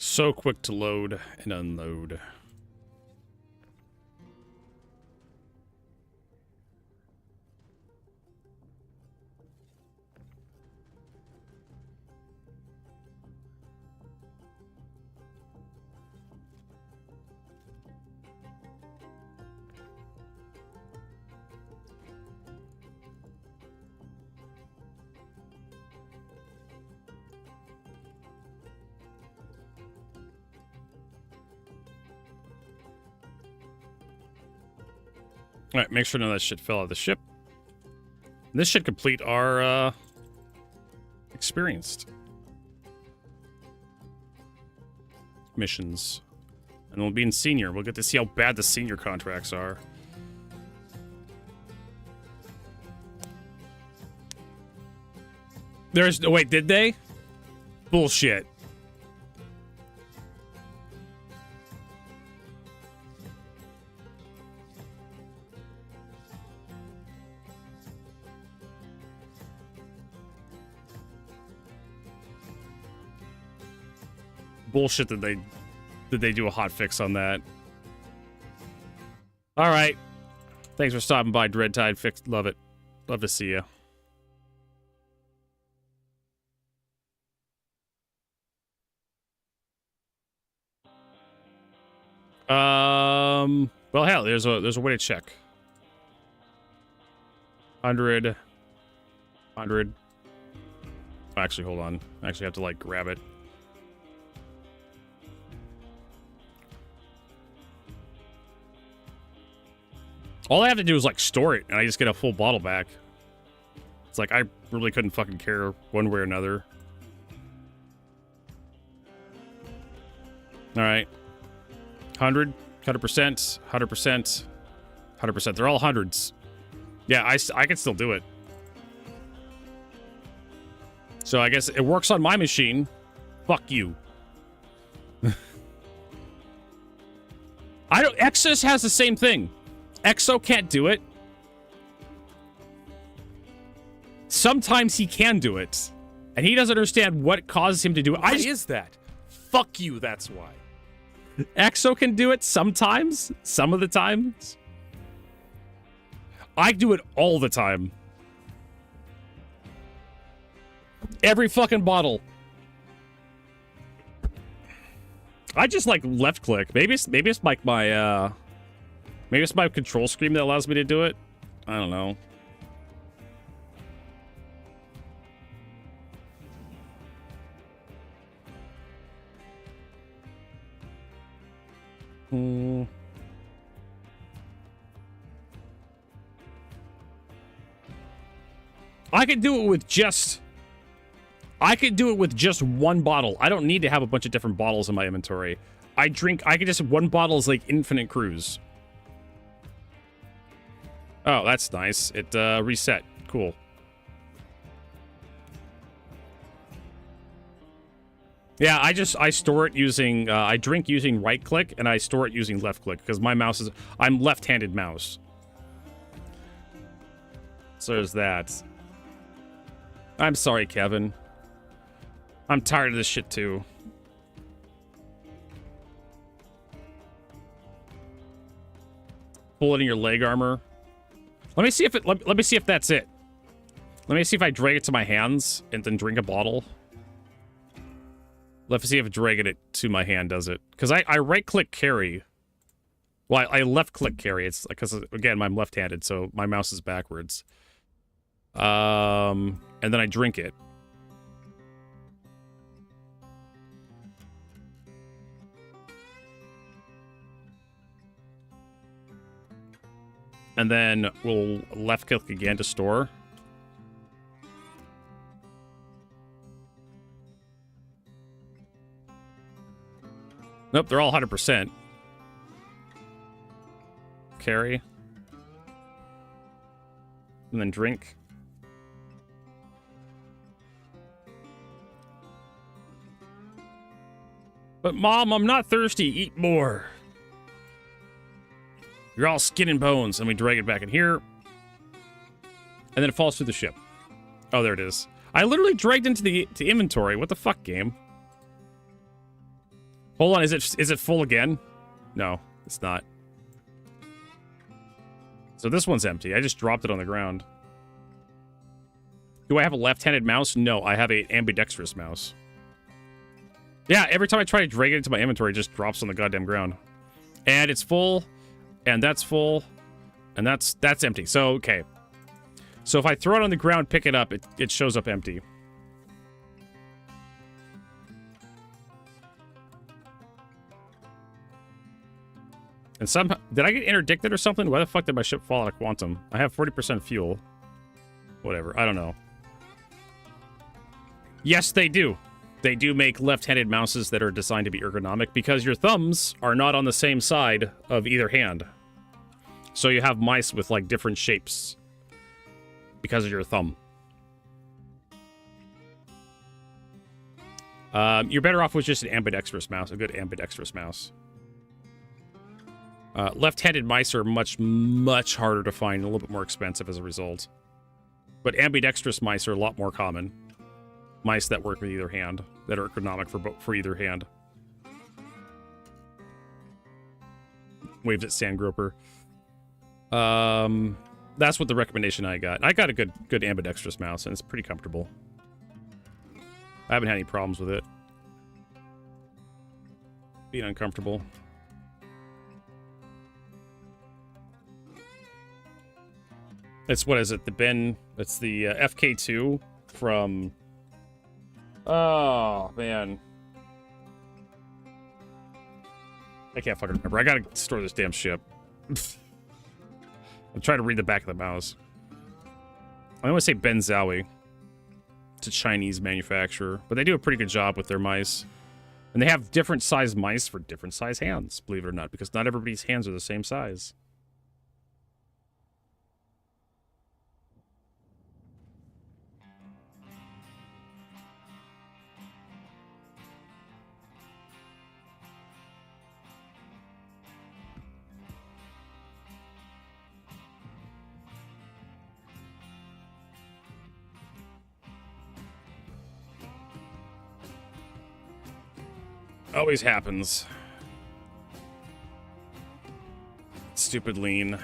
So quick to load and unload. Alright, make sure none of that shit fell out of the ship. This should complete our experienced missions. And we'll be in senior. We'll get to see how bad the senior contracts are. There's... Wait, did they? Bullshit. Bullshit that they do a hot fix on that. All right. Thanks for stopping by, Dreadtide. Fix, love it. Love to see you. Well, hell, there's a way to check. 100. Actually, hold on. I actually have to like grab it. All I have to do is like store it, and I just get a full bottle back. It's like I really couldn't fucking care one way or another. All right. 100%, 100%, 100%. They're all hundreds. Yeah, I can still do it. So I guess it works on my machine. Fuck you. Exodus has the same thing. Exo can't do it. Sometimes he can do it. And he doesn't understand what causes him to do it. Why is that? Fuck you, that's why. Exo can do it sometimes. Some of the times. I do it all the time. Every fucking bottle. I just like left click. Maybe it's like my maybe it's my control screen that allows me to do it. I don't know. I could do it with just one bottle. I don't need to have a bunch of different bottles in my inventory. I could just, one bottle is like infinite cruise. Oh, that's nice. It reset. Cool. Yeah, I store it using, I drink using right click and I store it using left click because my mouse is, I'm left-handed mouse. So there's that. I'm sorry, Kevin. I'm tired of this shit too. Bullet in your leg armor. Let me see if let me see if that's it. Let me see if I drag it to my hands and then drink a bottle. Let's see if dragging it to my hand does it. Because I right-click carry. Well, I left-click carry. It's because, again, I'm left-handed, so my mouse is backwards. And then I drink it. And then we'll left-click again to store. Nope, they're all 100%. Carry. And then drink. But Mom, I'm not thirsty. Eat more. You're all skin and bones. And we drag it back in here. And then it falls through the ship. Oh, there it is. I literally dragged into the inventory. What the fuck, game? Hold on, is it full again? No, it's not. So this one's empty. I just dropped it on the ground. Do I have a left-handed mouse? No, I have an ambidextrous mouse. Yeah, every time I try to drag it into my inventory, it just drops on the goddamn ground. And it's full, and that's full, and that's empty. So, okay. So if I throw it on the ground, pick it up, it shows up empty. And somehow, did I get interdicted or something? Why the fuck did my ship fall out of quantum? I have 40% fuel. Whatever. I don't know. Yes, they do. They do make left-handed mouses that are designed to be ergonomic because your thumbs are not on the same side of either hand. So you have mice with, like, different shapes because of your thumb. You're better off with just an ambidextrous mouse, a good ambidextrous mouse. Left-handed mice are much, much harder to find, a little bit more expensive as a result. But ambidextrous mice are a lot more common. Mice that work with either hand, that are ergonomic for either hand. Waves at Sandgroper. That's what the recommendation I got. I got a good ambidextrous mouse, and it's pretty comfortable. I haven't had any problems with it being uncomfortable. It's, what is it? It's the FK2 from... Oh, man. I can't fucking remember. I gotta store this damn ship. I'm trying to read the back of the mouse. I want to say Benzowie. It's a Chinese manufacturer, but they do a pretty good job with their mice. And they have different size mice for different size hands, believe it or not, because not everybody's hands are the same size. Always happens. Stupid lean.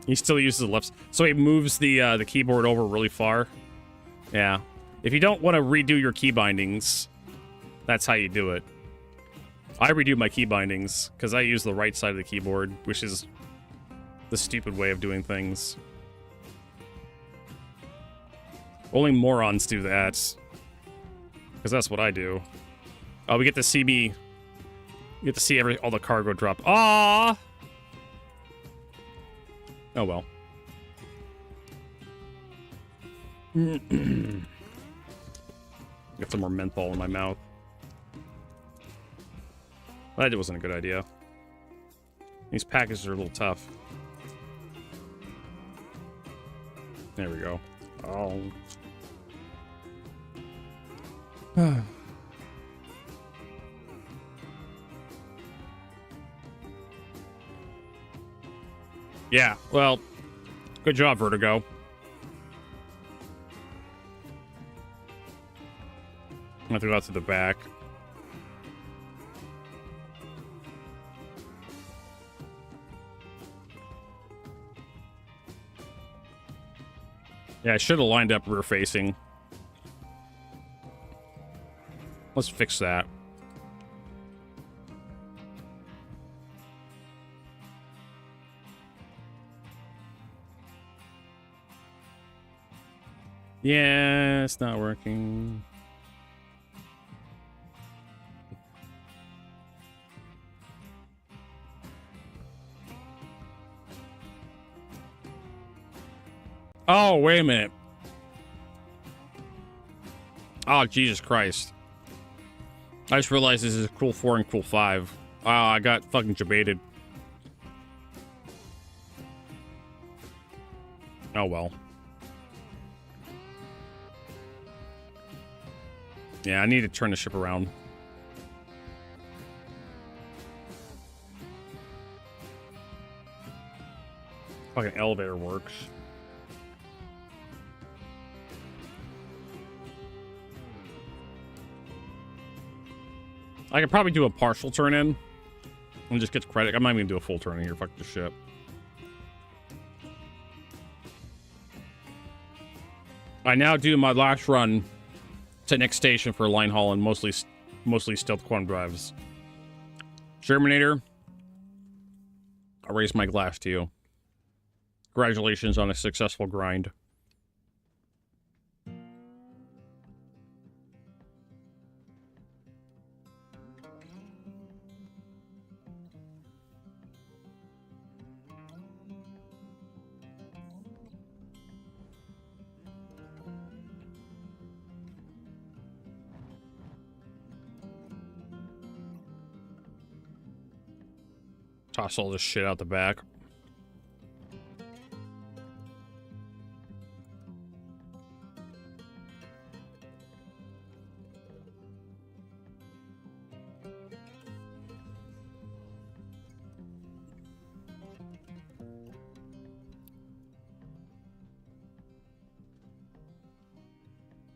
He still uses the left, so he moves the keyboard over really far. Yeah. If you don't want to redo your key bindings, that's how you do it. I redo my key bindings because I use the right side of the keyboard, which is the stupid way of doing things. Only morons do that. Because that's what I do. Oh, we get to see me. We get to see all the cargo drop. Ah! Oh well. Get some more menthol in my mouth. That wasn't a good idea. These packages are a little tough. There we go. Oh. Yeah, well, good job, Vertigo. I have to go out to the back. Yeah, I should have lined up rear facing. Let's fix that. Yeah, it's not working. Oh, wait a minute. Oh, Jesus Christ. I just realized this is Cool 4 and Cool 5. I got fucking debated. Oh, well. Yeah, I need to turn the ship around. Fucking elevator works. I could probably do a partial turn in and just get credit. I'm not even gonna do a full turn in here. Fuck this shit. I now do my last run to next station for line haul and mostly stealth quantum drives. Germinator, I raise my glass to you. Congratulations on a successful grind. Toss all this shit out the back.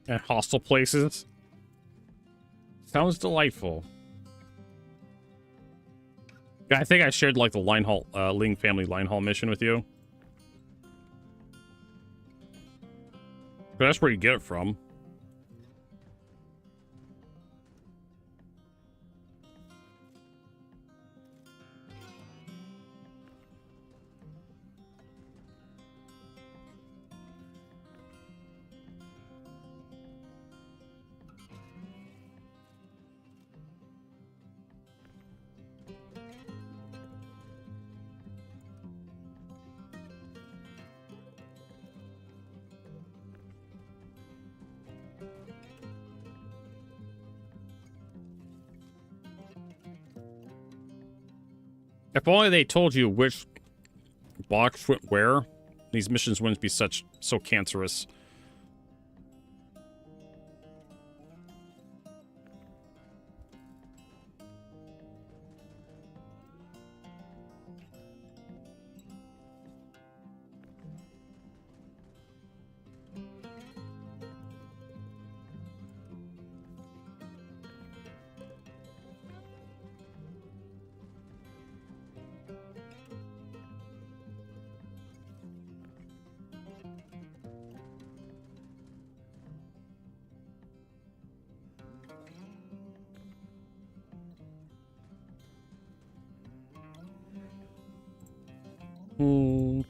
And hostel places. Sounds delightful. Yeah, I think I shared like the line haul, Ling family line haul mission with you. But that's where you get it from. If only they told you which box went where, these missions wouldn't be so cancerous. Hmm.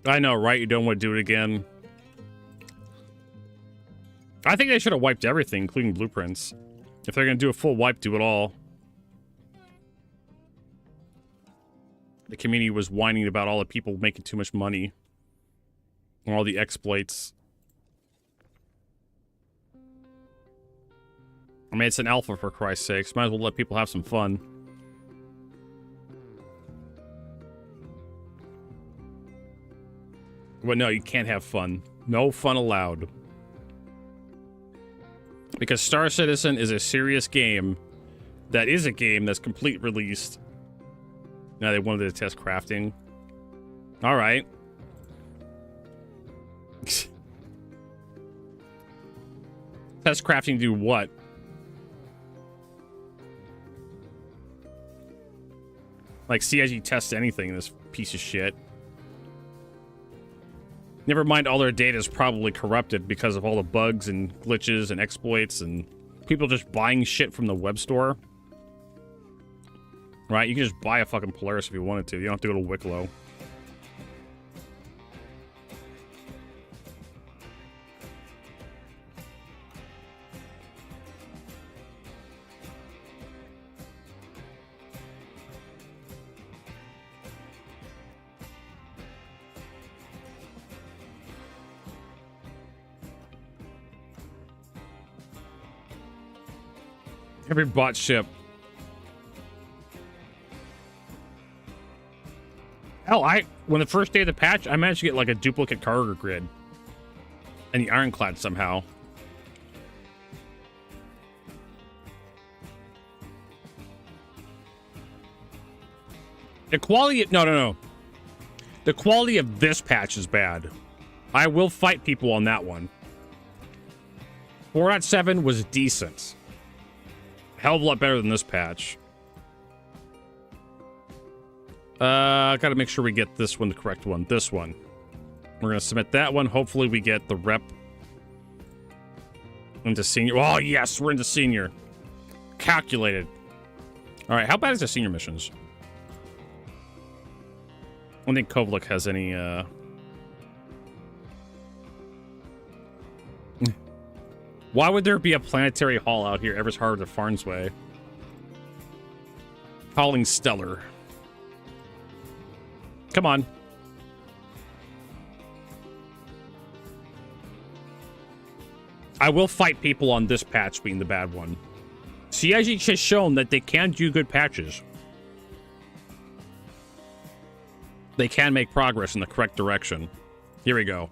I know, right? You don't want to do it again. I think they should have wiped everything, including blueprints. If they're going to do a full wipe, do it all. The community was whining about all the people making too much money. And all the exploits. I mean, it's an alpha, for Christ's sakes. Might as well let people have some fun. But no, you can't have fun. No fun allowed. Because Star Citizen is a serious game. That is a game that's complete released. Now they wanted to test crafting. Alright. Test crafting do what? Like, see as you test anything in this piece of shit. Never mind, all their data is probably corrupted because of all the bugs and glitches and exploits and people just buying shit from the web store. Right? You can just buy a fucking Polaris if you wanted to. You don't have to go to Wicklow. Every bot ship. Hell, when the first day of the patch, I managed to get like a duplicate cargo grid. And the ironclad somehow. The quality, no. The quality of this patch is bad. I will fight people on that one. 4.7 was decent. Hell of a lot better than this patch. Gotta make sure we get this one, the correct one. This one. We're gonna submit that one. Hopefully we get the rep into senior. Oh, yes, we're into senior. Calculated. All right, how bad is the senior missions? I don't think Kovalik has any, Why would there be a planetary hall out here, Everest Harbor to Farnsway? Calling Stellar. Come on. I will fight people on this patch being the bad one. CIG has shown that they can do good patches. They can make progress in the correct direction. Here we go.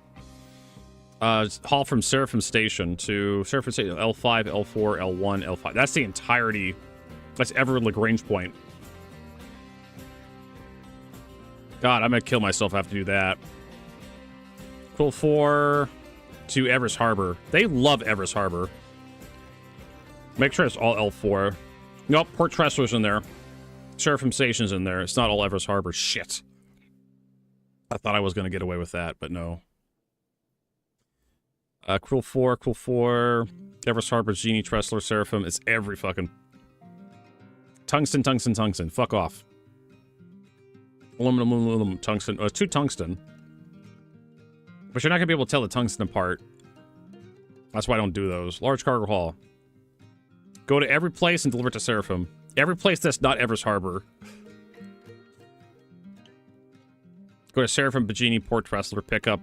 Hall from Seraphim Station to Seraphim Station, L5, L4, L1, L5. That's the entirety. That's Everett Lagrange point. God, I'm gonna kill myself after do that. Cool 4 to Everest Harbor. They love Everest Harbor. Make sure it's all L4. Nope, Port Tressler's in there. Seraphim Station's in there. It's not all Everest Harbor. Shit. I thought I was gonna get away with that, but no. Cool 4, Everest Harbor, Genie, Tressler, Seraphim. It's every fucking... Tungsten. Fuck off. Aluminum, tungsten. 2 tungsten. But you're not gonna be able to tell the tungsten apart. That's why I don't do those. Large cargo hall. Go to every place and deliver it to Seraphim. Every place that's not Everest Harbor. Go to Seraphim, Bagini, Port Tressler, pick up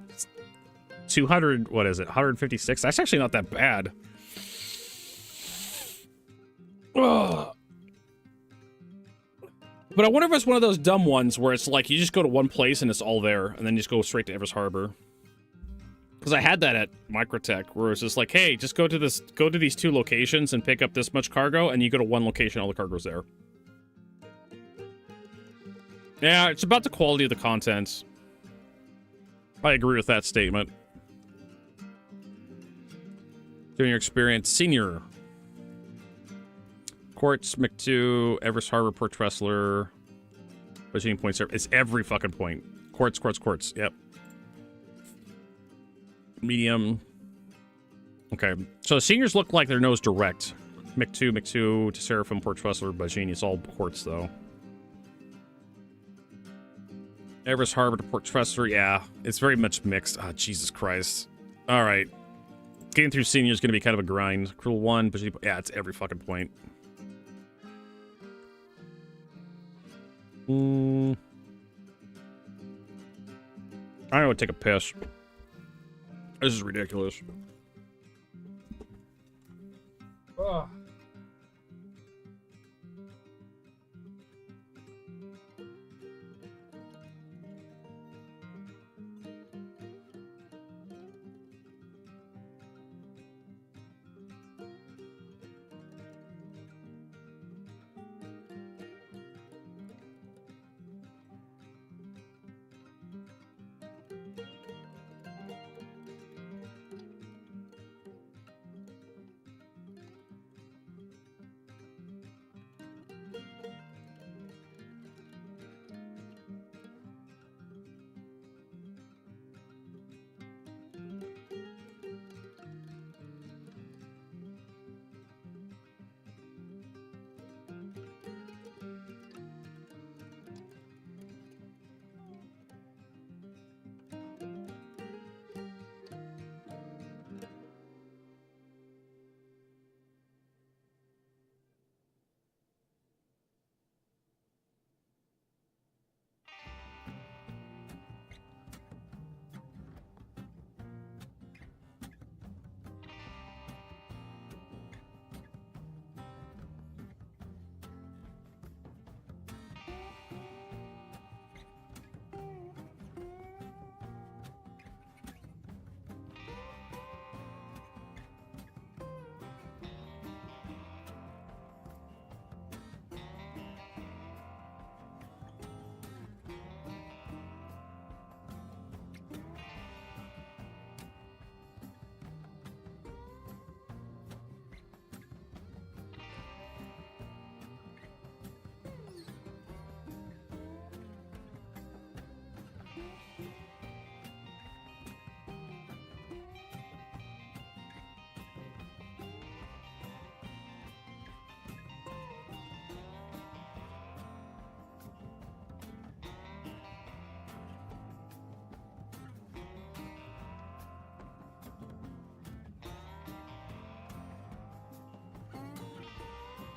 200, what is it, 156? That's actually not that bad. Ugh. But I wonder if it's one of those dumb ones where it's like you just go to one place and it's all there, and then you just go straight to Everest Harbor. Because I had that at Microtech, where it's just like, hey, just go to these 2 locations and pick up this much cargo, and you go to one location, all the cargo's there. Yeah, it's about the quality of the content. I agree with that statement. During your experience, Senior. Quartz, McTwo, Everest Harbor, Port Tressler, Machine Point Server. It's every fucking point. Quartz. Yep. Medium. Okay. So the seniors look like their nose direct. McTwo to Seraphim, Port Tressler, Bagini. It's all quartz, though. Everest Harbor to Port Tressler. Yeah. It's very much mixed. Ah, Jesus Christ. All right. Getting through senior is going to be kind of a grind. Cruel 1, Bagini. Yeah, it's every fucking point. I'm gonna take a piss. This is ridiculous. Ugh.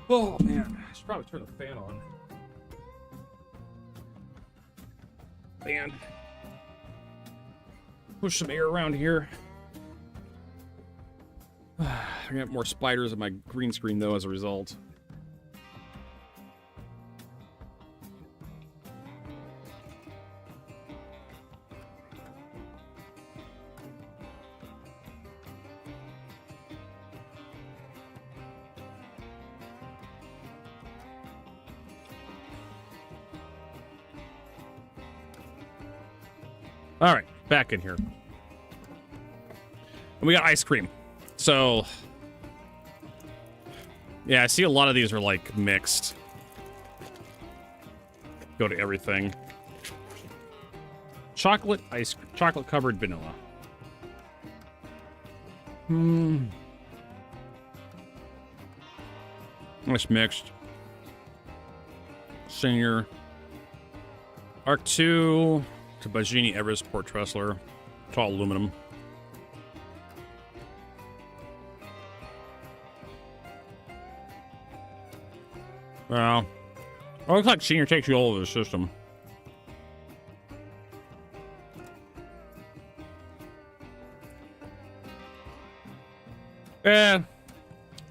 Oh man, I should probably turn the fan on. Fan. Push some air around here. I got more spiders on my green screen though as a result. All right, back in here. And we got ice cream. So, yeah, I see a lot of these are like mixed. Go to everything. Chocolate ice, chocolate covered vanilla. It's mixed. Senior. Arc 2 to Bajini Everest Port Tressler. It's all aluminum. Well, it looks like Senior takes you all over the system.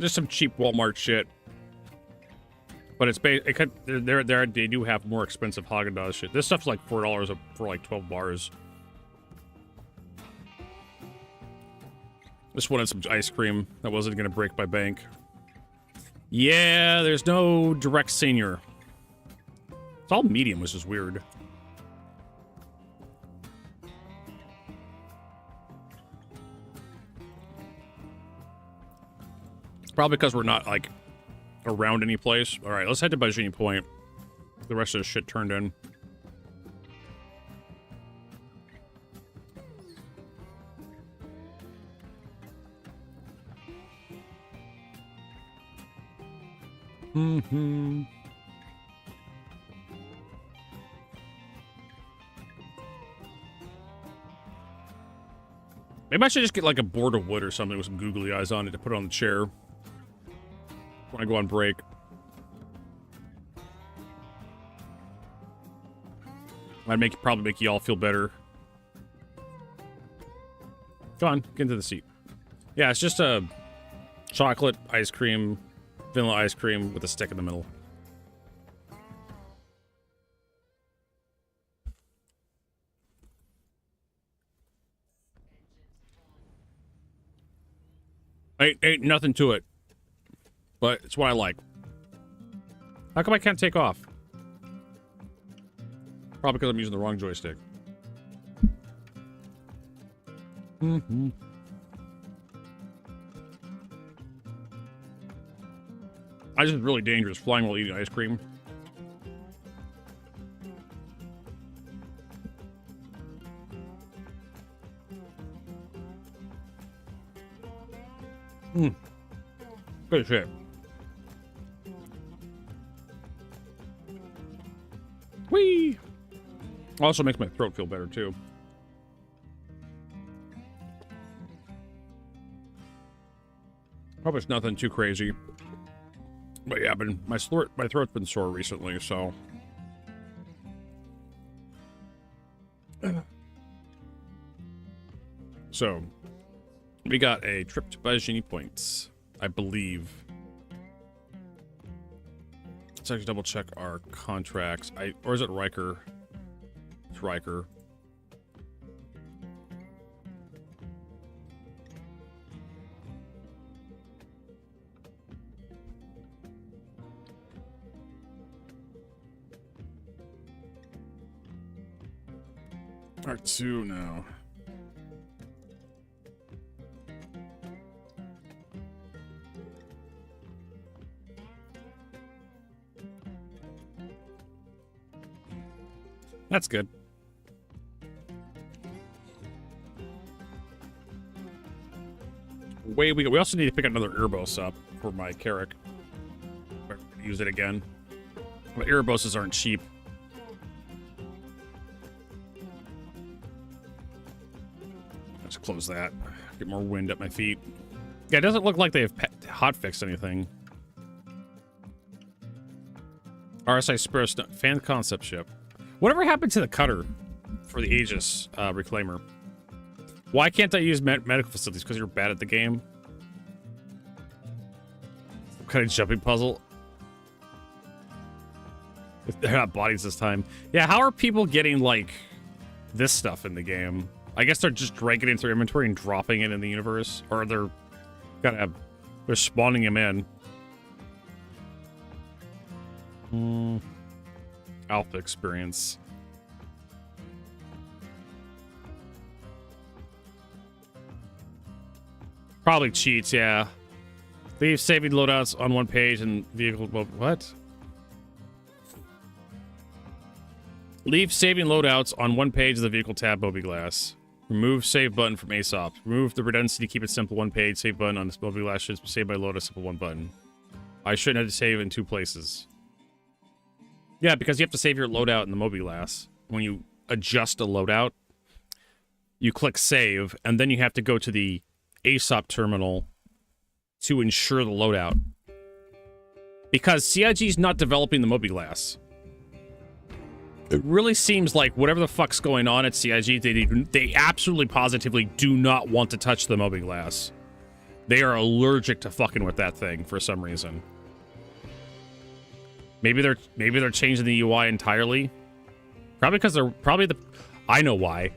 Just some cheap Walmart shit. But it's they do have more expensive Haagen-Dazs shit. This stuff's like $4 for like 12 bars. Just wanted some ice cream that wasn't gonna break my bank. Yeah, there's no direct senior. It's all medium, which is weird. Probably because we're not like around any place. All right, let's head to Bajini Point. The rest of this shit turned in. Maybe I should just get like a board of wood or something with some googly eyes on it to put on the chair when I go on break. I'd probably make you all feel better. Go on, get into the seat. Yeah, it's just a chocolate ice cream, vanilla ice cream with a stick in the middle. Ain't nothing to it. But it's what I like. How come I can't take off? Probably because I'm using the wrong joystick. I just really dangerous flying while eating ice cream. Good shit. Whee! Also makes my throat feel better too. Hope it's nothing too crazy. But yeah, my throat's been sore recently, so. So, we got a trip to Bajini Point, I believe. Let's actually double check our contracts. Or is it Riker? It's Riker. R2 now. That's good. We also need to pick another Erebos up for my Carrack. Use it again. But Ereboses aren't cheap. Let's close that. Get more wind at my feet. Yeah, it doesn't look like they've hotfixed anything. RSI Spruce fan concept ship. Whatever happened to the cutter for the Aegis reclaimer? Why can't I use medical facilities? Because you're bad at the game? Some kind of jumping puzzle? They're not bodies this time. Yeah, how are people getting, like, this stuff in the game? I guess they're just dragging it into their inventory and dropping it in the universe. Or they're they're spawning them in. Alpha experience. Probably cheats, yeah. Leave saving loadouts on one page and vehicle... What? Leave saving loadouts on one page of the vehicle tab mobiGlass. Remove save button from ASOP. Remove the redundancy to keep it simple one page. Save button on this mobiGlass should save by loadout simple one button. I shouldn't have to save in two places. Yeah, because you have to save your loadout in the mobiGlass. When you adjust a loadout, you click save, and then you have to go to the ASOP terminal to ensure the loadout. Because CIG's not developing the mobiGlass. It really seems like whatever the fuck's going on at CIG, they absolutely positively do not want to touch the mobiGlass. They are allergic to fucking with that thing for some reason. Maybe they're changing the UI entirely. Probably because I know why.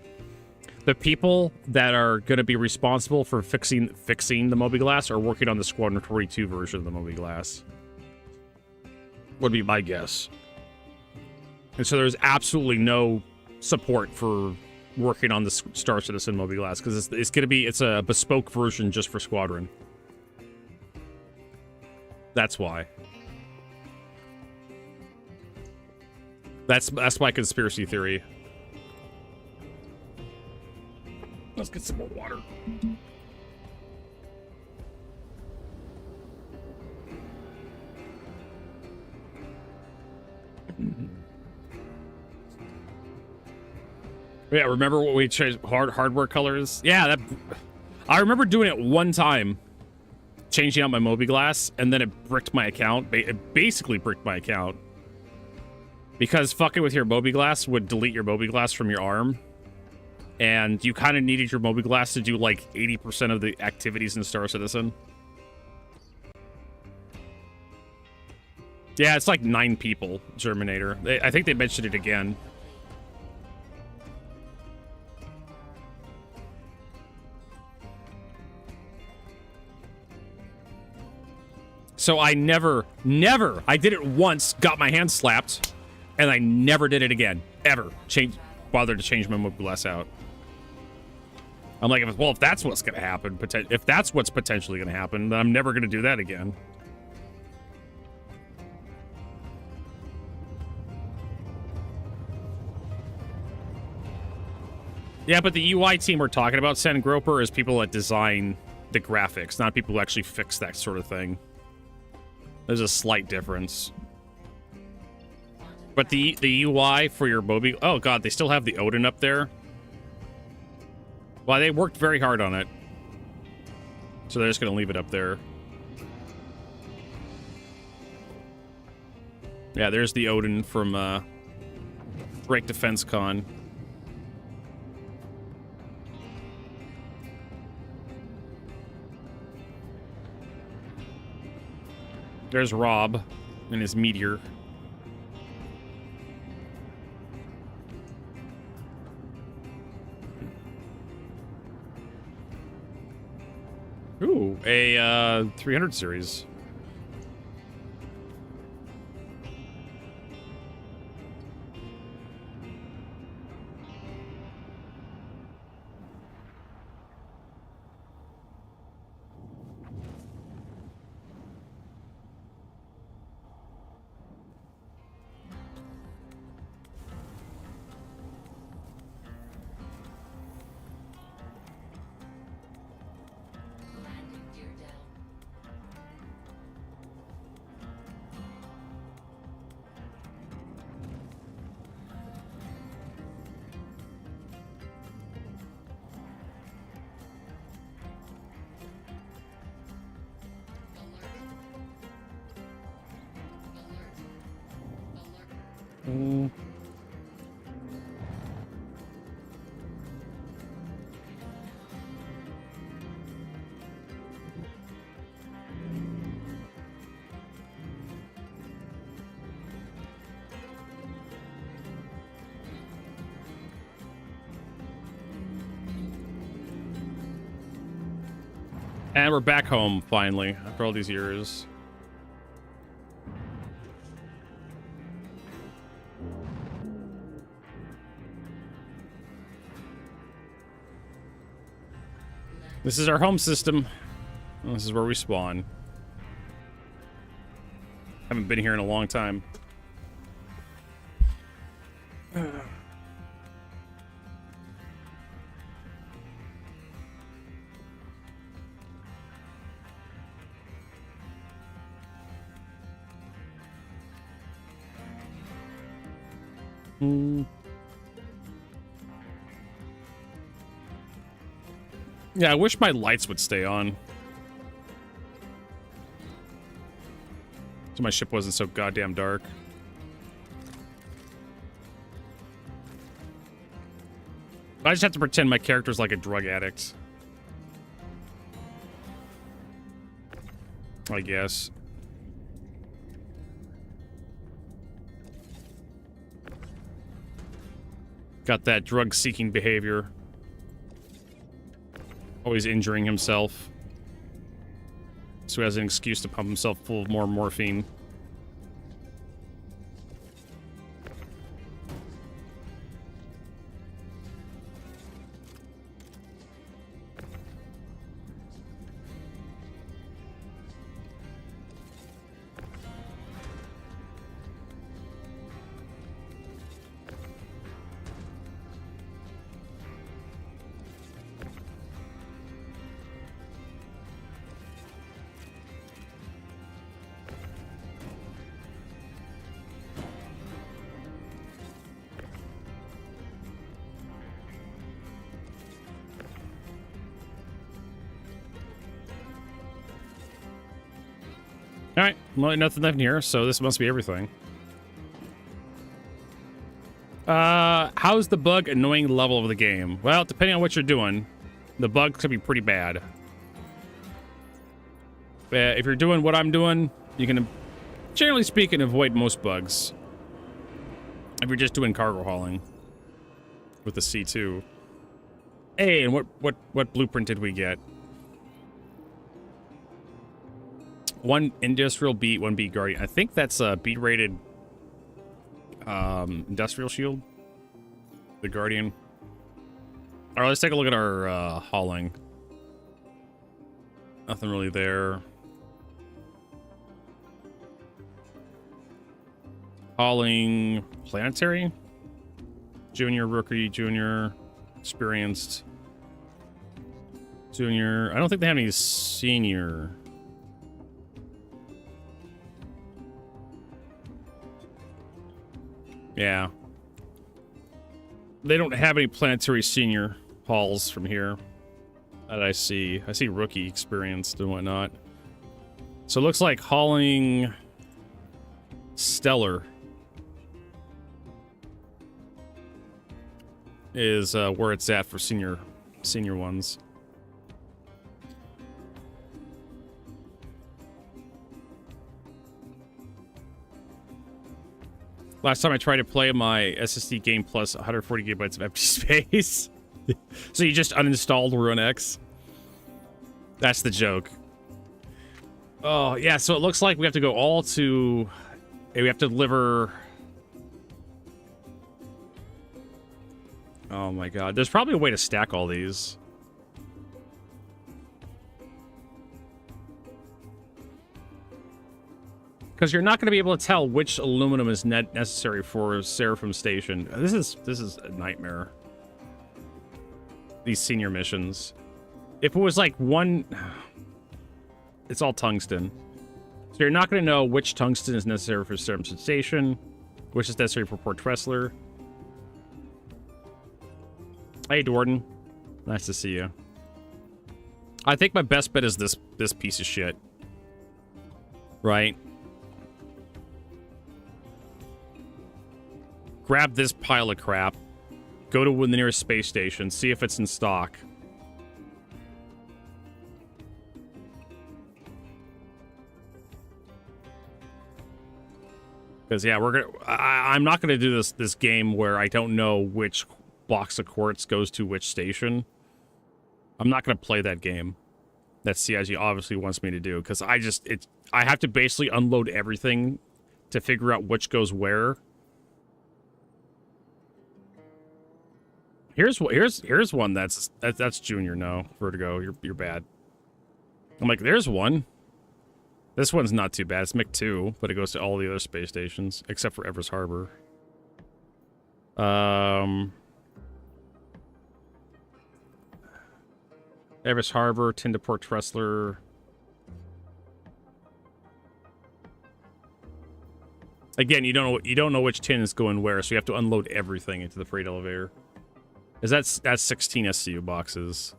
The people that are going to be responsible for fixing the mobiGlass are working on the Squadron 42 version of the mobiGlass. Would be my guess. And so there's absolutely no support for working on the Star Citizen mobiGlass because it's a bespoke version just for Squadron. That's why. That's my conspiracy theory. Let's get some more water. Yeah, remember what we changed hardware colors? Yeah, I remember doing it one time, changing out my mobiGlass, and then it bricked my account. It basically bricked my account. Because fucking with your mobiGlass would delete your mobiGlass from your arm. And you kind of needed your mobiGlass to do like 80% of the activities in Star Citizen. Yeah, it's like 9 people, Germinator. I think they mentioned it again. So I I did it once, got my hand slapped, and I never did it again. Ever. Bothered to change my mobiGlass out. I'm like, well, if that's what's going to happen, if that's what's potentially going to happen, then I'm never going to do that again. Yeah, but the UI team we're talking about, Sen Groper, is people that design the graphics, not people who actually fix that sort of thing. There's a slight difference. But the UI for your Moby... Oh, God, they still have the Odin up there. Well, they worked very hard on it. So they're just going to leave it up there. Yeah, there's the Odin from Break Defense Con. There's Rob and his meteor. Ooh, a 300 series. Mm. And we're back home, finally, after all these years. This is our home system. This is where we spawn. Haven't been here in a long time. Yeah, I wish my lights would stay on. So my ship wasn't so goddamn dark. I just have to pretend my character's like a drug addict. I guess. Got that drug-seeking behavior. Always injuring himself. So he has an excuse to pump himself full of more morphine. Alright, well, nothing left in here, so this must be everything. How's the bug annoying level of the game? Well, depending on what you're doing, the bug could be pretty bad. If you're doing what I'm doing, you can, generally speaking, avoid most bugs. If you're just doing cargo hauling with the C2. Hey, and what blueprint did we get? One industrial beat, one beat guardian. I think that's a beat rated industrial shield. The guardian. All right, let's take a look at our hauling. Nothing really there. Hauling planetary. Junior, rookie, junior, experienced. Junior. I don't think they have any senior. Yeah. They don't have any planetary senior hauls from here that I see. I see rookie experienced and whatnot. So it looks like hauling stellar is where it's at for senior ones. Last time I tried to play my SSD game plus 140 gigabytes of empty space. So you just uninstalled Ruin X? That's the joke. Oh, yeah, so it looks like we have to go all to... We have to deliver... Oh my god. There's probably a way to stack all these. Because you're not going to be able to tell which aluminum is necessary for Seraphim Station. This is a nightmare. These senior missions. If it was like one... It's all tungsten. So you're not going to know which tungsten is necessary for Seraphim Station, which is necessary for Port Tressler. Hey, Dwarden. Nice to see you. I think my best bet is this piece of shit. Right? grab this pile of crap, go to the nearest space station, see if it's in stock. Because yeah, I'm not gonna do this game where I don't know which box of quartz goes to which station. I'm not gonna play that game. That CIG obviously wants me to do, because I have to basically unload everything to figure out which goes where. Here's one that's Junior. No, Vertigo, you're bad. I'm like, there's one. This one's not too bad. It's Mick 2, but it goes to all the other space stations except for Everest Harbor. Everest Harbor, Tindaport Tressler. Again, you don't know which tin is going where, so you have to unload everything into the freight elevator. That's 16 SCU boxes.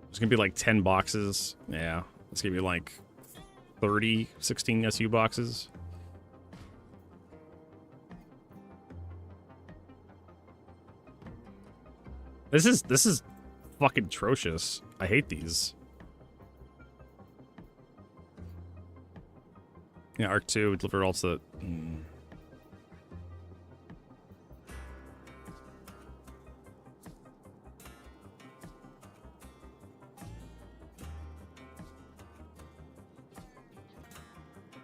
It's gonna be like 10 boxes. Yeah, it's gonna be like 30 16 SCU boxes. This is fucking atrocious. I hate these. Yeah, Arc 2 delivered also.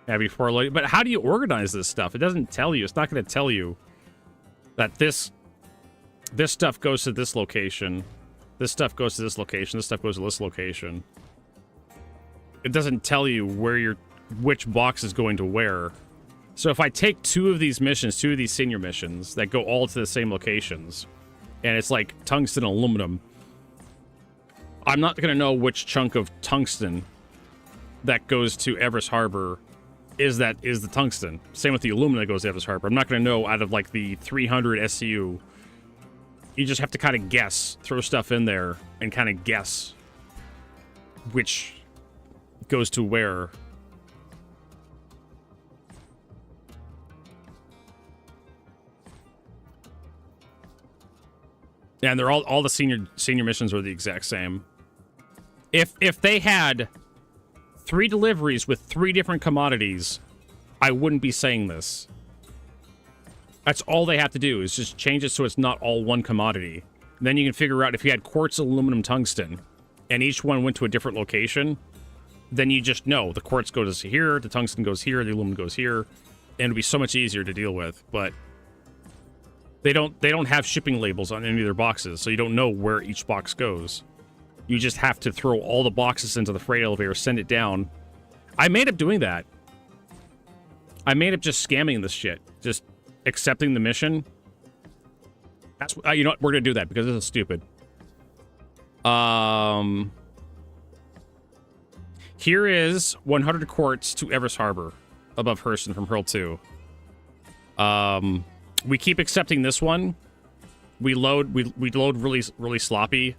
Yeah, before loading. But how do you organize this stuff? It doesn't tell you. It's not going to tell you that this stuff goes to this location. This stuff goes to this location. This stuff goes to this location. It doesn't tell you which box is going to where. So if I take two of these senior missions that go all to the same locations, and it's like tungsten and aluminum, I'm not going to know which chunk of tungsten that goes to Everest Harbor is the tungsten. Same with the aluminum that goes to Everest Harbor. I'm not going to know out of like the 300 SCU. You just have to kind of guess, throw stuff in there, and kind of guess which goes to where. Yeah, and they're all the senior missions are the exact same. If they had 3 deliveries with 3 different commodities, I wouldn't be saying this. That's all they have to do, is just change it so it's not all one commodity. And then you can figure out if you had quartz, aluminum, tungsten, and each one went to a different location, then you just know the quartz goes here, the tungsten goes here, the aluminum goes here, and it'd be so much easier to deal with. But they don't have shipping labels on any of their boxes, so you don't know where each box goes. You just have to throw all the boxes into the freight elevator, send it down. I made up doing that. I made up just scamming this shit. Just accepting the mission. That's you know what, we're gonna do that because this is stupid. Here is 100 quartz to Everest Harbor above Hurston from Hurl 2. We keep accepting this one. We load really sloppy,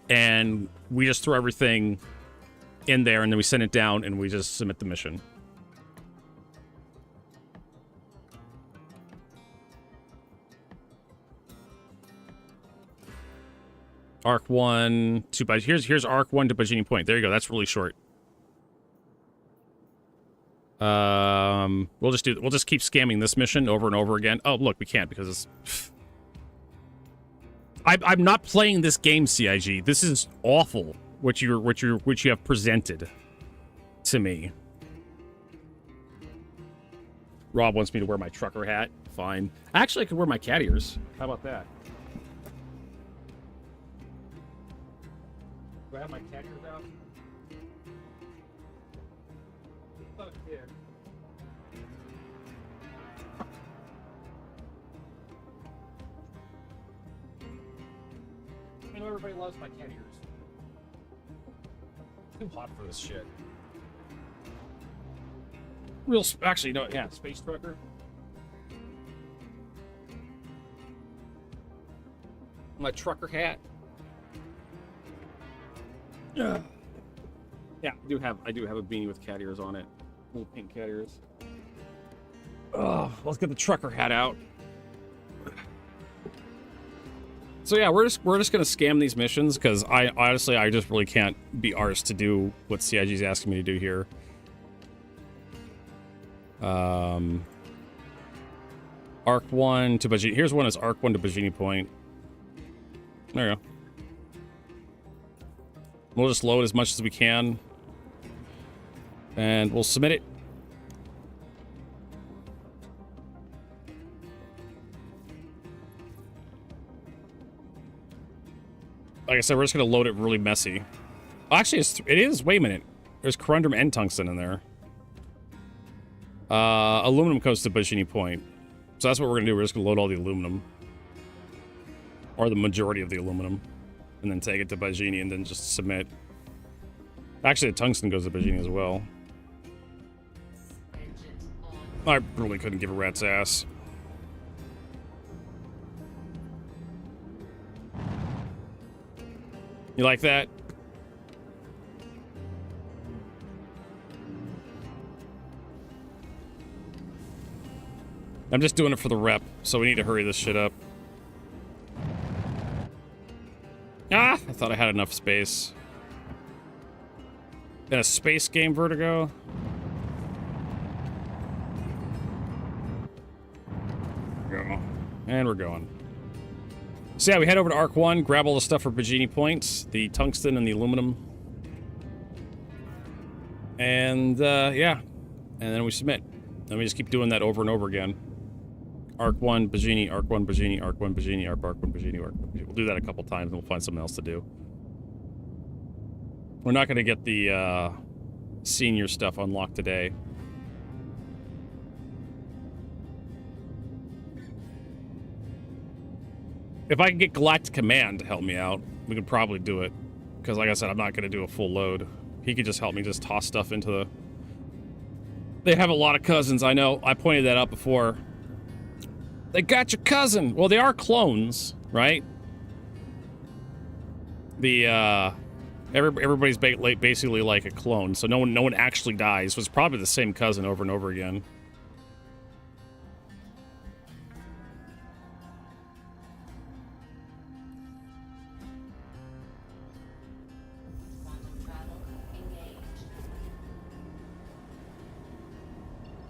and we just throw everything in there, and then we send it down, and we just submit the mission. Arc 1 to here's Arc 1 to Bajini Point. There you go. That's really short. We'll just keep scamming this mission over and over again. Oh, look, we can't because it's I'm not playing this game, CIG. This is awful what you have presented to me. Rob wants me to wear my trucker hat. Fine. Actually, I could wear my cat ears. How about that? Do I have my cat ears out? Oh, yeah. I know everybody loves my cat ears. Too hot for this shit. Actually, no, yeah, space trucker. My trucker hat. Yeah, I do have a beanie with cat ears on it. Little pink cat ears. Oh, let's get the trucker hat out. So yeah, we're just gonna scam these missions because I just really can't be arsed to do what CIG's asking me to do here. Arc 1 to Bajini. Here's one is Arc 1 to Bajini Point. There you go. We'll just load as much as we can. And we'll submit it. Like I said, we're just going to load it really messy. Actually, it is. Wait a minute. There's corundum and tungsten in there. Aluminum goes to Bajini Point. So that's what we're going to do. We're just going to load all the aluminum. Or the majority of the aluminum. And then take it to Bajini and then just submit. Actually, the tungsten goes to Bajini as well. I really couldn't give a rat's ass. You like that? I'm just doing it for the rep, so we need to hurry this shit up. Ah! I thought I had enough space. In a space game, Vertigo? Go. And we're going. So yeah, we head over to Arc 1, grab all the stuff for Bajini Points, the tungsten and the aluminum. And, yeah. And then we submit. And we just keep doing that over and over again. Arc 1, Bajini, Arc 1, Bajini, Arc 1, Bajini, Arc 1, Bajini, Arc 1, Bajini. We'll do that a couple times and we'll find something else to do. We're not going to get the, senior stuff unlocked today. If I can get Galactic Command to help me out, we could probably do it. Because like I said, I'm not going to do a full load. He could just help me just toss stuff into the... They have a lot of cousins, I know. I pointed that out before. They got your cousin! Well, they are clones, right? The, everybody's basically like a clone, so no one actually dies. So it's probably the same cousin over and over again.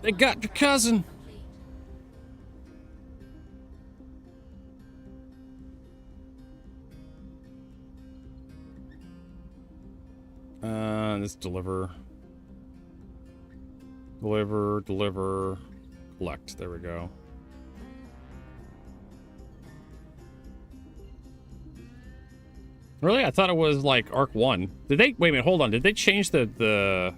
They got your cousin! Let's deliver. Deliver, collect. There we go. Really? I thought it was like Arc 1. Did they... Wait a minute, hold on. Did they change the...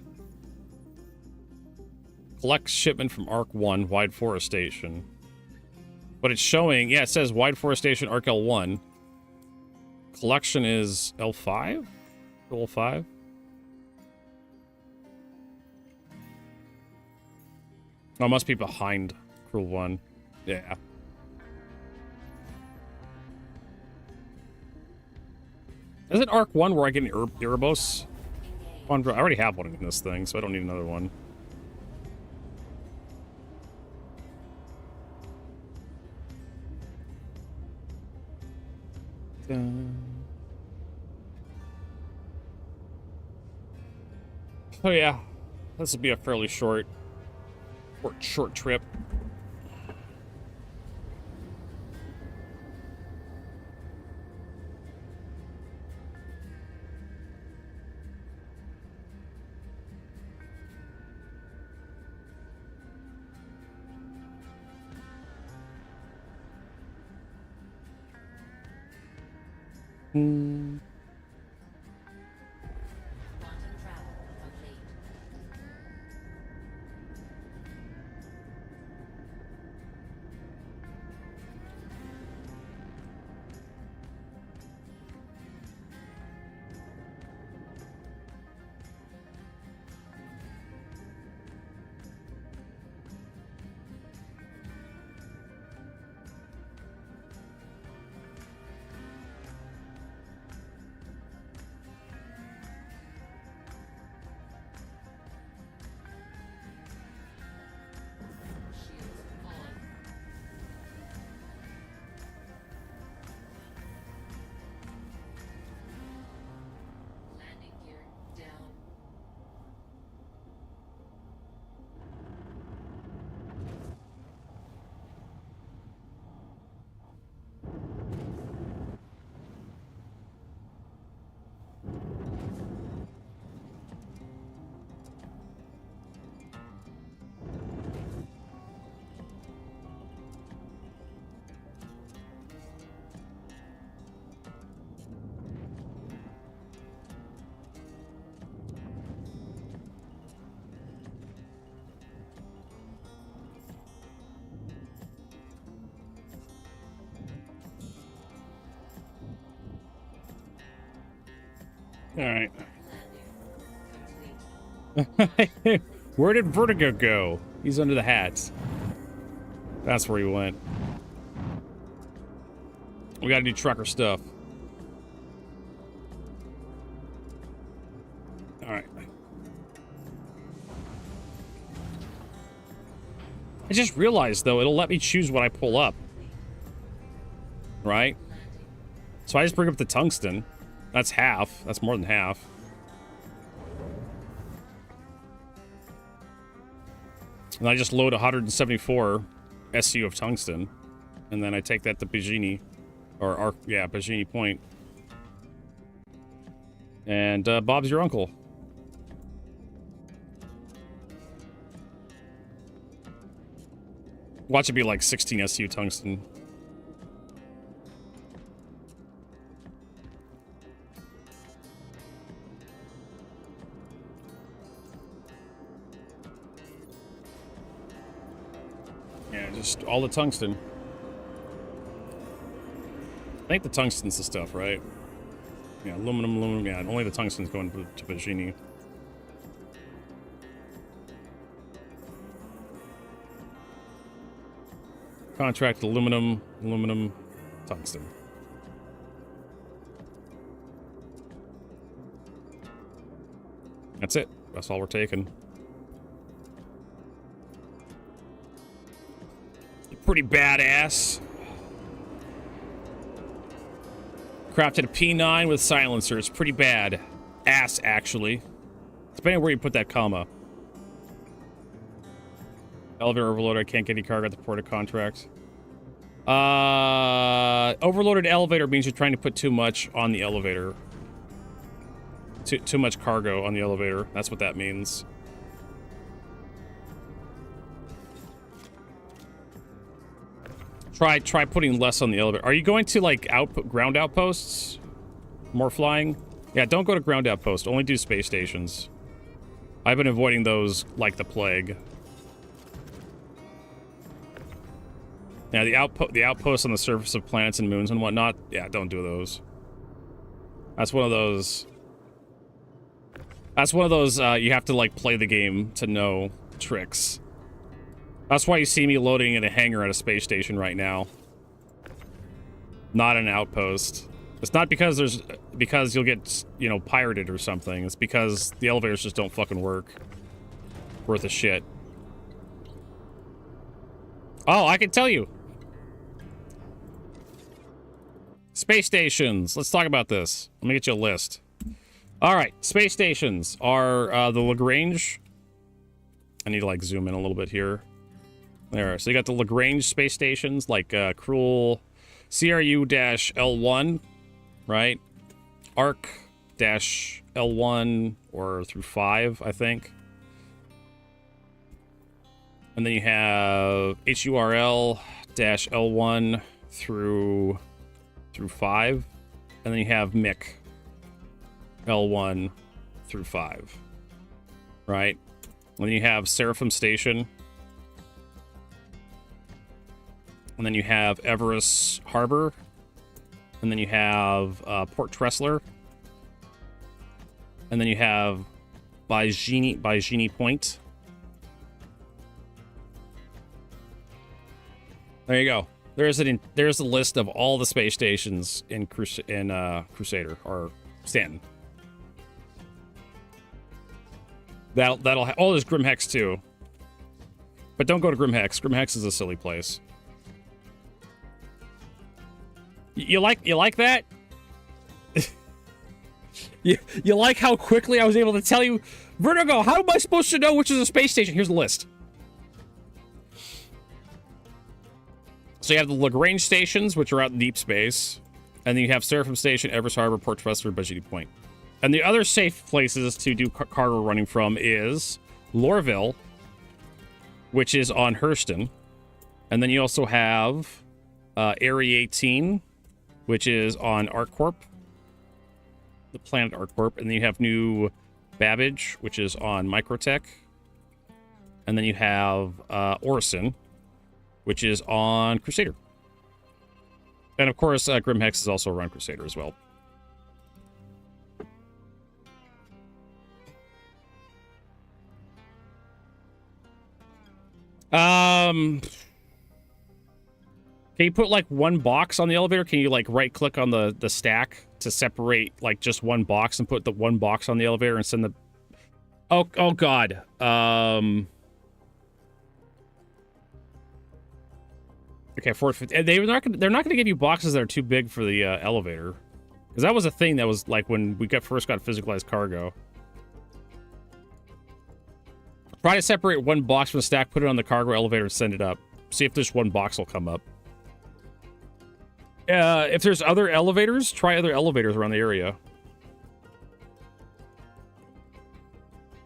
Collect shipment from Arc 1, Wide Forestation. But it's showing... Yeah, it says Wide Forestation, Arc L1. Collection is L5? L5? Oh, it must be behind Cruel 1. Yeah. Is it Arc 1 where I get an Erebos? I already have one in this thing, so I don't need another one. Oh yeah, this will be a fairly short trip. All right. Where did Vertigo go? He's under the hats. That's where he went. We gotta do trucker stuff. Alright. I just realized, though, it'll let me choose what I pull up. Right? So I just bring up the tungsten. That's half. That's more than half. And I just load 174 SU of tungsten. And then I take that to Bajini. Or, yeah, Bajini Point. And Bob's your uncle. Watch it be like 16 SU tungsten. Yeah, just all the tungsten. I think the tungsten's the stuff, right? Yeah, aluminum, yeah, only the tungsten's going to Bajini. Contract aluminum, tungsten. That's it. That's all we're taking. Pretty badass. Crafted a P9 with silencer. It's pretty bad. Ass, actually. Depending on where you put that comma. Elevator overloaded. I can't get any cargo at the port of contract. Overloaded elevator means you're trying to put too much on the elevator. Too much cargo on the elevator. That's what that means. Try putting less on the elevator. Are you going to, like, ground outposts? More flying? Yeah, don't go to ground outposts. Only do space stations. I've been avoiding those like the plague. Yeah, the outposts on the surface of planets and moons and whatnot. Yeah, don't do those. That's one of those... That's one of those, you have to, like, play the game to know tricks. That's why you see me loading in a hangar at a space station right now. Not an outpost. It's not because you'll get, you know, pirated or something. It's because the elevators just don't fucking work. Worth a shit. Oh, I can tell you. Space stations. Let's talk about this. Let me get you a list. All right, space stations are the Lagrange. I need to, like, zoom in a little bit here. There, so you got the Lagrange space stations, like Cruel CRU-L1, right? Arc-L1 or through 5, I think. And then you have HURL-L1 through 5. And then you have MIC L1 through 5, right? And then you have Seraphim Station. And then you have Everest Harbor. And then you have Port Tressler. And then you have Bajini Point. There you go. There's a list of all the space stations in Crusader or Stanton. That'll oh, there's Grimhex too. But don't go to Grimhex. Grimhex is a silly place. You like that? you like how quickly I was able to tell you, Vertigo, how am I supposed to know which is a space station? Here's the list. So you have the Lagrange stations, which are out in deep space. And then you have Seraphim Station, Everest Harbor, Port Tressler, Bajini Point. And the other safe places to do cargo running from is Lorville, which is on Hurston. And then you also have Area 18, which is on ArcCorp, the planet ArcCorp. And then you have New Babbage, which is on Microtech. And then you have Orison, which is on Crusader. And of course, Grimhex is also around Crusader as well. Can you put like one box on the elevator? Can you like right click on the stack to separate like just one box and put the one box on the elevator and send the... Oh god. Okay, 450. They're not gonna give you boxes that are too big for the elevator. Because that was a thing that was like when we first got physicalized cargo. Try to separate one box from the stack, put it on the cargo elevator, and send it up. See if just one box will come up. If there's other elevators, try other elevators around the area.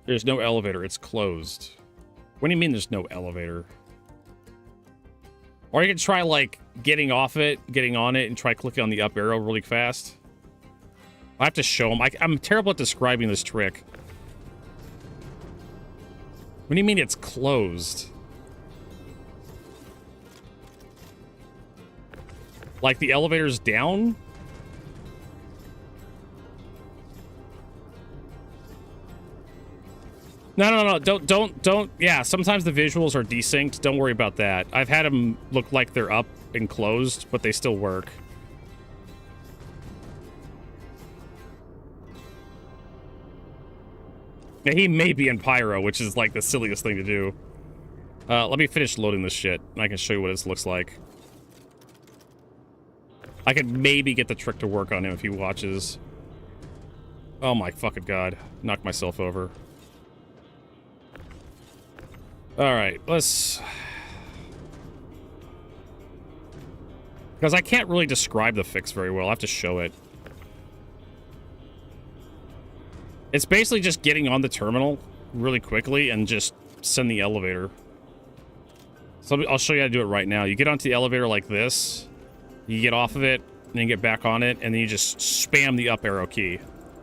There's no elevator. It's closed. What do you mean there's no elevator? Or you can try, like, getting off it, getting on it, and try clicking on the up arrow really fast. I have to show them. I'm terrible at describing this trick. What do you mean it's closed? Like the elevator's down? No. Don't. Yeah, sometimes the visuals are desynced. Don't worry about that. I've had them look like they're up and closed, but they still work. Now, he may be in Pyro, which is like the silliest thing to do. Let me finish loading this shit, and I can show you what this looks like. I could maybe get the trick to work on him if he watches. Oh my fucking god. Knocked myself over. Alright, let's... Because I can't really describe the fix very well. I have to show it. It's basically just getting on the terminal really quickly and just send the elevator. So I'll show you how to do it right now. You get onto the elevator like this. You get off of it, and then you get back on it, and then you just spam the up arrow key.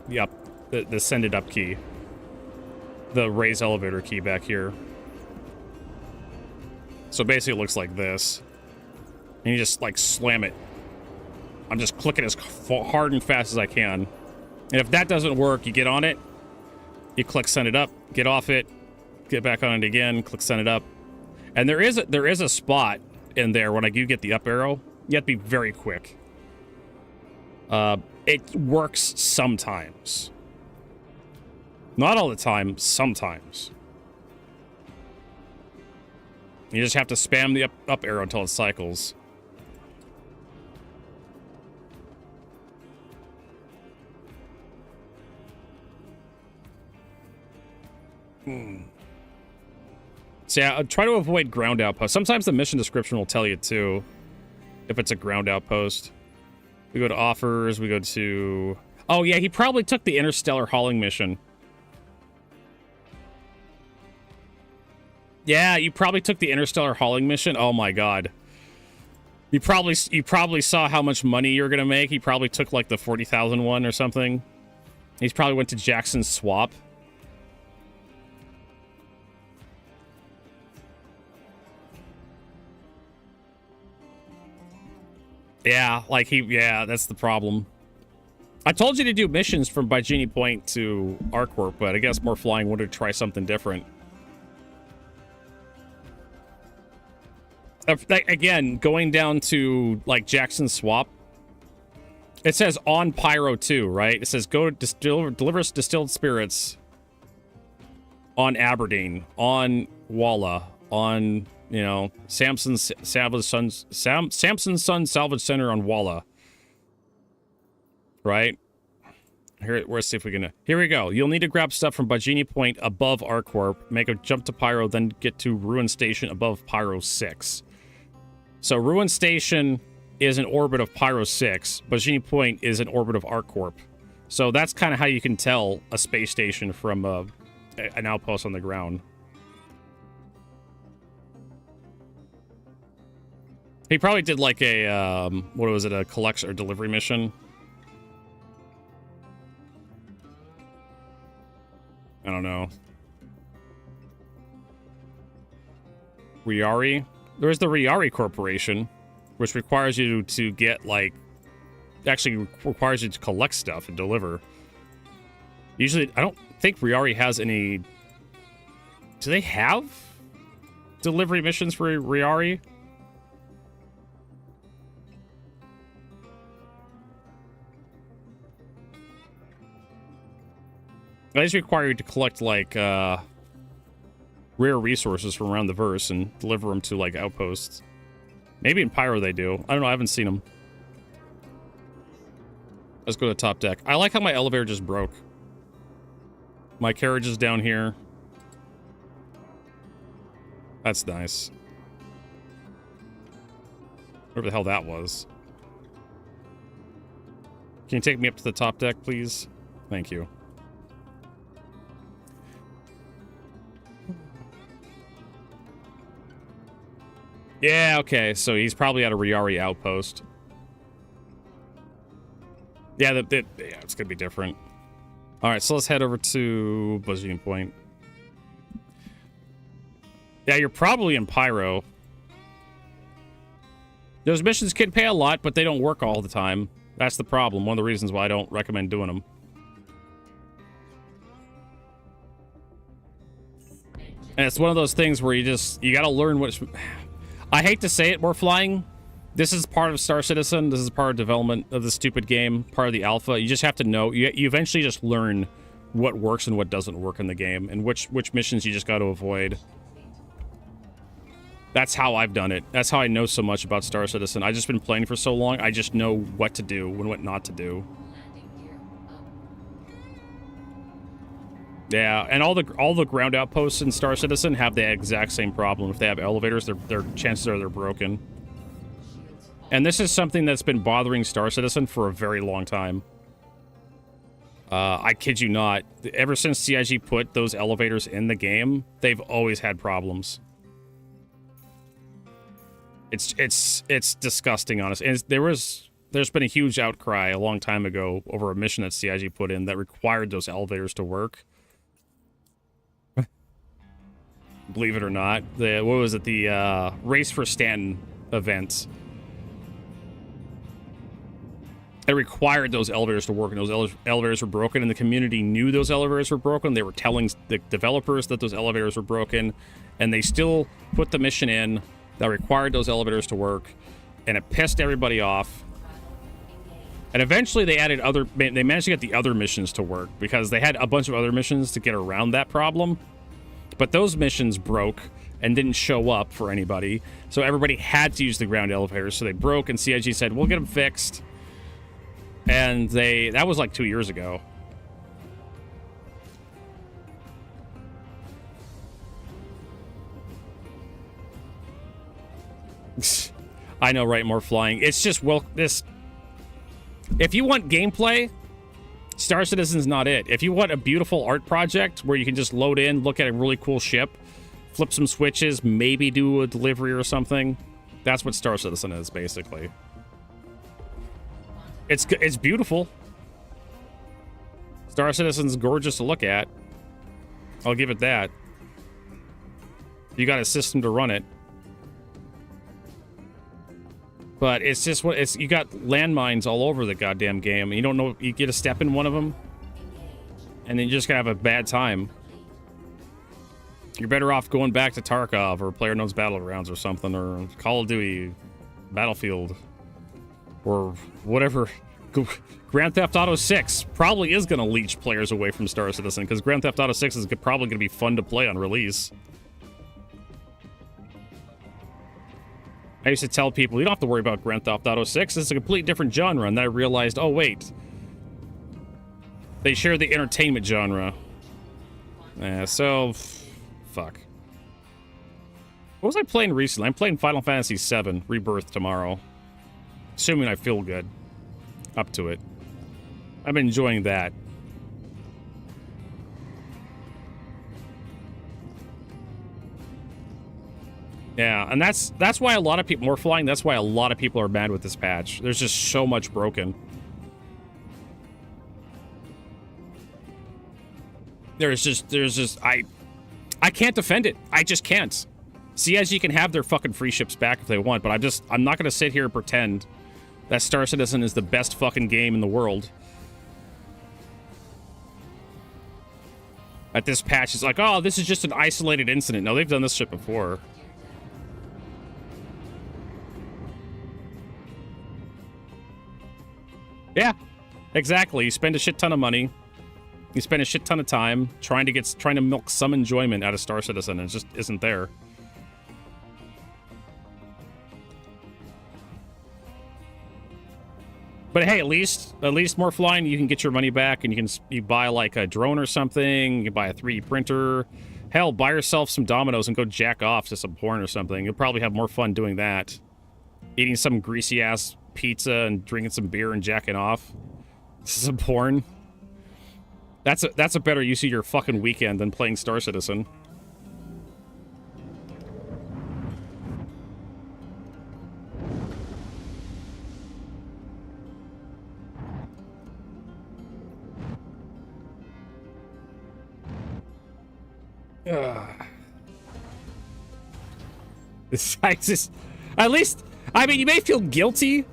The send it up key. The raise elevator key back here. So basically it looks like this. And you just, like, slam it. I'm just clicking as hard and fast as I can. And if that doesn't work, you get on it. You click send it up, get off it, get back on it again, click send it up. And there is a spot in there when I do get the up arrow. You have to be very quick. It works sometimes. Not all the time, sometimes. You just have to spam the up arrow until it cycles. So yeah, try to avoid ground outposts. Sometimes the mission description will tell you too, if it's a ground outpost. We go to offers, we go to... Oh yeah, he probably took the interstellar hauling mission. Yeah, you probably took the interstellar hauling mission. Oh my god. You probably saw how much money you're gonna make. He probably took like the 40,000 one or something. He's probably went to Jackson's Swap. Yeah, like yeah, that's the problem. I told you to do missions from Bygenie Point to Arcorp, but I guess more flying wanted to try something different. Again, going down to, like, Jackson's Swap, it says on Pyro 2, right? It says go to delivers distilled spirits on Aberdeen, on Walla, on... You know, Samson's Son Salvage Center on Walla. Right? Here, let's see if we can... Here we go. You'll need to grab stuff from Bygenie Point above Arcorp, make a jump to Pyro, then get to Ruin Station above Pyro 6. So Ruin Station is an orbit of Pyro 6. Bygenie Point is an orbit of Arcorp. So that's kind of how you can tell a space station from an outpost on the ground. He probably did like a, what was it, a collection or delivery mission? I don't know. Riari? There's the Riari Corporation, which requires you to get, like, actually requires you to collect stuff and deliver. Usually, I don't think Riari has any... Do they have delivery missions for Riari? These require you to collect, like, rare resources from around the verse and deliver them to, like, outposts. Maybe in Pyro they do. I don't know, I haven't seen them. Let's go to the top deck. I like how my elevator just broke. My carriage is down here. That's nice. Whatever the hell that was. Can you take me up to the top deck, please? Thank you. Yeah, okay, so he's probably at a Riari outpost. Yeah, yeah, it's gonna be different. Alright, so let's head over to Buzzing Point. Yeah, you're probably in Pyro. Those missions can pay a lot, but they don't work all the time. That's the problem. One of the reasons why I don't recommend doing them. And it's one of those things where you gotta learn what... I hate to say it, we're flying. This is part of Star Citizen. This is part of development of the stupid game, part of the alpha. You just have to know. You eventually just learn what works and what doesn't work in the game, and which missions you just got to avoid. That's how I've done it. That's how I know so much about Star Citizen. I've just been playing for so long, I just know what to do and what not to do. Yeah, and all the ground outposts in Star Citizen have the exact same problem. If they have elevators, their chances are they're broken. And this is something that's been bothering Star Citizen for a very long time. I kid you not. Ever since CIG put those elevators in the game, they've always had problems. It's disgusting, honestly. And there's been a huge outcry a long time ago over a mission that CIG put in that required those elevators to work. Believe it or not, what was it? The Race for Stanton event. It required those elevators to work, and those elevators were broken, and the community knew those elevators were broken. They were telling the developers that those elevators were broken, and they still put the mission in that required those elevators to work, and it pissed everybody off. And eventually they managed to get the other missions to work, because they had a bunch of other missions to get around that problem. But those missions broke and didn't show up for anybody, so everybody had to use the ground elevators, so they broke, and CIG said, we'll get them fixed. And that was like 2 years ago. I know, right? More flying. It's just, well, if you want gameplay, Star Citizen's not it. If you want a beautiful art project where you can just load in, look at a really cool ship, flip some switches, maybe do a delivery or something, that's what Star Citizen is, basically. It's beautiful. Star Citizen's gorgeous to look at. I'll give it that. You got a system to run it. But it's just you got landmines all over the goddamn game. And you don't know, you get a step in one of them, and then you just gonna have a bad time. You're better off going back to Tarkov or PlayerUnknown's Battlegrounds or something, or Call of Duty, Battlefield, or whatever. Grand Theft Auto 6 probably is gonna leech players away from Star Citizen, because Grand Theft Auto 6 is probably gonna be fun to play on release. I used to tell people, you don't have to worry about Grand Theft Auto 6. It's a completely different genre. And then I realized, oh, wait. They share the entertainment genre. So, fuck. What was I playing recently? I'm playing Final Fantasy VII Rebirth tomorrow. Assuming I feel good. Up to it. I'm enjoying that. Yeah, and that's why a lot of people, more flying, that's why a lot of people are mad with this patch. There's just so much broken. There's just, I can't defend it. I just can't. CIG can have their fucking free ships back if they want, but I'm not gonna sit here and pretend that Star Citizen is the best fucking game in the world. At this patch, it's like, oh, this is just an isolated incident. No, they've done this shit before. Yeah, exactly. You spend a shit ton of money. You spend a shit ton of time trying to milk some enjoyment out of Star Citizen, and it just isn't there. But hey, at least more flying, you can get your money back, and you buy like a drone or something. You can buy a 3D printer. Hell, buy yourself some Dominoes and go jack off to some porn or something. You'll probably have more fun doing that. Eating some greasy ass pizza and drinking some beer and jacking off. Some porn. That's a better use of your fucking weekend than playing Star Citizen. At least, I mean, you may feel guilty.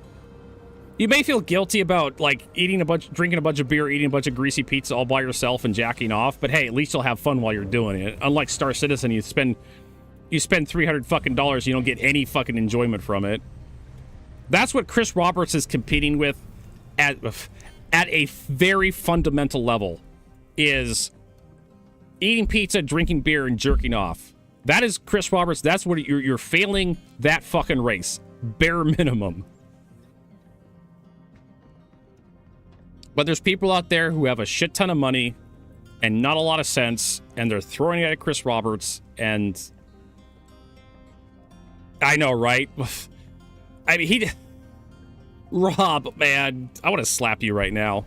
You may feel guilty about, like, drinking a bunch of beer, eating a bunch of greasy pizza all by yourself and jacking off, but hey, at least you'll have fun while you're doing it. Unlike Star Citizen, you spend $300 fucking dollars, you don't get any fucking enjoyment from it. That's what Chris Roberts is competing with at a very fundamental level, is eating pizza, drinking beer, and jerking off. That is Chris Roberts. That's what you're failing that fucking race. Bare minimum. But there's people out there who have a shit ton of money and not a lot of sense, and they're throwing it at Chris Roberts, and I know, right? I mean, Rob, man, I want to slap you right now.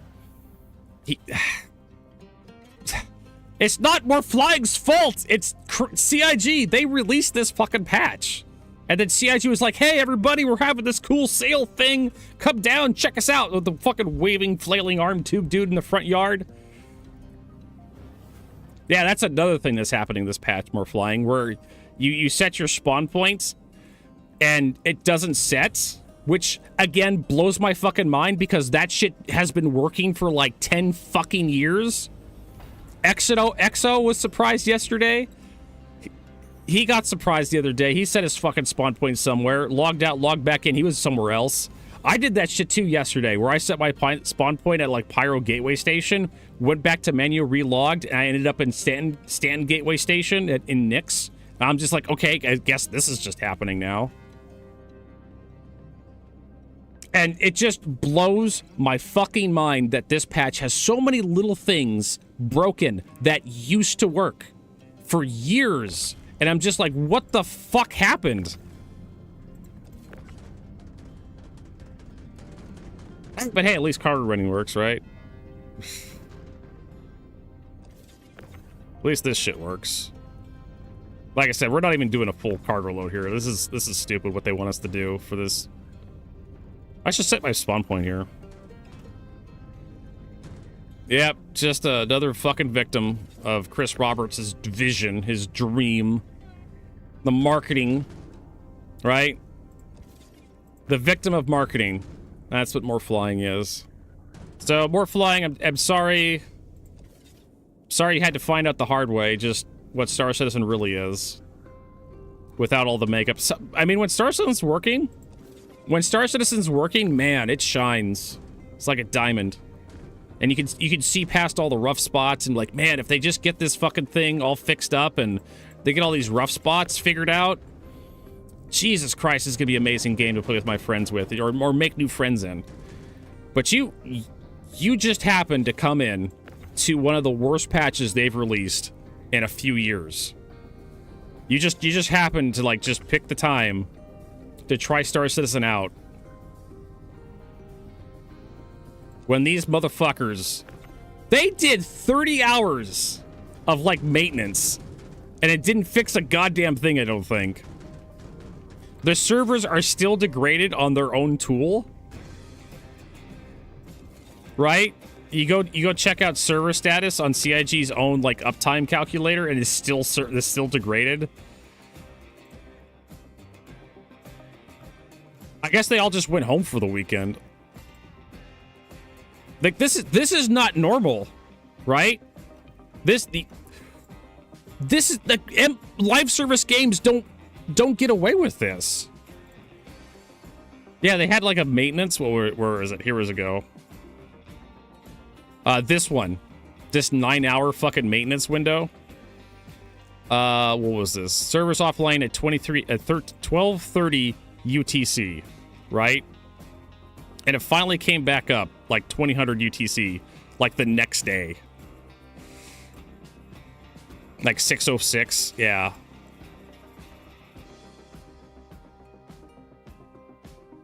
It's not More Flying's fault. It's CIG. They released this fucking patch. And then CIG was like, hey, everybody, we're having this cool sale thing. Come down, check us out. With the fucking waving, flailing arm tube dude in the front yard. Yeah, that's another thing that's happening this patch, More Flying, where you set your spawn points and it doesn't set, which, again, blows my fucking mind because that shit has been working for like 10 fucking years. Exo was surprised yesterday. He got surprised the other day. He set his fucking spawn point somewhere, logged out, logged back in. He was somewhere else. I did that shit too yesterday, where I set my spawn point at like Pyro Gateway Station, went back to menu, relogged, and I ended up in Stanton Gateway Station in Nix. I'm just like, okay, I guess this is just happening now. And it just blows my fucking mind that this patch has so many little things broken that used to work for years. And I'm just like, what the fuck happened? But hey, at least cargo running works, right? At least this shit works. Like I said, we're not even doing a full cargo load here. This is stupid what they want us to do for this. I should set my spawn point here. Yep, just another fucking victim of Chris Roberts' vision, his dream. The marketing, right? The victim of marketing. That's what More Flying is. So, More Flying, I'm sorry. Sorry you had to find out the hard way, just what Star Citizen really is. Without all the makeup. So, I mean, when Star Citizen's working, man, it shines. It's like a diamond. And you can see past all the rough spots and like, man, if they just get this fucking thing all fixed up and they get all these rough spots figured out, Jesus Christ, this is gonna be an amazing game to play with my friends with, or make new friends in. But you just happened to come in to one of the worst patches they've released in a few years. You just happened to like just pick the time to try Star Citizen out. When these motherfuckers, they did 30 hours of like maintenance and it didn't fix a goddamn thing, I don't think. The servers are still degraded on their own tool. Right? You go check out server status on CIG's own like uptime calculator and it's still degraded. I guess they all just went home for the weekend. Like this is not normal, right? This is the live service games don't get away with this. Yeah, they had like a maintenance. Where is it? Here was ago. This one. This 9-hour fucking maintenance window. What was this? Servers offline at 12:30 UTC, right? And it finally came back up like 2000 UTC, like the next day. Like 6:06, yeah.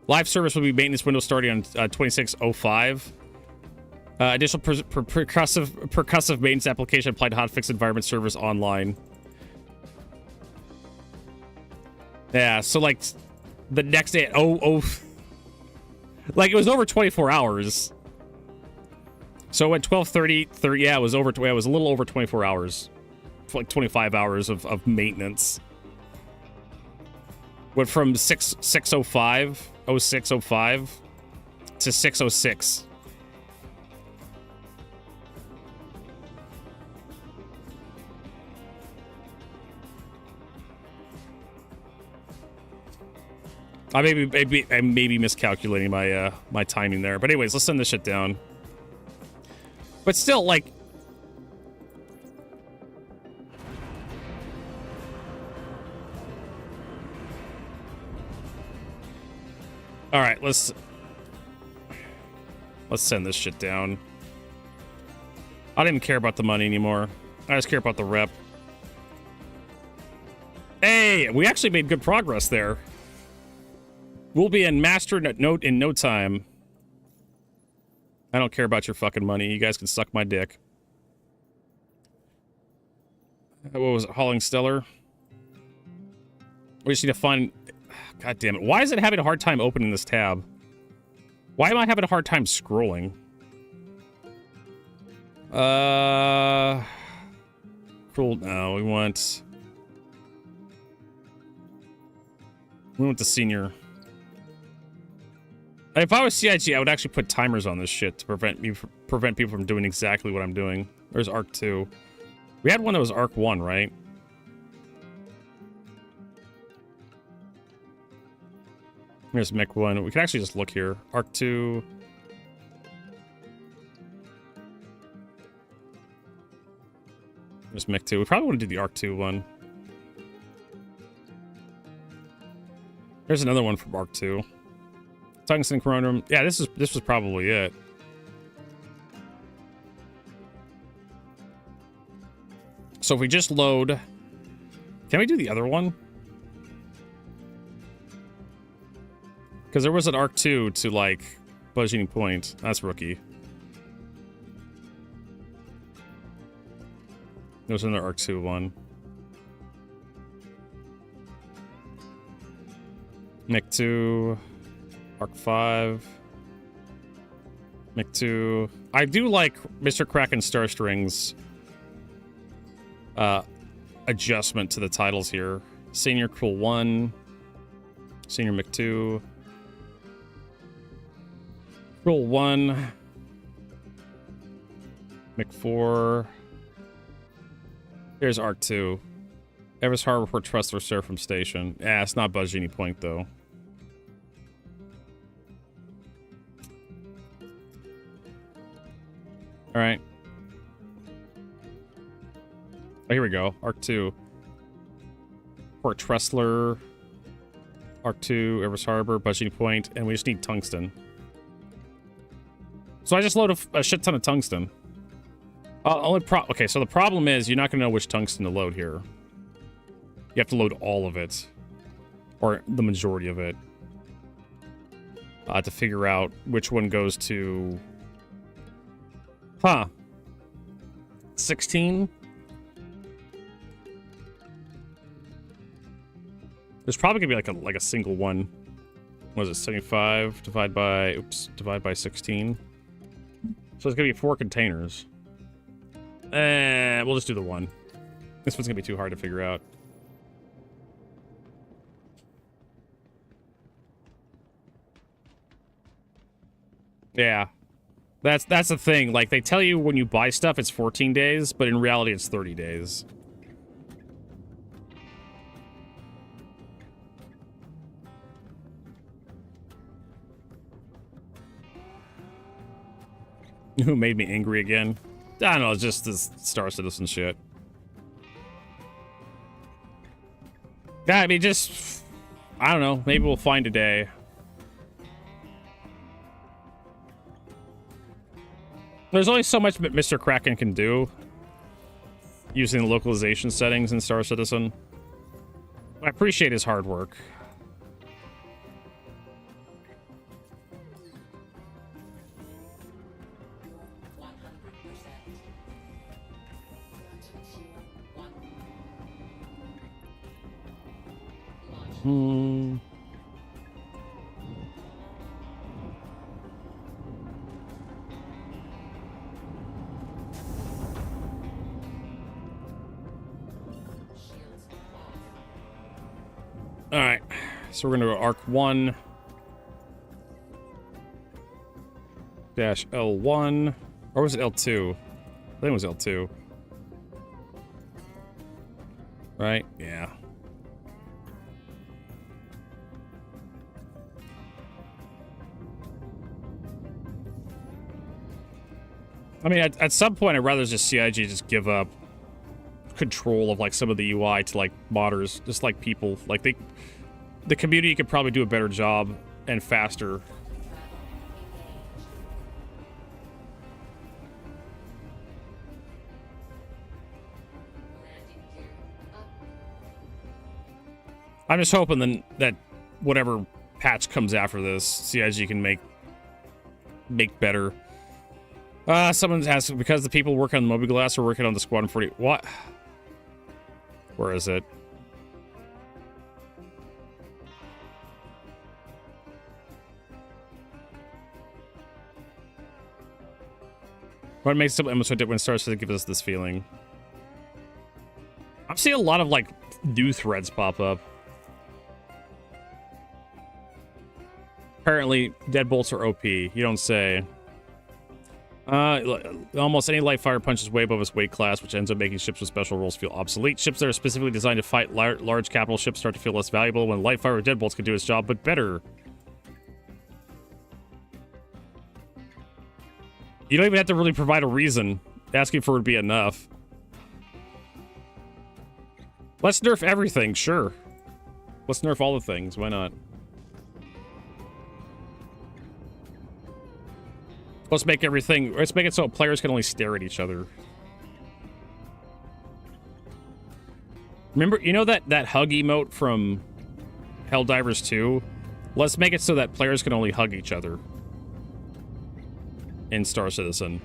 Live service will be maintenance window starting on 26:05. Additional percussive maintenance application applied to Hotfix environment servers online. Yeah, so like the next day at like it was over 24 hours. So at 12:30, yeah, it was over. It was a little over 24 hours, like 25 hours of maintenance. Went from 6:05 to 6:06. I may be miscalculating my my timing there, but anyways, let's send this shit down. But still, like, all right, let's send this shit down. I don't even care about the money anymore. I just care about the rep. Hey, we actually made good progress there. We'll be in master note in no time. I don't care about your fucking money. You guys can suck my dick. What was it? Hauling Stellar? We just need to find... God damn it. Why is it having a hard time opening this tab? Why am I having a hard time scrolling? Cool. No, we want the senior. If I was CIG, I would actually put timers on this shit to prevent people from doing exactly what I'm doing. There's Arc 2. We had one that was Arc 1, right? Here's Mech 1. We can actually just look here. Arc 2. There's Mech 2. We probably want to do the Arc 2 one. There's another one from Arc 2. Tungsten Coronium. Yeah, this was probably it. So if we just load... Can we do the other one? Because there was an Arc 2 to, like, budgeting point. That's rookie. There was another Arc 2 one. Mech 2... Arc 5. Mech 2. I do like Mr. Kraken Starstrings adjustment to the titles here. Senior Cool 1. Senior Mech 2. Cool 1. Mech 4. Here's Arc 2. Everest Harbor for Trustler Surf Station. Yeah, it's not budgeting point though. All right. Oh, here we go. Arc 2. Port Trestler. Arc 2, Everest Harbor, budgeting point, and we just need tungsten. So I just load a shit ton of tungsten. Okay, so the problem is you're not going to know which tungsten to load here. You have to load all of it. Or the majority of it. To figure out which one goes to... Huh. 16? There's probably gonna be like a single one. What is it? 75 divide by 16. So it's gonna be 4 containers. We'll just do the one. This one's gonna be too hard to figure out. Yeah. That's the thing. Like, they tell you when you buy stuff it's 14 days, but in reality it's 30 days. Who made me angry again? I don't know, it's just this Star Citizen shit. Yeah, I mean, just... I don't know, maybe we'll find a day. There's only so much that Mr. Kraken can do using the localization settings in Star Citizen. I appreciate his hard work. Alright, so we're gonna go Arc 1 dash L1, or was it L2? I think it was L2. Right? Yeah. I mean, at some point, I'd rather just CIG just give up control of like some of the UI to like modders, just like people. Like the community could probably do a better job and faster. I'm just hoping then that whatever patch comes after this, CIG can make better. Someone's asked, because the people working on the mobiGlas are working on the Squadron 40. What? Where is it? What makes something so different when it starts to give us this feeling? I'm seeing a lot of, like, new threads pop up. Apparently, deadbolts are OP. You don't say. Almost any light fire punches way above its weight class, which ends up making ships with special rules feel obsolete. Ships that are specifically designed to fight large capital ships start to feel less valuable when light fire or deadbolts can do its job, but better. You don't even have to really provide a reason. Asking for it would be enough. Let's nerf everything, sure. Let's nerf all the things, why not? Let's make it so players can only stare at each other. Remember, you know that hug emote from Helldivers 2? Let's make it so that players can only hug each other in Star Citizen.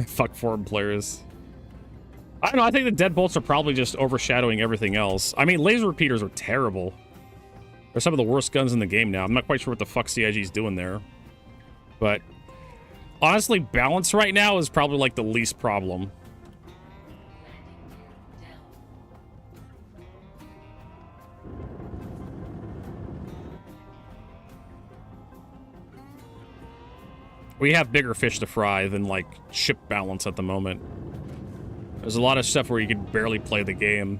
Fuck forum players. I don't know, I think the deadbolts are probably just overshadowing everything else. I mean, laser repeaters are terrible. They're some of the worst guns in the game now. I'm not quite sure what the fuck CIG's doing there. But honestly, balance right now is probably like the least problem. We have bigger fish to fry than like ship balance at the moment. There's a lot of stuff where you can barely play the game.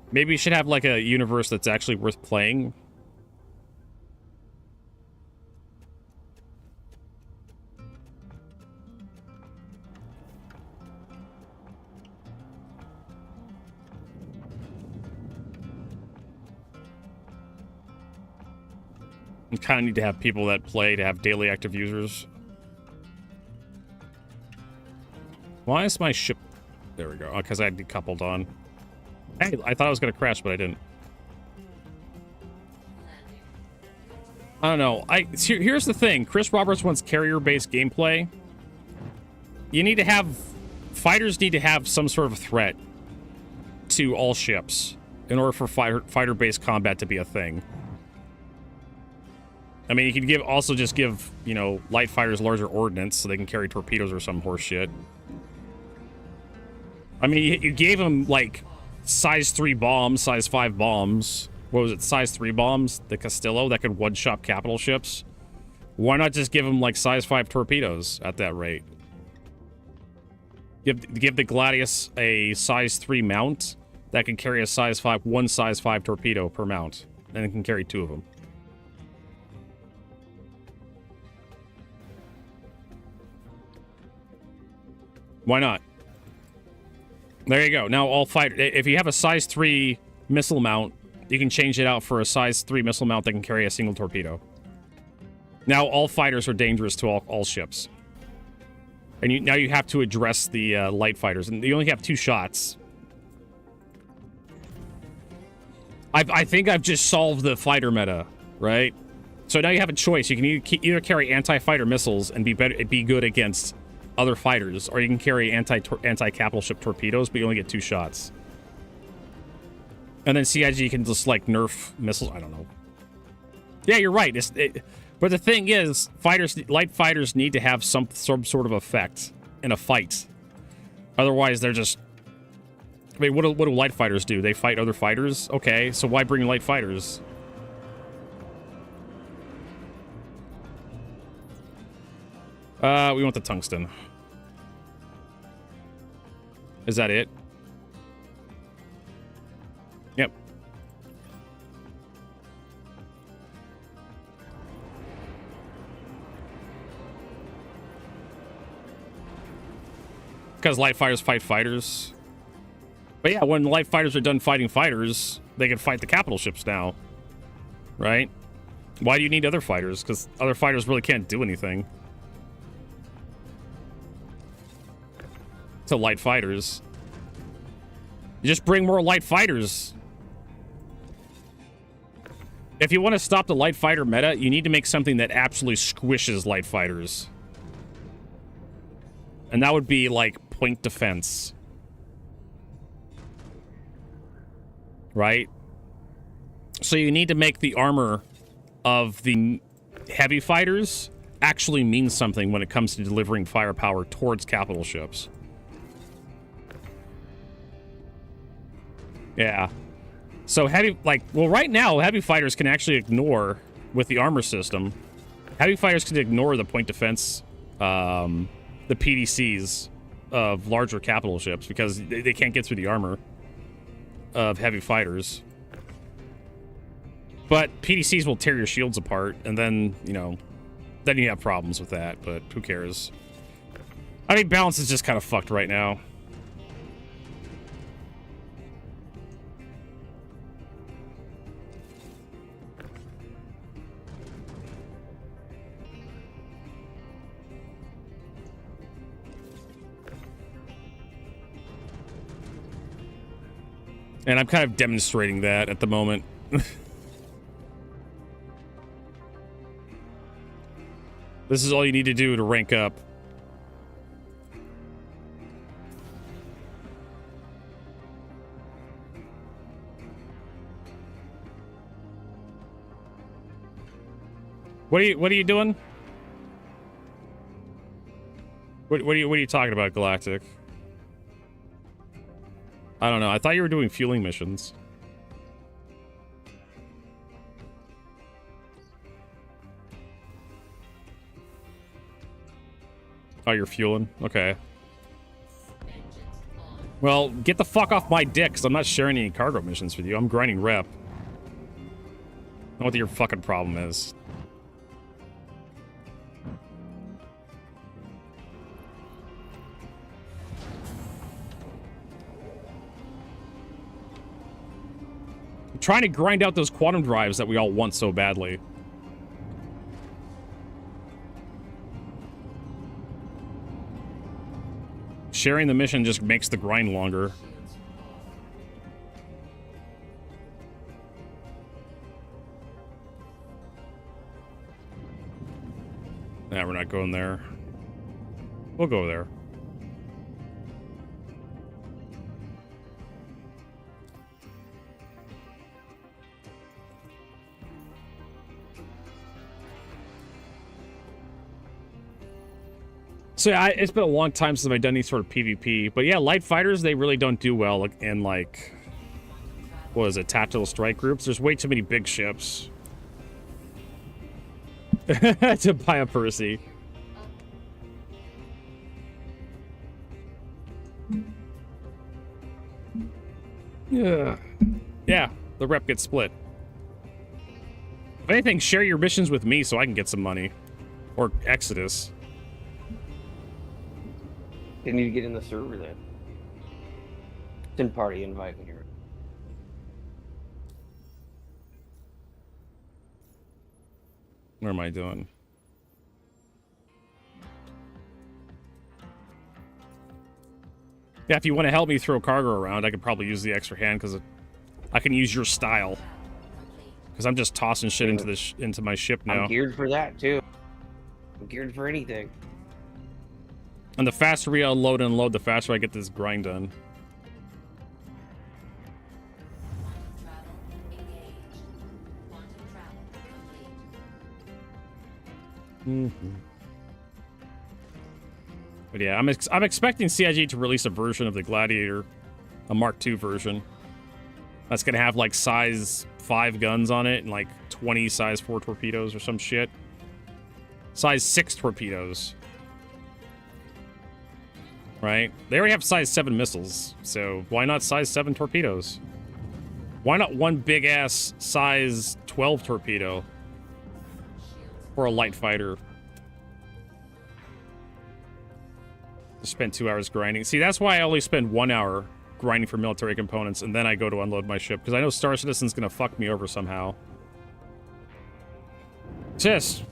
Maybe you should have like a universe that's actually worth playing. You kind of need to have people that play to have daily active users. Why is my ship... There we go. Oh, because I had decoupled on. Hey, I thought I was going to crash, but I didn't. I don't know. Here's the thing. Chris Roberts wants carrier-based gameplay. You need to have... Fighters need to have some sort of threat to all ships in order for fighter-based combat to be a thing. I mean, you can also just give, you know, light fighters larger ordnance so they can carry torpedoes or some horse shit. I mean, you gave them, like... size 3 bombs, size 5 bombs. What was it? Size 3 bombs? The Castillo that could one-shot capital ships? Why not just give them, like, size 5 torpedoes at that rate? Give the Gladius a size 3 mount that can carry a size 5, one size 5 torpedo per mount. And it can carry 2 of them. Why not? There you go. Now all fighter, if you have a size 3 missile mount, you can change it out for a size 3 missile mount that can carry a single torpedo. Now all fighters are dangerous to all ships. And now you have to address the light fighters, and you only have 2 shots. I think I've just solved the fighter meta, right? So now you have a choice. You can either carry anti-fighter missiles and be good against other fighters, or you can carry anti-capital ship torpedoes, but you only get 2 shots. And then CIG can just like nerf missiles. I don't know. Yeah, you're right. But the thing is, light fighters need to have some sort of effect in a fight. Otherwise, they're just. I mean, what do light fighters do? They fight other fighters? Okay, so why bring light fighters? We want the tungsten. Is that it? Yep. Because light fighters fight fighters. But yeah, when light fighters are done fighting fighters, they can fight the capital ships now. Right? Why do you need other fighters? Because other fighters really can't do anything. To light fighters. You just bring more light fighters. If you want to stop the light fighter meta, you need to make something that absolutely squishes light fighters. And that would be like point defense. Right? So you need to make the armor of the heavy fighters actually mean something when it comes to delivering firepower towards capital ships. Yeah. So right now, heavy fighters can actually ignore, with the armor system, heavy fighters can ignore the point defense, the PDCs of larger capital ships because they can't get through the armor of heavy fighters. But PDCs will tear your shields apart, and then, then you have problems with that, but who cares? I mean, balance is just kind of fucked right now. And I'm kind of demonstrating that at the moment. This is all you need to do to rank up. What are you doing? What are you talking about, Galactic? I don't know. I thought you were doing fueling missions. Oh, you're fueling? Okay. Well, get the fuck off my dick, because I'm not sharing any cargo missions with you. I'm grinding rep. I don't know what your fucking problem is. I'm trying to grind out those quantum drives that we all want so badly. Sharing the mission just makes the grind longer. Nah, we're not going there. We'll go there. So yeah, it's been a long time since I've done any sort of PvP, but yeah, light fighters, they really don't do well in, like, what is it, tactical strike groups? There's way too many big ships to buy a Percy. Yeah, the rep gets split. If anything, share your missions with me so I can get some money. Or Exodus. They need to get in the server then. Send party invite when you're. What am I doing? Yeah, if you want to help me throw cargo around, I could probably use the extra hand because I can use your style. Because I'm just tossing shit into into my ship now. I'm geared for that too. I'm geared for anything. And the faster we unload and load, the faster I get this grind done. But yeah, I'm expecting CIG to release a version of the Gladiator, a Mark II version. That's gonna have like size 5 guns on it and like 20 size 4 torpedoes or some shit. Size 6 torpedoes. Right? They already have size 7 missiles, so why not size 7 torpedoes? Why not one big ass size 12 torpedo for a light fighter? Spend 2 hours grinding. See, that's why I only spend 1 hour grinding for military components, and then I go to unload my ship, because I know Star Citizen's gonna fuck me over somehow. Sis!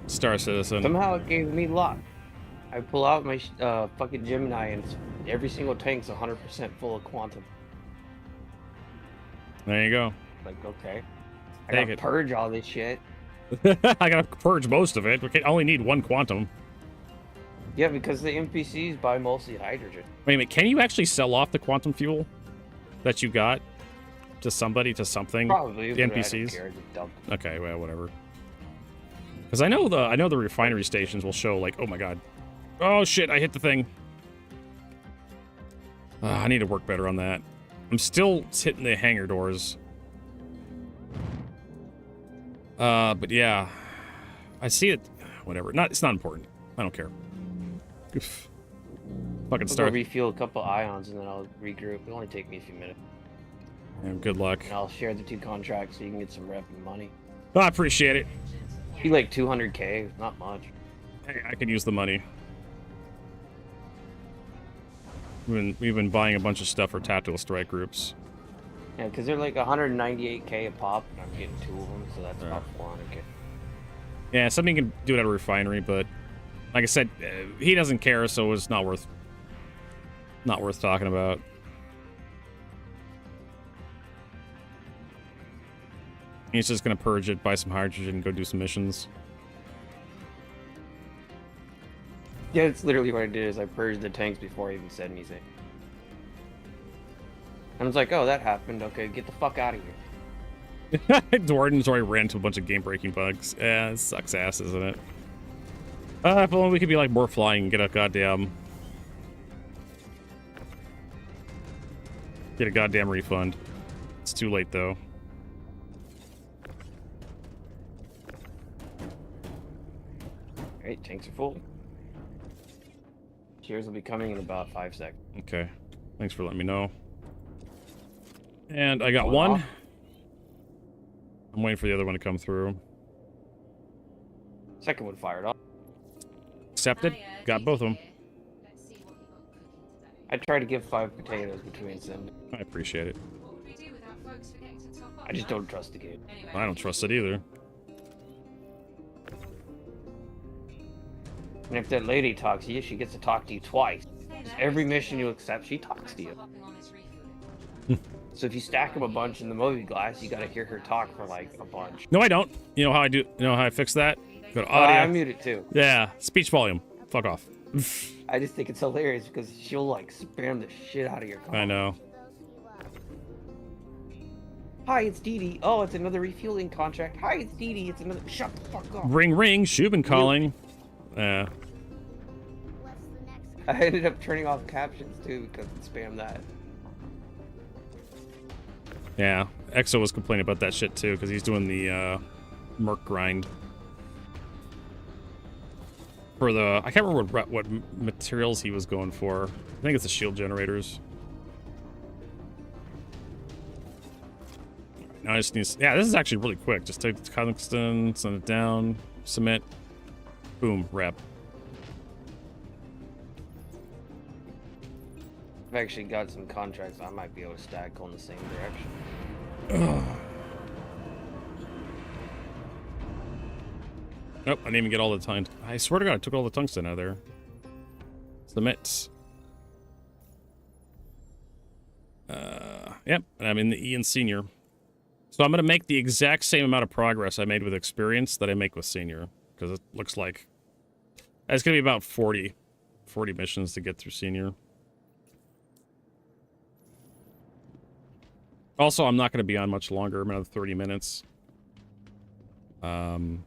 Star Citizen. Somehow it gave me luck. I pull out my fucking Gemini, and every single tank's 100% full of quantum. There you go. Like, okay. I Take gotta it. purge all this shit. I gotta purge most of it. We can only need 1 quantum. Yeah, because the NPCs buy mostly hydrogen. Wait a minute, can you actually sell off the quantum fuel that you got to somebody, to something? Probably. The but I NPCs? don't care, just dump it. Okay, well, whatever. Because I know the refinery stations will show like, oh my god, oh shit, I hit the thing. I need to work better on that. I'm still hitting the hangar doors. But yeah, I see it. Whatever. It's not important. I don't care. Oof. Fucking I'll start. go refuel a couple ions and then I'll regroup. It'll only take me a few minutes. Yeah, good luck. And I'll share the 2 contracts so you can get some rep and money. Oh, I appreciate it. Be like 200k, not much. Hey, I could use the money. We've been buying a bunch of stuff for tactical strike groups. Yeah, because they're like 198k a pop, and I'm getting 2 of them, so that's about 400k. Yeah, something you can do it at a refinery, but like I said, he doesn't care, so it's not worth talking about. He's just gonna purge it, buy some hydrogen, and go do some missions. Yeah, it's literally what I did is I purged the tanks before I even said anything. And I was like, oh, that happened. Okay, get the fuck out of here. Jordan's already ran into a bunch of game-breaking bugs. Yeah, it sucks ass, isn't it? If only we could be like more flying and get a goddamn refund. It's too late though. Alright, tanks are full. Cheers will be coming in about 5 seconds. Okay. Thanks for letting me know. And I got one. I'm waiting for the other one to come through. Second one fired up. Accepted. Got both of them. I try to give 5 potatoes between sending. I appreciate it. I just don't trust the game. I don't trust it either. And if that lady talks to you, she gets to talk to you twice. Every mission you accept, she talks to you. So if you stack them a bunch in the movie glass, you gotta hear her talk for like a bunch. No, I don't. You know how I do? You know how I fix that? Go to Oh, audio. I mute it too. Yeah, speech volume. Fuck off. I just think it's hilarious because she'll like spam the shit out of your car. I know. Hi, it's Dee Dee. Oh, it's another refueling contract. Hi, it's Dee Dee. It's another. Shut the fuck up. Ring, ring. Shubin calling. Yeah. I ended up turning off captions too because it spammed that. Yeah. Exo was complaining about that shit too because he's doing the Merc grind. For the, I can't remember what materials he was going for. I think it's the shield generators. Now I just need, yeah, this is actually really quick. Just take the tungsten, send it down, submit, boom, rep. I've actually got some contracts I might be able to stack going the same direction. Nope, I didn't even get all the time. I swear to God, I took all the tungsten out of there. Submit. Yep, and I'm in the Ian Senior. So I'm going to make the exact same amount of progress I made with Experience that I make with Senior. Because it looks like... It's going to be about 40 missions to get through Senior. Also, I'm not going to be on much longer. I'm another 30 minutes. Like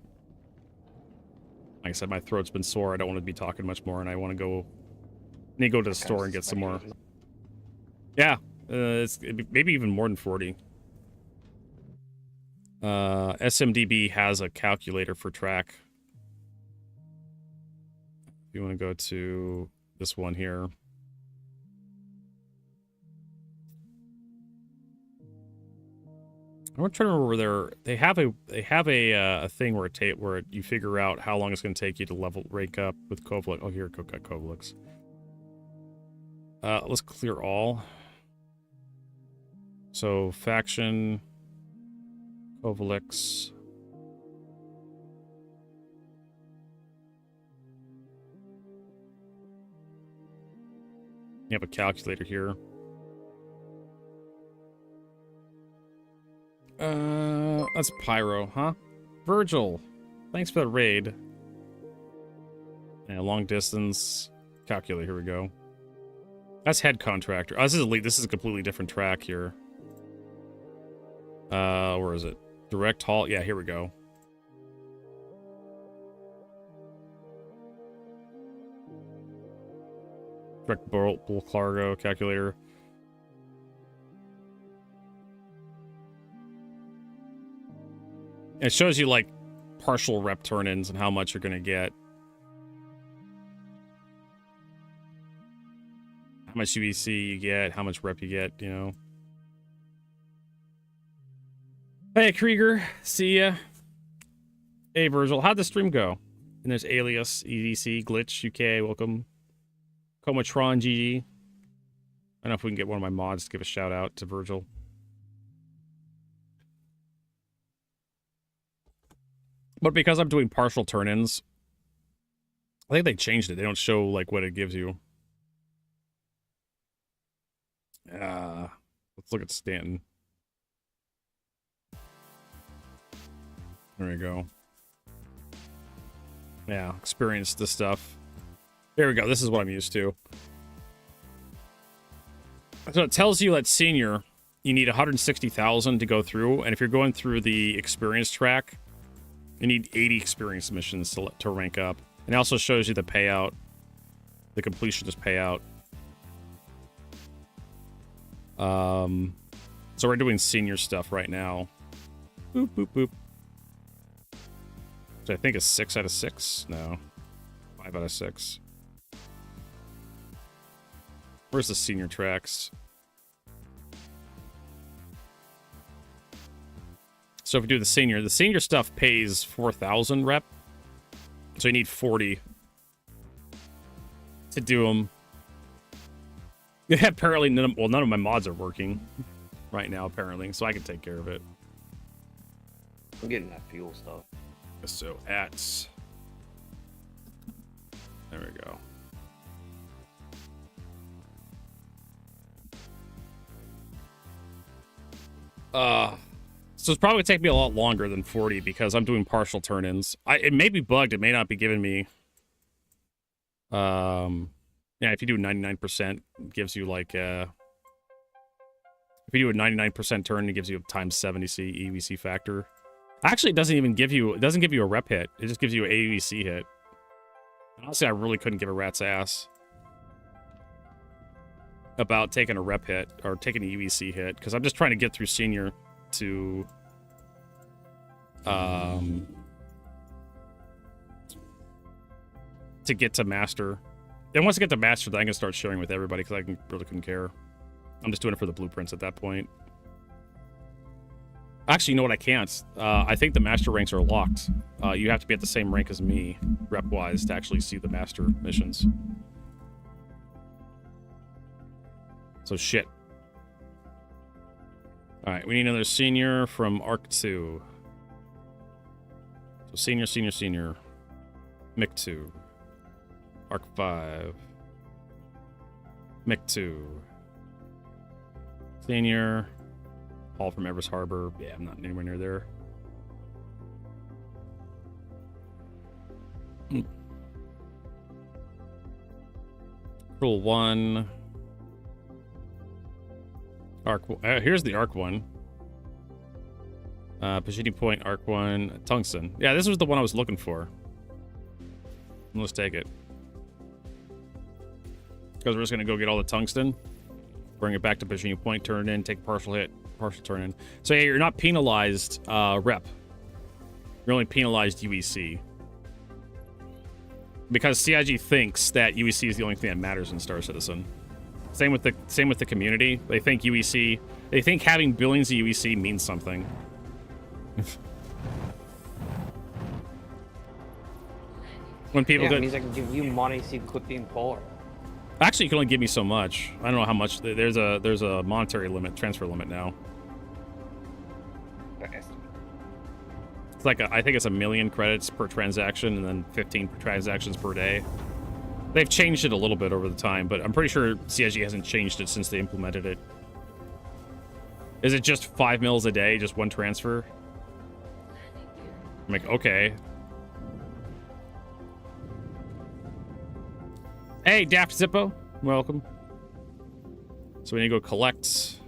I said, my throat's been sore. I don't want to be talking much more, and I want to go... need to go to the store and get some more. Yeah, maybe even more than 40. SMDB has a calculator for track. If you want to go to this one here. I'm trying to remember where they have a thing where you figure out how long it's going to take you to rank up with Kovalik. Oh, here, got Kovalik's. Let's clear all. So faction, Kovalik's. You have a calculator here. That's Pyro, huh? Virgil, thanks for the raid. Yeah, long distance calculator. Here we go. That's head contractor. Oh, this is elite. This is a completely different track here. Where is it? Direct haul. Yeah, here we go. Direct bull cargo calculator. It shows you, like, partial rep turn-ins and how much you're going to get. How much UEC you get, how much rep you get, you know. Hey, Krieger. See ya. Hey, Virgil. How'd the stream go? And there's Alias, EDC, Glitch, UK, welcome. Comatron, GG. I don't know if we can get one of my mods to give a shout-out to Virgil. But because I'm doing partial turn-ins, I think they changed it. They don't show, like, what it gives you. Let's look at Stanton. There we go. Yeah, experience this stuff. There we go. This is what I'm used to. So it tells you at Senior, you need 160,000 to go through. And if you're going through the experience track, you need 80 experience missions to rank up. And it also shows you the payout, the completionist payout. So we're doing Senior stuff right now. Boop, boop, boop. Which I think is 6 out of 6. No, 5 out of 6. Where's the Senior tracks? So if we do the Senior stuff pays 4,000 rep. So you need 40 to do them. Yeah, apparently none of my mods are working right now, apparently, so I can take care of it. I'm getting that fuel stuff. So at... There we go. So it's probably going to take me a lot longer than 40 because I'm doing partial turn-ins. It may be bugged. It may not be giving me... Yeah, if you do 99%, it gives you like... if you do a 99% turn, it gives you a times 70 EVC factor. Actually, it doesn't even give you... It doesn't give you a rep hit. It just gives you an AVC hit. Honestly, I really couldn't give a rat's ass about taking a rep hit or taking an EVC hit because I'm just trying to get through Senior to get to Master. And once I get to Master, then I can start sharing with everybody because I really couldn't care. I'm just doing it for the blueprints at that point. Actually, you know what? I can't. I think the Master ranks are locked. You have to be at the same rank as me, rep-wise, to actually see the Master missions. So shit. Alright, we need another senior from Arc 2. So senior. Mic 2. Arc 5. Mic 2. Senior. Paul from Everest Harbor. Yeah, I'm not anywhere near there. Rule 1. Arc. Here's the Arc 1. Pashini Point, Arc 1. Tungsten. Yeah, this was the one I was looking for. Let's take it. Because we're just going to go get all the tungsten. Bring it back to Pashini Point, turn it in, take a partial hit, partial turn in. So yeah, you're not penalized rep. You're only penalized UEC. Because CIG thinks that UEC is the only thing that matters in Star Citizen. Same with the community. They think UEC. They think having billions of UEC means something. When people it means I can give you money so you quit being poor. Actually, you can only give me so much. I don't know how much. There's a monetary limit, transfer limit now. It's like I think it's 1 million credits per transaction, and then 15 transactions per day. They've changed it a little bit over the time, but I'm pretty sure CIG hasn't changed it since they implemented it. Is it just 5 mils a day, just one transfer? I'm like, okay. Hey, Daft Zippo, welcome. So we need to go collect.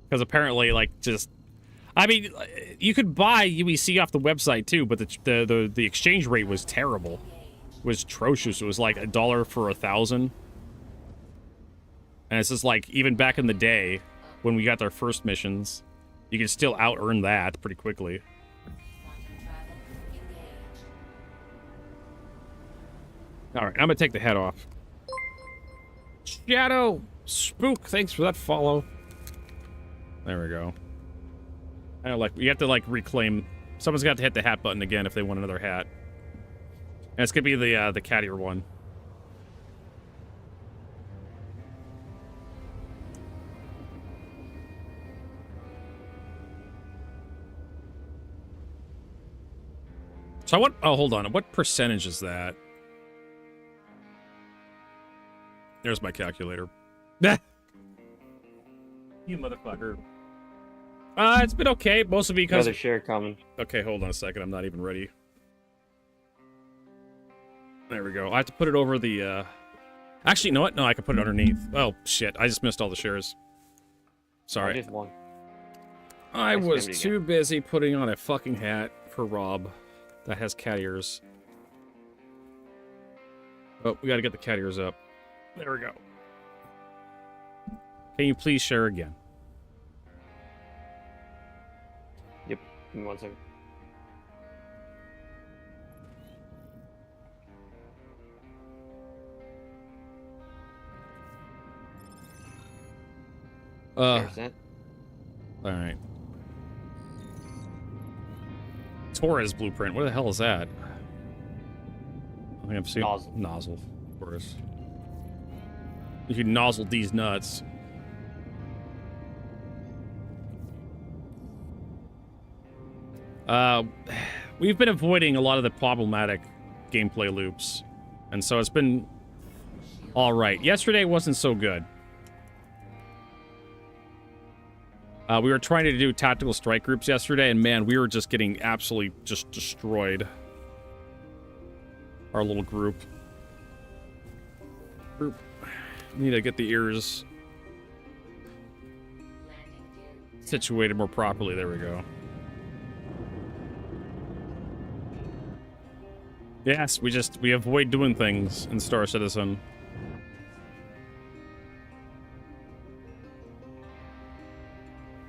Because apparently, like, just... I mean, you could buy UEC off the website, too, but the exchange rate was terrible. It was atrocious. It was like $1 for 1,000. And it's just like, even back in the day, when we got our first missions, you could still out-earn that pretty quickly. Alright, I'm gonna take the head off. Shadow! Spook, thanks for that follow. There we go. I don't like, you have to like reclaim. Someone's got to hit the hat button again if they want another hat. And it's gonna be the cattier one. So what? Oh, hold on. What percentage is that? There's my calculator. You motherfucker. It's been okay, mostly because... Another share coming. Okay, hold on a second. I'm not even ready. There we go. I have to put it over the, Actually, you know what? No, I can put it underneath. Oh, shit. I just missed all the shares. Sorry. I just won. I was too busy putting on a fucking hat for Rob that has cat ears. Oh, we gotta get the cat ears up. There we go. Can you please share again? Yep. Give me 1 second. Alright. Torres blueprint. What the hell is that? I think I've seen nozzle, of course. You can nozzle these nuts. We've been avoiding a lot of the problematic gameplay loops, and so it's been all right. Yesterday wasn't so good. We were trying to do tactical strike groups yesterday, and man, we were just getting absolutely just destroyed. Our little group. Need to get the ears situated more properly. There we go. Yes, we avoid doing things in Star Citizen.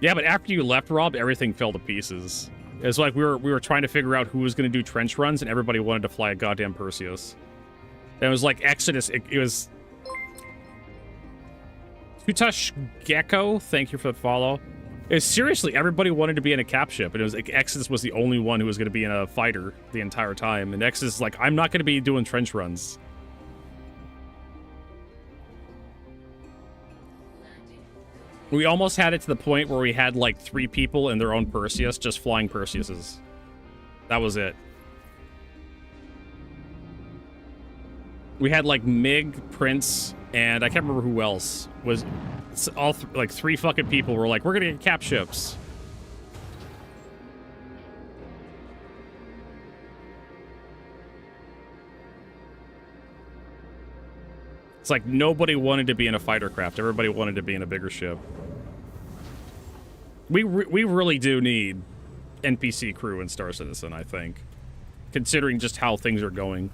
Yeah, but after you left, Rob, everything fell to pieces. It's like we were trying to figure out who was going to do trench runs, and everybody wanted to fly a goddamn Perseus. And it was like Exodus. It was... Tutash Gecko, thank you for the follow. Seriously, everybody wanted to be in a cap ship, and it was like Exodus was the only one who was going to be in a fighter the entire time. And Exodus is like, I'm not going to be doing trench runs. We almost had it to the point where we had like 3 people in their own Perseus, just flying Perseuses. That was it. We had like Mig, Prince, and I can't remember who else was. All like 3 fucking people were like, we're gonna get cap ships. It's like nobody wanted to be in a fighter craft. Everybody wanted to be in a bigger ship. We really do need NPC crew in Star Citizen, I think. Considering just how things are going.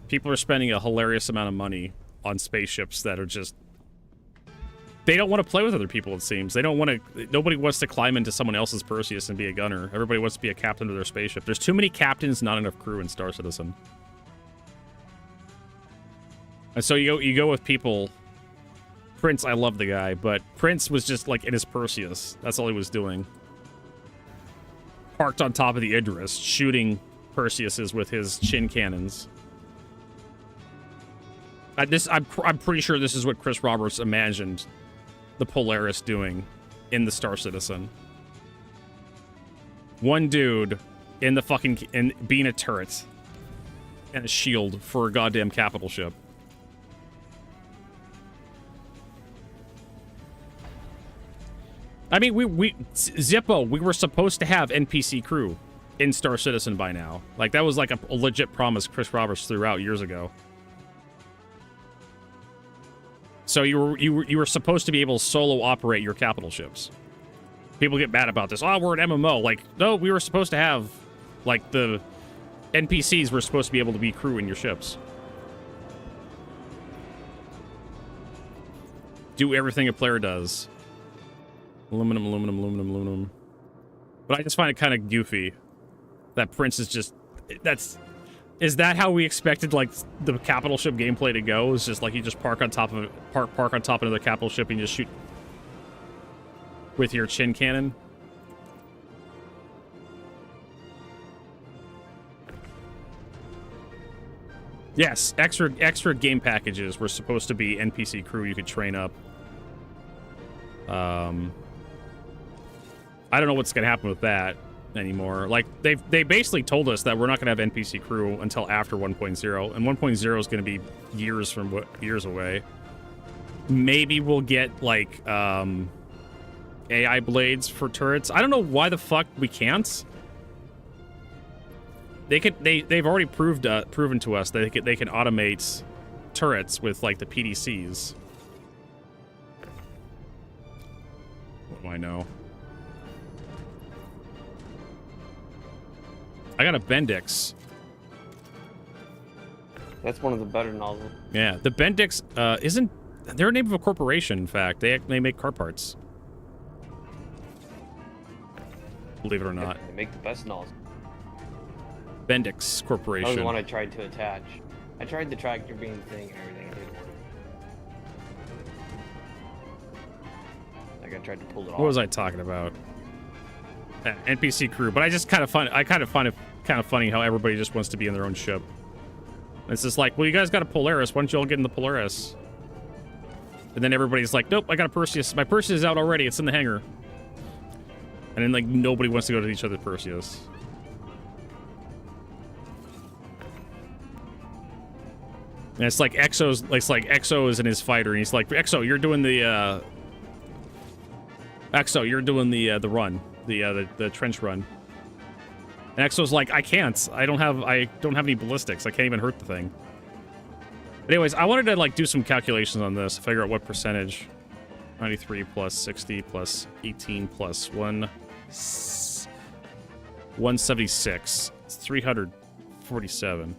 People are spending a hilarious amount of money on spaceships that are just... They don't want to play with other people, it seems. They don't want to... Nobody wants to climb into someone else's Perseus and be a gunner. Everybody wants to be a captain of their spaceship. There's too many captains, not enough crew in Star Citizen. And so you go with people... Prince, I love the guy, but Prince was just, like, in his Perseus. That's all he was doing. Parked on top of the Idris, shooting Perseuses with his chin cannons. I'm pretty sure this is what Chris Roberts imagined the Polaris doing in the Star Citizen. One dude in the fucking... being a turret. And a shield for a goddamn capital ship. I mean, Zippo, we were supposed to have NPC crew in Star Citizen by now. Like, that was like a legit promise Chris Roberts threw out years ago. So you were supposed to be able to solo operate your capital ships. People get mad about this. Oh, we're an MMO. Like, no, we were supposed to have, like, the NPCs were supposed to be able to be crew in your ships. Do everything a player does. Aluminum, aluminum, aluminum, aluminum. But I just find it kind of goofy that Prince is just... Is that how we expected, like, the capital ship gameplay to go? It's just like you just park on top of park on top of another capital ship and you just shoot with your chin cannon? Yes, extra game packages were supposed to be NPC crew you could train up. I don't know what's gonna happen with that anymore. Like, they basically told us that we're not gonna have NPC crew until after 1.0, and 1.0 is gonna be years away. Maybe we'll get like AI blades for turrets. I don't know why the fuck we can't. They've already proven to us that they can automate turrets with like the PDCs. What do I know? I got a Bendix. That's one of the better nozzles. Yeah, the Bendix isn't... They're a name of a corporation, in fact. They make car parts. Believe it or not. They make the best nozzle. Bendix Corporation. That was the one I tried to attach. I tried the tractor beam thing and everything. It didn't work. Like, I tried to pull it off. What was I talking about? NPC crew, but I kind of find it kind of funny how everybody just wants to be in their own ship. It's just like, well, you guys got a Polaris. Why don't you all get in the Polaris? And then everybody's like, nope, I got a Perseus. My Perseus is out already. It's in the hangar. And then, like, nobody wants to go to each other's Perseus. And it's like Exo is in his fighter, and he's like, Exo, you're doing the run, the trench run. And Exo's like, I can't. I don't have any ballistics. I can't even hurt the thing. But anyways, I wanted to like do some calculations on this, figure out what percentage. 93 plus 60 plus 18 plus 176. It's 347.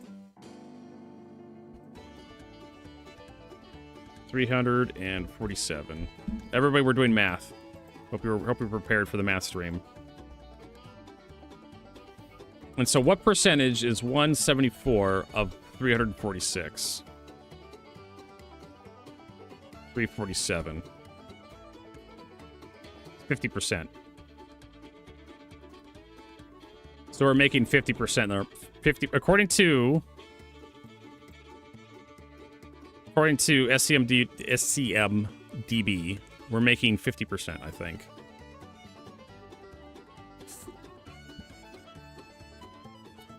347. Everybody, we're doing math. Hope you're prepared for the math stream. And so what percentage is 174 of 346? 347. 50%. So we're making 50%. Or 50 according to SCMDB, we're making 50%, I think.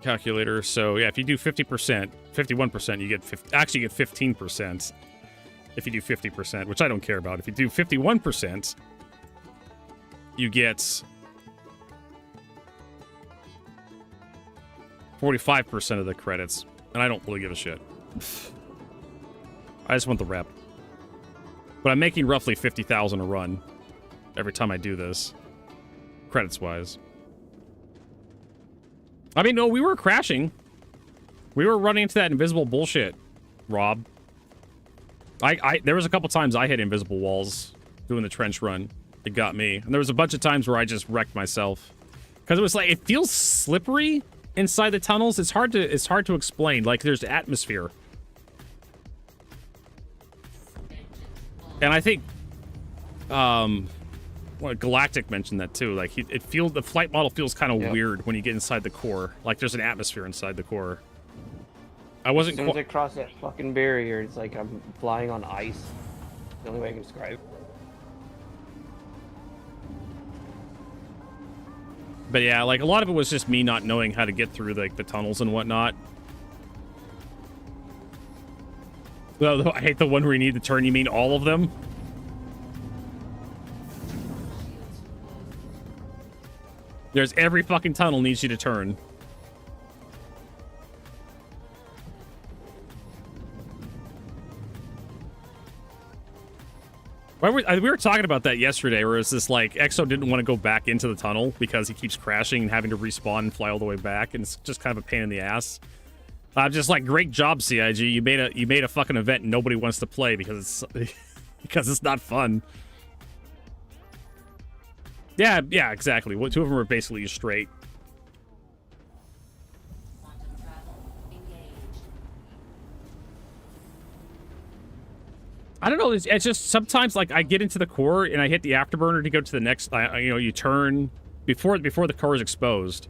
Calculator. So yeah, if you do 50%, 51%, you get actually get 15%. If you do 50%, which I don't care about. If you do 51%, you get 45% of the credits, and I don't really give a shit. I just want the rep. But I'm making roughly 50,000 a run every time I do this, credits-wise. I mean, no, we were crashing. We were running into that invisible bullshit, Rob. There was a couple times I hit invisible walls doing the trench run. It got me. And there was a bunch of times where I just wrecked myself. Because it was like, it feels slippery inside the tunnels. It's hard to explain. Like, there's atmosphere. And I think, well, Galactic mentioned that too. Like, the flight model feels kind of weird when you get inside the core. Like, there's an atmosphere inside the core. I wasn't. As soon as I cross that fucking barrier, it's like I'm flying on ice. The only way I can describe it. But yeah, like, a lot of it was just me not knowing how to get through like the tunnels and whatnot. Well, I hate the one where you need to turn. You mean all of them? There's every fucking tunnel needs you to turn. We were talking about that yesterday, where it's this like Exo didn't want to go back into the tunnel because he keeps crashing and having to respawn and fly all the way back, and it's just kind of a pain in the ass. I'm just like, great job, CIG. You made a fucking event and nobody wants to play because it's not fun. Yeah, exactly. Well, two of them were basically straight. I don't know. It's just sometimes like I get into the core and I hit the afterburner to go to the next. You turn before the core is exposed,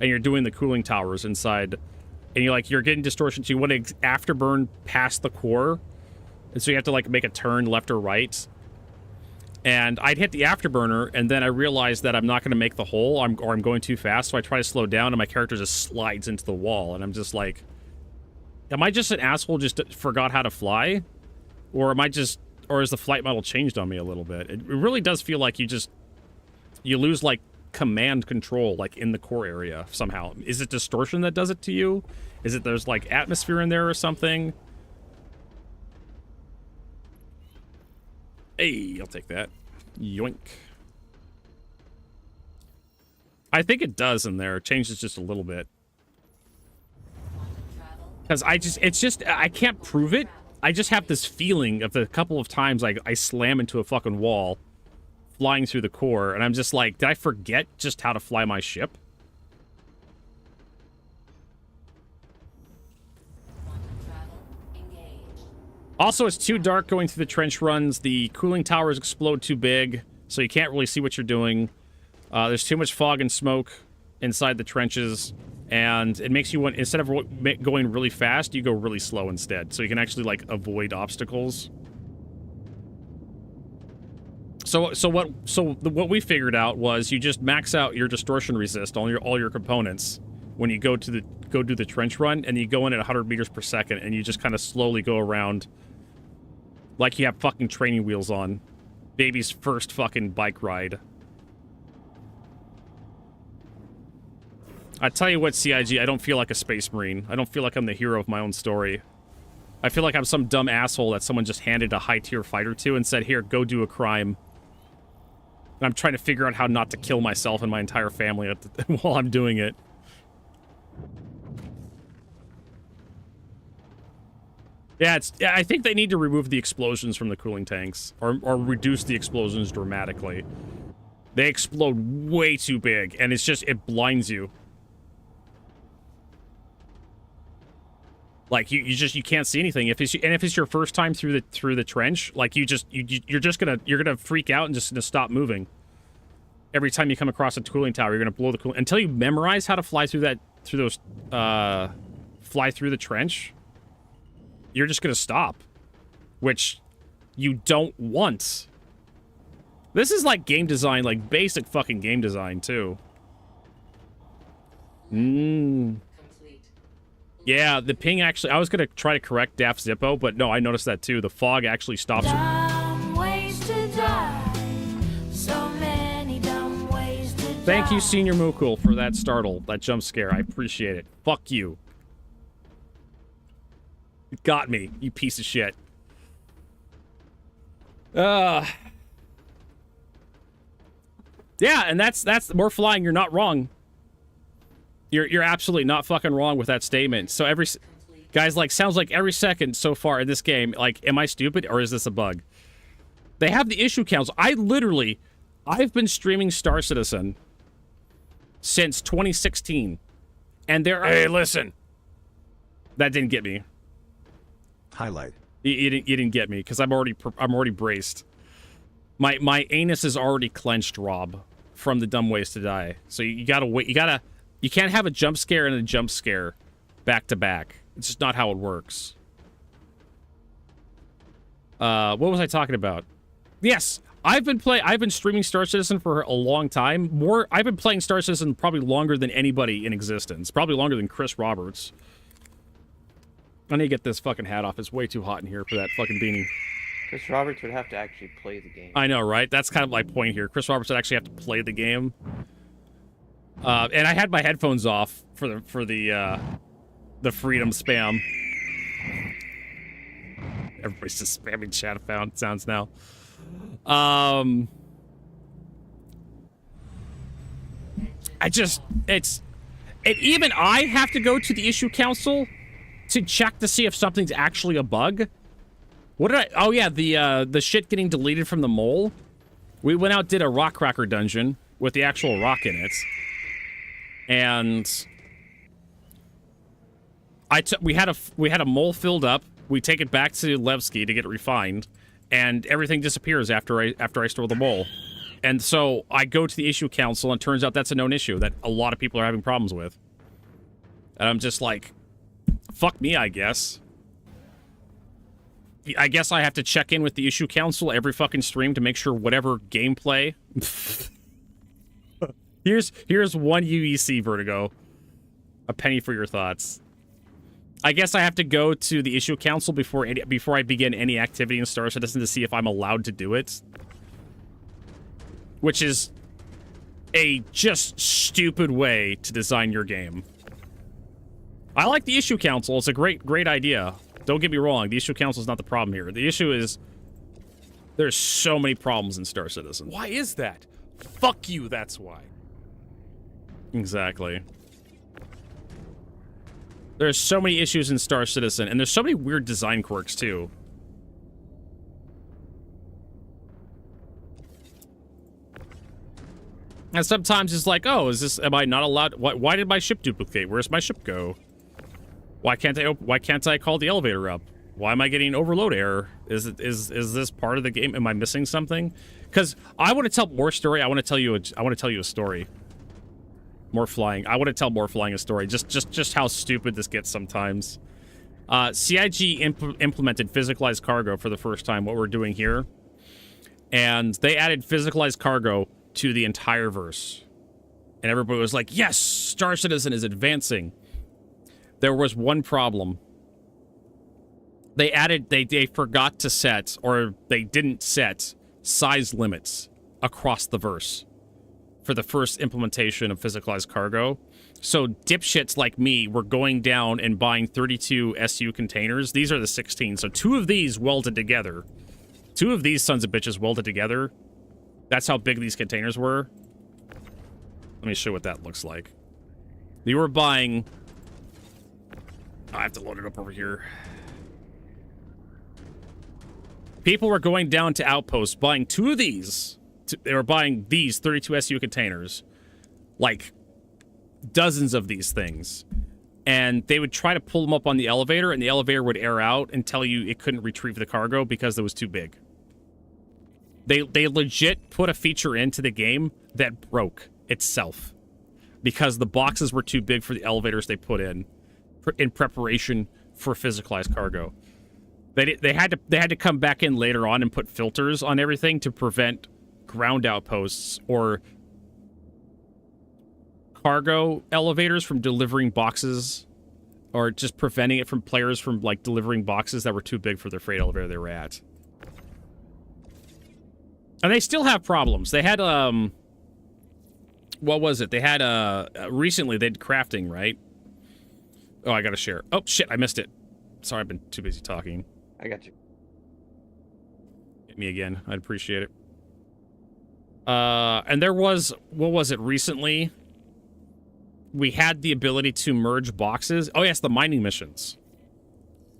and you're doing the cooling towers inside, and you're getting distortion. So you want to afterburn past the core, and so you have to like make a turn left or right. And I'd hit the afterburner, and then I realized that I'm not going to make the hole, or I'm going too fast. So I try to slow down, and my character just slides into the wall, and I'm just like, am I just an asshole? Just forgot how to fly? Or has the flight model changed on me a little bit? It really does feel like you lose, like, command control, like, in the core area somehow. Is it distortion that does it to you? Is it there's, like, atmosphere in there or something? Hey, I'll take that. Yoink. I think it does in there. It changes just a little bit. Because I can't prove it. I just have this feeling of the couple of times I slam into a fucking wall flying through the core, and I'm just like, did I forget just how to fly my ship? Also, it's too dark going through the trench runs. The cooling towers explode too big, so you can't really see what you're doing. There's too much fog and smoke inside the trenches. And it makes you want, instead of going really fast, you go really slow instead. So you can actually, like, avoid obstacles. So what we figured out was you just max out your distortion resist on all your components when you go do the trench run, and you go in at 100 meters per second, and you just kind of slowly go around like you have fucking training wheels on. Baby's first fucking bike ride. I tell you what, CIG, I don't feel like a space marine. I don't feel like I'm the hero of my own story. I feel like I'm some dumb asshole that someone just handed a high-tier fighter to and said, here, go do a crime. And I'm trying to figure out how not to kill myself and my entire family while I'm doing it. Yeah, I think they need to remove the explosions from the cooling tanks, or reduce the explosions dramatically. They explode way too big, and it blinds you. Like you can't see anything if it's your first time through the trench, like you're gonna freak out and just gonna stop moving. every time you come across a cooling tower, you're gonna blow the cooling until you memorize how to fly through fly through the trench. You're just gonna stop, which you don't want. This is like game design, like basic fucking game design too. Yeah, the ping actually, I was gonna try to correct Daft Zippo, but no, I noticed that too. The fog actually stops. Dumb ways to die. So many dumb ways to die. Thank you, Senior Mukul, for that startle, that jump scare. I appreciate it. Fuck you. It got me, you piece of shit. Yeah, and that's more flying. You're not wrong. You're absolutely not fucking wrong with that statement. So guys, like, sounds like every second so far in this game, like, am I stupid or is this a bug? They have the issue counts. I've been streaming Star Citizen since 2016, and hey, listen, that didn't get me. Highlight. You didn't get me because I'm already braced. My anus is already clenched, Rob, from the dumb ways to die. So you gotta wait. You can't have a jump scare and a jump scare back to back. It's just not how it works. What was I talking about? Yes, I've been streaming Star Citizen for a long time. I've been playing Star Citizen probably longer than anybody in existence. Probably longer than Chris Roberts. I need to get this fucking hat off. It's way too hot in here for that fucking beanie. Chris Roberts would have to actually play the game. I know, right? That's kind of my point here. Chris Roberts would actually have to play the game. And I had my headphones off for the freedom spam. Everybody's just spamming chat sounds now. Even I have to go to the issue council to check to see if something's actually a bug. Oh yeah, the shit getting deleted from the mole. We went out, did a rock cracker dungeon with the actual rock in it. And we had a mole filled up. We take it back to Levski to get it refined, and everything disappears after I store the mole. And so I go to the issue council, and it turns out that's a known issue that a lot of people are having problems with. And I'm just like, fuck me, I guess. I guess I have to check in with the issue council every fucking stream to make sure whatever gameplay. Here's one UEC, Vertigo. A penny for your thoughts. I guess I have to go to the issue council before I begin any activity in Star Citizen to see if I'm allowed to do it. Which is a just stupid way to design your game. I like the issue council. It's a great idea. Don't get me wrong. The issue council is not the problem here. The issue is there's so many problems in Star Citizen. Why is that? Fuck you, that's why. Exactly. There's so many issues in Star Citizen, and there's so many weird design quirks, too. And sometimes it's like, oh, am I not allowed? Why did my ship duplicate? Where's my ship go? Why can't I call the elevator up? Why am I getting overload error? Is this part of the game? Am I missing something? Because I want to tell more story. I want to tell you a story. More flying. I want to tell more flying a story. Just how stupid this gets sometimes. CIG implemented physicalized cargo for the first time. What we're doing here, and they added physicalized cargo to the entire verse, and everybody was like, "Yes, Star Citizen is advancing." There was one problem. They forgot to set, or they didn't set, size limits across the verse for the first implementation of physicalized cargo. So dipshits like me were going down and buying 32 SU containers. These are the 16. So 2 of these welded together. 2 of these sons of bitches welded together. That's how big these containers were. Let me show you what that looks like. We were buying... I have to load it up over here. People were going down to Outposts buying 2 of these. They were buying these 32 SU containers. Like, dozens of these things. And they would try to pull them up on the elevator, and the elevator would air out and tell you it couldn't retrieve the cargo because it was too big. They legit put a feature into the game that broke itself because the boxes were too big for the elevators they put in preparation for physicalized cargo. They had to come back in later on and put filters on everything to prevent ground outposts or cargo elevators from delivering boxes, or just preventing it from players from like delivering boxes that were too big for their freight elevator they were at. And they still have problems. They had what was it? They had recently they did crafting, right? Oh, I gotta share. Oh shit, I missed it. Sorry, I've been too busy talking. I got you. Hit me again. I'd appreciate it. And there was, what was it recently? We had the ability to merge boxes. Oh yes, the mining missions.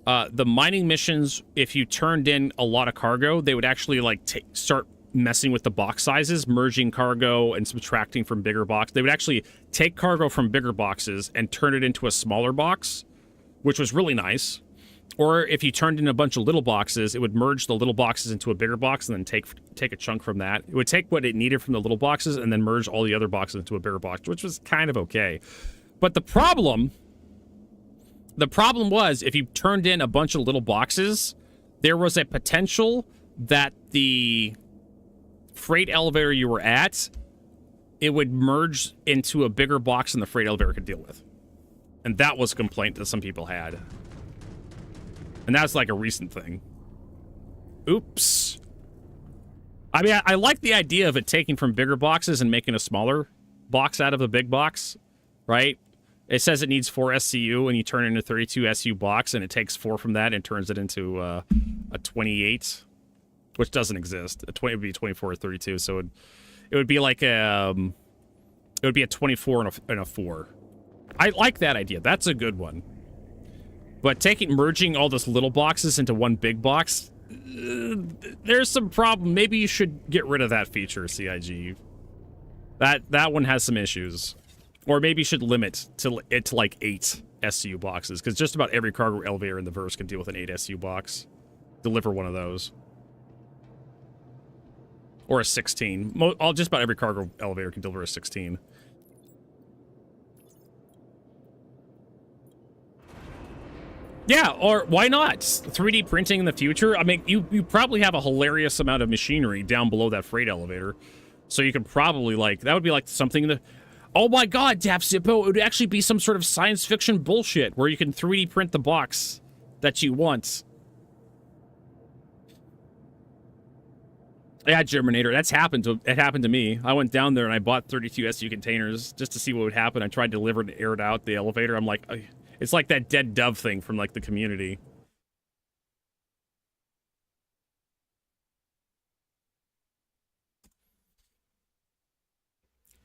The mining missions, if you turned in a lot of cargo, they would actually like start messing with the box sizes, merging cargo and subtracting from bigger boxes. They would actually take cargo from bigger boxes and turn it into a smaller box, which was really nice. Or if you turned in a bunch of little boxes, it would merge the little boxes into a bigger box and then take a chunk from that. It would take what it needed from the little boxes and then merge all the other boxes into a bigger box, which was kind of okay. But the problem was if you turned in a bunch of little boxes, there was a potential that the freight elevator you were at, it would merge into a bigger box than the freight elevator could deal with. And that was a complaint that some people had. And that's like a recent thing. Oops. I mean, I like the idea of it taking from bigger boxes and making a smaller box out of a big box, right? It says it needs 4 SCU, and you turn it into a 32 SU box, and it takes 4 from that and turns it into a 28, which doesn't exist. A 20 would be 24 or 32, so it would be like it would be a 24 and a 4. I like that idea. That's a good one. But merging all those little boxes into one big box, there's some problem. Maybe you should get rid of that feature, CIG. That one has some issues. Or maybe you should limit it to like 8 SU boxes, because just about every cargo elevator in the verse can deal with an 8 SU box. Deliver one of those. Or a 16. Just about every cargo elevator can deliver a 16. Yeah, or why not? 3D printing in the future? I mean, you probably have a hilarious amount of machinery down below that freight elevator. So you could probably, like, that would be like something that... Oh my god, Dap Zippo, it would actually be some sort of science fiction bullshit where you can 3D print the box that you want. Yeah, Germinator, it happened to me. I went down there and I bought 32 SU containers just to see what would happen. I tried to deliver and air it out the elevator. I'm like... It's like that dead dove thing from, like, the Community.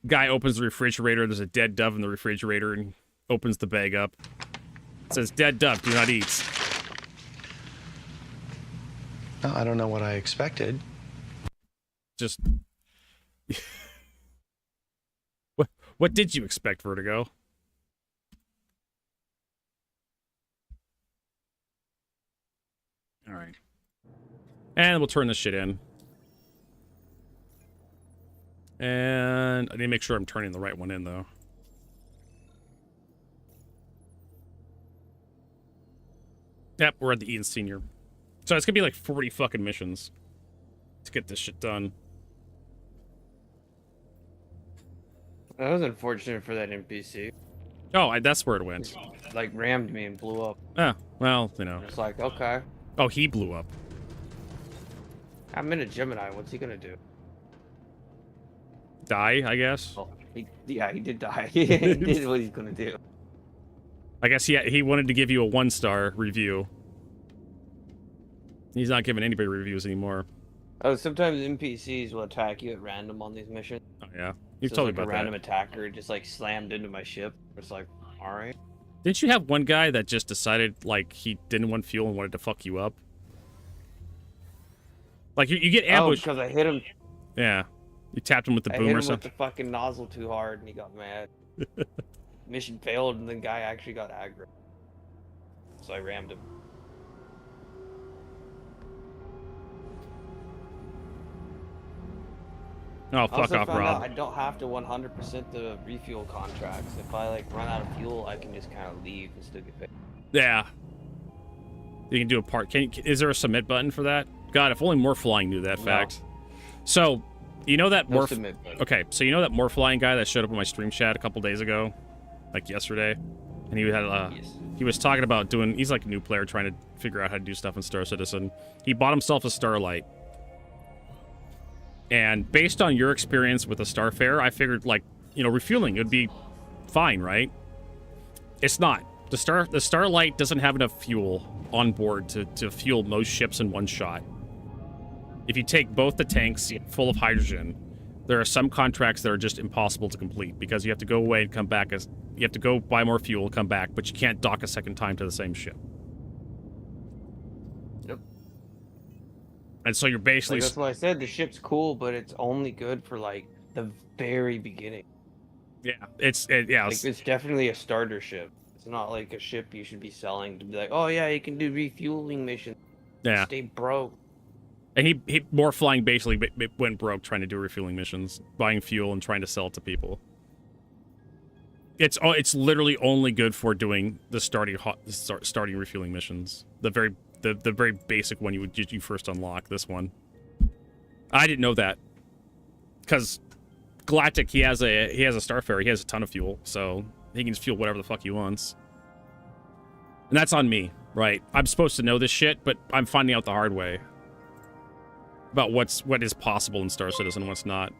Guy opens the refrigerator, there's a dead dove in the refrigerator, and opens the bag up. It says, dead dove, do not eat. Oh, I don't know what I expected. Just... What did you expect, Vertigo? All right. And we'll turn this shit in. And I need to make sure I'm turning the right one in, though. Yep, we're at the Ian Senior. So it's gonna be like 40 fucking missions to get this shit done. That was unfortunate for that NPC. Oh, that's where it went. Like, rammed me and blew up. Oh, well, you know. It's like, okay. Oh, he blew up. I'm in a Gemini. What's he gonna do? Die, I guess? Oh, he did die. He did what he's gonna do. I guess he wanted to give you a 1-star review. He's not giving anybody reviews anymore. Oh, sometimes NPCs will attack you at random on these missions. Oh, yeah. You've So told me like about a random that. attacker just like slammed into my ship. It's like, alright. Didn't you have one guy that just decided, like, he didn't want fuel and wanted to fuck you up? Like, you get ambushed. Oh, because I hit him. Yeah. You tapped him with the boom or I hit him with something? the fucking nozzle too hard and he got mad. Mission failed and the guy actually got aggro. So I rammed him. Oh, I fuck also off, found Rob. out I don't have to 100% the refuel contracts. If I like run out of fuel, I can just kind of leave and still get paid. Yeah. You can do a part. Is there a submit button for that? God, if only more flying knew that fact. So, you know that Okay, so you know that more flying guy that showed up in my stream chat a couple days ago, like yesterday, and he had he was talking about doing. He's like a new player trying to figure out how to do stuff in Star Citizen. He bought himself a Starlight. And based on your experience with the Starfare, I figured, like, you know, refueling would be fine, right? It's not. The Starlight doesn't have enough fuel on board to fuel most ships in one shot. If you take both the tanks full of hydrogen, there are some contracts that are just impossible to complete because you have to go away and come back you have to go buy more fuel, come back, but you can't dock a second time to the same ship. Yep. And so you're basically... Like, that's why I said the ship's cool, but it's only good for, like, the very beginning. Yeah, Like, it's definitely a starter ship. It's not like a ship you should be selling to be like, oh yeah, you can do refueling missions. Yeah. Stay broke. And he more flying basically went broke trying to do refueling missions, buying fuel and trying to sell it to people. It's literally only good for doing the starting refueling missions. The very basic one you first unlock. This one, I didn't know that because Galactic he has a Starfare. He has a ton of fuel, so he can just fuel whatever the fuck he wants. And that's on me, right? I'm supposed to know this shit, but I'm finding out the hard way about what is possible in Star Citizen and what's not.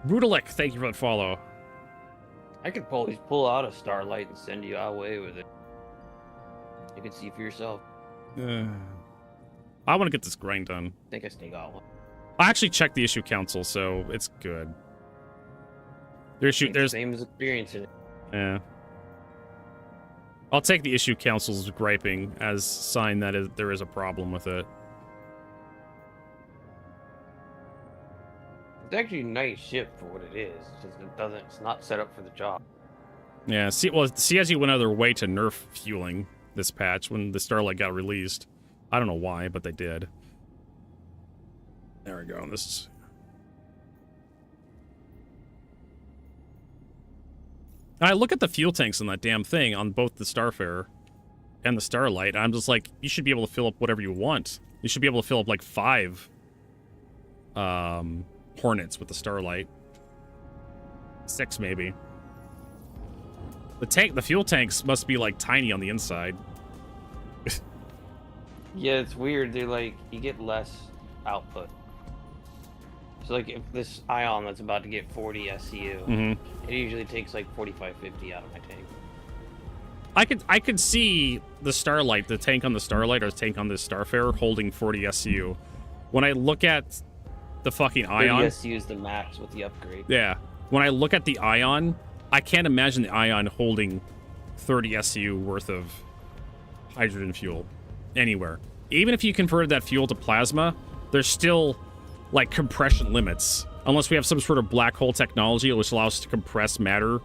Brutalic, thank you for that follow. I could pull out a Starlight and send you away with it. You can see for yourself. I want to get this grind done. I think I still got one. I actually checked the issue council, so it's good. There's same as experience in it. Yeah. I'll take the issue council's griping as sign that there is a problem with it. It's actually a nice ship for what it is. It's not set up for the job. Yeah, CSG went out of their way to nerf fueling this patch when the Starlight got released. I don't know why, but they did. There we go. I look at the fuel tanks on that damn thing on both the Starfare and the Starlight, and I'm just like, you should be able to fill up whatever you want. You should be able to fill up like 5 Hornets with the Starlight. 6 maybe. The fuel tanks must be like tiny on the inside. Yeah, it's weird. They're like, you get less output. So like if this ion that's about to get 40 SCU, it usually takes like 45-50 out of my tank. I could see the Starlight, the tank on the Starlight or the tank on the Starfare holding 40 SCU. When I look at the fucking ion, 30 SCU is the max with the upgrade. Yeah. When I look at the ion, I can't imagine the ion holding 30 SCU worth of hydrogen fuel anywhere. Even if you converted that fuel to plasma, there's still like compression limits. Unless we have some sort of black hole technology which allows us to compress matter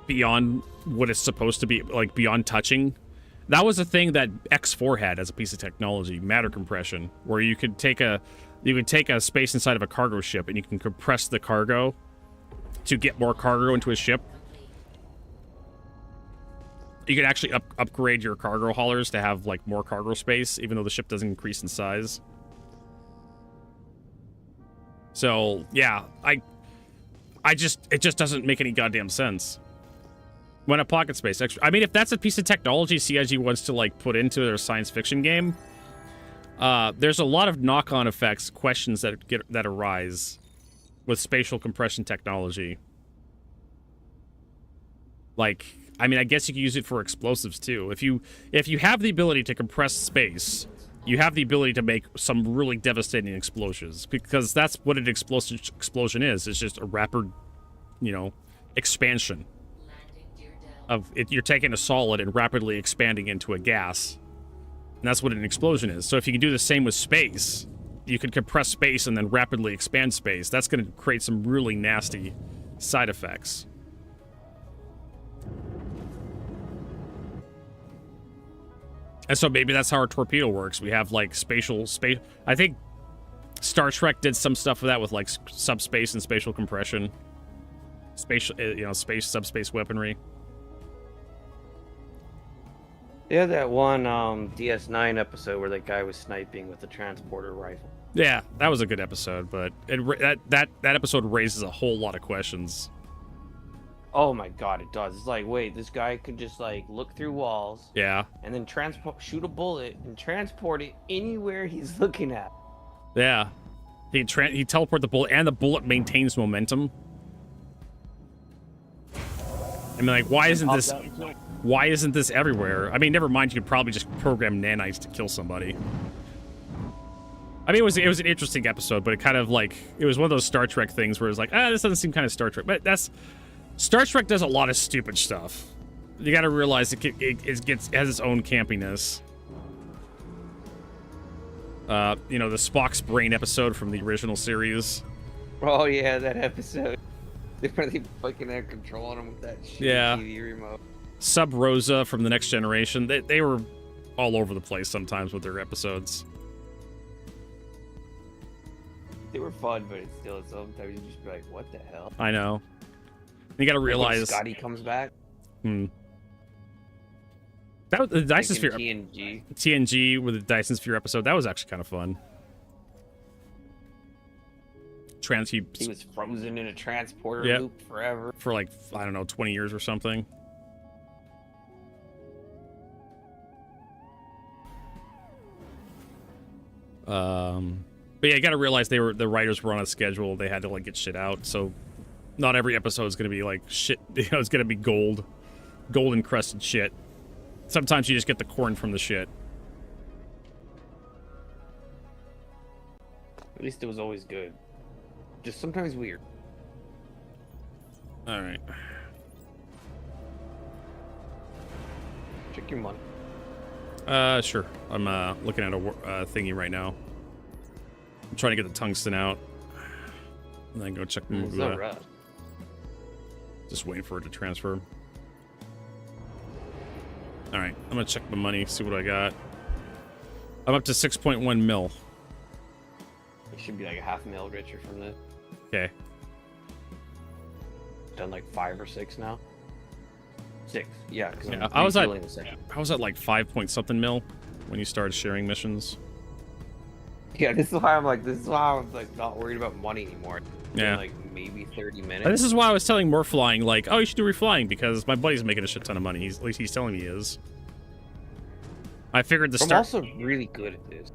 beyond what it's supposed to be, like beyond touching. That was a thing that X4 had as a piece of technology, matter compression, where you could take a space inside of a cargo ship and you can compress the cargo to get more cargo into a ship. You could actually upgrade your cargo haulers to have like more cargo space, even though the ship doesn't increase in size. So yeah, it just doesn't make any goddamn sense. When a pocket space extra, I mean, if that's a piece of technology CIG wants to like put into their science fiction game, there's a lot of knock-on effects, questions that arise with spatial compression technology. Like, I mean, I guess you could use it for explosives too. If you have the ability to compress space, you have the ability to make some really devastating explosions, because that's what an explosion is. It's just a rapid, expansion of it. You're taking a solid and rapidly expanding into a gas. And that's what an explosion is. So if you can do the same with space, you could compress space and then rapidly expand space. That's going to create some really nasty side effects. And so maybe that's how our torpedo works. We have like space. I think Star Trek did some stuff with that with like subspace and spatial compression, spatial, space subspace weaponry. They had that one DS9 episode where that guy was sniping with the transporter rifle. Yeah, that was a good episode, but that episode raises a whole lot of questions. Oh my god, it does. It's like, wait, this guy could just like look through walls. Yeah. And then shoot a bullet and transport it anywhere he's looking at. Yeah. He teleport the bullet, and the bullet maintains momentum. I mean, like, why isn't this everywhere? I mean, never mind, you could probably just program nanites to kill somebody. I mean, it was an interesting episode, but it kind of like, it was one of those Star Trek things where it's like, this doesn't seem kind of Star Trek. But Star Trek does a lot of stupid stuff. You got to realize it has its own campiness. The Spock's brain episode from the original series. Oh yeah, that episode. They really fucking had control on him with that shitty TV remote. Sub Rosa from the Next Generation. They were all over the place sometimes with their episodes. They were fun, but it's still sometimes you just be like, what the hell? I know. You got to realize Scotty comes back. That was the Dyson Sphere. TNG with the Dyson Sphere episode. That was actually kind of fun. He was frozen in a transporter loop forever. For like, I don't know, 20 years or something. But yeah, you got to realize the writers were on a schedule. They had to like get shit out. So not every episode is going to be like shit. It's going to be gold encrusted shit. Sometimes you just get the corn from the shit. At least it was always good. Just sometimes weird. All right. Check your money. Sure. I'm looking at a thingy right now. I'm trying to get the tungsten out. And then go check the Just waiting for it to transfer. All right, I'm gonna check my money, see what I got. I'm up to 6.1 mil. You should be like a $0.5 mil richer from this. Okay. Done like 5 or 6 now. 6, yeah. Yeah, I was at like 5 point something mil when you started sharing missions. Yeah, this is why I'm like not worried about money anymore. Yeah. Like maybe 30 minutes. And this is why I was telling more flying, like, oh, you should do reflying because my buddy's making a shit ton of money. At least he's telling me he is. I figured I'm also really good at this,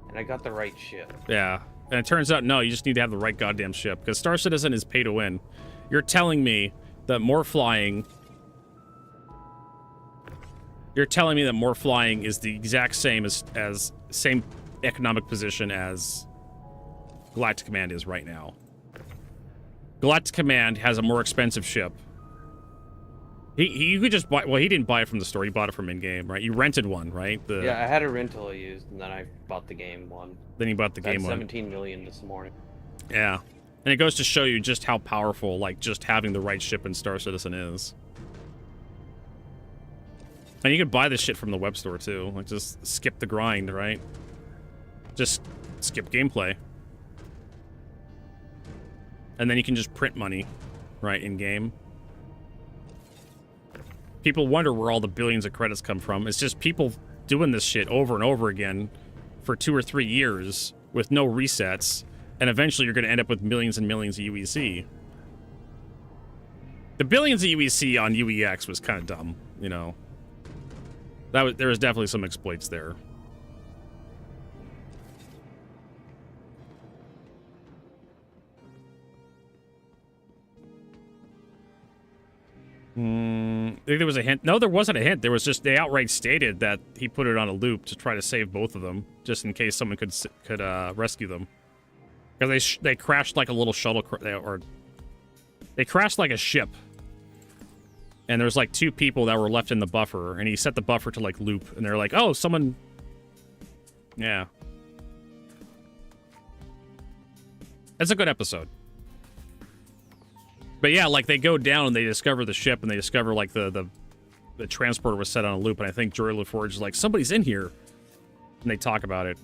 and I got the right ship. Yeah, and it turns out no, you just need to have the right goddamn ship because Star Citizen is pay to win. You're telling me that more flying. You're telling me that more flying is the exact same as same economic position as Galactic Command is right now. Galactic Command has a more expensive ship. You could just buy. Well, he didn't buy it from the store. He bought it from in-game, right? You rented one, right? Yeah, I had a rental I used, and then I bought the game one. Then you bought the game one. 17 million this morning. Yeah, and it goes to show you just how powerful, like, just having the right ship in Star Citizen is. And you could buy this shit from the web store too. Like, just skip the grind, right? Just skip gameplay. And then you can just print money, right, in-game. People wonder where all the billions of credits come from. It's just people doing this shit over and over again for 2 or 3 years with no resets, and eventually you're going to end up with millions and millions of UEC. The billions of UEC on UEX was kind of dumb, you know. There was definitely some exploits there. I think there was a hint. No, there wasn't a hint. There was just, they outright stated that he put it on a loop to try to save both of them, just in case someone could rescue them. Because they crashed like a little shuttle, or they crashed like a ship. And there's like 2 people that were left in the buffer, and he set the buffer to like loop, and they're like, oh, someone. Yeah. That's a good episode. But yeah, like, they go down and they discover the ship, and they discover like the transporter was set on a loop, and I think Jory LaForge is like, somebody's in here, and they talk about it.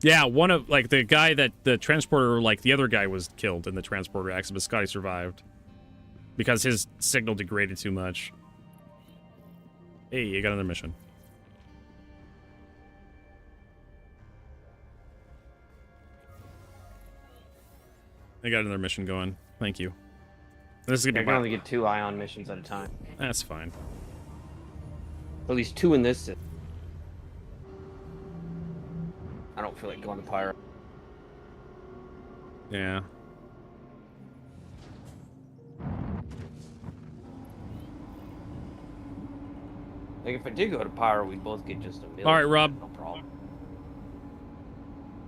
Yeah, one of, like, the guy that the transporter, like, the other guy was killed in the transporter accident, but Scotty survived. Because his signal degraded too much. Hey, you got another mission. I got another mission going. Thank you. This is gonna I be can only get 2 ion missions at a time. That's fine. At least 2 in this. I don't feel like going to Pyro. Yeah. Like, if I did go to Pyro, we'd both get just a million. All right, Rob. No problem.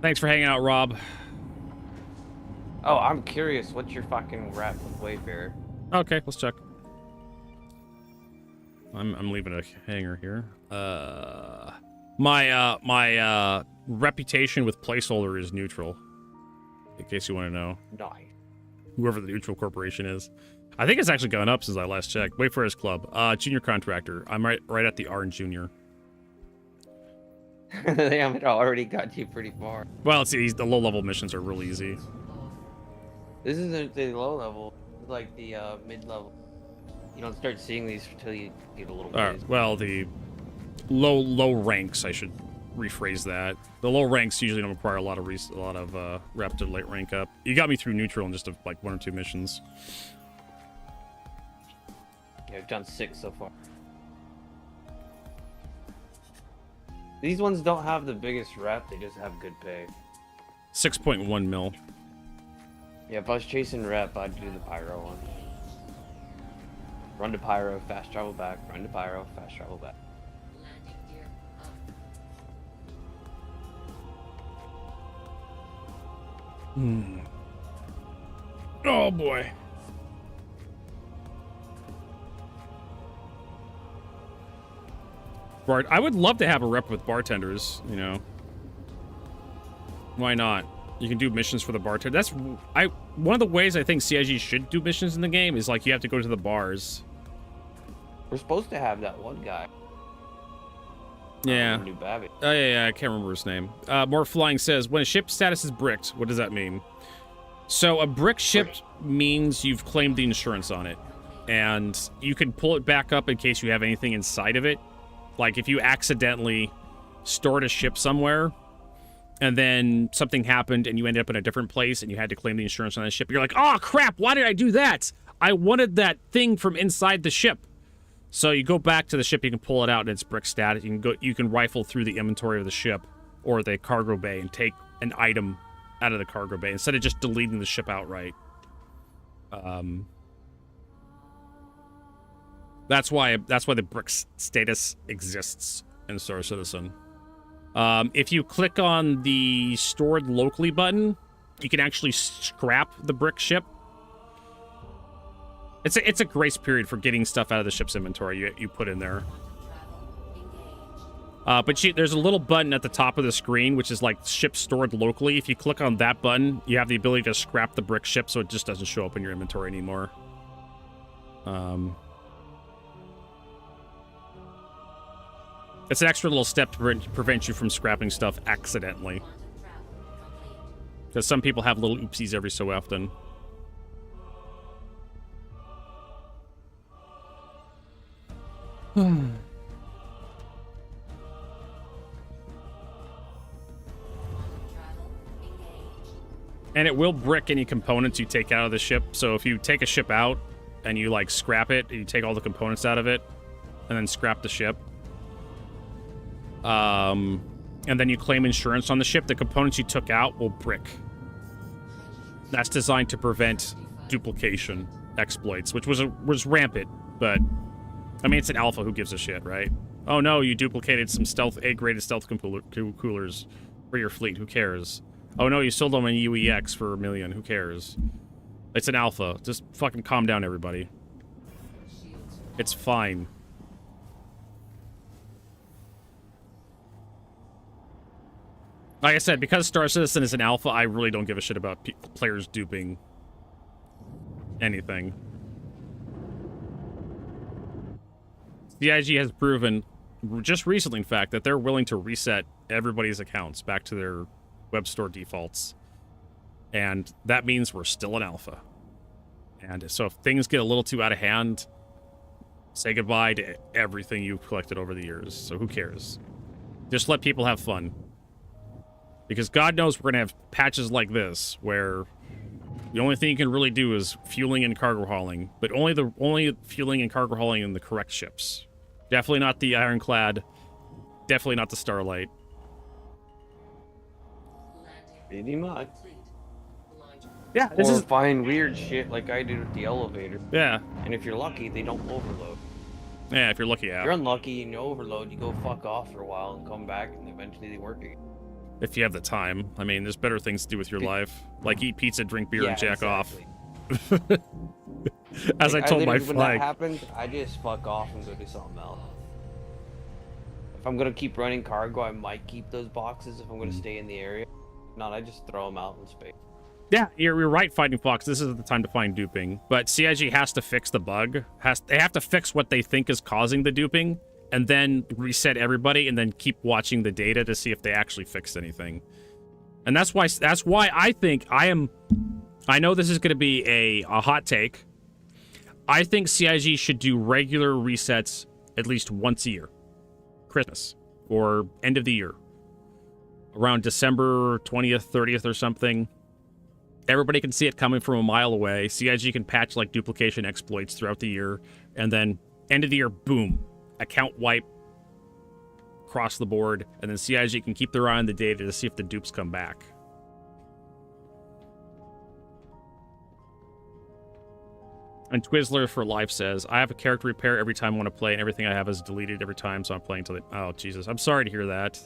Thanks for hanging out, Rob. Oh, I'm curious. What's your fucking rap with Wayfarer? Okay, let's check. I'm leaving a hanger here. My reputation with placeholder is neutral. In case you want to know. Nice. Whoever the neutral corporation is. I think it's actually gone up since I last checked. Wayfarer's Club. Junior contractor. I'm right at the R in junior. They haven't already got you pretty far. Well, see, the low-level missions are real easy. This isn't the low level. It's like the mid-level. You don't start seeing these until you get a little ways. Well, the low ranks, I should rephrase that. The low ranks usually don't require a lot of rep to late rank up. You got me through neutral in just like 1 or 2 missions. Yeah, I've done 6 so far. These ones don't have the biggest rep, they just have good pay. 6.1 mil. Yeah, if I was chasing rep, I'd do the Pyro one. Run to Pyro, fast travel back. Run to Pyro, fast travel back. Oh boy. Bart, I would love to have a rep with bartenders, you know. Why not? You can do missions for the bartender. That's one of the ways I think CIG should do missions in the game is like you have to go to the bars. We're supposed to have that one guy. Yeah. New Babbitt. Oh yeah, I can't remember his name. More Flying says, when a ship status is bricked, what does that mean? So a brick ship means you've claimed the insurance on it. And you can pull it back up in case you have anything inside of it. Like if you accidentally stored a ship somewhere, and then something happened and you ended up in a different place and you had to claim the insurance on that ship, you're like, oh crap, why did I do that? I wanted that thing from inside the ship. So you go back to the ship, you can pull it out and it's brick status. You can rifle through the inventory of the ship or the cargo bay and take an item out of the cargo bay instead of just deleting the ship outright. That's why the brick status exists in Star Citizen. If you click on the stored locally button, you can actually scrap the brick ship. It's a grace period for getting stuff out of the ship's inventory you put in there. But there's a little button at the top of the screen, which is like ship stored locally. If you click on that button, you have the ability to scrap the brick ship so it just doesn't show up in your inventory anymore. It's an extra little step to prevent you from scrapping stuff accidentally. Because some people have little oopsies every so often. And it will brick any components you take out of the ship. So if you take a ship out and you like scrap it, you take all the components out of it and then scrap the ship. And then you claim insurance on the ship, the components you took out will brick. That's designed to prevent duplication exploits, which was rampant, but I mean, it's an alpha, who gives a shit, right? Oh no, you duplicated some A-graded stealth coolers for your fleet, who cares? Oh no, you sold them on UEX for $1 million, who cares? It's an alpha, just fucking calm down, everybody. It's fine. Like I said, because Star Citizen is an alpha, I really don't give a shit about players duping anything. CIG has proven, just recently in fact, that they're willing to reset everybody's accounts back to their web store defaults. And that means we're still in alpha. And so if things get a little too out of hand, say goodbye to everything you've collected over the years. So who cares? Just let people have fun. Because God knows we're going to have patches like this where the only thing you can really do is fueling and cargo hauling, but only fueling and cargo hauling in the correct ships. Definitely not the Ironclad. Definitely not the Starlight. Pretty much. Yeah, this or is find weird shit like I did with the elevator. Yeah. And if you're lucky, they don't overload. Yeah, if you're lucky, yeah. If you're unlucky and you overload, you go fuck off for a while and come back, and eventually they work again. If you have the time. I mean, there's better things to do with your life. Like eat pizza, drink beer, and jack exactly. off. As I told my when flag. that happens, I just fuck off and go do something else. If I'm gonna keep running cargo, I might keep those boxes if I'm gonna stay in the area. If not, I just throw them out in space. Yeah, you're right, Fighting Fox. This is the time to find duping. But CIG has to fix the bug. They have to fix what they think is causing the duping, and then reset everybody, and then keep watching the data to see if they actually fixed anything. And that's why I think I know this is going to be a hot take. I think CIG should do regular resets at least once a year. Christmas or end of the year. Around December 20th, 30th or something. Everybody can see it coming from a mile away. CIG can patch like duplication exploits throughout the year. And then end of the year, boom. Account wipe across the board. And then CIG can keep their eye on the data to see if the dupes come back. And Twizzler for Life says, I have a character repair every time I want to play, and everything I have is deleted every time, so I'm playing till oh, Jesus. I'm sorry to hear that.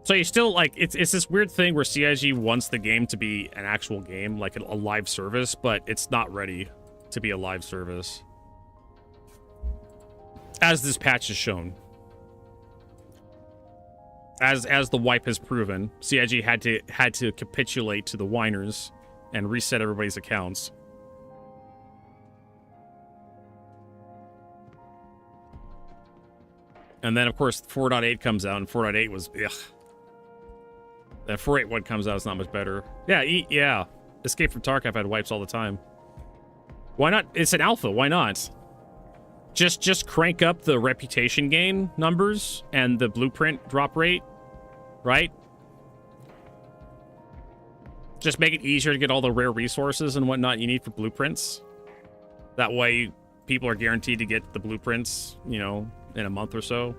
So you still, like, it's this weird thing where CIG wants the game to be an actual game, like a live service, but it's not ready to be a live service. As this patch has shown. As the wipe has proven, CIG had to capitulate to the whiners and reset everybody's accounts. And then, of course, 4.8 comes out, and 4.8 was, ugh. That 4.8.1 comes out, it's not much better. Yeah, yeah. Escape from Tarkov had wipes all the time. Why not? It's an alpha, why not? Just crank up the reputation gain numbers and the blueprint drop rate, right? Just make it easier to get all the rare resources and whatnot you need for blueprints. That way, people are guaranteed to get the blueprints, you know, in a month or so.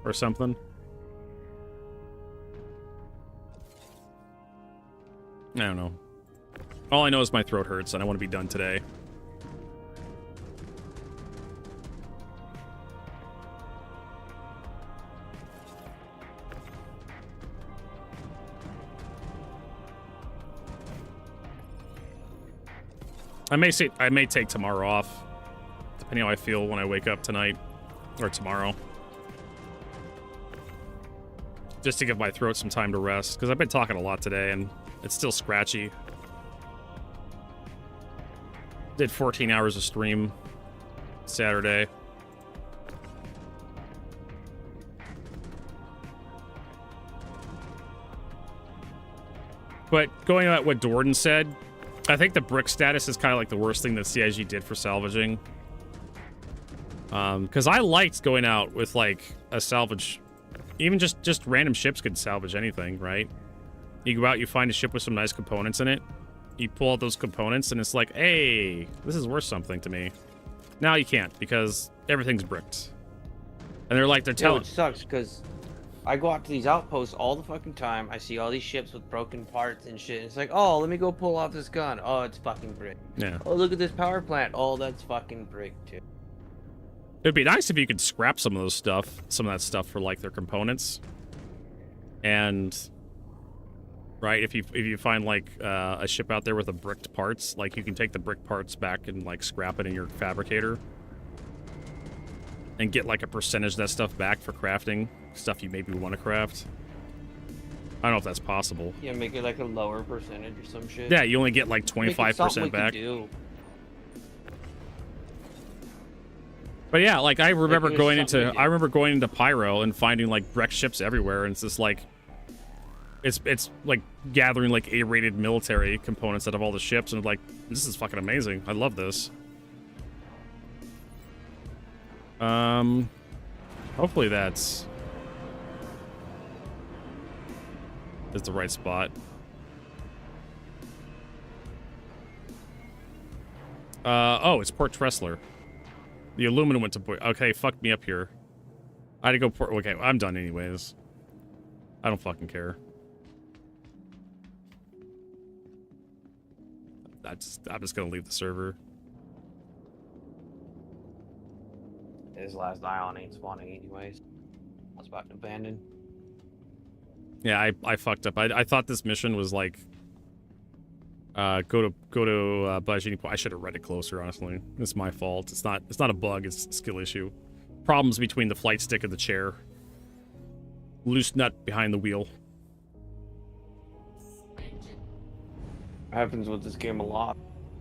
Or something. I don't know. All I know is my throat hurts and I want to be done today. I may take tomorrow off, depending on how I feel when I wake up tonight or tomorrow. Just to give my throat some time to rest, because I've been talking a lot today and it's still scratchy. Did 14 hours of stream Saturday. But going at what Dorden said, I think the brick status is kind of like the worst thing that CIG did for salvaging. Because I liked going out with like a salvage. Even just random ships could salvage anything, right? You go out, you find a ship with some nice components in it. You pull out those components, and it's like, hey, this is worth something to me. Now you can't, because everything's bricked. And they're like, they're telling... It sucks, because I go out to these outposts all the fucking time. I see all these ships with broken parts and shit. It's like, oh, let me go pull off this gun. Oh, it's fucking bricked. Yeah. Oh, look at this power plant. Oh, that's fucking bricked, too. It'd be nice if you could scrap some of that stuff for, like, their components. And... Right, if you find like a ship out there with a bricked parts, like you can take the brick parts back and like scrap it in your fabricator, and get like a percentage of that stuff back for crafting stuff you maybe want to craft. I don't know if that's possible. Yeah, make it like a lower percentage or some shit. Yeah, you only get like 25% back. But yeah, like I remember Like, going into Pyro and finding like wrecked ships everywhere, and it's just like it's like gathering like A-rated military components out of all the ships, and like this is fucking amazing. I love this. Hopefully that's the right spot. Oh, it's Port Tressler. The aluminum went to Port. Okay, fuck me up here. I had to go Port. Okay, I'm done anyways. I don't fucking care. I'm just gonna leave the server. His last ion ain't spawning anyways. I was about to abandon. Yeah, I fucked up. I thought this mission was like go to Bajini Point. I should have read it closer, honestly. It's my fault. It's not a bug, it's a skill issue. Problems between the flight stick and the chair. Loose nut behind the wheel. Happens with this game a lot.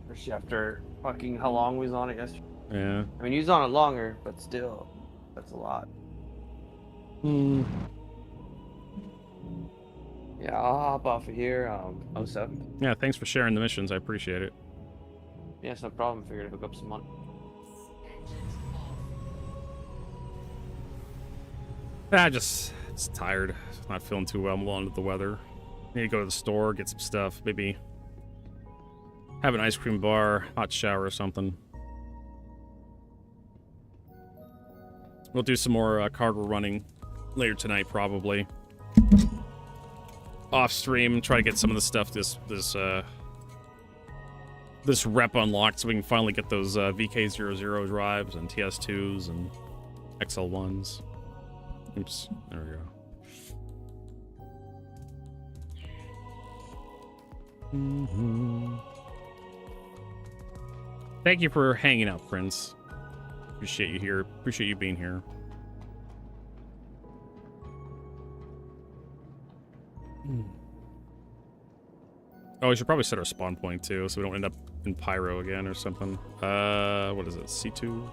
Especially after fucking how long we was on it yesterday. Yeah. I mean, you was on it longer, but still, that's a lot. Yeah, I'll hop off of here. 07. Yeah, thanks for sharing the missions. I appreciate it. Yeah, it's no problem. Figured to hook up some money. Just tired. Not feeling too well. I'm a little under the weather. Need to go to the store, get some stuff. Maybe have an ice cream bar, hot shower or something. We'll do some more cargo running later tonight, probably. Off stream, try to get some of the stuff this rep unlocked, so we can finally get those VK00 drives and TS2s and XL1s. Oops, there we go. Thank you for hanging out, Prince. Appreciate you here. Appreciate you being here. Oh, we should probably set our spawn point too, so we don't end up in Pyro again or something. What is it? C2?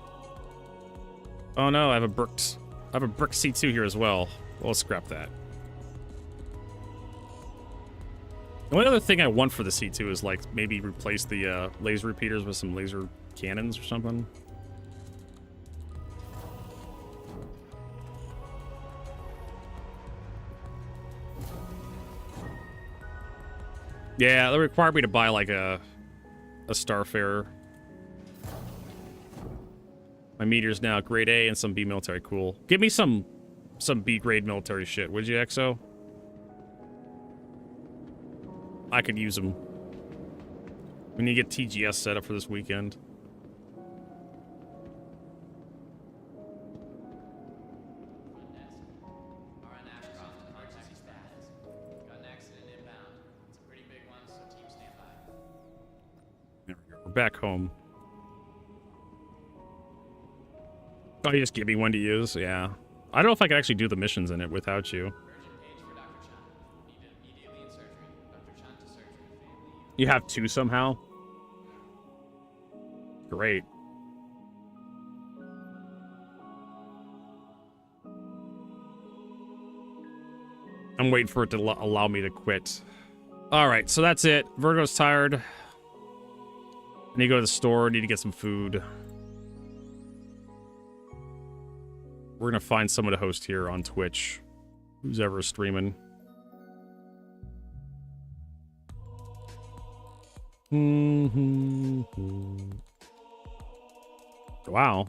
Oh no, I have a brick C2 here as well. Well, let's scrap that. The only other thing I want for the C2 is like maybe replace the laser repeaters with some laser cannons or something. Yeah, that required me to buy like a Starfarer. My meter's now grade A and some B military. Cool. Give me some B grade military shit, would you, XO? I could use them. We need to get TGS set up for this weekend. There we go. We're back home. Oh, you just give me one to use? Yeah. I don't know if I can actually do the missions in it without you. You have two somehow? Great. I'm waiting for it to allow me to quit. Alright, so that's it. Virgo's tired. I need to go to the store. Need to get some food. We're gonna find someone to host here on Twitch. Who's ever streaming. Wow.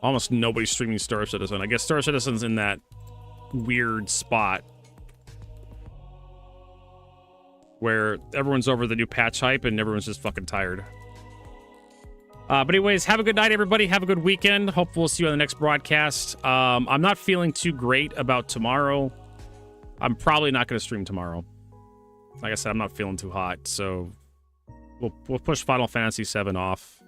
Almost nobody's streaming Star Citizen. I guess Star Citizen's in that weird spot where everyone's over the new patch hype and everyone's just fucking tired. But anyways, have a good night, everybody. Have a good weekend. Hope we'll see you on the next broadcast. I'm not feeling too great about tomorrow. I'm probably not going to stream tomorrow. Like I said, I'm not feeling too hot, so we'll push Final Fantasy VII off.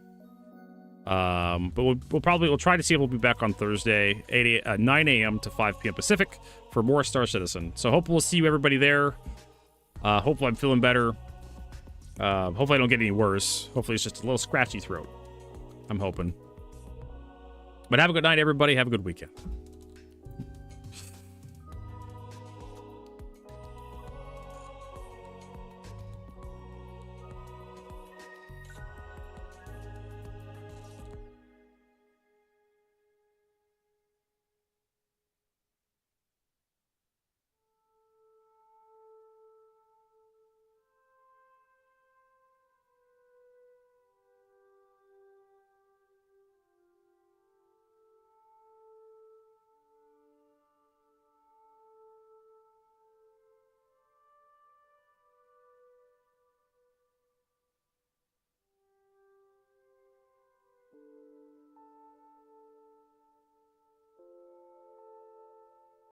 But we'll try to see if we'll be back on Thursday, 9 a.m. to 5 p.m. Pacific for more Star Citizen. So hopefully we'll see you everybody there. Hopefully I'm feeling better. Hopefully I don't get any worse. Hopefully it's just a little scratchy throat. I'm hoping. But have a good night, everybody. Have a good weekend.